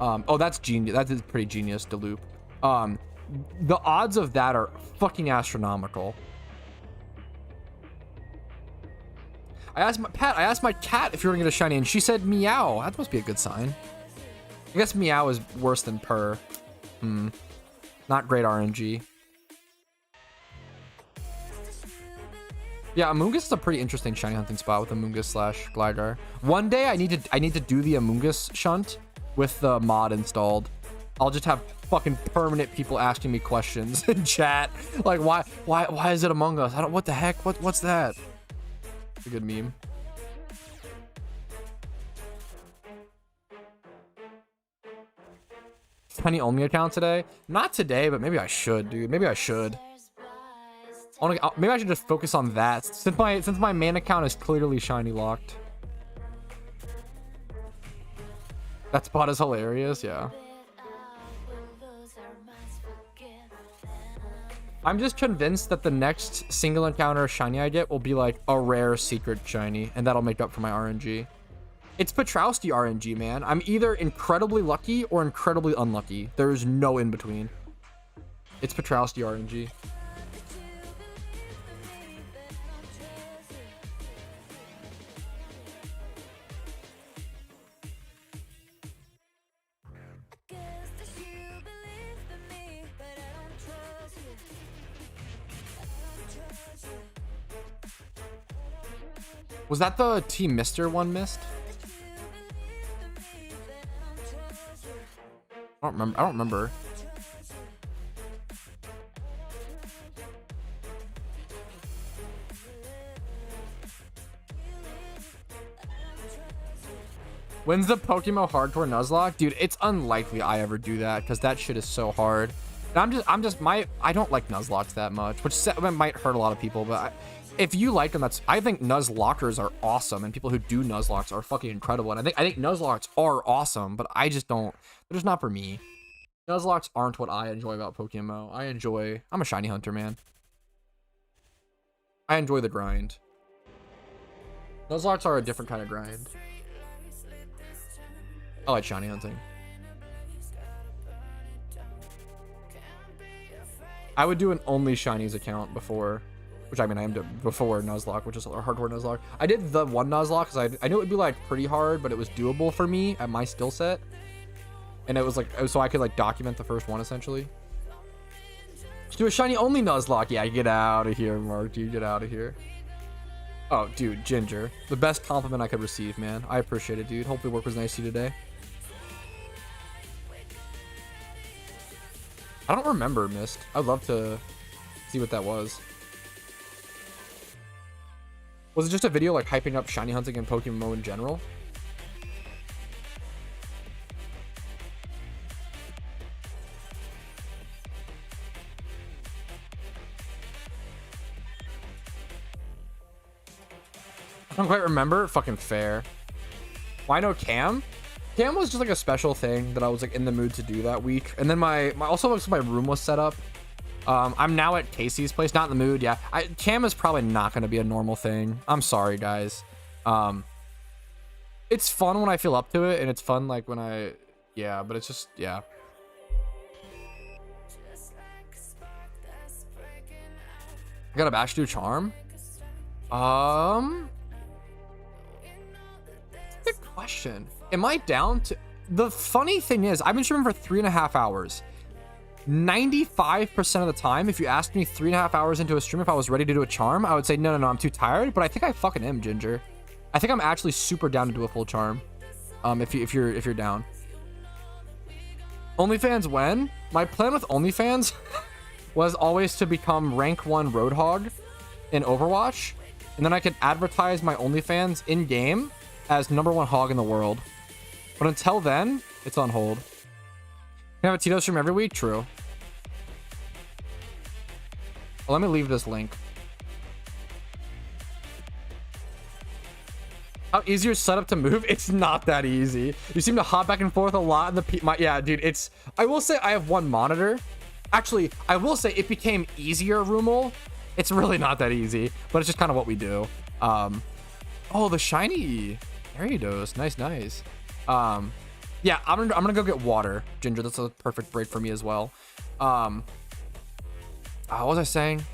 Oh, that's genius. That is pretty genius, Deloop. The odds of that are fucking astronomical. I asked my cat if you were gonna get a shiny, and she said meow. That must be a good sign. I guess meow is worse than purr. Not great RNG. Yeah, Amoonguss is a pretty interesting shiny hunting spot with Amoonguss / Gligar. One day I need to do the Amoonguss shunt with the mod installed. I'll just have fucking permanent people asking me questions in chat. Like, why is it Among Us? What the heck? What's that? It's a good meme. Penny only account today? Not today, but maybe I should, dude. Maybe I should. Maybe I should just focus on that since my main account is clearly shiny locked. That spot is hilarious, yeah. I'm just convinced that the next single encounter shiny I get will be like a rare secret shiny, and that'll make up for my RNG. It's Patrouski RNG, man. I'm either incredibly lucky or incredibly unlucky. There is no in between. It's Patrouski RNG. Was that the Team Mister one missed? I don't remember. When's the PokeMMO Hardcore Nuzlocke? Dude, it's unlikely I ever do that because that shit is so hard. And I don't like Nuzlocks that much, which might hurt a lot of people, but if you like them, I think Nuzlockers are awesome, and people who do Nuzlocks are fucking incredible. And I think Nuzlocks are awesome, but I just don't. They're just not for me. Nuzlocks aren't what I enjoy about PokeMMO. I'm a shiny hunter, man. I enjoy the grind. Nuzlocks are a different kind of grind. I like shiny hunting. I would do an only shinies account before. Which I mean, I am before Nuzlocke, which is a hardcore Nuzlocke. I did the one Nuzlocke because I knew it would be like pretty hard, but it was doable for me at my skill set. And it was like, so I could like document the first one essentially. Just do a shiny only Nuzlocke. Yeah, get out of here, Mark. Dude, get out of here. Oh, dude, Ginger. The best compliment I could receive, man. I appreciate it, dude. Hopefully work was nice to you today. I don't remember Mist. I'd love to see what that was. Was it just a video like hyping up shiny hunting and PokeMMO in general? I don't quite remember. Fucking fair. Why no Cam? Cam was just like a special thing that I was like in the mood to do that week. And then also my room was set up I'm now at Casey's place, not in the mood. Yeah, cam is probably not going to be a normal thing. I'm sorry, guys. It's fun when I feel up to it, and it's fun like when yeah, but it's just, yeah. I got a bash do charm. Good question. Am I down to? The funny thing is, I've been streaming for 3.5 hours. 95% of the time, if you asked me 3.5 hours into a stream if I was ready to do a charm, I would say no, I'm too tired. But I think I fucking am, Ginger. I think I'm actually super down to do a full charm. If you're down. OnlyFans when? My plan with OnlyFans was always to become rank 1 Roadhog in Overwatch, and then I could advertise my OnlyFans in game as #1 hog in the world. But until then, it's on hold. Can I have a Tito stream every week? True. Well, let me leave this link. How easy is setup to move? It's not that easy. You seem to hop back and forth a lot in the yeah, dude, it's, I will say I have one monitor. Actually, I will say it became easier, Rumel. It's really not that easy, but it's just kind of what we do. Oh, the shiny. There he goes. Nice. Yeah, I'm gonna go get water, Ginger. That's a perfect break for me as well. What was I saying?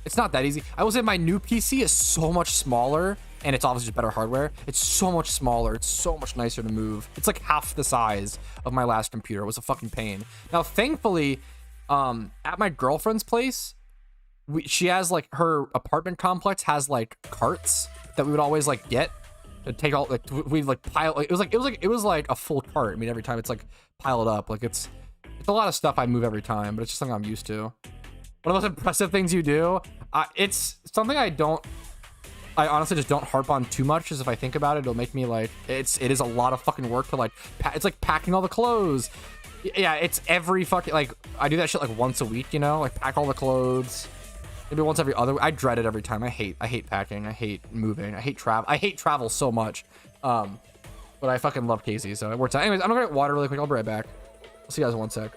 It's not that easy. I will say my new PC is so much smaller, and it's obviously just better hardware. It's so much smaller. It's so much nicer to move. It's like half the size of my last computer. It was a fucking pain. Now, thankfully, at my girlfriend's place, she has like, her apartment complex has like carts that we would always like get to take all, like, we like pile, like, it was like a full cart. I mean, every time it's like piled up, like it's a lot of stuff I move every time, but it's just something I'm used to. One of the most impressive things you do, it's something I honestly just don't harp on too much, is if I think about it, it'll make me like, it is a lot of fucking work to like, it's like packing all the clothes. Yeah, it's every fucking, like, I do that shit like once a week, you know, like pack all the clothes. Maybe once every other. I dread it every time. I hate packing. I hate moving. I hate travel. I hate travel so much. But I fucking love Casey, so it works out. Anyways, I'm gonna get water really quick. I'll be right back. I'll see you guys in 1 sec.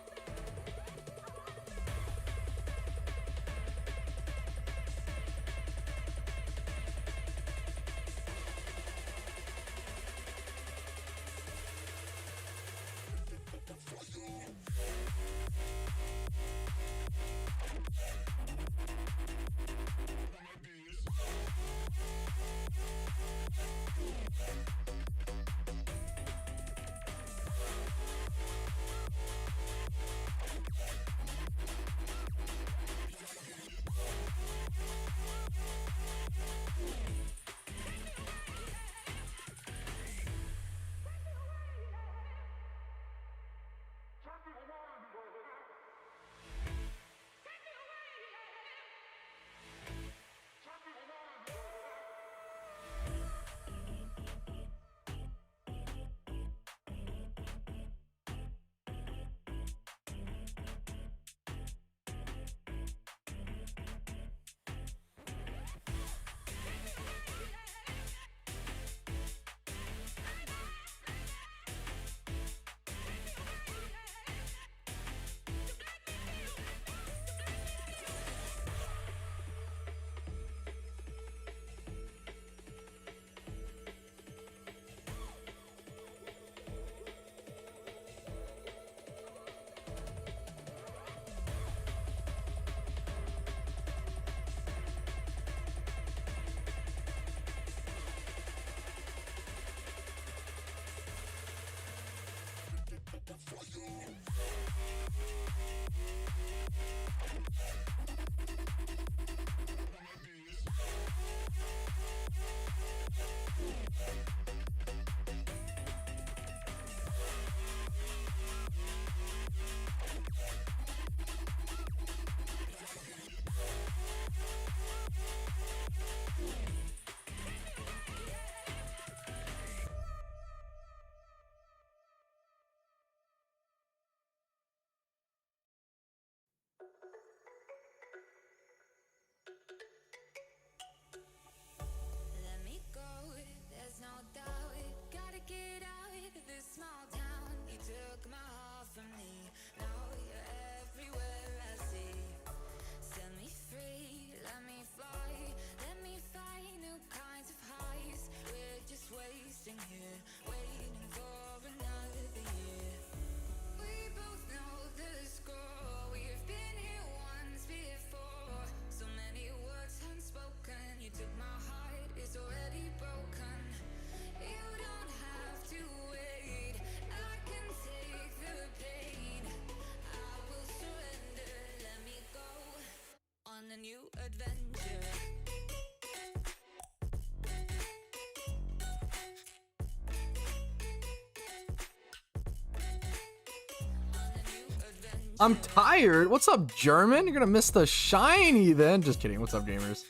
I'm tired. What's up, German? You're gonna miss the shiny then. Just kidding. What's up, gamers?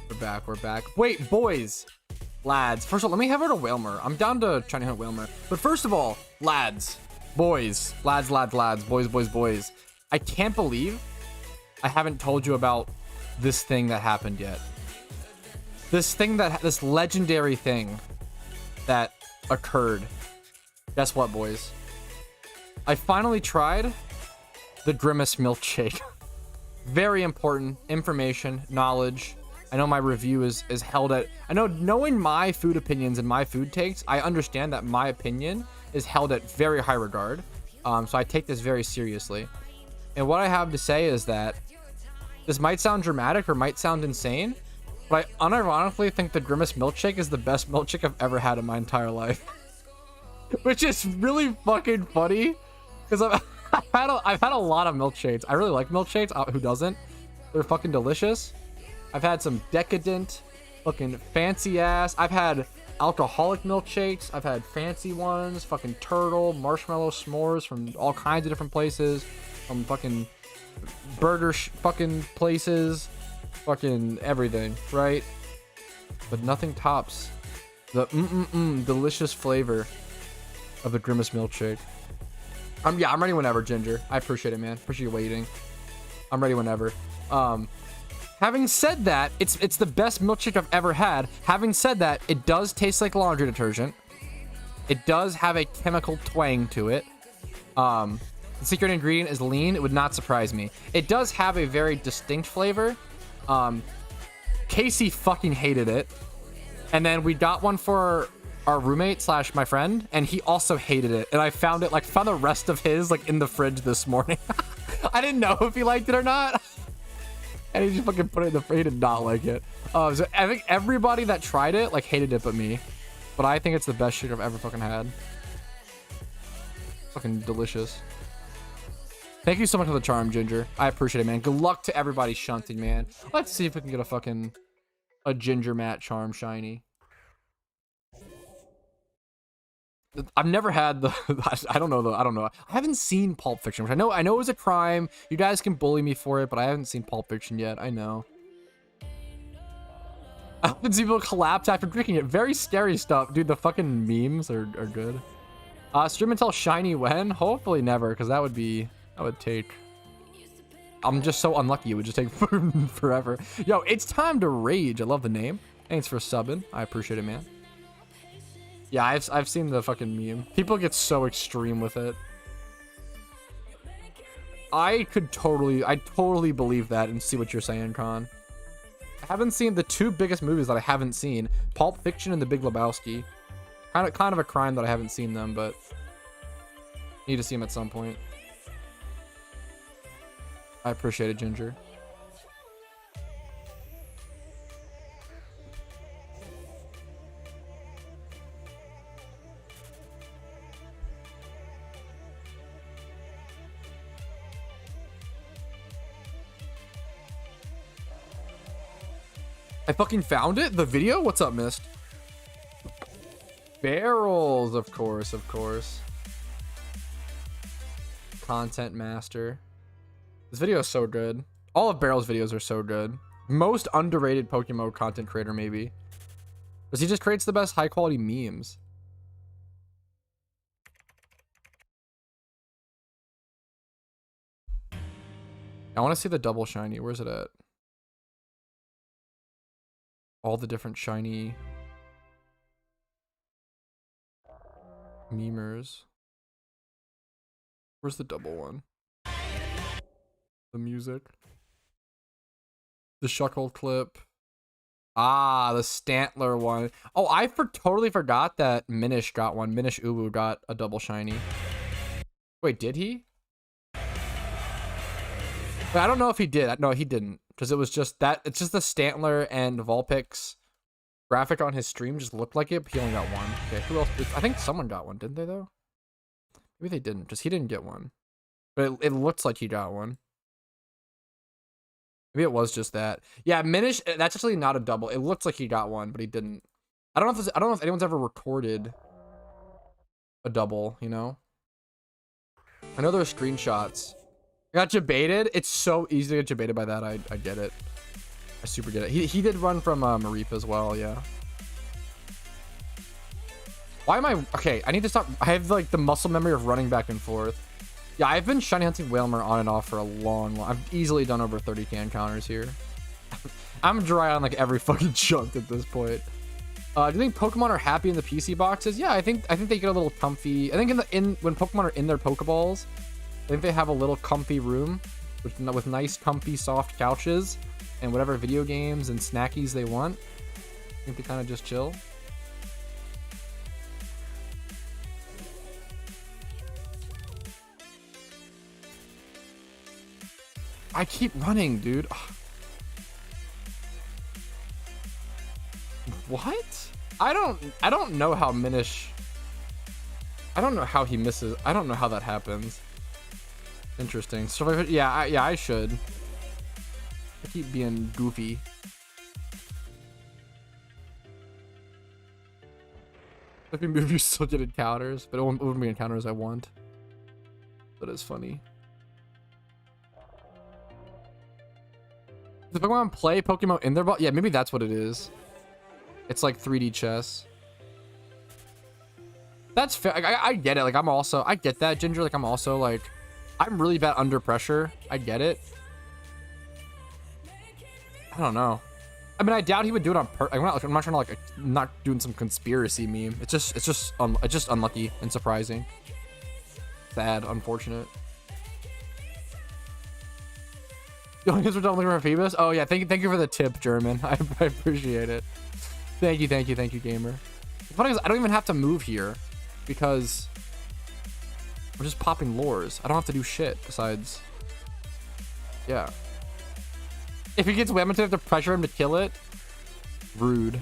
We're back. We're back. Wait, boys. Lads. First of all, let me have her to Whalmer. I'm down to trying to hit Whalmer. But first of all, lads. Boys. Lads, lads, lads. Boys, boys, boys. I can't believe I haven't told you about this thing that happened yet. This legendary thing that occurred. Guess what, boys? I finally tried the Grimace milkshake. Very important information, knowledge. I know my review is held at, I know knowing my food opinions and my food takes, I understand that my opinion is held at very high regard. So I take this very seriously. And what I have to say is that this might sound dramatic or might sound insane, but I unironically think the Grimace milkshake is the best milkshake I've ever had in my entire life. Which is really fucking funny because I've had a lot of milkshakes. I really like milkshakes. Who doesn't? They're fucking delicious. I've had some decadent, fucking fancy ass. I've had alcoholic milkshakes. I've had fancy ones, fucking turtle, marshmallow s'mores from all kinds of different places, from fucking burger fucking places, fucking everything, right? But nothing tops the delicious flavor of the Grimace milkshake. Yeah, I'm ready whenever, Ginger. I appreciate it, man. Appreciate you waiting. I'm ready whenever. Having said that, it's the best milkshake I've ever had. Having said that, it does taste like laundry detergent. It does have a chemical twang to it. The secret ingredient is lean. It would not surprise me. It does have a very distinct flavor. Casey fucking hated it. And then we got one for our roommate slash my friend, and he also hated it. And I found the rest of his like in the fridge this morning. I didn't know if he liked it or not. And he just fucking put it in the fridge. He did not like it. So I think everybody that tried it like hated it but me. But I think it's the best shit I've ever fucking had. Fucking delicious. Thank you so much for the charm, Ginger. I appreciate it, man. Good luck to everybody shunting, man. Let's see if we can get a Ginger Matte charm shiny. I've never had the I don't know. I haven't seen Pulp Fiction, which I know it was a crime. You guys can bully me for it, but I haven't seen Pulp Fiction yet. I know. I haven't seen people collapse after drinking it. Very scary stuff. Dude, the fucking memes are good. Stream until shiny when? Hopefully never, because that would take. I'm just so unlucky. It would just take forever. Yo, it's time to rage. I love the name. Thanks for subbing. I appreciate it, man. Yeah, I've seen the fucking meme. People get so extreme with it. I totally believe that and see what you're saying, Con. I haven't seen the two biggest movies that I haven't seen, Pulp Fiction and The Big Lebowski. Kind of a crime that I haven't seen them, but need to see them at some point. I appreciate it, Ginger. I fucking found it. The video? What's up, Mist? Barrels, of course. Content master. This video is so good. All of Barrel's videos are so good. Most underrated PokeMMO content creator, maybe. Because he just creates the best high quality memes. I want to see the double shiny. Where's it at? All the different shiny memers. Where's the double one? The music. The Shuckle clip. Ah, the Stantler one. Oh, I totally forgot that Minish got one. Minish Uwu got a double shiny. Wait, did he? But I don't know if he did. No, he didn't. Because it was just that. It's just the Stantler and Vulpix graphic on his stream just looked like it, but he only got one. Okay, who else? I think someone got one, didn't they, though? Maybe they didn't, because he didn't get one. But it looks like he got one. Maybe it was just that. Yeah, Minish, that's actually not a double. It looks like he got one, but he didn't. I don't know if anyone's ever recorded a double, you know? I know there are screenshots I got jebaited. It's so easy to get jebaited by that. I get it. I super get it. He did run from Mareep as well, yeah. Why am I... Okay, I need to stop. I have like the muscle memory of running back and forth. Yeah, I've been shiny hunting Whalmer on and off for a long... I've easily done over 30 can counters here. I'm dry on like every fucking chunk at this point. Do you think Pokemon are happy in the PC boxes? Yeah, I think they get a little comfy. I think when Pokemon are in their Pokeballs, I think they have a little comfy room with nice, comfy, soft couches and whatever video games and snackies they want. I think they kind of just chill. I keep running, dude. What? I don't know how Minish... I don't know how he misses. I don't know how that happens. Interesting. So yeah, I should. I keep being goofy. If you move, you still get encounters, but it won't be encounters I want. That is funny. Does Pokemon play Pokemon in their ball? Yeah, maybe that's what it is. It's like 3D chess. That's fair. I get it. Like, I get that, Ginger. Like, I'm also like, I'm really bad under pressure. I get it. I don't know. I mean, I doubt he would do it on purpose. I'm not trying to like, not doing some conspiracy meme. It's just unlucky and surprising. Sad, unfortunate. You only guys were done looking for Phoebus? Oh yeah, thank you for the tip, German. I appreciate it. Thank you, gamer. The funny is, I don't even have to move here because we're just popping lures. I don't have to do shit besides, yeah. If he gets Whammo, I have to pressure him to kill it. Rude.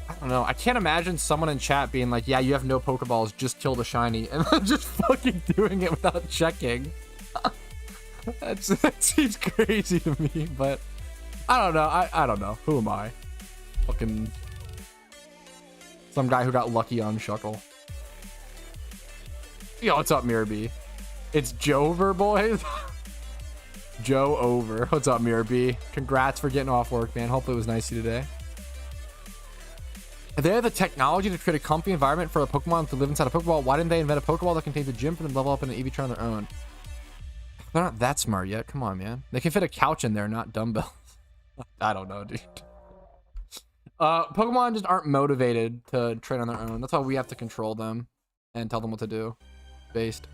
I don't know. I can't imagine someone in chat being like, yeah, you have no Pokeballs, just kill the shiny, and then just fucking doing it without checking. That seems crazy to me, but I don't know. I don't know. Who am I? Fucking some guy who got lucky on Shuckle. Yo, what's up, Mirror? It's Jover, boys. Joe over. What's up, Mirror? Congrats for getting off work, man. Hopefully it was nice to you today. If they have the technology to create a comfy environment for a Pokemon to live inside a Pokeball, why didn't they invent a Pokeball that contains a gym for them to level up in an EV train on their own? They're not that smart yet. Come on, man. They can fit a couch in there, not dumbbells. I don't know, dude. Pokemon just aren't motivated to train on their own. That's why we have to control them and tell them what to do. Based.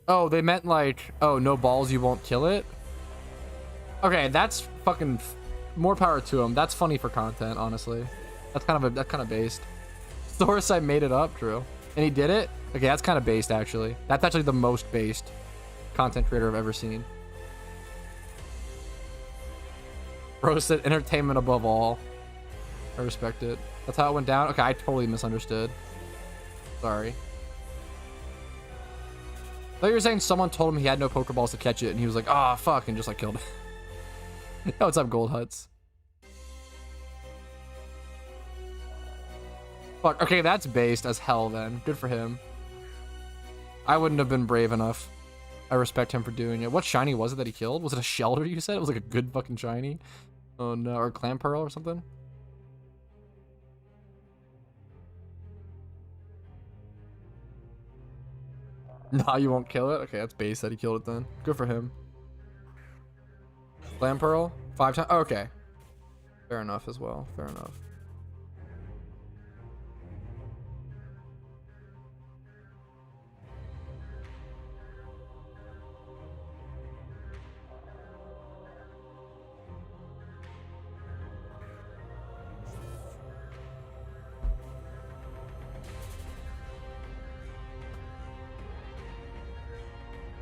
Oh, they meant like, oh, no balls, you won't kill it? Okay, that's fucking more power to him. That's funny for content, honestly. That's kind of based. Source, I made it up, Drew. And he did it? Okay, that's kind of based, actually. That's actually the most based content creator I've ever seen. Bro said entertainment above all. I respect it. That's how it went down? Okay, I totally misunderstood. Sorry. I thought you were saying someone told him he had no Pokeballs to catch it, and he was like, ah, oh, fuck, and just like killed it. Oh, what's up, Gold Huts? Fuck, okay, that's based as hell then. Good for him. I wouldn't have been brave enough. I respect him for doing it. What shiny was it that he killed? Was it a Shelter, you said? It was like a good fucking shiny? Oh no, or a Clamperl or something? Nah, you won't kill it? Okay, that's base that he killed it then. Good for him. Clamperl? 5 times? Oh, okay. Fair enough as well. Fair enough.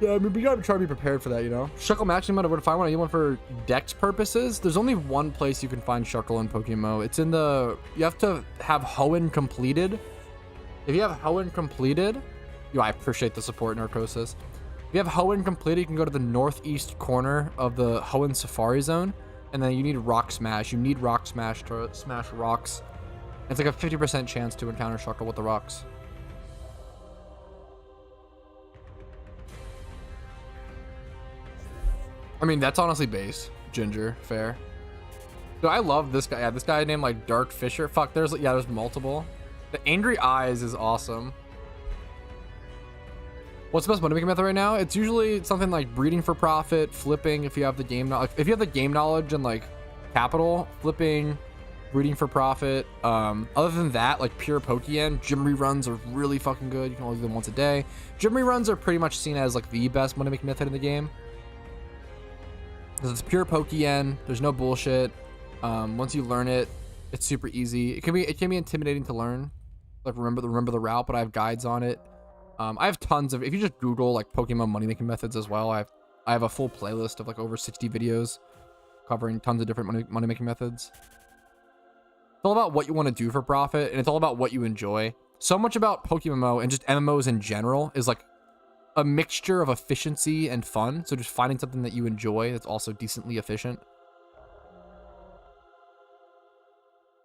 Yeah, I mean, we gotta try to be prepared for that, you know? Shuckle matching mode, I would find one. I need one for dex purposes. There's only one place you can find Shuckle in PokeMMO. It's in the... You have to have Hoenn completed If you have Hoenn completed, yo, I appreciate the support, Narcosis. If you have Hoenn completed, you can go to the northeast corner of the Hoenn Safari Zone, and then you need Rock Smash. You need Rock Smash to smash rocks. It's like a 50% chance to encounter Shuckle with the rocks. I mean, that's honestly base. Ginger, fair. Dude, I love this guy. Yeah, this guy named like Dark Fisher. Fuck, there's multiple. The Angry Eyes is awesome. What's the best money making method right now? It's usually something like breeding for profit, flipping if you have the game knowledge. If you have the game knowledge and like capital, flipping, breeding for profit. Other than that, like pure Pokeyen, gym reruns are really fucking good. You can only do them once a day. Gym reruns are pretty much seen as like the best money making method in the game. Because it's pure Pokeyen. There's no bullshit. Once you learn it, it's super easy. It can be intimidating to learn. Like remember the route, but I have guides on it. I have tons of, if you just Google like Pokemon money making methods as well, I have a full playlist of like over 60 videos covering tons of different money making methods. It's all about what you want to do for profit, and it's all about what you enjoy. So much about PokeMMO and just MMOs in general is like a mixture of efficiency and fun. So just finding something that you enjoy that's also decently efficient.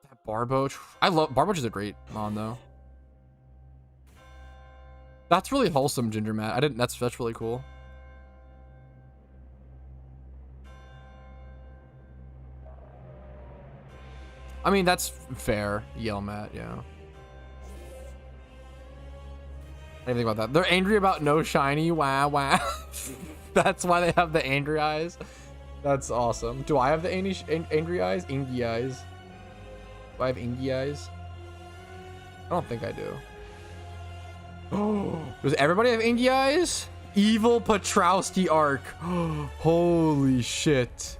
That Barboach, I love Barboach is a great mon though. That's really wholesome, Ginger Matt. That's really cool. I mean, that's fair. Yell Matt, yeah. Anything about that? They're angry about no shiny. Wow, wow. That's why they have the angry eyes. That's awesome. Do I have the angry eyes? Ingy eyes. Do I have Ingy eyes? I don't think I do. Oh, does everybody have Ingy eyes? Evil Patrouski arc. Holy shit.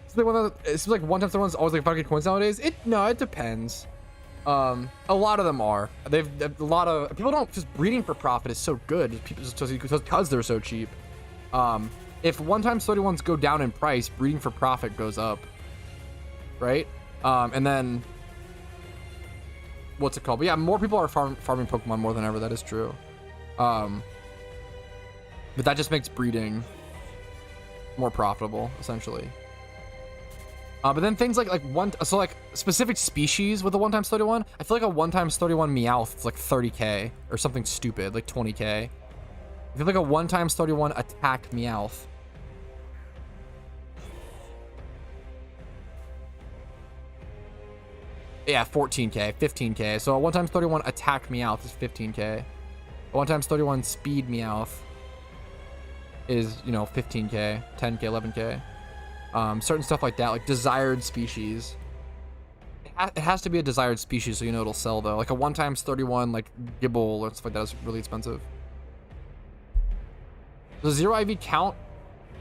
It's like one time someone's always like fucking coins nowadays. No, it depends. A lot of them are. A lot of people don't, just breeding for profit is so good. People just because they're so cheap. If 1x31s go down in price, breeding for profit goes up. Right? And then what's it called? But yeah, more people are farming Pokemon more than ever. That is true. But that just makes breeding more profitable, essentially. But then things like specific species with a 1x31. I feel like a 1x31 Meowth is like 30k or something stupid, like 20k. I feel like a 1x31 attack Meowth. Yeah, 14k, 15k. So a 1x31 attack Meowth is 15k. A 1x31 speed Meowth is, 15k, 10k, 11k. Certain stuff like that, like desired species. It has to be a desired species so it'll sell though. Like a 1x31 like Gibble or stuff like that is really expensive. Does 0 IV count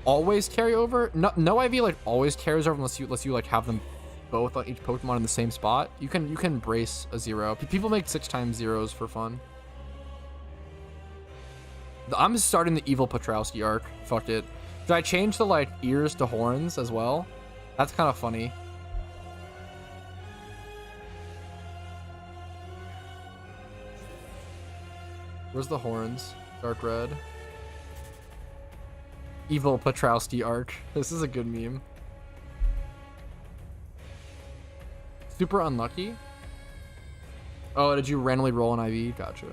always carry over? No IV like always carries over unless you like have them both on each Pokemon in the same spot. You can brace a 0. People make 6x zeros for fun. I'm starting the Evil Patrouski arc. Fuck it. Should I change the like ears to horns as well? That's kind of funny. Where's the horns? Dark red. Evil Patrouski arc. This is a good meme. Super unlucky. Oh, did you randomly roll an IV? Gotcha.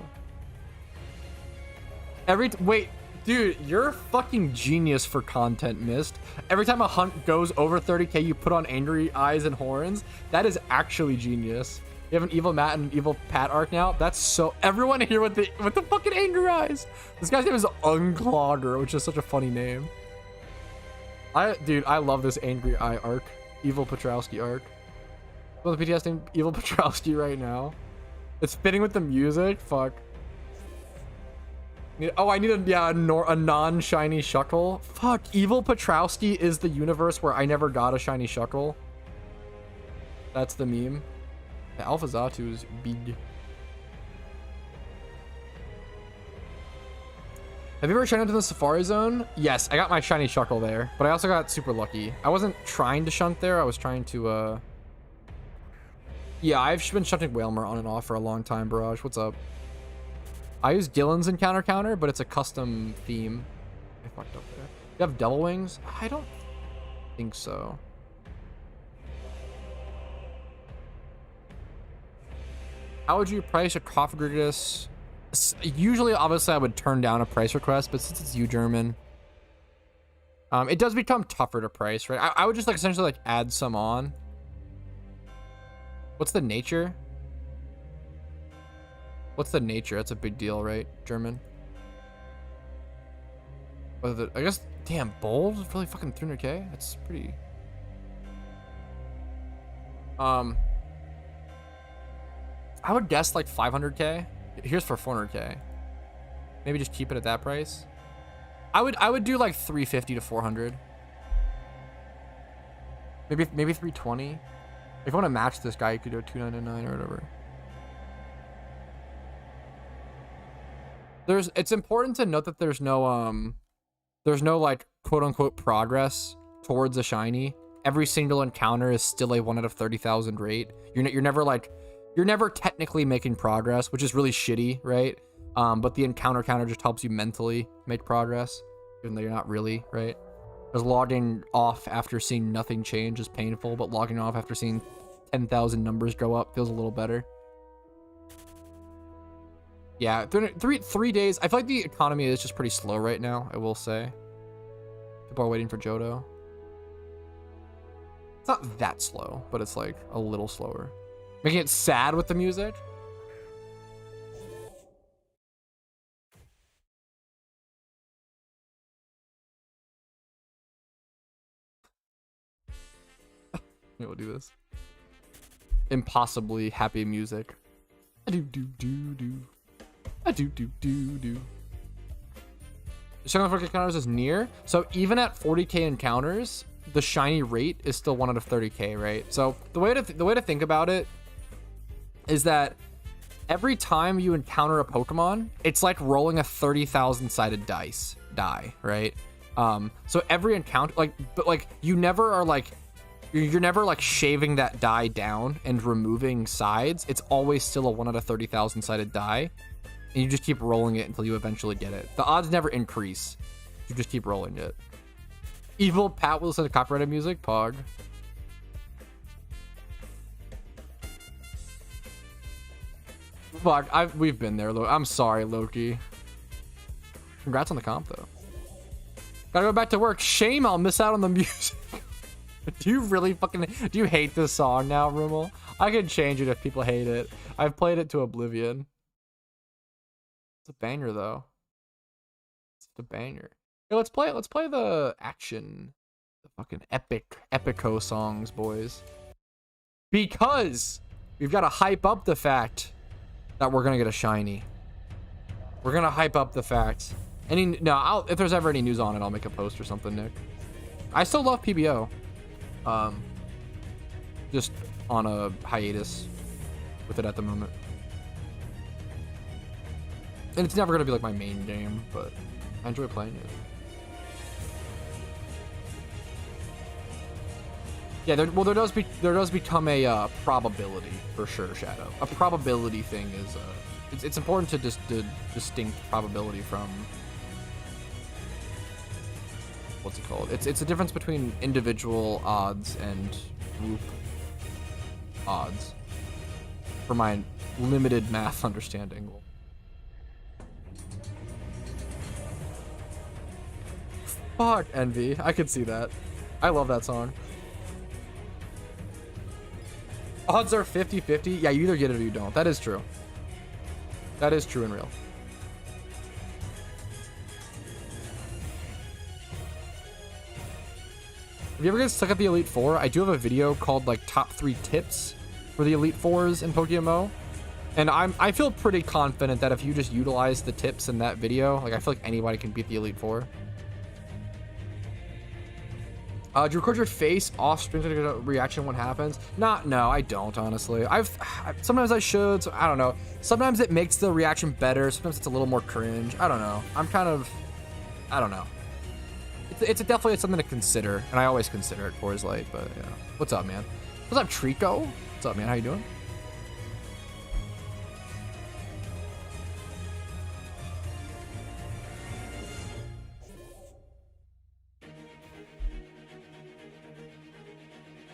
Wait. Dude, you're a fucking genius for content, Mist. Every time a hunt goes over 30k, you put on angry eyes and horns. That is actually genius. You have an evil Matt and an evil Pat arc now. That's so. Everyone here with the fucking angry eyes. This guy's name is Unclogger, which is such a funny name. Dude, I love this angry eye arc, Evil Patrouski arc. Well, the PTS name Evil Patrouski right now. It's fitting with the music. Fuck. Oh, I need a non-shiny Shuckle. Fuck, Evil Patrouski is the universe where I never got a shiny Shuckle. That's the meme. The Alpha Zatu is big. Have you ever shunned into the Safari Zone? Yes, I got my shiny Shuckle there, but I also got super lucky. I wasn't trying to shunt there. I was trying to Yeah, I've been shunting Whalmer on and off for a long time, Barrage. What's up? I use Gillen's in counter, but it's a custom theme. I fucked up there. You have Devil Wings? I don't think so. How would you price a Cofagrigus? Usually, obviously, I would turn down a price request, but since it's you, German, it does become tougher to price, right? I would just like essentially like add some on. What's the nature? What's the nature? That's a big deal, right, German? I guess, damn, bold is really fucking 300k. That's pretty. I would guess like 500k. Here's for 400k. Maybe just keep it at that price. I would do like 350 to 400. Maybe 320. If you want to match this guy, you could do a 299 or whatever. It's important to note that there's no like quote unquote progress towards a shiny. Every single encounter is still a 1 out of 30,000 rate. You're never technically making progress, which is really shitty, right? But the encounter counter just helps you mentally make progress, even though you're not really, right? Because logging off after seeing nothing change is painful, but logging off after seeing 10,000 numbers go up feels a little better. Yeah, 3 days. I feel like the economy is just pretty slow right now, I will say. People are waiting for Johto. It's not that slow, but it's like a little slower. Making it sad with the music. Yeah, we'll do this. Impossibly happy music. Do do do do. Do do do do. The shiny 40k encounters is near, so even at 40k encounters, the shiny rate is still 1 out of 30k, right? So the way to think about it is that every time you encounter a Pokemon, it's like rolling a 30,000 sided die, right? So every encounter, you never are like, you're never like shaving that die down and removing sides. It's always still a 1 out of 30,000 sided die, and you just keep rolling it until you eventually get it. The odds never increase. You just keep rolling it. Evil Pat will listen to copyrighted music. Pog. Fuck, we've been there, I'm sorry, Loki. Congrats on the comp, though. Gotta go back to work. Shame I'll miss out on the music. Do you hate this song now, Rumel? I can change it if people hate it. I've played it to oblivion. It's a banger, though. It's a banger. Hey, let's play the action. The fucking epico songs, boys. Because we've got to hype up the fact that we're gonna get a shiny. We're gonna hype up the fact. If there's ever any news on it, I'll make a post or something, Nick. I still love PBO. Just on a hiatus with it at the moment. And it's never gonna be like my main game, but I enjoy playing it. Yeah, there does become a probability for sure, Shadow. A probability thing is it's important to distinct probability from what's it called? It's a difference between individual odds and group odds. For my limited math understanding. Fuck Envy. I could see that. I love that song. Odds are 50-50. Yeah, you either get it or you don't. That is true. That is true and real. If you ever get stuck at the Elite Four, I do have a video called like top 3 tips for the Elite Fours in PokeMMO. And I feel pretty confident that if you just utilize the tips in that video, like I feel like anybody can beat the Elite Four. Do you record your face off stream to get a reaction when happens? No, I don't, honestly. Sometimes I should, so I don't know. Sometimes it makes the reaction better. Sometimes it's a little more cringe. I don't know. I don't know. It's definitely something to consider, and I always consider it for his light, but yeah. What's up, man? What's up, Trico? What's up, man? How you doing?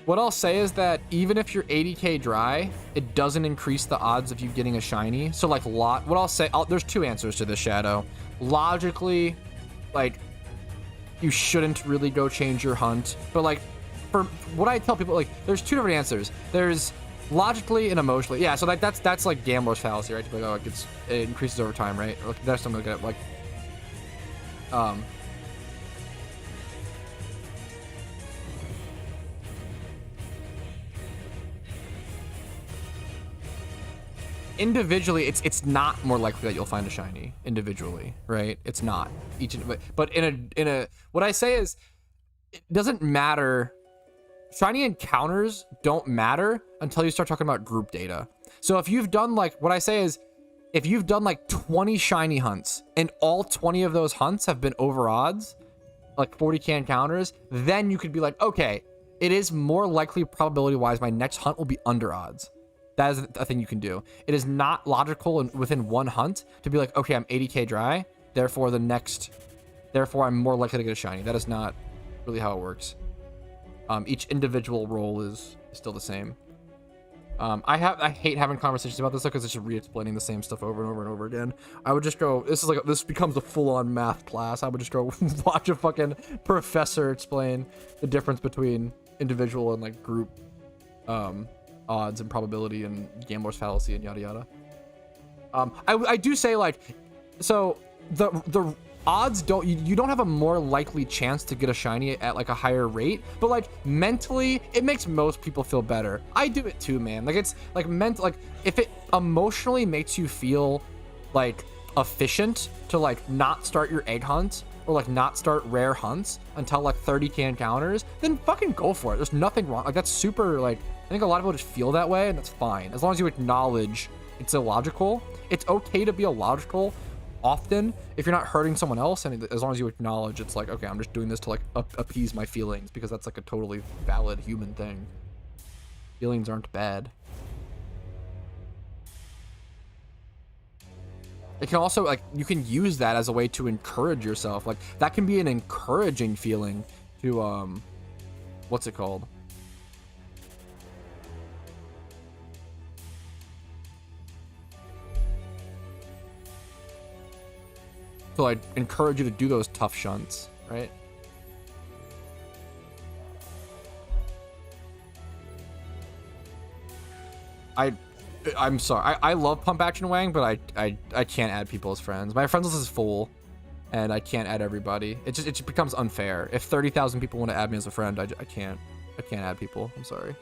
What I'll say is that even if you're 80k dry, it doesn't increase the odds of you getting a shiny. So like what I'll say, there's two answers to this, Shadow. Logically, like you shouldn't really go change your hunt, but like for what I tell people, like there's two different answers. There's logically and emotionally. Yeah, so like that's like gambler's fallacy, right? Like, oh, like it increases over time, right? Or like, that's something like that. Like individually, it's not more likely that you'll find a shiny individually, right? It's not but in a what I say is it doesn't matter. Shiny encounters don't matter until you start talking about group data. So if you've done like, what I say is, if you've done like 20 shiny hunts and all 20 of those hunts have been over odds, like 40k encounters, then you could be like, okay, it is more likely probability wise my next hunt will be under odds. That is a thing you can do. It is not logical within one hunt to be like, okay, I'm 80k dry, therefore I'm more likely to get a shiny. That is not really how it works. Each individual role is still the same. I hate having conversations about this though, because it's just re-explaining the same stuff over and over and over again. I would just go, this becomes a full-on math class. I would just go watch a fucking professor explain the difference between individual and like group odds and probability and gambler's fallacy and yada yada. I do say like, so the odds you don't have a more likely chance to get a shiny at like a higher rate, but like mentally it makes most people feel better. I do it too, man. Like it's like like if it emotionally makes you feel like efficient to like not start your egg hunt or like not start rare hunts until like 30k encounters, then fucking go for it. There's nothing wrong. Like that's super, like I think a lot of people just feel that way, and that's fine as long as you acknowledge it's illogical. It's okay to be illogical often if you're not hurting someone else, and as long as you acknowledge it's like, okay, I'm just doing this to like appease my feelings, because that's like a totally valid human thing. Feelings aren't bad. It can also, like, you can use that as a way to encourage yourself. Like that can be an encouraging feeling to what's it called, to like encourage you to do those tough shunts, right? I'm sorry. I love Pump Action Wang, but I can't add people as friends. My friends list is full, and I can't add everybody. It just becomes unfair. If 30,000 people want to add me as a friend, I can't add people. I'm sorry.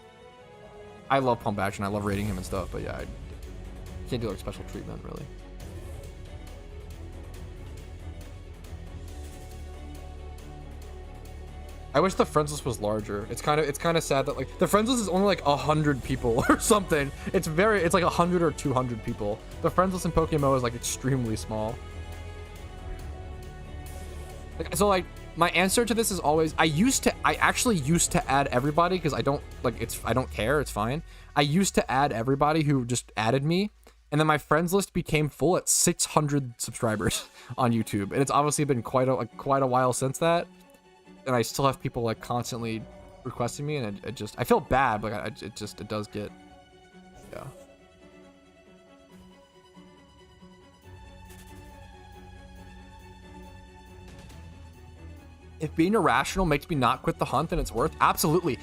I love Pump Action. I love rating him and stuff, but yeah, I can't do like special treatment really. I wish the friends list was larger. It's kind of sad that like the friends list is only like 100 people or something. It's like 100 or 200 people. The friends list in PokeMMO is like extremely small. Like, so like my answer to this is always, I actually used to add everybody because I don't care. It's fine. I used to add everybody who just added me, and then my friends list became full at 600 subscribers on YouTube, and it's obviously been quite a while since that. And I still have people like constantly requesting me, and it just, I feel bad, but it does get, yeah. If being irrational makes me not quit the hunt, then it's worth, absolutely.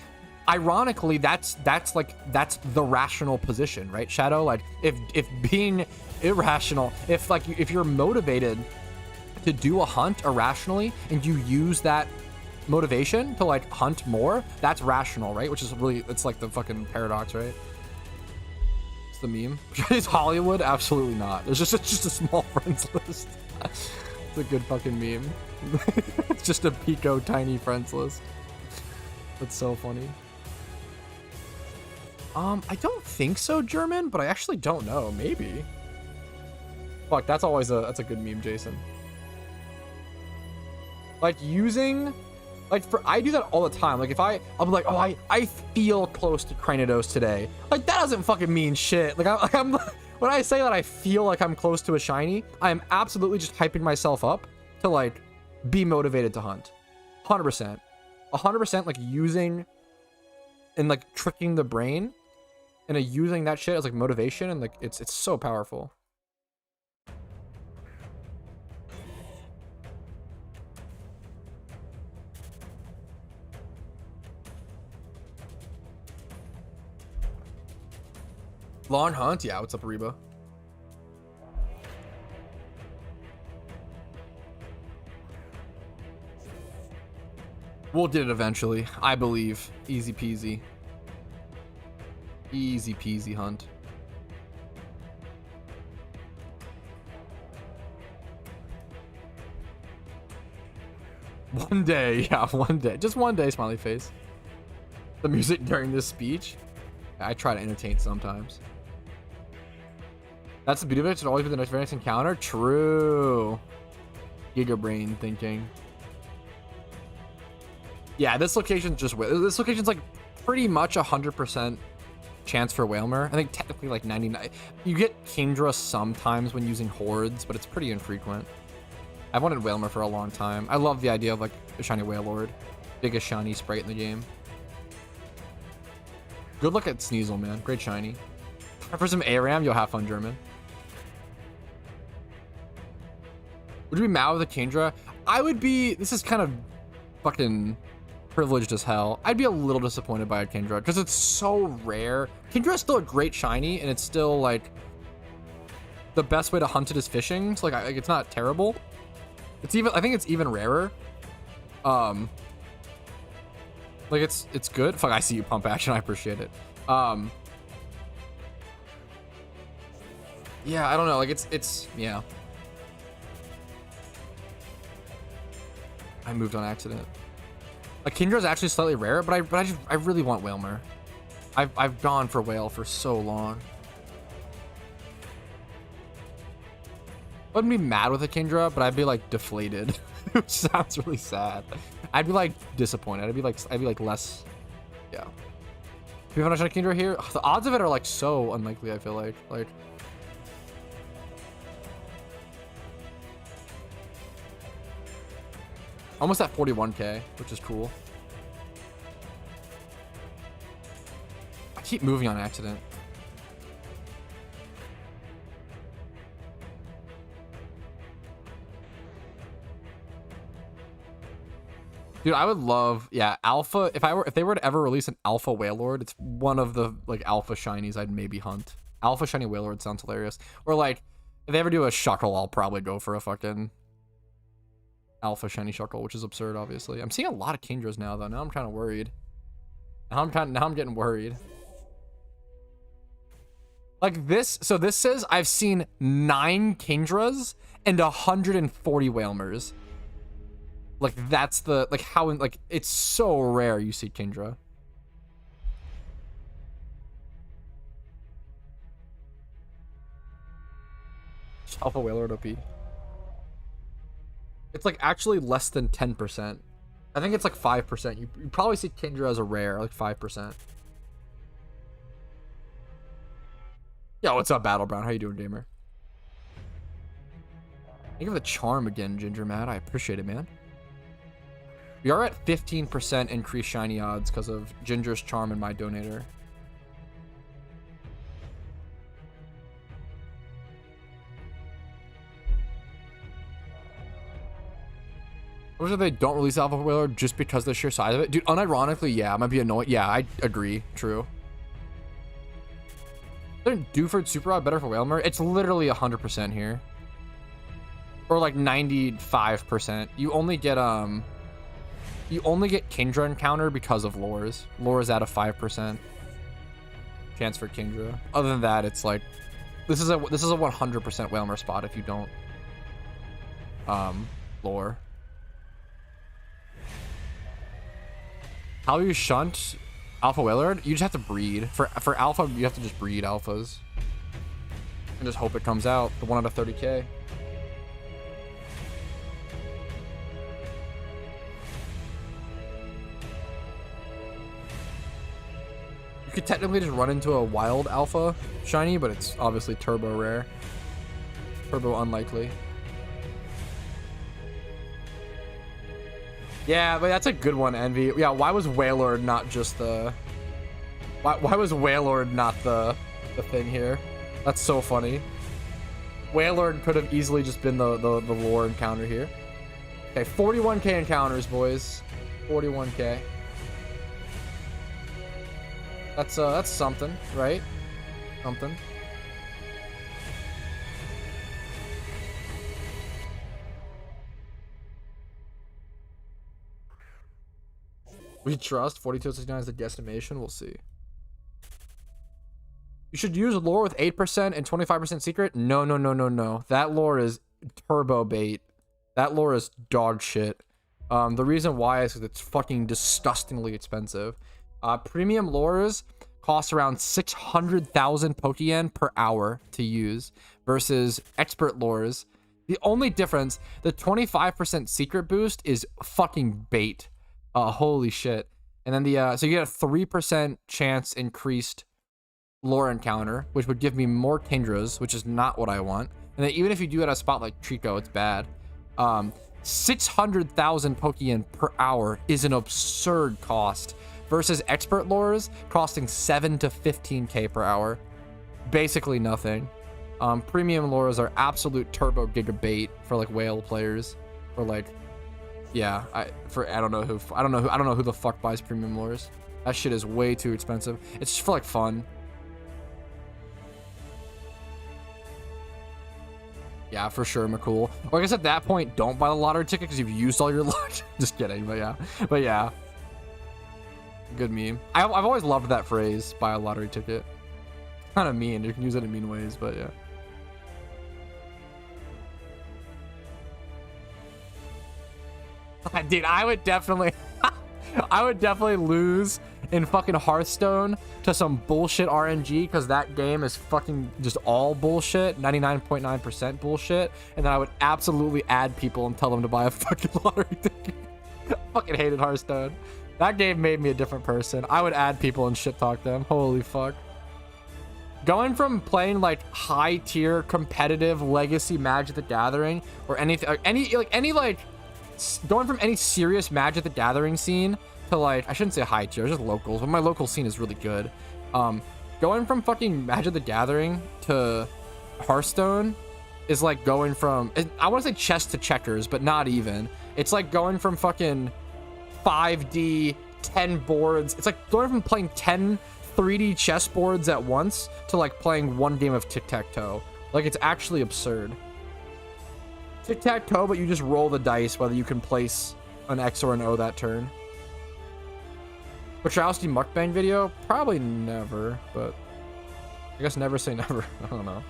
Ironically, that's the rational position, right, Shadow? Like if being irrational, if you're motivated to do a hunt irrationally and you use that motivation to like hunt more, that's rational, right? Which is really, it's like the fucking paradox, right? It's the meme. Is Hollywood? Absolutely not. It's just a small friends list. It's a good fucking meme. It's just a Pico tiny friends list. That's so funny. I don't think so, German, but I actually don't know. Maybe. Fuck, that's a good meme, Jason. Like using, like I do that all the time. Like if I'll be like, oh, I feel close to Cranidos today. Like that doesn't fucking mean shit. Like I'm when I say that I feel like I'm close to a shiny, I am absolutely just hyping myself up to like be motivated to hunt. 100%. 100% like using and like tricking the brain and using that shit as like motivation, and like it's so powerful. Long Hunt, yeah, what's up, Reba? We'll get it eventually, I believe. Easy peasy. Easy peasy, Hunt. One day, yeah, one day. Just one day, smiley face. The music during this speech, I try to entertain sometimes. That's the beauty of it. It should always be the next very next encounter. True. Giga brain thinking. Yeah, this location's like pretty much 100% chance for Whalmer. I think technically like 99. You get Kingdra sometimes when using hordes, but it's pretty infrequent. I've wanted Whalmer for a long time. I love the idea of like a shiny Wailord. Biggest shiny sprite in the game. Good luck at Sneasel, man. Great shiny. For some ARAM, you'll have fun, German. Would you be mad with a Kingdra? I would be. This is kind of fucking privileged as hell. I'd be a little disappointed by a Kingdra because it's so rare. Kingdra is still a great shiny, and it's still like the best way to hunt it is fishing. So like it's not terrible. It's even. I think it's even rarer. Like it's good. Fuck, I see you, pump action. I appreciate it. Yeah, I don't know. Like it's yeah. I moved on accident. Like Kingdra is actually slightly rare, but I really want Whalmer. I've gone for Whale for so long. I wouldn't be mad with a Kingdra, but I'd be like deflated. Which sounds really sad. I'd be like disappointed. I'd be like less. Yeah. Do you have a shiny Kingdra here? Ugh, the odds of it are like so unlikely. I feel like almost at 41k, which is cool. I keep moving on accident. Dude, I would love, yeah, alpha. If they were to ever release an alpha Wailord, it's one of the like alpha shinies I'd maybe hunt. Alpha shiny Wailord sounds hilarious. Or like, if they ever do a Shuckle, I'll probably go for a fucking alpha shiny Shuckle, which is absurd, obviously. I'm seeing a lot of Kingdras now, though. Now I'm kind of worried. Now I'm getting worried. Like this, so this says I've seen 9 Kingdras and 140 Whalmers. Like that's the like how like it's so rare you see Kingdra. Alpha Wailord OP. It's like actually less than 10%. I think it's like 5%. You probably see Kingdra as a rare, like 5%. Yo, what's up, Battle Brown? How you doing, gamer? Thank you for the charm again, Ginger Matt. I appreciate it, man. We are at 15% increased shiny odds because of Ginger's charm and my donator. Or if they don't release Alpha Wailord just because of the sheer size of it? Dude, unironically, yeah, it might be annoying. Yeah, I agree. True. Isn't Dewford Super Rod better for Whalmer? It's literally 100% here. Or like 95%. You only get Kingdra encounter because of lures. Lures at a 5% chance for Kingdra. Other than that, it's like this is a 100% Whalmer spot if you don't lure. How do you shunt Alpha Wailord? You just have to breed. For Alpha, you have to just breed Alphas. And just hope it comes out. The 1 out of 30k. You could technically just run into a wild Alpha shiny, but it's obviously turbo rare. Turbo unlikely. Yeah, but that's a good one, Envy. Yeah, why was Wailord not just the Why was Wailord not the thing here? That's so funny. Wailord could have easily just been the lore encounter here. Okay, 41k encounters, boys. 41k. That's something, right? Something. We trust 4269 is the guesstimation. We'll see. You should use lore with 8% and 25% secret. No. That lore is turbo bait. That lore is dog shit. The reason why is because it's fucking disgustingly expensive. Premium lures cost around 600,000 Pokeyen per hour to use versus expert lures. The only difference, the 25% secret boost is fucking bait. Holy shit. And then the so you get a 3% chance increased lore encounter, which would give me more Kindras, which is not what I want. And then even if you do it at a spot like Trico, it's bad. 600,000 Pokeyen per hour is an absurd cost versus expert lures costing 7 to 15k per hour. Basically nothing. Premium lures are absolute turbo gigabait for like whale players, or like, yeah, I don't know who the fuck buys premium lures. That shit is way too expensive. It's just for like fun. Yeah, for sure, McCool. Or I guess at that point, don't buy the lottery ticket because you've used all your luck. Just kidding, but yeah. Good meme. I've always loved that phrase, buy a lottery ticket. Kind of mean. You can use it in mean ways, but yeah. Dude, I would definitely lose in fucking Hearthstone to some bullshit RNG because that game is fucking just all bullshit, 99.9% bullshit, and then I would absolutely add people and tell them to buy a fucking lottery ticket. I fucking hated Hearthstone. That game made me a different person. I would add people and shit talk them. Holy fuck. Going from playing like high tier competitive legacy Magic the Gathering or anything, going from any serious Magic the Gathering scene to like, I shouldn't say high tier, just locals, but my local scene is really good. Going from fucking Magic the Gathering to Hearthstone is like going from, I want to say chess to checkers, but not even. It's like going from fucking 5D 10 boards. It's like going from playing 10 3D chess boards at once to like playing one game of tic-tac-toe. Like, it's actually absurd. Tic-tac-toe, but you just roll the dice whether you can place an X or an O that turn. Patrouski mukbang video? Probably never, but I guess never say never. I don't know.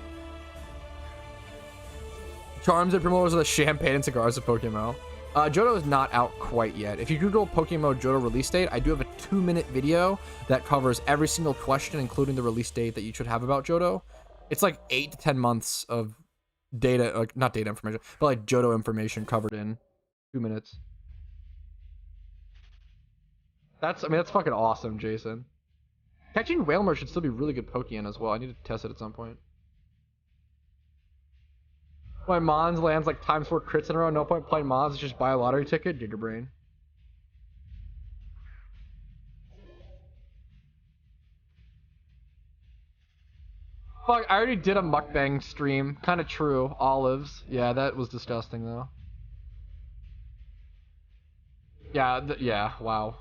Charms and promoters of the champagne and cigars of PokeMMO. Johto is not out quite yet. If you Google PokeMMO Johto release date, I do have a 2-minute video that covers every single question, including the release date that you should have about Johto. It's like 8 to 10 months of data, like not data information, but like Johto information covered in 2 minutes. That's fucking awesome, Jason. Catching Wailmer should still be really good Pokeyen as well. I need to test it at some point. My Mons lands like times 4 crits in a row. No point playing Mons. Just buy a lottery ticket. Gigabrain. Fuck, I already did a mukbang stream. Kind of true. Olives. Yeah, that was disgusting though. Yeah, yeah. Wow.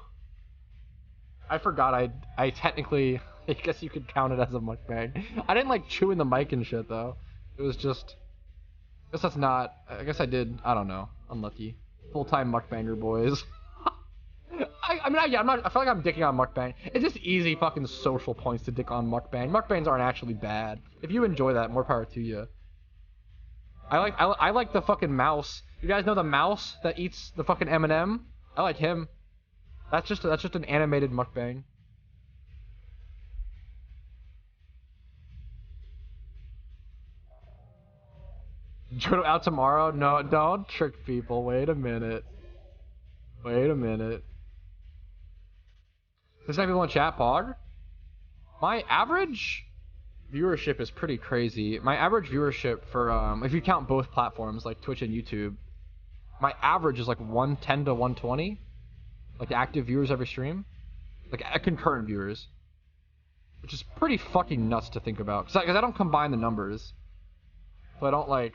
I forgot I technically, I guess you could count it as a mukbang. I didn't like chewing the mic and shit though. It was just, I guess that's not, I guess I did, I don't know. Unlucky. Full-time mukbanger, boys. I feel like I'm dicking on mukbang. It's just easy fucking social points to dick on mukbang. Mukbangs aren't actually bad. If you enjoy that, more power to you. I like the fucking mouse. You guys know the mouse that eats the fucking M&M? I like him. That's just an animated mukbang. Johto out tomorrow? No, don't trick people. Wait a minute. Wait a minute. There's not people in chat, Pog? My average viewership is pretty crazy. My average viewership for, if you count both platforms, like Twitch and YouTube, my average is like 110 to 120. Like active viewers every stream. Like concurrent viewers. which is pretty fucking nuts to think about. Because I don't combine the numbers, so I don't like.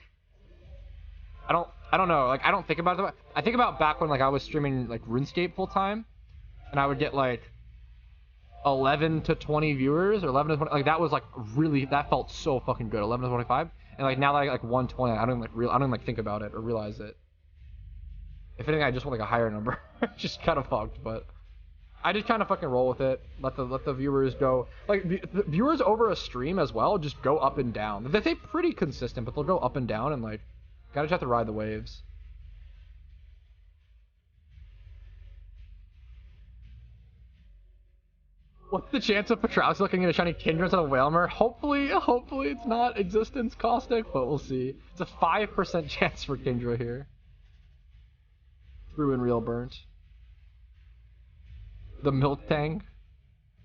I don't know. Like I don't think about it. I think about back when like I was streaming like RuneScape full time, and I would get like 11 to 20 viewers or 11 to 20. Like that was like really, that felt so fucking good. 11 to 25, and like now that I like 120, I don't even like think about it or realize it. If anything, I just want like a higher number. Just kind of fucked, but I just kind of fucking roll with it. Let the viewers go. Like the viewers over a stream as well just go up and down. They stay pretty consistent, but they'll go up and down, and like gotta just have to ride the waves. What's the chance of Patrouski looking at a shiny Kindred instead of Whalmer? Hopefully it's not existence caustic, but we'll see. It's a 5% chance for Kindred here. Through and real burnt. The Milk Tang.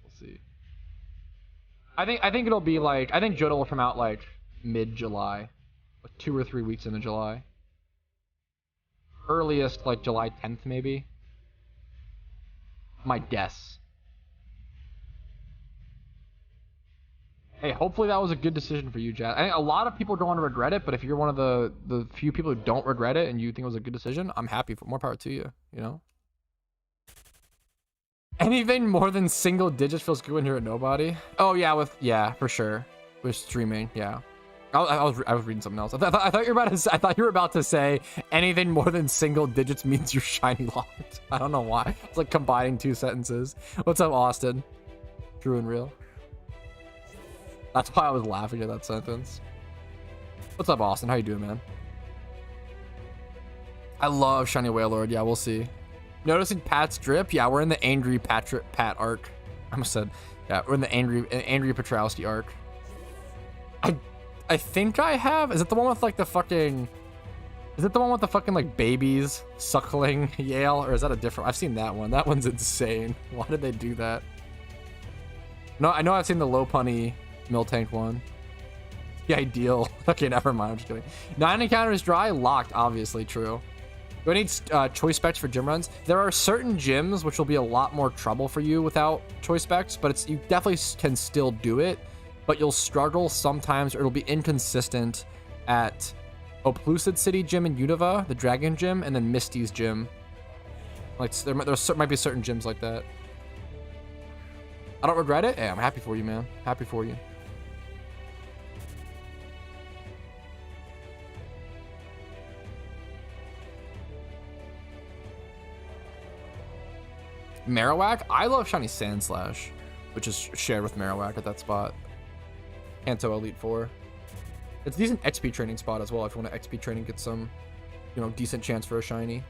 We'll see. I think it'll be like, I think Jodo will come out like mid-July. Like 2 or 3 weeks into July. Earliest like July 10th maybe. My guess. Hey, hopefully that was a good decision for you, Jazz. I think a lot of people don't want to regret it, but if you're one of the few people who don't regret it and you think it was a good decision, I'm happy for more power to you, you know? Anything more than single digits feels good when you're a nobody. Oh yeah, for sure. With streaming, yeah. I was reading something else. I thought you were about to say anything more than single digits means you're shiny locked. I don't know why. It's like combining 2 sentences. What's up, Austin? True and real. That's why I was laughing at that sentence. What's up, Austin? How you doing, man? I love Shiny Wailord. Yeah, we'll see. Noticing Pat's drip? Yeah, we're in the angry Pat arc. I almost said, yeah, we're in the angry Patrouski arc. I think I have. Is it the one with like the fucking? Is it the one with the fucking like babies suckling Yale, or is that a different? I've seen that one. That one's insane. Why did they do that? No, I know I've seen the low punny Miltank one. The ideal. Okay, never mind. I'm just kidding. 9 encounters dry, locked. Obviously true. Do I need choice specs for gym runs? There are certain gyms which will be a lot more trouble for you without choice specs, but you definitely can still do it. But you'll struggle sometimes, or it'll be inconsistent at Oplucid City Gym in Unova, the Dragon Gym, and then Misty's Gym. Like there might be certain gyms like that. I don't regret it. Hey, I'm happy for you, man. Happy for you. Marowak? I love Shiny Sandslash, which is shared with Marowak at that spot. Kanto Elite 4. It's a decent XP training spot as well if you want to XP training, get some, you know, decent chance for a shiny.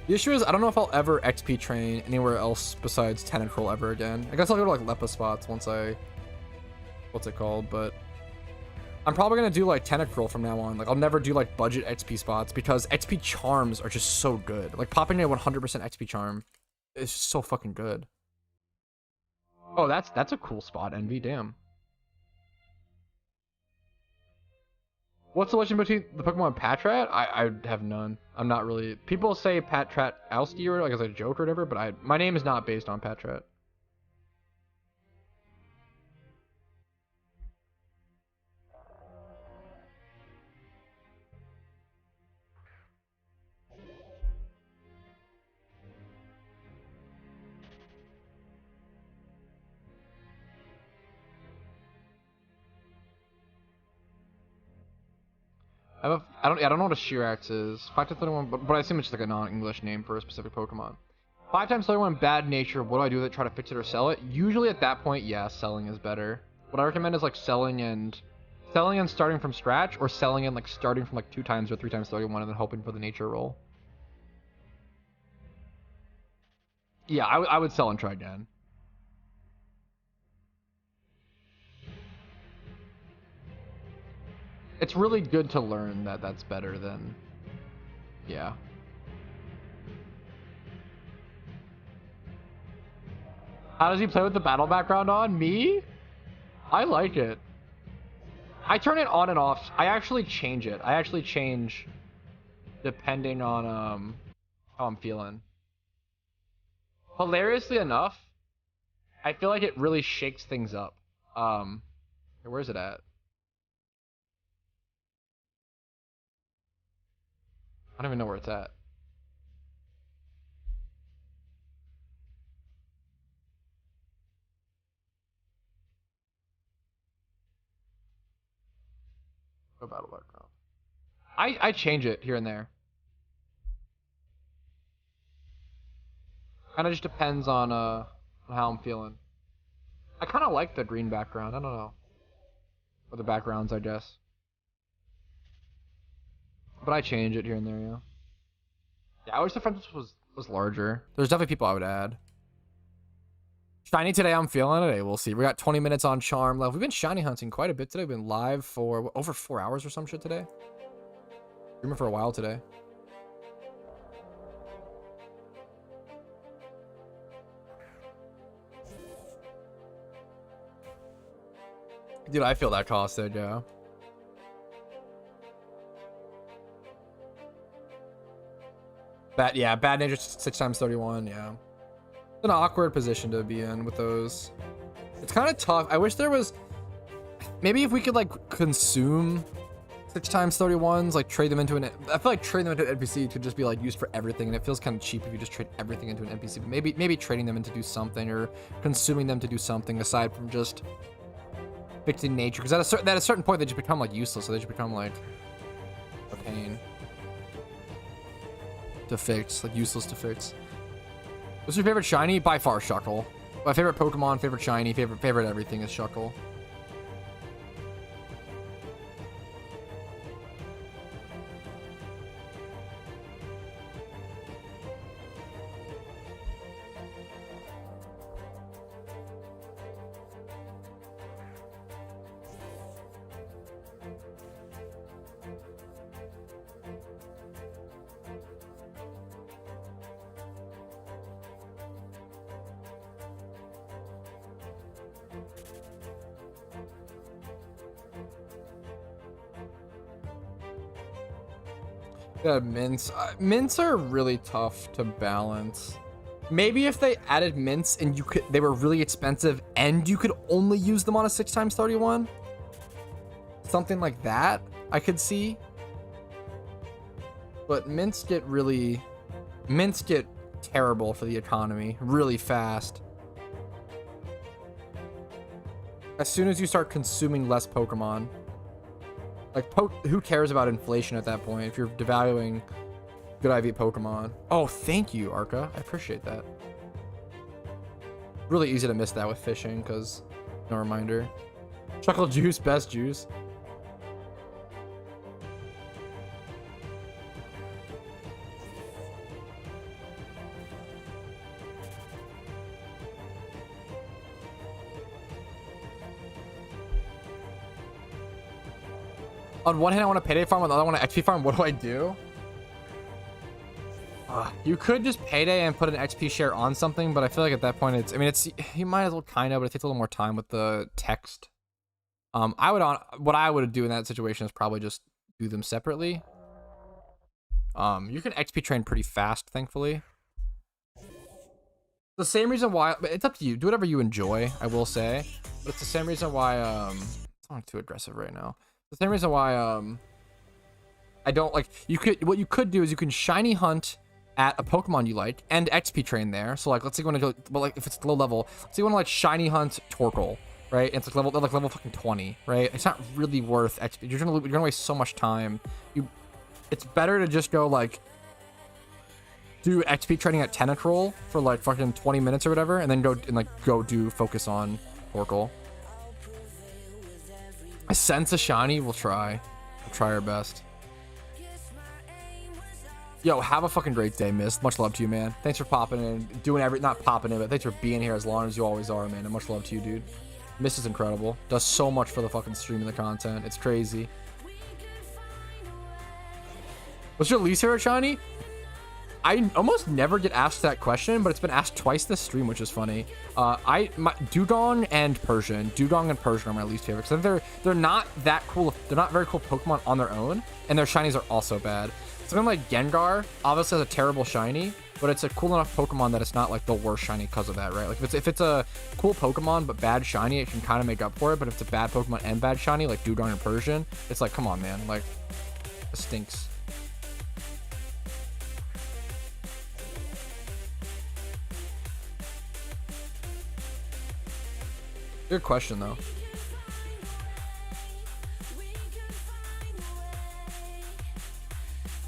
The issue is, I don't know if I'll ever XP train anywhere else besides Tentacruel ever again. I guess I'll go to like Lepa spots once what's it called, but I'm probably gonna do like Tentacruel from now on. Like I'll never do like budget XP spots because XP charms are just so good. Like popping a 100% XP charm is just so fucking good. Oh, that's a cool spot, Envy, damn. What's the relation between the Pokemon and Patrat? I have none. I'm not really. People say Patrat ousty or like as a joke or whatever, but my name is not based on Patrat. I don't know what a Shirax is. 5 to 31, but I assume it's just like a non-English name for a specific Pokemon. 5 times 31 bad nature. What do I do with it? Try to fix it or sell it? Usually at that point, yeah, selling is better. What I recommend is like selling and starting from scratch, or selling and like starting from like 2 times or 3 times 31 and then hoping for the nature roll. Yeah, I would sell and try again. It's really good to learn that that's better than, yeah. How does he play with the battle background on? Me? I like it. I turn it on and off. I actually change it. I actually change depending on how I'm feeling. Hilariously enough, I feel like it really shakes things up. Where's it at? I don't even know where it's at. Go battle background. I change it here and there. Kind of just depends on how I'm feeling. I kind of like the green background. I don't know. Or the backgrounds, I guess. But I change it here and there, yeah. Yeah, I wish the friendship was larger. There's definitely people I would add. Shiny today, I'm feeling it. Hey, we'll see. We got 20 minutes on charm left. We've been shiny hunting quite a bit today. We've been live for over 4 hours or some shit today. Streaming for a while today. Dude, I feel that cost there, Joe. Bad nature 6x31, yeah. It's an awkward position to be in with those. It's kind of tough. I wish there was, maybe if we could like consume 6x31s, like trade them into an, I feel like trading them into an NPC could just be like used for everything, and it feels kind of cheap if you just trade everything into an NPC. But maybe trading them in to do something, or consuming them to do something aside from just fixing nature, because at a certain point they just become like useless, so they just become like a pain to fix, like useless to fix. What's your favorite shiny? By far Shuckle. My favorite Pokemon, favorite shiny, favorite everything is Shuckle. Yeah, mints. Mints are really tough to balance. Maybe if they added mints and they were really expensive and you could only use them on a 6x31. Something like that I could see. But mints get terrible for the economy really fast. As soon as you start consuming less Pokemon. Like, who cares about inflation at that point if you're devaluing good IV Pokemon? Oh, thank you, Arca. I appreciate that. Really easy to miss that with fishing, because no reminder. Chocolate juice, best juice. On one hand, I want a payday farm. On the other, I want an XP farm. What do I do? You could just payday and put an XP share on something, but I feel like at that point, you might as well kind of, but it takes a little more time with the text. What I would do in that situation is probably just do them separately. You can XP train pretty fast, thankfully. The same reason why, but it's up to you. Do whatever you enjoy, I will say. But it's the same reason why, it's not too aggressive right now. The same reason why I don't like, what you could do is you can shiny hunt at a Pokemon you like and XP train there. So like, let's say you want to go, well, like if it's low level, let's say you want to like shiny hunt Torkoal, right? And it's like level fucking 20, right? It's not really worth XP. You're gonna waste so much time. It's better to just go like do XP training at Tentacruel for like fucking 20 minutes or whatever, and then go do focus on Torkoal. I sense a shiny. We'll try our best. Yo, have a fucking great day, Mist. Much love to you, man. Thanks for popping in, not popping in, but thanks for being here as long as you always are, man. And much love to you, dude. Mist is incredible. Does so much for the fucking stream and the content. It's crazy. What's your least favorite shiny? I almost never get asked that question, but it's been asked twice this stream, which is funny. Dugong and Persian. Dugong and Persian are my least favorite because they're not that cool. They're not very cool Pokemon on their own, and their shinies are also bad. Something like Gengar obviously has a terrible shiny, but it's a cool enough Pokemon that it's not like the worst shiny because of that, right? Like if it's a cool Pokemon but bad shiny, it can kind of make up for it. But if it's a bad Pokemon and bad shiny, like Dugong and Persian, it's like, come on, man, like it stinks. Good question though.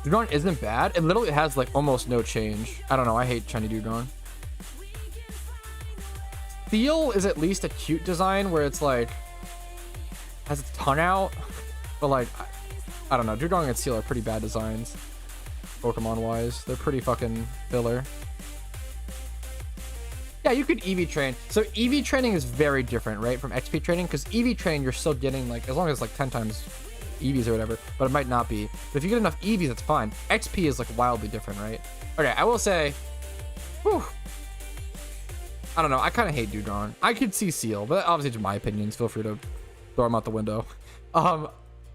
Dugong isn't bad. It literally has like almost no change. I don't know. I hate shiny Dugong. Steel is at least a cute design where it's like has its tongue out, but like I don't know. Dugong and Steel are pretty bad designs, Pokemon wise. They're pretty fucking filler. Yeah, you could EV train. So EV training is very different, right, from XP training, because EV training you're still getting like as long as like 10 times EVs or whatever, but it might not be. But if you get enough EVs, that's fine. XP is like wildly different, right? Okay, I will say, whew, I don't know. I kind of hate Dugong. I could see Seal, but obviously it's my opinions. Feel free to throw them out the window.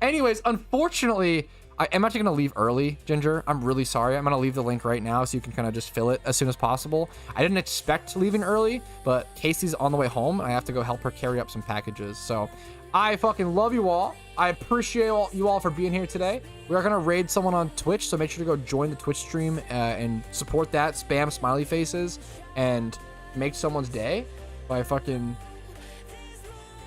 Anyways, unfortunately, I am actually going to leave early, Ginger. I'm really sorry. I'm going to leave the link right now so you can kind of just fill it as soon as possible. I didn't expect leaving early, but Casey's on the way home, and I have to go help her carry up some packages. So I fucking love you all. I appreciate you all for being here today. We are going to raid someone on Twitch, so make sure to go join the Twitch stream and support that. Spam smiley faces and make someone's day by fucking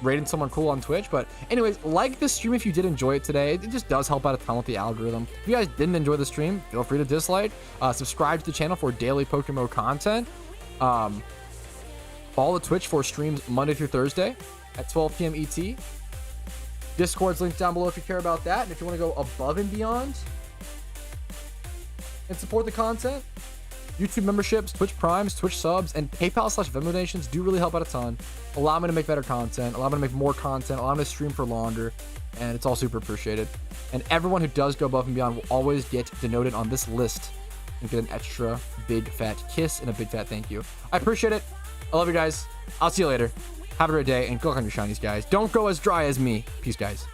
rating someone cool on Twitch. But anyways, like this stream if you did enjoy it today. It just does help out a ton with the algorithm. If you guys didn't enjoy the stream, feel free to dislike. Subscribe to the channel for daily PokeMMO content. Follow the Twitch for streams Monday through Thursday at 12 p.m. ET. Discord's linked down below if you care about that. And if you want to go above and beyond and support the content, YouTube memberships, Twitch Primes, Twitch subs, and PayPal/Venmo donations do really help out a ton. Allow me to make better content, allow me to make more content, allow me to stream for longer, and it's all super appreciated. And everyone who does go above and beyond will always get denoted on this list and get an extra big fat kiss and a big fat thank you. I appreciate it. I love you guys. I'll see you later. Have a great day, and go on your shinies, guys. Don't go as dry as me. Peace, guys.